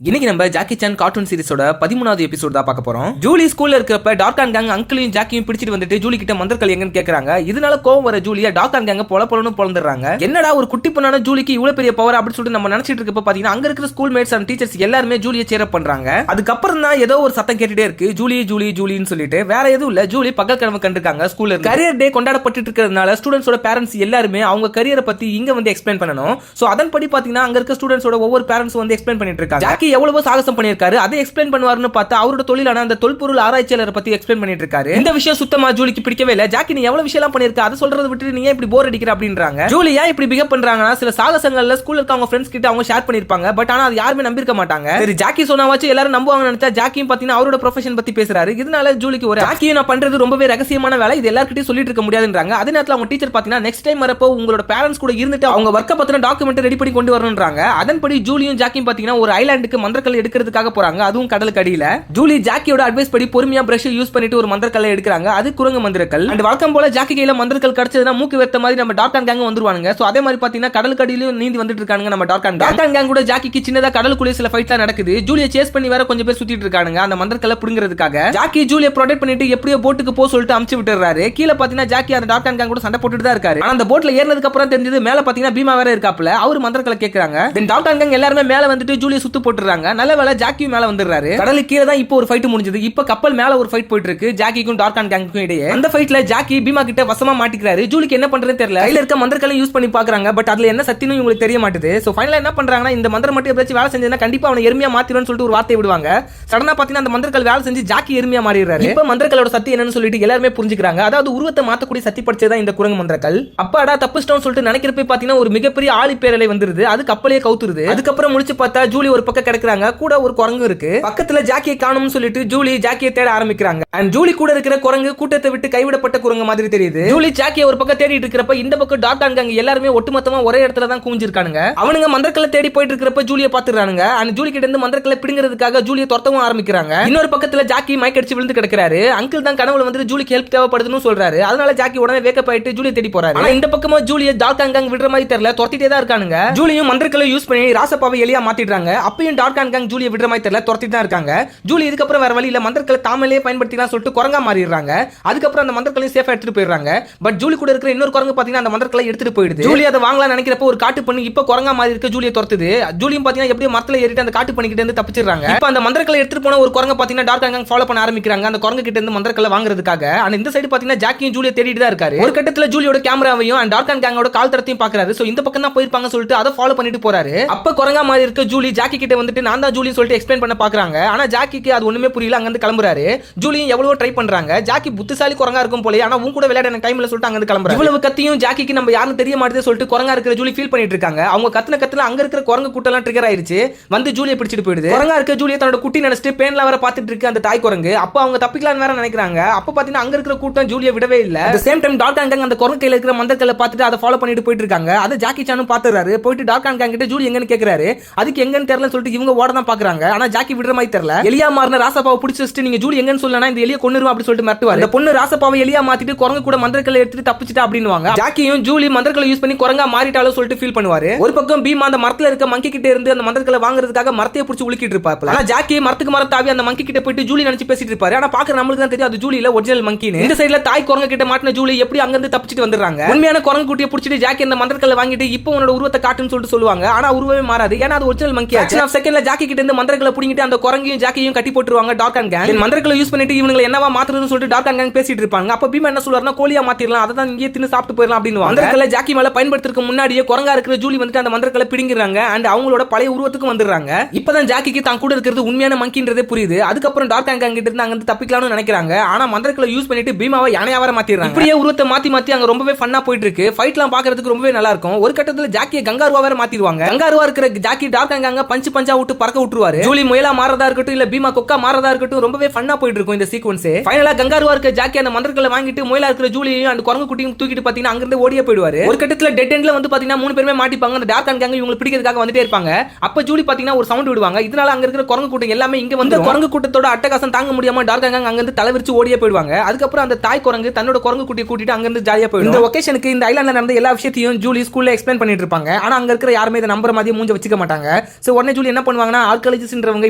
இன்னைக்கு நம்ம ஜாக்கி சான் கார்ட்டூன் சீரிஸோட 13வது எபிசோட் தான் பார்க்க போறோம். ஜூலி ஸ்கூல்ல இருக்கப்ப டார்கான் கேங் அங்கிளையும் ஜாக்கியும் பிடிச்சிட்டு வந்துட்டு ஜூலி கிட்ட மந்திரக்கல் எங்கன்னு கேக்குறாங்க. இதனால கோவம் வர ஜூலியா டார்கான் கேங்க பொலப்பொலன்னு பொளந்துறாங்க. என்னடா ஒரு குட்டி பொண்ணான ஜூலிக்கு இவ்வளவு பெரிய பவர் அப்படி சொல்லிட்டு நம்ம நினைச்சிட்டு இருக்கப்ப பாத்தீங்கன்னா அங்க இருக்கிற ஸ்கூல் மேட்ஸ் அண்ட் டீச்சர்ஸ் எல்லாருமே ஜூலியை சேர் அப் பண்றாங்க. அதுக்கப்புறம் தான் ஏதோ ஒரு சத்தம் கேட்டுட்டே இருக்கு, ஜூலி ஜூலி ஜூலின்னு சொல்லிட்டு. வேற எதுவும் இல்ல, ஜூலி பகல் கிழமை கண்டிருக்காங்க. ஸ்கூல்ல கரியர் டே கொண்டாடப்பட்டு இருக்கிறதுனால ஸ்டூடெண்ட்ஸோட பேரண்ட்ஸ் எல்லாருமே அவங்க கரியரை பத்தி இங்க வந்து எக்ஸ்பிளைன் பண்ணணும். சோ அதன்படி பாத்தீங்கன்னா அங்க இருக்க ஸ்டூடெண்ட்ஸோட ஒவ்வொரு பேரண்ட்ஸ் வந்து எக்ஸ்பிளைன் பண்ணிட்டு இருக்காங்க. ஜாக்கி எவ்வளவு சாகசம் பண்ணிருக்காரு, அதை எக்ஸ்பிளைன் பண்ணுவாருன்னு பார்த்தா அவரோட தொழிலான அந்த தொல்பொருள் ஆராய்ச்சியாளரை பத்தி எக்ஸ்பிளைன் பண்ணிட்டு இருக்காரு. இந்த விஷயம் சுத்தமா ஜூலிக்கு பிடிக்கவே இல்ல. ஜாக்கி நீ எவ்வளவு விஷயம் பண்ணிருக்க, அதை சொல்றதை விட்டு நீ இப்படி போர் அடிக்கிற அப்படின்றாங்க. ஜூலி ஏன் இப்படி பிஹேவ் பண்றாங்கன்னா சில சாகசங்கள்ல ஸ்கூல்ல இருக்க அவங்க ஃப்ரெண்ட்ஸ் கிட்ட அவங்க ஷேர் பண்ணிருப்பாங்க. பட் ஆனா அது யாருமே நம்பிருக்க மாட்டாங்க. சரி ஜாக்கி சொன்னாவாச்சு எல்லாரும் நம்புவாங்க நினைச்சா ஜாக்கியும் பாத்தீங்கன்னா அவரோட ப்ரொஃபஷன் பத்தி பேசுறாரு. இதனால ஜூலிக்கு ஒரு ஜாக்கியும் நான் பண்றது ரொம்பவே ரகசியமான வேலை, இது எல்லார்கிட்டயும் சொல்லிட்டு இருக்க முடியாதுன்றாங்க. அதே நேரத்துல அவங்க டீச்சர் பாத்தீங்கன்னா நெக்ஸ்ட் டைம் வரப்போ உங்களோட பேரண்ட்ஸ் கூட இருந்துட்டு அவங்க வர்க்க பத்தின டாக்குமெண்ட் ரெடி பண்ணி கொண்டு வரணும்ன்றாங்க. அதன்படி ஜூலியும் ஜாக்கியும் பாத்தீங்கன்னா ஒரு ஐலாண்டுக்கு மந்திரக்கல் எடுக்கிறதுக்காக போறாங்க. அதுவும் கடலுக்கு அடியில. ஜூலி ஜாக்கியோட அட்வைஸ் படி பொறுமையா பிரஷ் யூஸ் பண்ணிட்டு ஒரு மந்திரக்கல்லை எடுக்கிறாங்க. அது குரங்கு மந்திரக்கல். அண்ட் வழக்கம் போல ஜாக்கி கையில மந்திரக்கல் கிடைச்சதுன்னா மூக்கு வெத்த மாதிரி நம்ம டார்கான் கேங் வந்துருவாங்க. சோ அதே மாதிரி பாத்தீங்கன்னா கடலுக்கு அடியிலும் நீந்தி வந்துட்டு இருக்காங்க நம்ம டார்கான் கேங் கூட. ஜாக்கிக்கு சின்னதா கடலுக்குள்ளே சில ஃபைட்லாம் நடக்குது. ஜூலியை சேஸ் பண்ணி வேற கொஞ்சம் பேர் சுத்திட்டு இருக்காங்க அந்த மந்திரக்கல்லை புடுங்கிறதுக்காக. ஜாக்கி ஜூலியை ப்ரொடெக்ட் பண்ணிட்டு எப்படியோ போட்டுக்கு போ சொல்லிட்டு அமுச்சு விட்டுறாரு. கீழே பாத்தீங்கன்னா ஜாக்கி அந்த டார்கான் கேங் கூட சண்டை போட்டுட்டு தான் இருக்காரு. ஆனா அந்த போட்ல ஏறினதுக்கு அப்புறம் தெரிஞ்சது மேல பாத்தீங்கன்னா பீமா வேற இருக்காப்ல. அவர் மந்திரக்கல்லை கேக்குறாங்க. தென் டார்கான் கேங் எல்லாரும் மேல வந்துட்டு ஜூலியை சுத்து போட்டுறாங்க. நல்ல வேளை ஜாக்கியும் மேல வந்துடுறாரு. கடலுக்கு கீழே தான் இப்போ ஒரு ஃபைட் முடிஞ்சது. இப்போ கப்பல் மேல ஒரு ஃபைட் போயிட்டு இருக்கு ஜாக்கிக்கும் டார்கான் கேங்குக்கும் இடையே. அந்த ஃபைட்ல ஜாக்கி பீமா கிட்ட வசமா மாட்டிக்கிறாரு. ஜூலிக்கு என்ன பண்றதுன்னு தெரியல. கையில இருக்க மந்திரக்கல்லை யூஸ் பண்ணி பாக்குறாங்க. பட் அதுல என்ன சக்தின்னு உங்களுக்கு தெரிய மாட்டுது. சோ ஃபைனலா என்ன பண்றாங்கன்னா இந்த மந்திரம் மட்டும் எப்படியாச்சும் வேலை செஞ்சா கண்டிப்பா அவனை எருமையா மாத்திடும்னு சொல்லிட்டு ஒரு வார்த்தை விடுவாங்க. சடனா பாத்தீங்கன்னா அந்த மந்திரக்கல் வேலை செஞ்சு ஜாக்கி எருமையா மாறிடுறாரு. இப்போ மந்திரக்கலோட சக்தி என்னன்னு சொல்லிட்டு எல்லாருமே புரிஞ்சுக்கிறாங்க. அதாவது உருவத்தை மாத்தக்கூடிய சக்தி படிச்சதா இந்த குரங்கு மந்திரக்கல். அப்பாடா தப்புஸ்டோன்னு சொல்லிட்டு நினைக்கிறப்ப பாத்தீங்கன்னா ஒரு மிகப்பெரிய ஆழி பேரலை வந்துருது. அது கப்பலையே கவுத்துருது. அதுக்கப்புறம் முடிச்சு பார்த்தா ஜூலி ஒரு பக்கம் கிடக்குறாங்க. கூட ஒரு குரங்கு இருக்கு. பக்கத்துல ஜாக்கியை காணும்னு சொல்லிட்டு ஜூலி ஜாக்கியை தேட ஆரம்பிக்கிறாங்க. அண்ட் ஜூலி கூட இருக்கிற குரங்கு கூட்டத்தை விட்டு கைவிடப்பட்ட குரங்கு மாதிரி தெரியுது. ஜூலி ஜாக்கியை ஒரு பக்கம் தேடிட்டு இருக்கிறப்ப இந்த பக்கம் டார்கான் கேங் எல்லாருமே ஒட்டுமொத்தமா ஒரே இடத்துல தான் குவிஞ்சிருக்கானுங்க. அவனுங்க மந்திரக்கல்லை தேடி போயிட்டு இருக்கிறப்ப ஜூலியை பாத்துறானுங்க. அண்ட் ஜூலி கிட்ட இருந்து மந்திரக்கல்லை பிடுங்கிறதுக்காக ஜூலியை துரத்தவும் ஆரம்பிக்கிறாங்க. இன்னொரு பக்கத்துல ஜாக்கி மயக்கடிச்சு விழுந்து கிடக்குறாரு. அங்கிள் தான் கனவுல வந்து ஜூலிக்கு ஹெல்ப் தேவைப்படுதுன்னு சொல்றாரு. அதனால ஜாக்கி உடனே வேக்கப் ஆயிட்டு ஜூலியை தேடி போறாரு. ஆனா இந்த பக்கமா ஜூலியை டார்கான் கேங் விடுற மாதிரி தெரியல, துரத்திட்டே தான் இருக்கானுங்க. ஜூலியும் மந்திரக்கல்லை யூஸ் பண்ணி ராசப்பாவை எலியா மாத்திடுறாங்க. அப்பயும் டார்கான் கேங் ஜூலியை விடுற மாதிரி தெரியல, துரத்திட்டு தான் இருக்காங்க. ஜூலி இதுக்கப்புறம் வேற வழியில மந்திரக்கல்லை தாமலே பயன்படுத்திக்கலாம் சொல்லிட்டு குரங்கா மாறிடுறாங்க. அதுக்கப்புறம் அந்த மந்திரக்கல்லையும் சேஃபா எடுத்துட்டு போயிடுறாங்க. பட் ஜூலி கூட இருக்கிற இன்னொரு குரங்கு பாத்தீங்கன்னா அந்த மந்திரக்கல்லை எடுத்துட்டு போயிடுது. ஜூலி அதை வாங்கலாம் நினைக்கிறப்ப ஒரு காட்டு பண்ணி இப்ப குரங்கா மாதிரி இருக்க ஜூலியை துரத்துது. ஜூலியும் பாத்தீங்கன்னா எப்படியும் மரத்துல ஏறிட்டு அந்த காட்டு பண்ணிக்கிட்டு இருந்து தப்பிச்சிடுறாங்க. இப்ப அந்த மந்திரக்கல்லை எடுத்துட்டு போன ஒரு குரங்கு பாத்தீங்கன்னா டார்கான் கேங் ஃபாலோ பண்ண ஆரம்பிக்கிறாங்க அந்த குரங்கு கிட்ட இருந்து மந்திரக்கல்லை வாங்குறதுக்காக. ஆனா இந்த சைடு பாத்தீங்கன்னா ஜாக்கியும் ஜூலியை தேடிட்டு தான் இருக்காரு. ஒரு கட்டத்துல ஜூலியோட கேமராவையும் அண்ட் டார்கான் கேங்கோட கால் தரத்தையும் பாக்குறாரு. சோ இந்த பக்கம் தான் போயிருப்பாங்க சொல்லிட்டு அதை ஃபாலோ பண்ணிட்டு போறாரு. அப்ப குரங்கா மாதிரி இருக்க ஜூலி ஜாக்கி கிட்ட வந்துட்டு சொல்லிட்டு நான் தான் ஜூலின்னு சொல்லிட்டு எக்ஸ்பிளைன் பண்ண பாக்குறாங்க. ஆனா ஜாக்கிக்கு அது ஒண்ணுமே புரியல. அங்க இருந்து கிளம்புறாரு. ஜூலியும் எவ்வளவோ ட்ரை பண்றாங்க. ஜாக்கி புத்திசாலி குரங்கா இருக்கும் போல, ஆனா உன் கூட விளையாட எனக்கு டைம் இல்ல சொல்லிட்டு அங்க இருந்து கிளம்புறாரு. இவ்வளவு கத்தியும் ஜாக்கிக்கு நம்ம யாரும் தெரிய மாட்டேது சொல்லிட்டு குரங்கா இருக்கிற ஜூலி ஃபீல் பண்ணிட்டு இருக்காங்க. அவங்க கத்துல அங்க இருக்கிற குரங்கு கூட்டெல்லாம் ட்ரிகர் ஆயிருச்சு. வந்து ஜூலியை பிடிச்சிட்டு போயிடுது. குரங்கா இருக்க ஜூலியை தன்னோட குட்டி நினைச்சிட்டு பேன்ல வர பாத்துட்டு இருக்கு அந்த தாய் குரங்கு. அப்ப அவங்க தப்பிக்கலாம்னு வேற நினைக்கிறாங்க. அப்ப பாத்தீங்கன்னா அங்க இருக்கிற கூட்டம் ஜூலியை விடவே இல்ல. At same time dark gang அந்த குரங்கு கையில இருக்கிற மந்தர்களை பார்த்துட்டு அதை ஃபாலோ பண்ணிட்டு போயிட்டு இருக்காங்க. அதை ஜாக்கி சானும் பாத்துறாரு. போயிட்டு டார்க் கேங் கிட்ட ஜூலி எங்கன்னு கேக்குறாரு. அதுக்கு எங்கன்னு தெரியல சொல்லிட்டு இவங்க ஓட தான் பாக்குறாங்க. ஆனா ஜாக்கி விடுற மாதிரி தெரியல. எலியா மாறின ராசப்பாவை பிடிச்சி வச்சுட்டு நீங்க ஜூலி எங்கன்னு சொல்லனா இந்த எலியை கொன்னுருவா அப்படி சொல்லிட்டு மிரட்டுவாரு. அந்த பொண்ணு ராசப்பாவை எலியா மாத்திட்டு குரங்கு கூட மந்தர்களை எடுத்துட்டு தப்பிச்சிட்டா அப்படின்னுவாங்க. ஜாக்கியும் ஜூலி மந்தர்களை யூஸ் பண்ணி குரங்கா மாறிட்டாலும் சொல்லிட்டு ஃபீல் பண்ணுவாரு. ஒரு பக்கம் பீமா அந்த மரத்துல இருக்க மங்கி கிட்ட இருந்து அந்த மந்தர்களை வாங்குறதுக்காக மரத்தையே பிடிச்சி உலுக்கிட்டு இருப்பாரு. ஆனா ஜாக்கி மரத்துக்கு மரம் தாவி அந்த மங்கி கிட்ட போயிட்டு ஜூலி நினைச்சு பேசிட்டு இருப்பாரு. ஆனா பாக்குற நம்மளுக்கு தான் தெரியும் அது ஜூலி இல்ல, ஒரிஜினல் மங்கின்னு. இந்த சைடுல தாய் குரங்கு கிட்ட மாட்டின ஜூலி எப்படி அங்க இருந்து தப்பிச்சிட்டு வந்துடுறாங்க. உண்மையான குரங்கு குட்டியை பிடிச்சிட்டு ஜாக்கி அந்த மந்தர்களை வாங்கிட்டு இப்போ உன்னோட உருவத்தை காட்டுன்னு சொல்லிட்டு சொல்லுவாங்க. ஆனா உருவமே மாறாது. ஏன்னா அது ஒரிஜினல் மங்கி. ஆக்சுவலா செகண்ட்ல ஜாக்கி கிட்ட இருந்து மந்தர்களை புடிங்கிட்டு அந்த குரங்கையும் ஜாக்கியும் கட்டி போட்டுருவாங்க டார்க் அண்ட் கேங். மந்தர்களை யூஸ் பண்ணிட்டு இவங்களை என்னவா மாத்துறதுன்னு சொல்லிட்டு டார்க் அண்ட் கேங் பேசிட்டு இருப்பாங்க. அப்ப பீமா என்ன சொல்றாருன்னா கோழியா மாத்திரலாம், அதை தான் இங்கே தின்னு சாப்பிட்டு போயிடலாம் அப்படின்னு. மந்தர்களை ஜாக்கி மேல பயன்படுத்துறதுக்கு முன்னாடியே குரங்கா இருக்கிற ஜூலி வந்துட்டு அந்த மந்தர்களை பிடிங்கிறாங்க. அண்ட் அவங்களோட பழைய உருவத்துக்கு வந்துடுறாங்க. இப்பதான் ஜாக்கிக்கு தான் கூட இருக்கிறது உண்மையான மங்கின்றதே புரியுது. அதுக்கப்புறம் டார்க் அண்ட் கேங் கிட்ட இருந்து அங்க இருந்து தப்பிக்கலாம்னு நினைக்கிறாங்க. ஆனா மந்தர்களை யூஸ் பண்ணிட்டு பீமாவை யானையாவர மாத்திடுறாங்க. இப்படியே உருவத்தை மாத்தி மாத்தி அங்க ரொம்பவே ஃபன்னா போயிட்டு இருக்கு. ஃபைட்லாம் பாக்குறதுக்கு ரொம்பவே நல்லா இருக்கும். ஒரு கட்டத்துல ஜாக்கியை கங்காருவா வேற மாத்திடுவாங்க. கங்காருவா இருக்கிற ஜாக்கி டார்க் அங்க பஞ்சு பஞ்சா விட்டு பறக்க விட்டுருவாரு. ஜூலி முயலா மாறதா இருக்கட்டும் இல்ல பீமா கொக்கா மாறதா இருக்கட்டும் ரொம்பவே ஃபன்னா போயிட்டு இருக்கும் இந்த சீக்வன்ஸ். ஃபைனலா கங்காருவா இருக்க ஜாக்கி அந்த மந்தர்களை வாங்கிட்டு முயலா இருக்கிற ஜூலியையும் அந்த குரங்கு குட்டியும் தூக்கிட்டு பாத்தீங்கன்னா அங்க இருந்து ஓடியே போயிடுவாரு. ஒரு கட்டத்துல டெட் எண்ட்ல வந்து பாத்தீங்கன்னா மூணு பேருமே மாட்டிப்பாங்க. அந்த டார்க் அண்ட் இவங்க பிடிக்கிறதுக்காக வந்துட்டே இருப்பாங்க. அப்ப ஜூலி பாத்தீங்கன்னா ஒரு சவுண்ட் விடுவாங்க. இதனால அங்க இருக்கிற குரங்கு கூட்டம் எல்லாமே இங்க வந்து குரங்கு கூட்டத்தோட அட்டகாசம் தாங்க முடியாம டார்க் அங்க இருந்து தலைவிரிச்சு ஓடியே போயிடுவாங்க. அதுக்கப்புறம் அந்த தாய் குரங்கு தன்னோட குரங்கு குட்டியை கூட்டிட்டு அங்க இருந்து ஜாலியா போயிடும். இந்த ஒகேஷனுக்கு இந்த ஐலாண்ட்ல நடந்த எல்லா விஷயத்தையும் ஜூலி ஸ்கூல்ல எக்ஸ்பிளைன் பண்ணிட்டு இருப்பாங்க. ஆனா அங்க இருக்கிற யாருமே இதை நம்புற மாதிரி மூஞ்ச வச்சுக்க மாட்டாங்க. சோ உடனே ஜூலி என்ன பண்ணுவாங்கன்னா ஆர்காலஜிஸ்ட்ன்றவங்க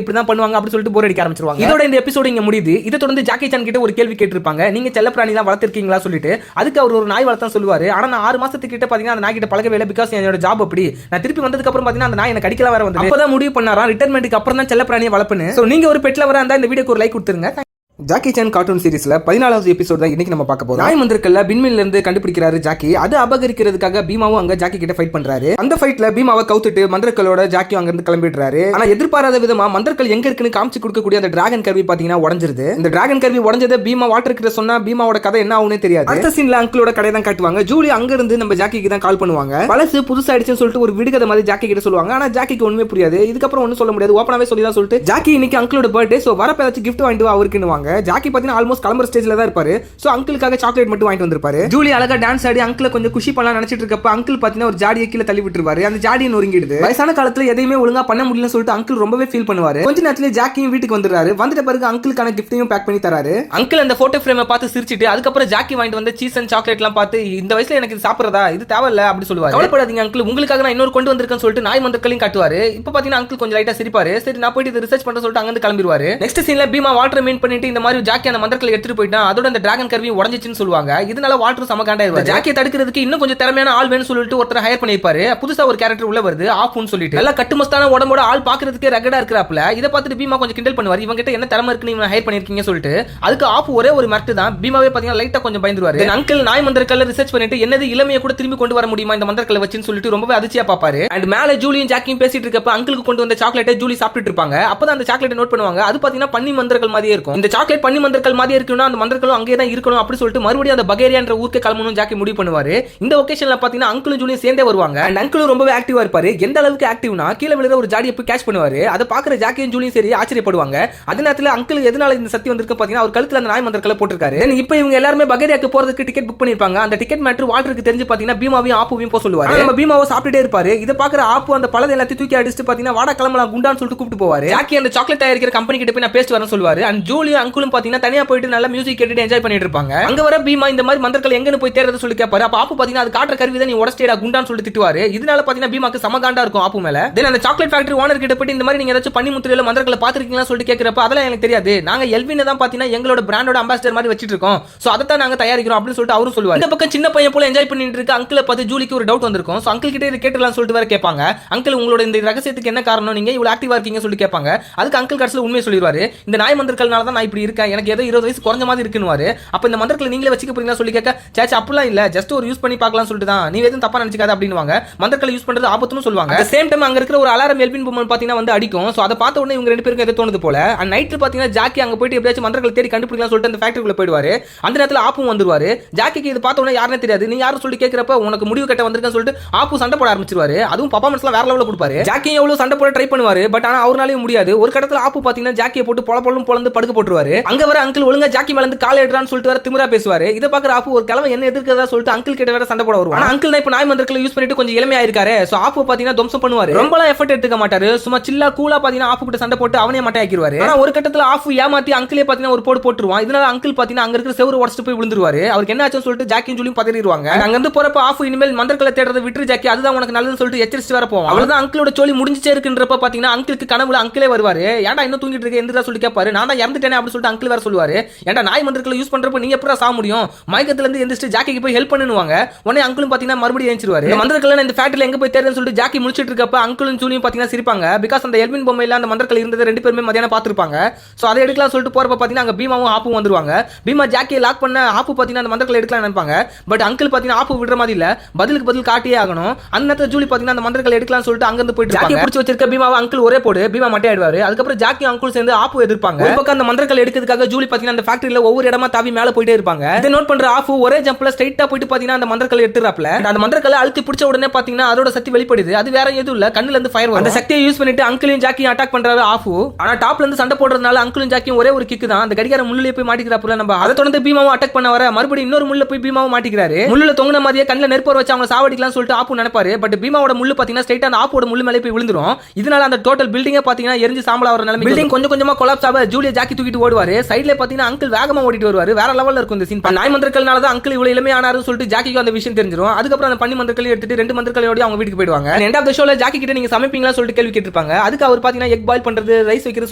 இப்படி தான் பண்ணுவாங்க அப்படி சொல்லிட்டு போர் அடிக்க ஆரம்பிச்சிருவாங்க. இதோட இந்த எபிசோட் இங்க முடியுது. இதை தொடர்ந்து ஜாக்கி சான் கிட்ட ஒரு கேள்வி கேட்டிருப்பாங்க. நீங்க செல்ல பிராணி தான் வளர்த்திருக்கீங்களா சொல்லிட்டு. அதுக்கு அவர் ஒரு நாய் வளர்த்தான் சொல்லுவாரு. ஆனா நான் 6 மாசத்துக்கு கிட்ட பாத்தீங்கன்னா அந்த நாய் கிட்ட பழகவே இல்லை. பிகாஸ் என்னோட ஜாப் அப்படி. நான் திருப்பி வந்ததுக்கு அப்புறம் பாத்தீங்கன்னா அந்த நாய் எனக்கு அடிக்கல வேற வந்து. அப்பதான் முடிவு பண்ணாராம் ரிட்டைர்மெண்ட்டுக்கு அப்புறம் தான் செல்ல பிராணியை வளர்ப்புன்னு. சோ நீங்க ஒரு பெட்ல வர அந்த வீடியோக்கு ஒரு லைக் கொடுத்துருங்க. ஜாக்கி சான் கார்ட்டூன் சீரிஸ்ல 14வது எபிசோட் தான் இன்னைக்கு நம்ம பார்க்க போறோம். நாய் மந்திரக்கல்ல பின்மில்ல இருந்து கண்டுபிடிக்கிறாரு ஜாக்கி. அது அபகரிக்கிறதுக்காக பீமாவும் அங்க ஜாக்கி கிட்ட ஃபைட் பண்றாரு. அந்த ஃபைட்ல பீமாவை கவுத்துட்டு மந்திரக்கல்லோட ஜாக்கி அங்க இருந்து கிளம்பிடுறாரு. ஆனா எதிர்பாராத விதமா மந்திரக்கல் எங்க இருக்குன்னு காமிச்சு கொடுக்கக்கூடிய அந்த டிராகன் கருவி பாத்தீங்கன்னா உடைஞ்சிருது. இந்த டிராகன் கருவி உடைஞ்சதை பீமா வாட்டர் கிட்ட சொன்னா பீமாவோட கதை என்ன ஆகும்னே தெரியாது. அடுத்த சீன்ல அங்கிளோட கடையை தான் காட்டுவாங்க. ஜூலி அங்க இருந்து நம்ம ஜாக்கிக்கு தான் கால் பண்ணுவாங்க. பழசு புதுசாயிடுச்சுன்னு சொல்லிட்டு ஒரு விடுகதை மாதிரி ஜாக்கி கிட்ட சொல்லுவாங்க. ஆனா ஜாக்கிக்கு ஒண்ணுமே புரியாது. இதுக்கப்புறம் ஒன்னும் சொல்ல முடியாது. ஓப்பனாவே சொல்லி தான் சொல்லிட்டு ஜாக்கி இன்னைக்கு அங்கிளோட பர்த்டே, சோ வரப்ப ஏதாச்சும் கிஃப்ட் வாங்கிட்டு அவருக்குன்னுவாங்க. ஜாக்கி பாத்தீங்கன்னா கிளம்புற ஸ்டேஜ்ல தான் இருப்பாரு. சோ அங்கிளுக்காக சாக்லேட் மட்டும் வாங்கிட்டு வந்திருப்பாரு. ஜூலி அழகா டான்ஸ் ஆடி அங்கிளை கொஞ்சம் குஷி பண்ணலாம் நினைச்சிட்டு இருக்கப்ப அங்கிள் பாத்தீங்கன்னா ஒரு ஜாடியை கீழே தள்ளி விட்டுருவாரு. அந்த ஜாடியை நொறுங்கிடுது. வயசான காலத்துல எதையுமே ஒழுங்கா பண்ண முடியலன்னு சொல்லிட்டு அங்கிள் ரொம்பவே ஃபீல் பண்ணுவாரு. கொஞ்ச நேரத்துல ஜாக்கியும் வீட்டுக்கு வந்துடுறாரு. வந்துட்ட பிறகு அங்கிளுக்கான கிஃப்டையும் பேக் பண்ணி தராரு. அங்கிள் அந்த போட்டோ ஃப்ரேமை பார்த்து சிரிச்சிட்டு அதுக்கப்புறம் ஜாக்கி வாங்கிட்டு வந்து சீஸ் அண்ட் சாக்லேட் எல்லாம் பார்த்து இந்த வயசுல எனக்கு இது சாப்பிடுறதா இது தேவையில்ல அப்படி சொல்லுவாரு. கவலைப்படாதீங்க அங்கிள், உங்களுக்காக நான் இன்னொரு கொண்டு வந்திருக்கேன்னு சொல்லிட்டு நாய் மந்திரக்களையும் காட்டுவாரு. இப்ப பாத்தீங்கன்னா அங்கிள் கொஞ்சம் லைட்டா சிரிப்பாரு. சரி நான் போயிட்டு ரிசர்ச் பண்ண சொல்லிட்டு அங்க இருந்து கிளம்பிடுவாரு. நெக்ஸ்ட் சீன்ல பீமா வாட்டர் மீன் பண்ணிட்டு இந்த மாதிரி ஜாக்கி அந்த மந்திரக்கலை எடுத்துட்டு போயிட்டா அதோட அந்த டிராகன் கருவி உடைஞ்சிச்சுன்னு சொல்லுவாங்க. இதனால வாட்டர் சமகாண்டா இருவாரு. ஜாக்கியை தடுக்கிறதுக்கு இன்னும் கொஞ்சம் திறமையான ஆள் வேணும்னு சொல்லிட்டு ஒருத்தர் ஹையர் பண்ணிருப்பாரு. புதுசா ஒரு கேரக்டர் உள்ள வருது ஆஃப்னு சொல்லிட்டு. எல்லாம் கட்டுமஸ்தான உடம்போட ஆள் பாக்குறதுக்கு ரகடா இருக்கிறாப்ல. இதை பார்த்துட்டு பீமா கொஞ்சம் கிண்டல் பண்ணுவாரு. இவங்க கிட்ட என்ன திறமை இருக்குன்னு இவங்க ஹையர் பண்ணிருக்கீங்க சொல்லிட்டு. அதுக்கு ஆஃப் ஒரே ஒரு மர்ட்டு தான். பீமாவே பாத்தீங்கன்னா லைட்டா கொஞ்சம் பயந்துருவாரு. அங்கிள் நாய் மந்திரக்கல்ல ரிசர்ச் பண்ணிட்டு என்னது இளமையை கூட திரும்பி கொண்டு வர முடியுமா இந்த மந்திரக்கல்ல வச்சுன்னு சொல்லிட்டு ரொம்பவே அதிர்ச்சியா பாப்பாரு. அண்ட் மேல ஜூலியும் ஜாக்கியும் பேசிட்டு இருக்கப்ப அங்கிளுக்கு கொண்டு வந்த சாக்லேட்டை ஜூலி சாப்பிட்டு இருப்பாங்க. அப்பதான் அந்த சாக்லேட்டை நோட் பண்ணுவாங்க. அது பாத்தீங்கன்னா பன்னி மந்திரக்கல் மாதிரியே இருக்கும். இந்த சாக்லேட் பன்னி மந்திரக்கல் மாதிரியே இருக்குன்னா அந்த மந்திரக்கலும் அங்கேயே தான் இருக்கணும் அப்படி சொல்லிட்டு மறுபடியும் அந்த பகேரியான்ற ஊருக்கு கிளம்பணும் ஜாக்கி முடிவு பண்ணுவாரு. இந்த ஒகேஷன்ல பாத்தீங்கன்னா அங்கிளும் ஜூலியும் சேர்ந்தே வருவாங்க. அண்ட் அங்கிளும் ரொம்பவே ஆக்டிவா இருப்பாரு. எந்த அளவுக்கு ஆக்டிவ்னா கீழே விழுற ஒரு ஜாடியை போய் கேட்ச் பண்ணுவாரு. அதை பாக்குற ஜாக்கியும் ஜூலியும் சரி ஆச்சரியப்படுவாங்க. அதே நேரத்துல அங்கிள் எதனால இந்த சக்தி வந்திருக்கு பாத்தீங்கன்னா அவர் கழுத்துல அந்த நாய் மந்திரக்கலை போட்டிருக்காரு. இப்போ இவங்க எல்லாருமே பகேரியாக்கு போறதுக்கு டிக்கெட் புக் பண்ணிருப்பாங்க. அந்த டிக்கெட் மேட்டர் வாட்டருக்கு தெரிஞ்சு பாத்தீங்கன்னா பீமாவையும் ஆப்புவையும் போக சொல்லுவாரு. நம்ம பீமாவை சாப்பிட்டுட்டே இருப்பாரு. இதை பாக்குற ஆப்பு அந்த பழத்தை எல்லாத்தையும் தூக்கி அடிச்சுட்டு பாத்தீங்கன்னா வாடா கிளம்பலாம் குண்டான்னு சொல்லிட்டு கூப்பிட்டு போவாரு. ஜாக்கி அந்த சாக்லேட் தயாரிக்கிற கம்பெனி கிட்ட போய் நான் பேசிட்டு வரேன்னு சொல்லுவாரு. அண்ட் ஜூலியும் அங்கிளும் பாத்தீங்கன்னா தனியா போயிட்டு நல்லா மியூசிக் கேட்டுட்டு என்ஜாய் பண்ணிட்டு இருப்பாங்க. அங்க வர பீமா இந்த மாதிரி மந்திரக்கல் எங்கன்னு போய் தேடுறது சொல்லி கேட்பாரு. அப்ப ஆப்பு பாத்தீங்கன்னா அது காட்டுற கருவி தான் நீ உடச்சிட்டா குண்டான்னு சொல்லிட்டு திட்டுவாரு. இதனால பாத்தீங்கன்னா பீமாக்கு சமகாண்டா இருக்கும் ஆப்பு மேல. தென் அந்த சாக்லேட் ஃபேக்டரி ஓனர் கிட்ட போய் இந்த மாதிரி நீங்க ஏதாச்சும் பண்ணி முத்திரையில மந்திரக்கல்ல பாத்துருக்கீங்களா சொல்லிட்டு கேட்கிறப்ப அதெல்லாம் எனக்கு தெரியாது. நாங்க எல்வின் தான் பாத்தீங்கன்னா எங்களோட பிராண்டோட அம்பாசிடர் மாதிரி வச்சிட்டு இருக்கோம். சோ அதை தான் நாங்க தயாரிக்கிறோம் அப்படின்னு சொல்லிட்டு அவரும் சொல்லுவாரு. இந்த பக்கம் சின்ன பையன் போல என்ஜாய் பண்ணிட்டு இருக்க அங்கிளை பார்த்து ஜூலிக்கு ஒரு டவுட் வந்திருக்கும். சோ அங்கிள் கிட்ட இதை கேட்டலாம் சொல்லிட்டு வேற கேட்பாங்க. அங்கிள் உங்களோட இந்த ரகசியத்துக்கு என்ன காரணம், நீங்க இவ்வளவு ஆக்டிவா இருக்கீங்க சொல்லி கேட்பாங்க. அதுக்கு அங்கிள் கடைசில உண்மையை சொல்லிடுவாரு. இந்த நாய் மந்திரக்கல்னால தான் நான் இப்படி இருக்கேன், எனக்கு ஏதோ 20 வயசு குறைஞ்ச மாதிரி இருக்குன்னு. அப்ப இந்த மந்திரங்களை நீங்களே வச்சுக்க போறீங்களா சொல்லி கேட்க, சேச்சா அப்படிலாம் இல்ல, ஜஸ்ட் ஒரு யூஸ் பண்ணி பார்க்கலாம் சொல்லிட்டு தான், நீ எதுவும் தப்பா நினைச்சுக்காத அப்படின்னுவாங்க. மந்திரங்களை யூஸ் பண்றது ஆபத்துன்னு சொல்லுவாங்க. அட் சேம் டைம் அங்க இருக்கிற ஒரு அலாரம் எல்பின் பொம்மன் பாத்தீங்கன்னா வந்து அடிக்கும். சோ அதை பார்த்த உடனே இவங்க ரெண்டு பேருக்கு எது தோணுது போல. அண்ட் நைட்ல பாத்தீங்கன்னா ஜாக்கி அங்க போயிட்டு எப்படியாச்சும் மந்திரங்களை தேடி கண்டுபிடிக்கலாம் சொல்லிட்டு அந்த ஃபேக்டரிக்குள்ள போயிடுவாரு. அந்த நேரத்துல ஆப்பும் வந்துருவாரு. ஜாக்கிக்கு இது பார்த்த உடனே யாருன்னு தெரியாது, நீ யாரும் சொல்லி கேட்கிறப்ப உனக்கு முடிவு கட்ட வந்திருக்கேன்னு சொல்லிட்டு ஆப்பு சண்டை போட ஆரம்பிச்சிருவாரு. அதுவும் பர்ஃபார்மன்ஸ்லாம் வேற லெவல்ல கொடுப்பாரு. ஜாக்கி எவ்வளவு சண்டை போட ட்ரை பண்ணுவாரு, பட் ஆனா அவராலையும் முடியாது. ஒரு கட்டத்துல ஆப்பு பாத்தீங்கன்னா ஜாக்கியை போட்டு பொலந்து படுக்க போட்டுருவாரு. அங்க வர அங்கிள் ஒழுங்கா ஜாக்கி மேல இருந்து கால் எடுறான்னு சொல்லிட்டு வர திமிரா பேசுவாரு. இதை பாக்குற ஆப்பு ஒரு கிழமை என்ன எதிர்க்கிறதா சொல்லிட்டு அங்கிள் கிட்ட வேற சண்டை போட வருவாரு. அங்கிள் தான் இப்ப நாய் மந்திரங்களை யூஸ் பண்ணிட்டு கொஞ்சம் இளமையா இருக்காரு. சோ ஆப்பு பாத்தீங்கன்னா துவம்சம் பண்ணுவாரு. ரொம்பலாம் எஃபர்ட் எடுத்துக்க மாட்டாரு, சும்மா சில்லா கூலா பாத்தீங்கன்னா ஆப்பு கிட்ட சண்டை போட்டு அவனே மட்டை ஆக்கிடுவாரு. ஆனா ஒரு கட்டத்துல ஆப்பு ஏமாத்தி அங்கிளே பாத்தீங்கன்னா ஒரு போட்டுருவான். இதனால அங்கிள் பாத்தீங்கன்னா அங்க இருக்கிற செவரு உடைச்சிட்டு போய் விழுந்துருவாரு. அவருக்கு என்ன ஆச்சுன்னு சொல்லிட்டு ஜாக்கியும் சொல்லியும் பதறிடுவாங்க. அங்க இருந்து போறப்ப ஆப்பு இனிமேல் மந்திரங்களை தேடுறத விட்டு ஜாக்கி அதுதான் உனக்கு நல்லதுன்னு சொல்லிட்டு எச்சரிச்சு வர போவான். அவ்வளவுதான் அங்கிளோட சொல்லி முடிஞ்சிச்சே இருக்குன்றப்ப பாத்தீங்கன்னா அங்கிளுக்கு கனவுல அங்கிளே வருவாரு. ஏன்டா இன்னும் தூங்கிட்டு இருக்க எந்திரா சொல்லி கேட்பாரு. நான் தான் இறந்துட்டேனே அப்படின்னு சொல்லிட்டு அங்கிள் வேற சொல்லுவாரு. ஏன்டா நாய் மந்திரங்களை யூஸ் பண்றப்ப நீங்க எப்படா சாக முடியும், மயக்கத்துல இருந்து எந்திரிச்சு ஜாக்கிக்கு போய் ஹெல்ப் பண்ணுவாங்க. உடனே அங்கிளும் பாத்தீங்கன்னா மறுபடியும் எழுந்திருவாரு. இந்த மந்திரங்களை இந்த ஃபேக்டரியில எங்க போய் தேடுன்னு சொல்லிட்டு ஜாக்கி முடிச்சிட்டு இருக்கப்ப அங்கிளும் ஜூனியும் பாத்தீங்கன்னா சிரிப்பாங்க. பிகாஸ் அந்த எல்வின் பொம்மையில அந்த மந்திரங்கள் இருந்தது ரெண்டு பேருமே மதியானம் பாத்துருப்பாங்க. சோ அதை எடுக்கலாம் சொல்லிட்டு போறப்ப பாத்தீங்கன்னா அங்க பீமாவும் ஆப்பும் வந்துருவாங்க. பீமா ஜாக்கியை லாக் பண்ண ஆப்பு பாத்தீங்கன்னா அந்த மந்திரங்களை எடுக்கலாம் நினைப்பாங்க. பட் அங்கிள் பாத்தீங்கன்னா ஆப்பு விடுற மாதிரி இல்ல, பதிலுக்கு பதில் காட்டியே ஆகணும். அந்த நேரத்துல ஜூலி பாத்தீங்கன்னா அந்த மந்திரங்களை எடுக்கலாம் சொல்லிட்டு அங்க இருந்து போயிட்டு ஜாக்கி பிடிச்சு வச்சிருக்க பீமாவை அங்கிள் ஒரே போடு பீமா மட்டை ஆயிடுவாரு. அதுக்கப்புறம் ஜாக்கி அங்கிள் சேர்ந்து ஆப்பு எதிர்ப்பாங்க. ஒரு பக்கம் அந்த மந்திரங்கள் எடுக்கிறதுக்காக ஜூலி பாத்தீங்கன்னா அந்த ஃபேக்டரியில ஒவ்வொரு இடமா தாவி மேல போயிட்டே இருப்பாங்க. இதை நோட் பண்ற ஆப்பு ஒரே ஜம்ப்ல ஸ்ட்ரைட்டா போயிட்டு பாத்தீங்கன்னா அந்த மந்திரங்களை எடுத்துறாப்ல. அந்த மந்திரங்களை அழுத்தி பிடிச்ச உடனே பாத்தீங்கன்னா அதோட சக்தி வெளிப்படுது. அது வேற எதுவும் இல்ல, கண்ணுல இருந்து ஃபயர் வரும். அந்த சக்தியை யூஸ் பண்ணிட்டு அங்கிளையும் ஜாக்கியும் அட்டாக் பண்றாரு ஆப்பு. ஆனா டாப்ல இருந்து சண்டை போடுறதுனால அங்கிளும் ஜாக்கியும் ஒரே ஒரு கிக்கு தான். அந்த கடிகார முள்ளிலே போய் மாட்டிக்கிறாப்புல. நம்ம அதை தொடர்ந்து பீமாவும் அட்டாக் பண்ண வர மறுபடியும் இன்னொரு முள்ள போய் பீமாவும் மாட்டிக்கிறாரு. முள்ளுல தொங்குன மாதிரியே கண்ணுல நெருப்பு வச்சு அவங்க சாவடிக்கலாம் சொல்லிட்டு ஆப்பு நினைப்பாரு. பட் பீமாவோட முள்ளு பாத்தீங்கன்னா ஸ்ட்ரைட்டா அந்த ஆப்போட முள்ளு மேலே போய் விழுந்துரும். இதனால அந்த டோட்டல் பில்டிங்கே பாத்தீங்கன்னா எரிஞ்சு சாம்பலா வர நிலைமை. பில்டிங் கொஞ்சம் கொஞ்சமா கொலாப்ஸ் ஆக ஜூலியா ஜாக்கி தூக்கிட்டு ஓடுவாரு. சைடுல பாத்தீங்கன்னா அங்கிள் வேகமா ஓடிட்டு வருவாரு. வேற லெவல்ல இருக்கும் இந்த சீன். நாய் மந்திரங்கள்னால தான் அங்கிள் இவ்வளவு இளமையா ஆனாருன்னு சொல்லிட்டு ஜாக்கிக்கு அந்த விஷயம் தெரிஞ்சிரும். அதுக்கப்புறம் அந்த பண்ணி மந்திரங்களையும் எடுத்துட்டு ரெண்டு மந்திரங்களோட அவங்க வீட்டுக்கு போயிடுவாங்க. எண்ட் ஆஃப் தி ஷோல ஜாக்கி கிட்ட நீங்க சமைப்பீங்களா சொல்லிட்டு கேள்வி கேட்டிருப்பாங்க. அதுக்கு அவர் பாத்தீங்கன்னா எக் பாயில் பண்றது, ரைஸ் வைக்கிறது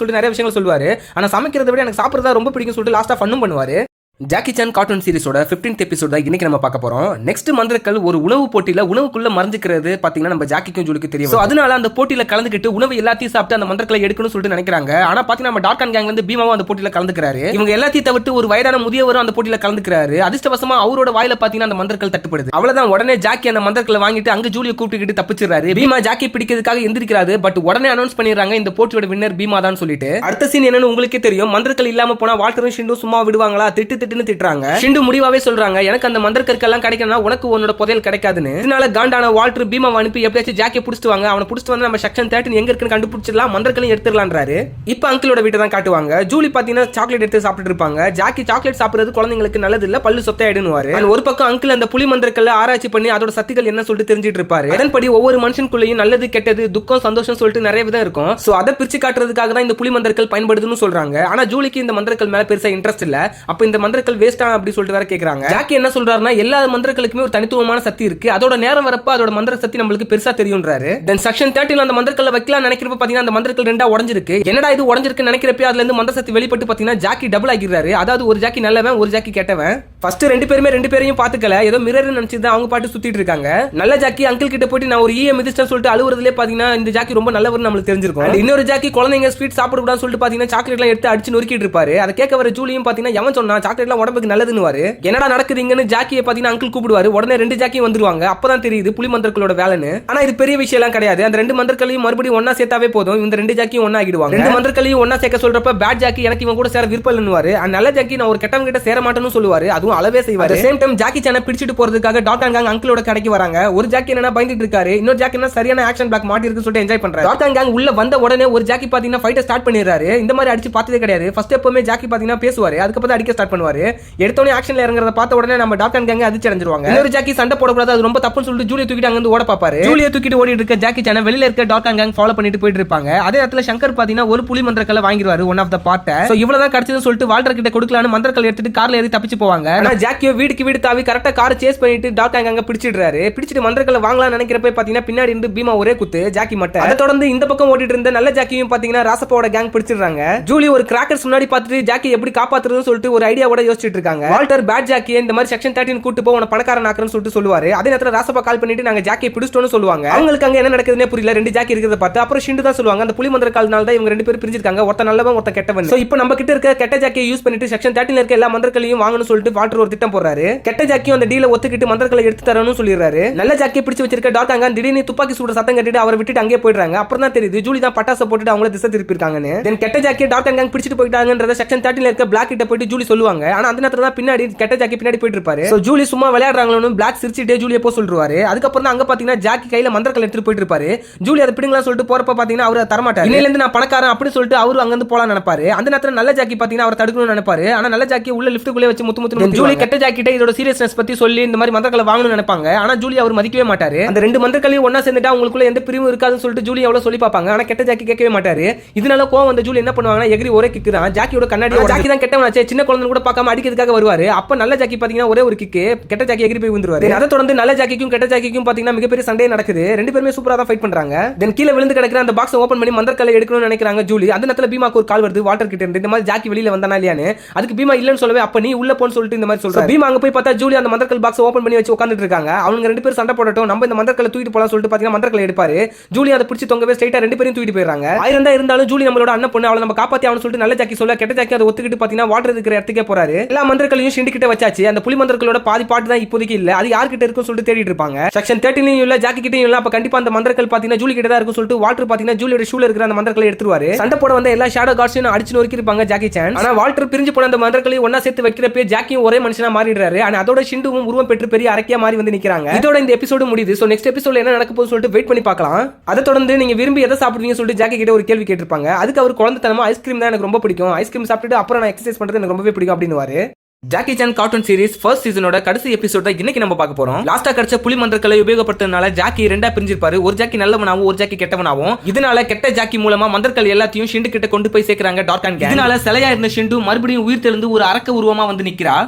சொல்லிட்டு நிறைய விஷயங்கள் சொல்லுவாரு. ஆனா சமைக்கிறத விட எனக்கு சாப்பிடுறதா ரொம்ப பிடிக்கும் சொல்லிட்டு லாஸ்டா ஃபன்னும் பண்ணுவாரு. ஜாக்கி சான் கார்ட்டூன் சீரிஸோட 15th எபிசோட் தான் இன்னைக்கு நம்ம பார்க்க போறோம். நெக்ஸ்ட் மந்திரங்கள் ஒரு உணவு போட்டியில உணவுக்குள்ள மறைஞ்சிக்கிறது பாத்தீங்கன்னா நம்ம ஜாக்கிக்கும் ஜூலிக்கு தெரியும். அதனால அந்த போட்டியில கலந்துக்கிட்டு உணவு எல்லாத்தையும் சாப்பிட்டு அந்த மந்திரங்களை எடுக்கணும்னு சொல்லிட்டு நினைக்கிறாங்க. ஆனா பாத்தீங்கன்னா நம்ம டாட் அண்ட் கேங்ல இருந்து பீமாவும் அந்த போட்டியில கலந்துக்கிறாரு. இவங்க எல்லாத்தையும் தவிர்த்து ஒரு வயதான முதியவரும் அந்த போட்டியில கலந்துக்கிறாரு. அதிர்ஷ்டவசமா அவரோட வாயில பாத்தீங்கன்னா அந்த மந்திரங்கள் தட்டுப்படுது. அவ்வளவுதான், உடனே ஜாக்கி அந்த மந்திரங்களை வாங்கிட்டு அங்க ஜூலியை கூப்பிட்டுக்கிட்டு தப்பிச்சிடறாரு. பீமா ஜாக்கி பிடிக்கிறதுக்காக எந்திரிக்கிறாரு. பட் உடனே அனௌன்ஸ் பண்ணிடுறாங்க இந்த போட்டியோட வின்னர் பீமா தான் சொல்லிட்டு. அடுத்த சீன் என்னன்னு உங்களுக்கே தெரியும். மந்திரங்கள் இல்லாம போனா வால்டரும் ஷிண்டும் சும்மா விடுவாங்களா, திட்டுன்னு திட்டுறாங்க. ஷிண்டு முடிவாவே சொல்றாங்க, எனக்கு அந்த மந்திரக்கற்கெல்லாம் கிடைக்கணும்னா உனக்கு உன்னோட புதையல் கிடைக்காதுன்னு. இதனால காண்டான வால்டர் பீமா அனுப்பி எப்படியாச்சும் ஜாக்கியை பிடிச்சிட்டு வாங்க, அவனை பிடிச்சிட்டு வந்து நம்ம செக்ஷன் 13 எங்க இருக்குன்னு கண்டுபிடிச்சிடலாம், மந்திரக்களையும் எடுத்துடலான்றாரு. இப்ப அங்கிளோட வீட்டை தான் காட்டுவாங்க. ஜூலி பாத்தீங்கன்னா சாக்லேட் எடுத்து சாப்பிட்டு இருப்பாங்க. ஜாக்கி சாக்லேட் சாப்பிடுறது குழந்தைங்களுக்கு நல்லது இல்ல, பல்லு சொத்தையாயிடுவாரு. ஒரு பக்கம் அங்கிள் அந்த புலி மந்திரக்கல்ல ஆராய்ச்சி பண்ணி அதோட சக்திகள் என்ன சொல்லிட்டு தெரிஞ்சிட்டு இருப்பாரு. அதன்படி ஒவ்வொரு மனுஷனுக்குள்ளேயும் நல்லது கெட்டது துக்கம் சந்தோஷம் சொல்லிட்டு நிறைய விதம் இருக்கும். சோ அதை பிரிச்சு காட்டுறதுக்காக தான் இந்த புலி மந்திரக்கல் பயன்படுதுன்னு சொல்றாங்க. ஆனா ஜூலிக்கு இந்த மந்திரக்கல் மேல பெருசா இன்ட்ரெஸ்ட் இல்ல. அப்ப இந்த மந்திரக்கல் வேஸ்டா அப்படி சொல்லிட்டு வேற கேக்குறாங்க. ஜாக்கி என்ன சொல்றாருன்னா, எல்லா மந்திரங்களுக்குமே ஒரு தனித்துவமான சக்தி இருக்கு, அதோட நேரம் வரப்ப அதோட மந்திர சக்தி நம்மளுக்கு பெருசா தெரியும்ன்றாரு. தென் செக்ஷன் 13 அந்த மந்திரக்கல்ல வைக்கலாம் நினைக்கிறப்ப பாத்தீங்கன்னா அந்த மந்திரக்கல் ரெண்டா உடைஞ்சிருக்கு. என்னடா இது உடைஞ்சிருக்கு நினைக்கிறப்ப அதுல இருந்து மந்திர சக்தி வெளிப்பட்டு பாத்தீங்கன்னா ஜாக்கி டபுள் ஆகிடுறாரு. அதாவது ஒரு ஜாக்கி நல்லவன் ஒரு ஜாக்கி கெட்டவன். ஃபர்ஸ்ட் ரெண்டு பேரையும் பாத்துக்கல, ஏதோ மிரர் நினைச்சுதான் அவங்க பாட்டு சுத்திட்டு இருக்காங்க. நல்ல ஜாக்கி அங்கிள் கிட்ட போயிட்டு நான் ஒரு மிதிஸ்டர் சொல்லிட்டு அழுவுறதுல பாத்தீங்கன்னா இந்த ஜாக்கி ரொம்ப நல்லவர்னு நம்மளுக்கு தெரிஞ்சிருக்கும். இன்னொரு ஜாக்கி குழந்தைங்க ஸ்வீட் சாப்பிட கூடாதுன்னு சொல்லிட்டு பாத்தீங்கன்னா சாக்லேட் எல்லாம் எடுத்து அடிச்சு நொறுக்கிட்டு இருப்பாரு. அதை கேட்க வர ஜூலியும் பாத்தீங்கன்னா எவன் சொன்னா சாக்லேட் எல்லாம் உடம்புக்கு நல்லதுன்னு. என்னடா நடக்குதுங்கன்னு ஜாக்கியை பாத்தீங்கன்னா அங்கிள் கூப்பிடுவாரு. உடனே ரெண்டு ஜாக்கியும் வந்துருவாங்க. அப்பதான் தெரியுது புலி மந்திரங்களோட வேலைன்னு. ஆனா இது பெரிய விஷயம் எல்லாம் கிடையாது. அந்த ரெண்டு மந்திரங்களையும் மறுபடியும் ஒன்னா சேர்த்தாவே போதும், இந்த ரெண்டு ஜாக்கியும் ஒன்னா ஆகிடுவாங்க. ரெண்டு மந்திரங்களையும் ஒன்னா சேர்க்க சொல்றப்ப பேட் ஜாக்கி எனக்கு இவன் கூட சேர விருப்பம் இல்லைன்னு, நல்ல ஜாக்கி நான் ஒரு கெட்டவங்க கிட்ட சேர மாட்டேன்னு சொல்லுவாரு. அதுவும் அளவே செய்வாரு. சேம் டைம் ஜாக்கி சானை பிடிச்சிட்டு போறதுக்காக டாட் அண்ட் கேங் அங்கிளோட கடைக்கு வராங்க. ஒரு ஜாக்கி என்ன பயந்துட்டு இருக்காரு, இன்னொரு ஜாக்கி என்ன சரியான ஆக்ஷன் பிளாக் மாட்டி இருக்குன்னு சொல்லிட்டு என்ஜாய் பண்றாரு. டாட் அண்ட் கேங் உள்ள வந்த உடனே ஒரு ஜாக்கி பாத்தீங்கன்னா ஃபைட்டை ஸ்டார்ட் பண்ணிடுறாரு. இந்த மாதிரி அடிச்சு பார்த்ததே கிடையாது. ஃபர்ஸ்ட் எப்பவுமே ஜாக்கி பாத்தீங்கன்னா பேசுவாரு, அதுக்கப்புறம் அடிக்க ஸ்டார்ட் பண்ணுவாரு. எடுத்தோடனே ஆக்ஷன்ல இறங்குறத பார்த்த உடனே நம்ம டாட் அண்ட் கேங் அதிர்ச்சி அடைஞ்சிருவாங்க. இன்னொரு ஜாக்கி சண்டை போடக்கூடாது, அது ரொம்ப தப்புன்னு சொல்லிட்டு ஜூலியை தூக்கிட்டு அங்க ஓட பாப்பாரு. ஜூலியை தூக்கிட்டு ஓடிட்டு இருக்க ஜாக்கி சானை வெளியில இருக்க டாட் அண்ட் கேங் ஃபாலோ பண்ணிட்டு போயிட்டு இருப்பாங்க. அதே இடத்துல சங்கர் பாத்தீங்கன்னா ஒரு புலி மந்திரக்கல்ல வாங்கிடுவாரு, one of the part. So இவ்வளவுதான் கிடைச்சதுன்னு சொல்லிட்டு வால்டர் கிட்ட கொடுக்கலான்னு மந்திரக்கல் எடுத்துட்டு கார்ல ஏறி தப்பிச்சு போவாங்க. ஆனா ஜாக்கியோ வீடுக்கு வீடு தாவி கரெக்டா கார் சேஸ் பண்ணிட்டு டாட் அண்ட் கேங் பிடிச்சிடுறாரு. பிடிச்சிட்டு மந்திரக்கல்ல வாங்கலாம்னு நினைக்கிறப்ப பாத்தீங்கன்னா பின்னாடி இருந்து பீமா ஒரே குத்து ஜாக்கி மட்டும். அதை தொடர்ந்து இந்த பக்கம் ஓடிட்டு இருந்த நல்ல ஜாக்கியும் பாத்தீங்கன்னா ராசப்பாவோட கேங் பிடிச்சிடுறாங்க. ஜூலி ஒரு கிராக்கர்ஸ் முன்னாடி பார்த்துட்டு ஜாக்கி எப்படி காப்பாத்துறதுன்னு சொல்லிட்டு ஒரு ஐடியாவோட யோசிச்சுட்டு இருக்காங்க. வால்டர் பேட் ஜாக்கி இந்த மாதிரி செக்ஷன் 13 கூட்டு போ உன பணக்காரன் ஆக்குறன்னு சொல்லிட்டு சொல்லுவாரு. அதே நேரத்துல ராசப்பா கால் பண்ணிட்டு நாங்க ஜாக்கியை பிடிச்சிட்டோம்னு சொல்லுவாங்க. அவங்களுக்கு அங்க என்ன நடக்குதுன்னே புரியல. 2 ஜாக்கி இருக்கிறத பார்த்து அப்புறம் ஷிண்டு தான் சொல்லுவாங்க அந்த புலி மந்திர கால்னால தான் இவங்க 2 பேரும் பிரிஞ்சிருக்காங்க. ஒருத்த நல்லவன் ஒருத்த கெட்டவன். சோ இப்போ நம்ம கிட்ட இருக்க கெட்ட ஜாக்கியை யூஸ் பண்ணிட்டு செக்ஷன் 13ல இருக்க எல்லா மந்திரங்களையும் வாங்கணும்னு சொல்லிட்டு வால்டர் ஒரு திட்டம் போடுறாரு. கெட்ட ஜாக்கியும் அந்த டீல ஒத்துக்கிட்டு மந்திரங்களை எடுத்து தரணும்னு சொல்லிடுறாரு. நல்ல ஜாக்கியை பிடிச்சு வச்சிருக்க டார்காங்கன் திடீர்னு துப்பாக்கி சூட சத்தம் கட்டிட்டு அவரை விட்டுட்டு அங்கே போயிடுறாங்க. அப்புறம் தான் தெரியுது ஜூலி தான் பட்டாசை போட்டுட்டு அவங்கள திசை திருப்பிருக்காங்கன்னு. தென் கெட்ட ஜாக்கியை டார்காங்கன் பிடிச்சிட்டு போயிட்டாங்கன்றத செக்ஷன் 13ல இருக்க பிளாக் கிட்ட போயிட்டு ஜூலி சொல்லுவாங்க. ஆனா அந்த நேரத்துல தான் பின்னாடி கெட்ட ஜாக்கி பின்னாடி போயிட்டு இருப்பாரு. சோ ஜூலி சும்மா விளையாடுறாங்களோன்னு பிளாக் சிரிச்சிட்டே ஜூலியை போ சொல்றாரு. அதுக்கப்புறம் தான் அங்க பாத்தீங்கன்னா ஜாக்கி கையில மந்திரக்கல் எடுத்துட்டு போயிட்டு இருப்பாரு. ஜூலி அதை பிடிங்கலாம் சொல்லிட்டு போறப்ப பாத்தீங்கன்னா அவரை தரமாட்டாரு. இன்னையில இருந்து நான் பணக்காரன் அப்படி சொல்லிட்டு அவரு அங்க இருந்து போலாம் நினைப்பாரு. அந்த நேரத்துல நல்ல ஜாக்கி பாத்தீங்கன்னா அவரை தடுக்கணும்னு நினைப்பாரு. ஆனா நல்ல ஜாக்கி உள்ள லிஃப்ட்டுக்குள்ளே வச்சு முத்து ஜூலி கெட்ட ஜாக்கிட்ட இதோட சீரியஸ்னஸ் பத்தி சொல்லி இந்த மாதிரி மந்திரக்கலை வாங்கணும்னு நினைப்பாங்க. ஆனா ஜூலி அவர் மதிக்கவே மாட்டாரு. அந்த 2 மந்திரக்களையும் ஒண்ணா சேர்ந்துட்டா உங்களுக்குள்ள எந்த பிரிவும் இருக்காதுன்னு சொல்லிட்டு ஜூலி எவ்வளவு சொல்லி பாப்பாங்க. ஆனா கெட்ட ஜாக்கி கேட்கவே மாட்டாரு. இதனால கோவம் வந்த ஜூலி என்ன பண்ணுவாங்கன்னா எகிரி ஒரே கிக்கு தான் ஜாக்கியோட கண்ணாடி. ஜாக்கி தான் கெட்டவனாச்சே சின்ன குழந்தை கூட பார்க்காம அடிக்கிறதுக்காக வருவாரு. அப்ப நல்ல ஜாக்கி பாத்தீங்கன்னா ஒரே ஒரு கிக்கு கெட்ட ஜாக்கி எகிரி போய் விழுந்துருவாரு. அதை தொடர்ந்து நல்ல ஜாக்கிக்கும் கெட்ட ஜாக்கிக்கும் பாத்தீங்கன்னா மிகப்பெரிய சண்டை நடக்குது. 2 பேருமே சூப்பரா தான் ஃபைட் பண்றாங்க. தென் கீழ விழுந்து கிடக்குற அந்த பாக்ஸ் ஓபன் பண்ணி மந்திரக்கலை எடுக்கணும்னு நினைக்கிறாங்க ஜூலி. அந்த நேரத்துல பீமாக்கு ஒரு கால் வருது வால்டர் கிட்ட இருந்து இந்த மாதிரி ஜாக்கி வெளியில வந்தானா இல்லையான்னு. அதுக்கு பீமா இல்லன்னு சொல்லவே அப்ப நீ உள்ள போன்னு சொல்லிட்டு இந்த மாதிரி சொல்றாரு. பீமா அங்க போய் பார்த்தா ஜூலி அந்த மந்திரக்கல் பாக்ஸ் ஓபன் பண்ணி வச்சு உட்கார்ந்துட்டு இருக்காங்க. அவங்க 2 பேரும் சண்டை போடட்டும் நம்ம இந்த மந்திரக்கலை தூக்கிட்டு போலாம் சொல்லிட்டு பாத்தீங்கன்னா மந்திரக்கலை எடுப்பாரு. ஜூலி அதை பிடிச்சி தொங்கவே ஸ்ட்ரைட்டா 2 பேரும் தூக்கிட்டு போயிடுறாங்க. ஆயிரம் தான் இருந்தாலும் ஜூலி நம்மளோட அண்ணன் பொண்ணு அவளை நம்ம காப்பாத்தி அவனு சொல்லிட்டு நல்ல ஜாக்கி சொல்ல கெட்ட ஜாக்கி அதை ஒத்துக்கிட்டு பாத்தீங்கன்னா வாட்டர் இருக்கிற இடத்துக்கே போறாரு. எல்லா மந்திரக்களையும் ஷிண்டு கிட்ட வச்சாச்சு. அந்த புலி மந்திரங்களோட பாதி பாட்டு தான் இப்போதைக்கு இல்ல. அது யார்கிட்ட இருக்குன்னு சொல்லிட்டு தேடிட்டு இருப்பாங்க. செக்ஷன் 13லயும் இல்ல ஜாக்கி கிட்டயும் இல்ல. அப்ப கண்டிப்பா அந்த மந்திரக்கல் பாத்தீங்கன்னா ஜூலி கிட்ட தான் இருக்கும் சொல்லிட்டு வால்டர் பாத்தீங்கன்னா ஜூலியோட ஷூல இருக்கிற அந்த மந்திரக்கலை எடுத்துருவாரு. சண்டை போட வந்த எல்லா ஷேடோ கார்ட்ஸையும் அடிச்சு நொறுக்கி இருப்பாங்க ஜாக்கி சான். ஆனா வால்டர் பிரிஞ்சு போன அந்த மந்திரக்களையும் ஒண்ணா சேர்த்து வைக்கிறப்ப ஜாக்கியும் ஒரே மனுஷனா மாறிடுறாரு. ஆனா அதோட ஷிண்டுவும் உருவம் பெற்று பெரிய அரக்கியா மாறி வந்து நிக்கிறாங்க. இதோட இந்த எபிசோடு முடியுது. சோ நெக்ஸ்ட் எபிசோட்ல என்ன நடக்க போகுது சொல்லிட்டு வெயிட் பண்ணி பார்க்கலாம். அதை தொடர்ந்து நீங்க விரும்பி எதை சாப்பிடுவீங்கன்னு சொல்லிட்டு ஜாக்கி கிட்ட ஒரு கேள்வி கேட்டிருப்பாங்க. அதுக்கு அவர் குழந்தைத்தனமா ஐஸ்கிரீம் தான் எனக்கு ரொம்ப பிடிக்கும். ஐஸ்கிரீம் சாப்பிட்டுட்டு அப்புறம் நான் எக்ஸசைஸ் பண்றது எனக்கு ரொம்பவே பிடிக்கும் அப்படின்னுவாரு. Jackie Chan cartoon series first சீசனோட கடைசி எபிசோட இன்னைக்கு நம்ம பார்க்க போறோம். லாஸ்டா கிடைச்ச புலி மந்திரங்களை உபயோகப்படுத்துறதுனால ஜாக்கி 2ஆ பிரிஞ்சிருப்பாரு. ஒரு ஜாக்கி நல்லவனாவும் ஒரு ஜாக்கி கெட்டவனாவும். இதனால கெட்ட ஜாக்கி மூலமா மந்திரங்கள் எல்லாத்தையும் ஷிண்டு கிட்ட கொண்டு போய் சேர்க்கறாங்க டார்கான் கேங். இதனால சிலையா இருந்த ஷிண்டு மறுபடியும் உயிர் தெழுந்து ஒரு அரக்க உருவமா வந்து நிக்கிறா.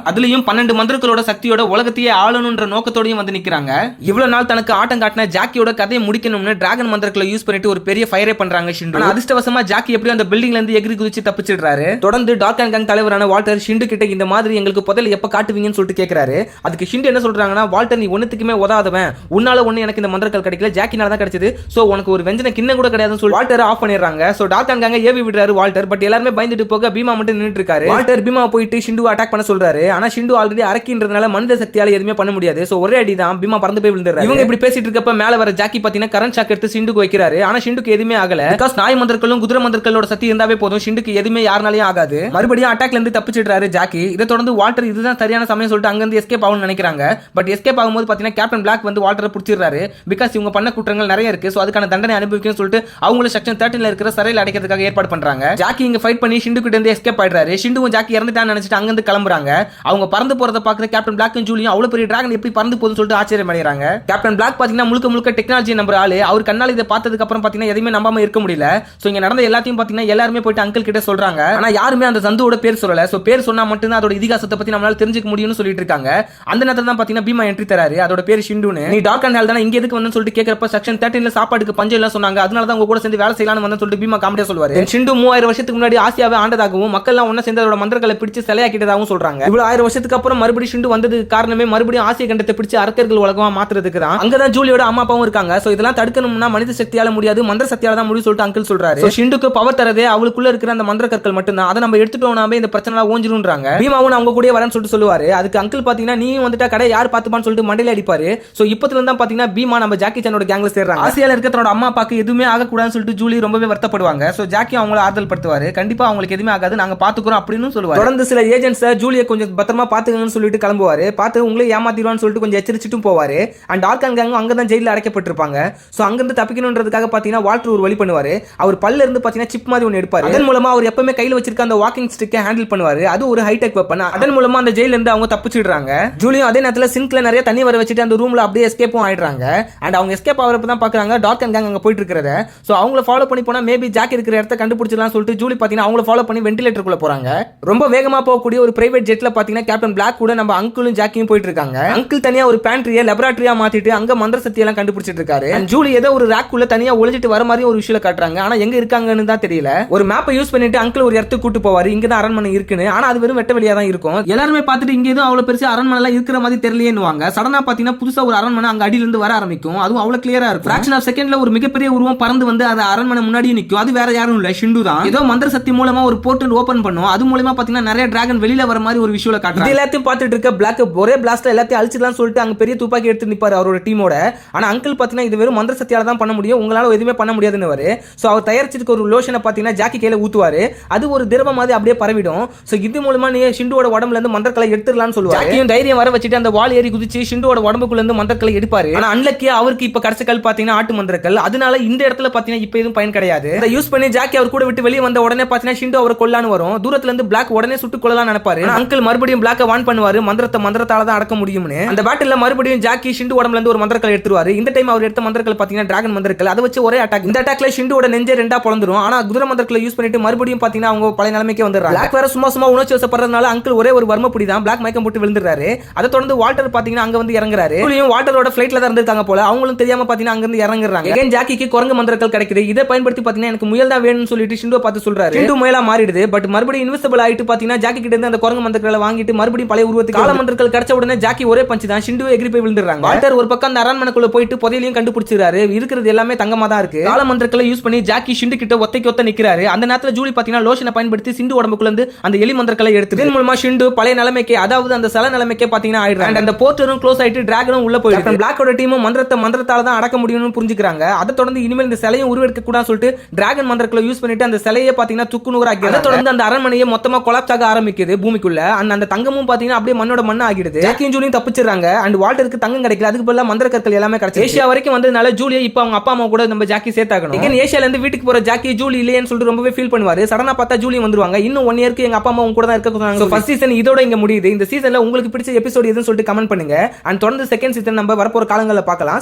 அதுலயும் 12 மந்திரங்களோட சக்தியோட உலகத்தையே ஆளணும்ன்ற நோக்கத்தோடயும் வந்து நிக்கிறாங்க. இவ்வளவு நாள் தனக்கு ஆட்டம் காட்டின ஜாக்கியோட கதையை முடிக்கணும்னு டிராகன் மந்திரங்களை யூஸ் பண்ணிட்டு ஒரு பெரிய ஃபயரே பண்றாங்க ஷிண்டு. அதிர்ஷ்டவசமா ஜாக்கி எப்படியும் அந்த பில்டிங்ல இருந்து எகிரி குதிச்சு தப்பிச்சிடுறாரு. தொடர்ந்து டார்கான் கேங் தலைவரான வால்டர் ஷிண்டு கிட்ட இந்த மாதிரி எங்களுக்கு முதல்ல எப்ப காட்டுவீங்கன்னு சொல்லிட்டு கேக்குறாரு. அதுக்கு ஷிண்டு என்ன சொல்றாங்கன்னா வால்டர் நீ ஒண்ணுத்துக்குமே உதவாதவன். உன்னால ஒண்ணு எனக்கு இந்த மந்திரக்கல் கிடைக்கல ஜாக்கினால தான் கிடைச்சது. சோ உனக்கு ஒரு வெஞ்சன கிண்ணம் கூட கிடையாதுன்னு சொல்லி வால்டர் ஆஃப் பண்ணிடுறாங்க. சோ டார்கான் கேங்க ஏவி விடுறாரு வால்டர். பட் எல்லாரும் பயந்துட்டு போக பீமா மட்டும் நின்னுட்டு இருக்காரு. வால்டர் பீமா போயிட்டு ஷிண்டு அட்டாக் பண்ண சொல்றாரு. ஆனா ஷிண்டு ஆல்ரெடி அரக்கின்றதுனால மனித சக்தியால எதுவுமே பண்ண முடியாது. சோ ஒரே அடி தான் பீமா பறந்து போய் விழுந்துறாரு. இவங்க இப்படி பேசிட்டு இருக்கப்ப மேல வர ஜாக்கி பாத்தீங்கன்னா கரண்ட் ஷாக் எடுத்து ஷிண்டுக்கு வைக்கிறாரு. ஆனா ஷிண்டுக்கு எதுவுமே ஆகல. பிகாஸ் நாய் மந்திரங்களும் குதிரை மந்திரங்களோட சக்தி இருந்தாவே போதும் ஷிண்டுக்கு எதுவுமே யாருனாலயும் ஆகாது. மறுபடியும் அட்டாக்ல இருந்து தப்பிச்சிடுறாரு ஜாக்கி. இதை தொடர்ந்து வால்டர் இதுதான் சரியான சமயம் சொல்லிட்டு அங்க இருந்து எஸ்கேப் ஆகணும்னு நினைக்கிறாங்க. பட் எஸ்கேப் ஆகும்போது பாத்தீங்கன்னா கேப்டன் பிளாக் வந்து வால்டரை பிடிச்சிடுறாரு. பிகாஸ் இவங்க பண்ண குற்றங்கள் நிறைய இருக்கு. சோ அதுக்கான தண்டனை அனுபவிக்கணும்னு சொல்லிட்டு அவங்கள செக்ஷன் 13ல இருக்கிற சிறையில் அடைக்கிறதுக்காக ஏற்பாடு பண்றாங்க. ஜாக்கி இங்க ஃபைட் பண்ணி ஷிண்டு கிட்ட இருந்து எஸ்கேப் ஆயிடுறாரு. ஷிண்டுவும் ஜாக்கி இறந்துட்டான்னு நினைச்சிட்டு அங்க இருந்து கிளம்புறாங்க. அவங்க பறந்து போறத பாக்குற கேப்டன் பிளாக்கும் ஜூலியும் அவ்வளவு பெரிய டிராகன் எப்படி பறந்து போகுதுன்னு சொல்லிட்டு ஆச்சரியம் அடைறாங்க. கேப்டன் பிளாக் பாத்தீங்கன்னா முழுக்க டெக்னாலஜி நம்பர் ஆளு. அவர் கண்ணால இதை பார்த்ததுக்கு அப்புறம் பாத்தீங்கன்னா எதுவுமே நம்பாம இருக்க முடியல. சோ இங்க நடந்த எல்லாத்தையும் பாத்தீங்கன்னா எல்லாருமே போயிட்டு அங்கிள் கிட்ட சொல்றாங்க. ஆனா யாருமே அந்த சந்துவோட பேர் சொல்லல. சோ பேர் சொன்னா மட்டும் தான் அதோட இதிகாசத்தை பத்தி நம்மளால தெரிஞ்சுக்க முடியும்னு சொல்லிட்டு இருக்காங்க. அந்த நேரத்துல தான் பாத்தீங்கன்னா பீமா என்ட்ரி தராரு. அதோட பேர் ஷிண்டுன்னு. நீ டார்கான் ஹால் தான இங்க எதுக்கு வந்தன்னு சொல்லிட்டு கேக்குறப்ப செக்ஷன் 13ல சாப்பாட்டுக்கு பஞ்சம் இல்ல சொன்னாங்க. அதனால தான் உங்க கூட சேர்ந்து வேலை செய்யலாம்னு வந்தன்னு சொல்லிட்டு பீமா காமெடியா சொல்வாரு. ஷிண்டு 3000 வருஷத்துக்கு முன்னாடி ஆசியாவை ஆண்டதாகவும் மக்கள் எல்லாம் ஒண்ணா சேர்ந்து அதோட மந்திரங்களை பிடிச்சு சிலையாக்கிட்டதாகவும் சொல்றாங்க. இவ்வளவு 1000 வருஷத்துக்கு அப்புறம் மறுபடியும் ஷிண்டு வந்ததுக்கு காரணமே மறுபடியும் ஆசிய கண்டத்தை பிடிச்சு அரக்கர்கள் உலகமா மாத்துறதுக்கு தான். அங்கதான் ஜூலியோட அம்மா அப்பாவும் இருக்காங்க. சோ இதெல்லாம் தடுக்கணும்னா மனித சக்தியால முடியாது மந்திர சக்தியால தான் முடியும் சொல்லிட்டு அங்கிள் சொல்றாரு. ஷிண்டுக்கு பவர் தரதே அவளுக்குள்ள இருக்கிற அந்த மந்திர கற்கள் மட்டும் தான். அதை நம்ம எடுத்துட்டோம்னாவே இந்த பிரச்சனை ஓஞ்சிரும்ன்றாங்க. பீமாவும் அவங்க கூட வரேன்னு சொல்லிட்டு சொல்லுவாரு. அதுக்கு அங்கிள் பாத்தீங்கன்னா நீ வந்துட்டா கடை யார் பாத்துப்பான்னு சொல்லிட்டு மண்டையில அடிப்பாரு. சோ இப்பத்துல இருந்தா பாத்தீங்கன்னா பீமா நம்ம ஜாக்கி சானோட கேங்ல சேர்றாங்க. ஆசியால இருக்க தன்னோட அம்மா அப்பாக்கு எதுவுமே ஆகக்கூடாதுன்னு சொல்லிட்டு ஜூலி ரொம்பவே வருத்தப்படுவாங்க. சோ ஜாக்கி அவங்கள ஆறுதல் படுத்துவாரு. கண்டிப்பா அவங்களுக்கு எதுவுமே ஆகாது நாங்க பாத்துக்கிறோம் அப்படின்னு சொல்லுவாரு. தொடர்ந்து சில ஏஜென்ட்ஸ் ஜூலியை கொஞ்சம் பத்திரமா பாத்துக்கணும்னு சொல்லிட்டு கிளம்புவாரு. பார்த்து உங்களை ஏமாத்திடுவான்னு சொல்லிட்டு கொஞ்சம் எச்சரிச்சுட்டும் போவாரு. அண்ட் டார்கான் கேங்கும் அங்கதான் ஜெயில அடைக்கப்பட்டிருப்பாங்க. சோ அங்கிருந்து தப்பிக்கணும்ன்றதுக்காக பாத்தீங்கன்னா வால்டர் ஒரு வழி பண்ணுவாரு. அவர் பல்ல இருந்து பாத்தீங்கன்னா சிப் மாதிரி ஒன்னு எடுப்பாரு. அதன் மூலமா அவர் எப்பவுமே கையில வச்சிருக்க அந்த வாக்கிங் ஸ்டிக்கை ஹேண்டில் பண்ணுவாரு. அது ஒரு ஹைடெக் வெப்பன். அதன் மூலமா அந்த ஜெயில இருந்து அவங்க தப்பிச்சிடுறாங்க. ஜூலியும் அதே நேரத்துல சிங்க்ல நிறைய தண்ணி வர வச்சுட்டு அந்த ரூம்ல அப்படியே எஸ்கேப்பும் ஆயிடுறாங்க. அண்ட் அவங்க எஸ்கேப் ஆகிறப்ப தான் பாக்குறாங்க டார்கான் கேங் அங்க போயிட்டு இருக்கிறத. சோ அவங்கள ஃபாலோ பண்ணி போனா மேபி ஜாக்கி இருக்கிற இடத்த கண்டுபிடிச்சிடலாம் சொல்லிட்டு ஜூலி பாத்தீங்கன்னா அவங்கள ஃபாலோ பண்ணி வென்டிலேட்டருக்குள்ள போறாங்க. ரொம்ப வேகமா போகக்கூடிய ஒரு பிரைவேட் ஜெட்ல பாத்தீங்கன்னா கேப்டன் பிளாக் கூட நம்ம அங்கிளும் ஜாக்கியும் போயிட்டு இருக்காங்க. அங்கிள் தனியா ஒரு பேண்ட்ரியை லெபரட்டரியா மாத்திட்டு அங்க மந்திர சக்தி எல்லாம் கண்டுபிடிச்சிட்டு இருக்காரு. ஜூலி ஏதோ ஒரு ரேக் உள்ள தனியா ஒளிஞ்சிட்டு வர மாதிரி ஒரு விஷயம் காட்டுறாங்க. ஆனா எங்க இருக்காங்கன்னு தான் தெரியல. ஒரு மேப்பை யூஸ் பண்ணிட்டு அங்கிள் ஒரு இடத்துக்கு கூட்டு போவாரு. இங்க தான் அரண்மனை இருக்குன்னு. ஆனா அது வெறும் வெட்ட வெளியா தான் இருக்கும். இருக்கும். எல்லாருமே பார்த்துட்டு இங்க எதுவும் அவ்வளவு பெருசா அரண்மனை எல்லாம் இருக்கிற மாதிரி தெரியலையேன்னுவாங்க. சடனா பாத்தீங்கன்னா புதுசா ஒரு அரண்மனை அங்க அடியில இருந்து வர ஆரம்பிக்கும். அதுவும் அவ்வளவு கிளியரா இருக்கும். ஃபிராக்ஷன் ஆஃப் செகண்ட்ல ஒரு மிகப்பெரிய உருவம் பறந்து வந்து அது அரண்மனை முன்னாடியே நிக்கும். அது வேற யாரும் இல்ல, ஷிண்டு தான். ஏதோ மந்திர சக்தி மூலமா ஒரு போர்ட்டல் ஓபன் பண்ணும். அது மூலமா பாத்தீங்கன்னா நிறைய டிராகன் வெளியில வர மாதிரி ஒரு விஷுவல காட்டுறாங்க. இது எல்லாத்தையும் பார்த்துட்டு இருக்க பிளாக் ஒரே பிளாஸ்ட்ல எல்லாத்தையும் அழிச்சிடலாம் சொல்லிட்டு அங்க பெரிய துப்பாக்கி எடுத்து நிப்பாரு அவரோட டீமோட. ஆனா அங்கிள் பாத்தீங்கன்னா இது வெறும் மந்திர சக்தியால தான் பண்ண முடியும், உங்களால எதுவுமே பண்ண முடியாதுன்னு வரு. சோ அவர் தயாரிச்சிருக்க ஒரு லோஷனை பாத்தீங்கன்னா ஜாக்கி கையில ஊத்துவாரு. அது ஒரு திரவம் மாதிரி அப்படியே பரவிடும். சோ இது மூலமா நீ ஷிண்டுவோட உடம்புல இருந்து மந்திரக்கலை எடுத்துடலாம்னு சொல்லுவாரு. ஜாக்கியும் தைரியம் வர வச்சுட்டு அந்த வால் ஏறி குதிச்சு ஷிண்டுவோட உடம்புக்குள்ள இருந்து மந்திரக்கலை எடுப்பாரு. ஆனா அன்லக்கியா அவருக்கு இப்ப கடைசிக்கல் பாத்தீங்கன்னா ஆட்டு மந்திரக்கல். அதனால இந்த இடத்துல பாத்தீங்கன்னா இப்ப எதுவும் பயன் கிடையாது. இதை யூஸ் பண்ணி ஜாக்கி அவர் கூட விட்டு வெளியே வந்த உடனே பாத்தீங்கன்னா ஷிண்டு அவரை கொல்லான்னு வரும். தூரத்துல இருந்து பிளாக் உடனே சுட்டு கொள்ளலாம் நினைப்பாரு. அங்கிள் மறுபடியும் பிளாக்க வான் பண்ணுவாரு, மந்திரத்தால தான் அடக்க முடியும்னு. அந்த பேட்டில்ல மறுபடியும் ஜாக்கி ஷிண்டு உடம்புல இருந்து ஒரு மந்திரக்கல் எடுத்துருவாரு. இந்த டைம் அவர் எடுத்த மந்திரக்கல் பாத்தீங்கன்னா டிராகன் மந்திரக்கல். அதை வச்சு ஒரே அட்டாக். இந்த அட்டாக்ல ஷிண்டுவோட நெஞ்சே ரெண்டா பொளந்துரும். ஆனா குதிரை மந்திரக்கலை யூஸ் பண்ணிட்டு மறுபடியும் பாத்தீங்கன்னா அவங்க பழைய நிலைமைக்கு வந்துடுறாங்க. பிளாக் வேற சும்மா உணர்ச்சி வசப்படுறதுனால அங்கிள் ஒரே ஒரு வர்மப்புடி தான் பிளாக் மயக்கம் போட்டு விழுந்துறாரு. அதை தொடர்ந்து வால்டர் பாத்தீங்கன்னா அங்க வந்து இறங்குறாரு. வால்டரோட ஃபிளைட்ல தான் இருந்திருக்காங்க போல. அவங்களும் தெரியாம பாத்தீங்கன்னா அங்க இருந்து இறங்குறாங்க. அகைன் ஜாக்கிக்கு குரங்கு மந்திரக்கல் கிடைக்குது. இதை பயன்படுத்தி பாத்தீங்கன்னா எனக்கு முயல் தான் வேணும்னு சொல்லிட்டு ஷிண்டுவை பார்த்து சொல்றாரு. ஷிண்டு முயலா மாறிடுது. பட் மறுபடியும் இன்விசிபிள் ஆயிட்டு பாத்தீங்கன்னா ஜாக்கி கிட்ட இருந்து அந்த குரங்கு மந்திரக்கலை வாங்கிட்டு மறுபடியும் பழைய உருவத்துக்கு கால மந்திரக்கல் கிடைச்ச உடனே ஜாக்கி ஒரே பஞ்ச் தான் ஷிண்டுவை எகிரி போய் விழுந்துறாங்க. வால்டர் ஒரு பக்கம் அந்த அரண்மனைக்குள்ள போயிட்டு புதையலையும் கண்டுபிடிச்சிருக்காரு. இருக்கிறது எல்லாமே தங்கமா தான் இருக்கு. கால மந்திரக்கலை யூஸ் பண்ணி ஜாக்கி ஷிண்டு கிட்ட ஒத்தைக்கு ஒத்த நிக்கிறாரு. அந்த நேரத்துல ஜூலி பாத்தீங்கன்னா லோஷனை பயன்படுத்தி ஷிண்டு உடம்புக்குள்ள இருந்து அந்த எலி மந்திரக்கலை எடுத்து இதன் மூலமா ஷிண்டு பழைய நிலைமைக்கு, அதாவது அந்த சில நிலைமைக்கே பாத்தீங்கன்னா ஆயிடுறாங்க. அந்த போர்ட்டரும் க்ளோஸ் ஆயிட்டு டிராகனும் உள்ள போயிடுது. பிளாக்கோட டீமும் மந்திரத்தால தான் அடக்க முடியும்னு புரிஞ்சுக்கிறாங்க. அதை தொடர்ந்து இனிமேல் இந்த சிலையும் உருவெடுக்க கூடாதுன்னு சொல்லிட்டு டிராகன் மந்திரக்கலை யூஸ் பண்ணிட்டு அந்த சிலையை பாத்தீங்கன்னா துக்குநூறாக்கி அதை தொடர்ந்து அந்த அரண்மனையை மொத்தமா கொலாப்ஸ் ஆக ஆரம்பிக்குது பூமிக்குள்ள. அந்த தங்கமும் பாத்தீங்கன்னா அப்படியே மண்ணோட மண்ணா ஆகிடுது. ஜாக்கியும் ஜூலியும் தப்பிச்சிடுறாங்க. அண்ட் வால்டருக்கு தங்கம் கிடைக்கல, அதுக்கு பதிலா மந்திர கற்கள் எல்லாமே கிடைச்சு ஏசியா வரைக்கும் வந்ததுனால ஜூலியை இப்ப அவங்க அப்பா அம்மா கூட நம்ம ஜாக்கி சேர்த்தாக்கணும். இங்க ஏசியால இருந்து வீட்டுக்கு போற ஜாக்கி ஜூலி இல்லையேன்னு சொல்லிட்டு ரொம்பவே ஃபீல் பண்ணுவாரு. சடனா பார்த்தா ஜூலி வந்துருவாங்க. இன்னும் 1 இயருக்கு எங்க அப்பா அம்மா கூட தான் இருக்க சொன்னாங்க. ஃபர்ஸ்ட் சீசன் இதோட இங்க முடியுது. இந்த சீசன்ல உங்களுக்கு பிடிச்ச எபிசோட் எதுன்னு சொல்லிட்டு கமெண்ட் பண்ணுங்க. அண்ட் தொடர்ந்து செகண்ட் சீசன் நம்ம வரப்போற காலங்களில் பார்க்கலாம்.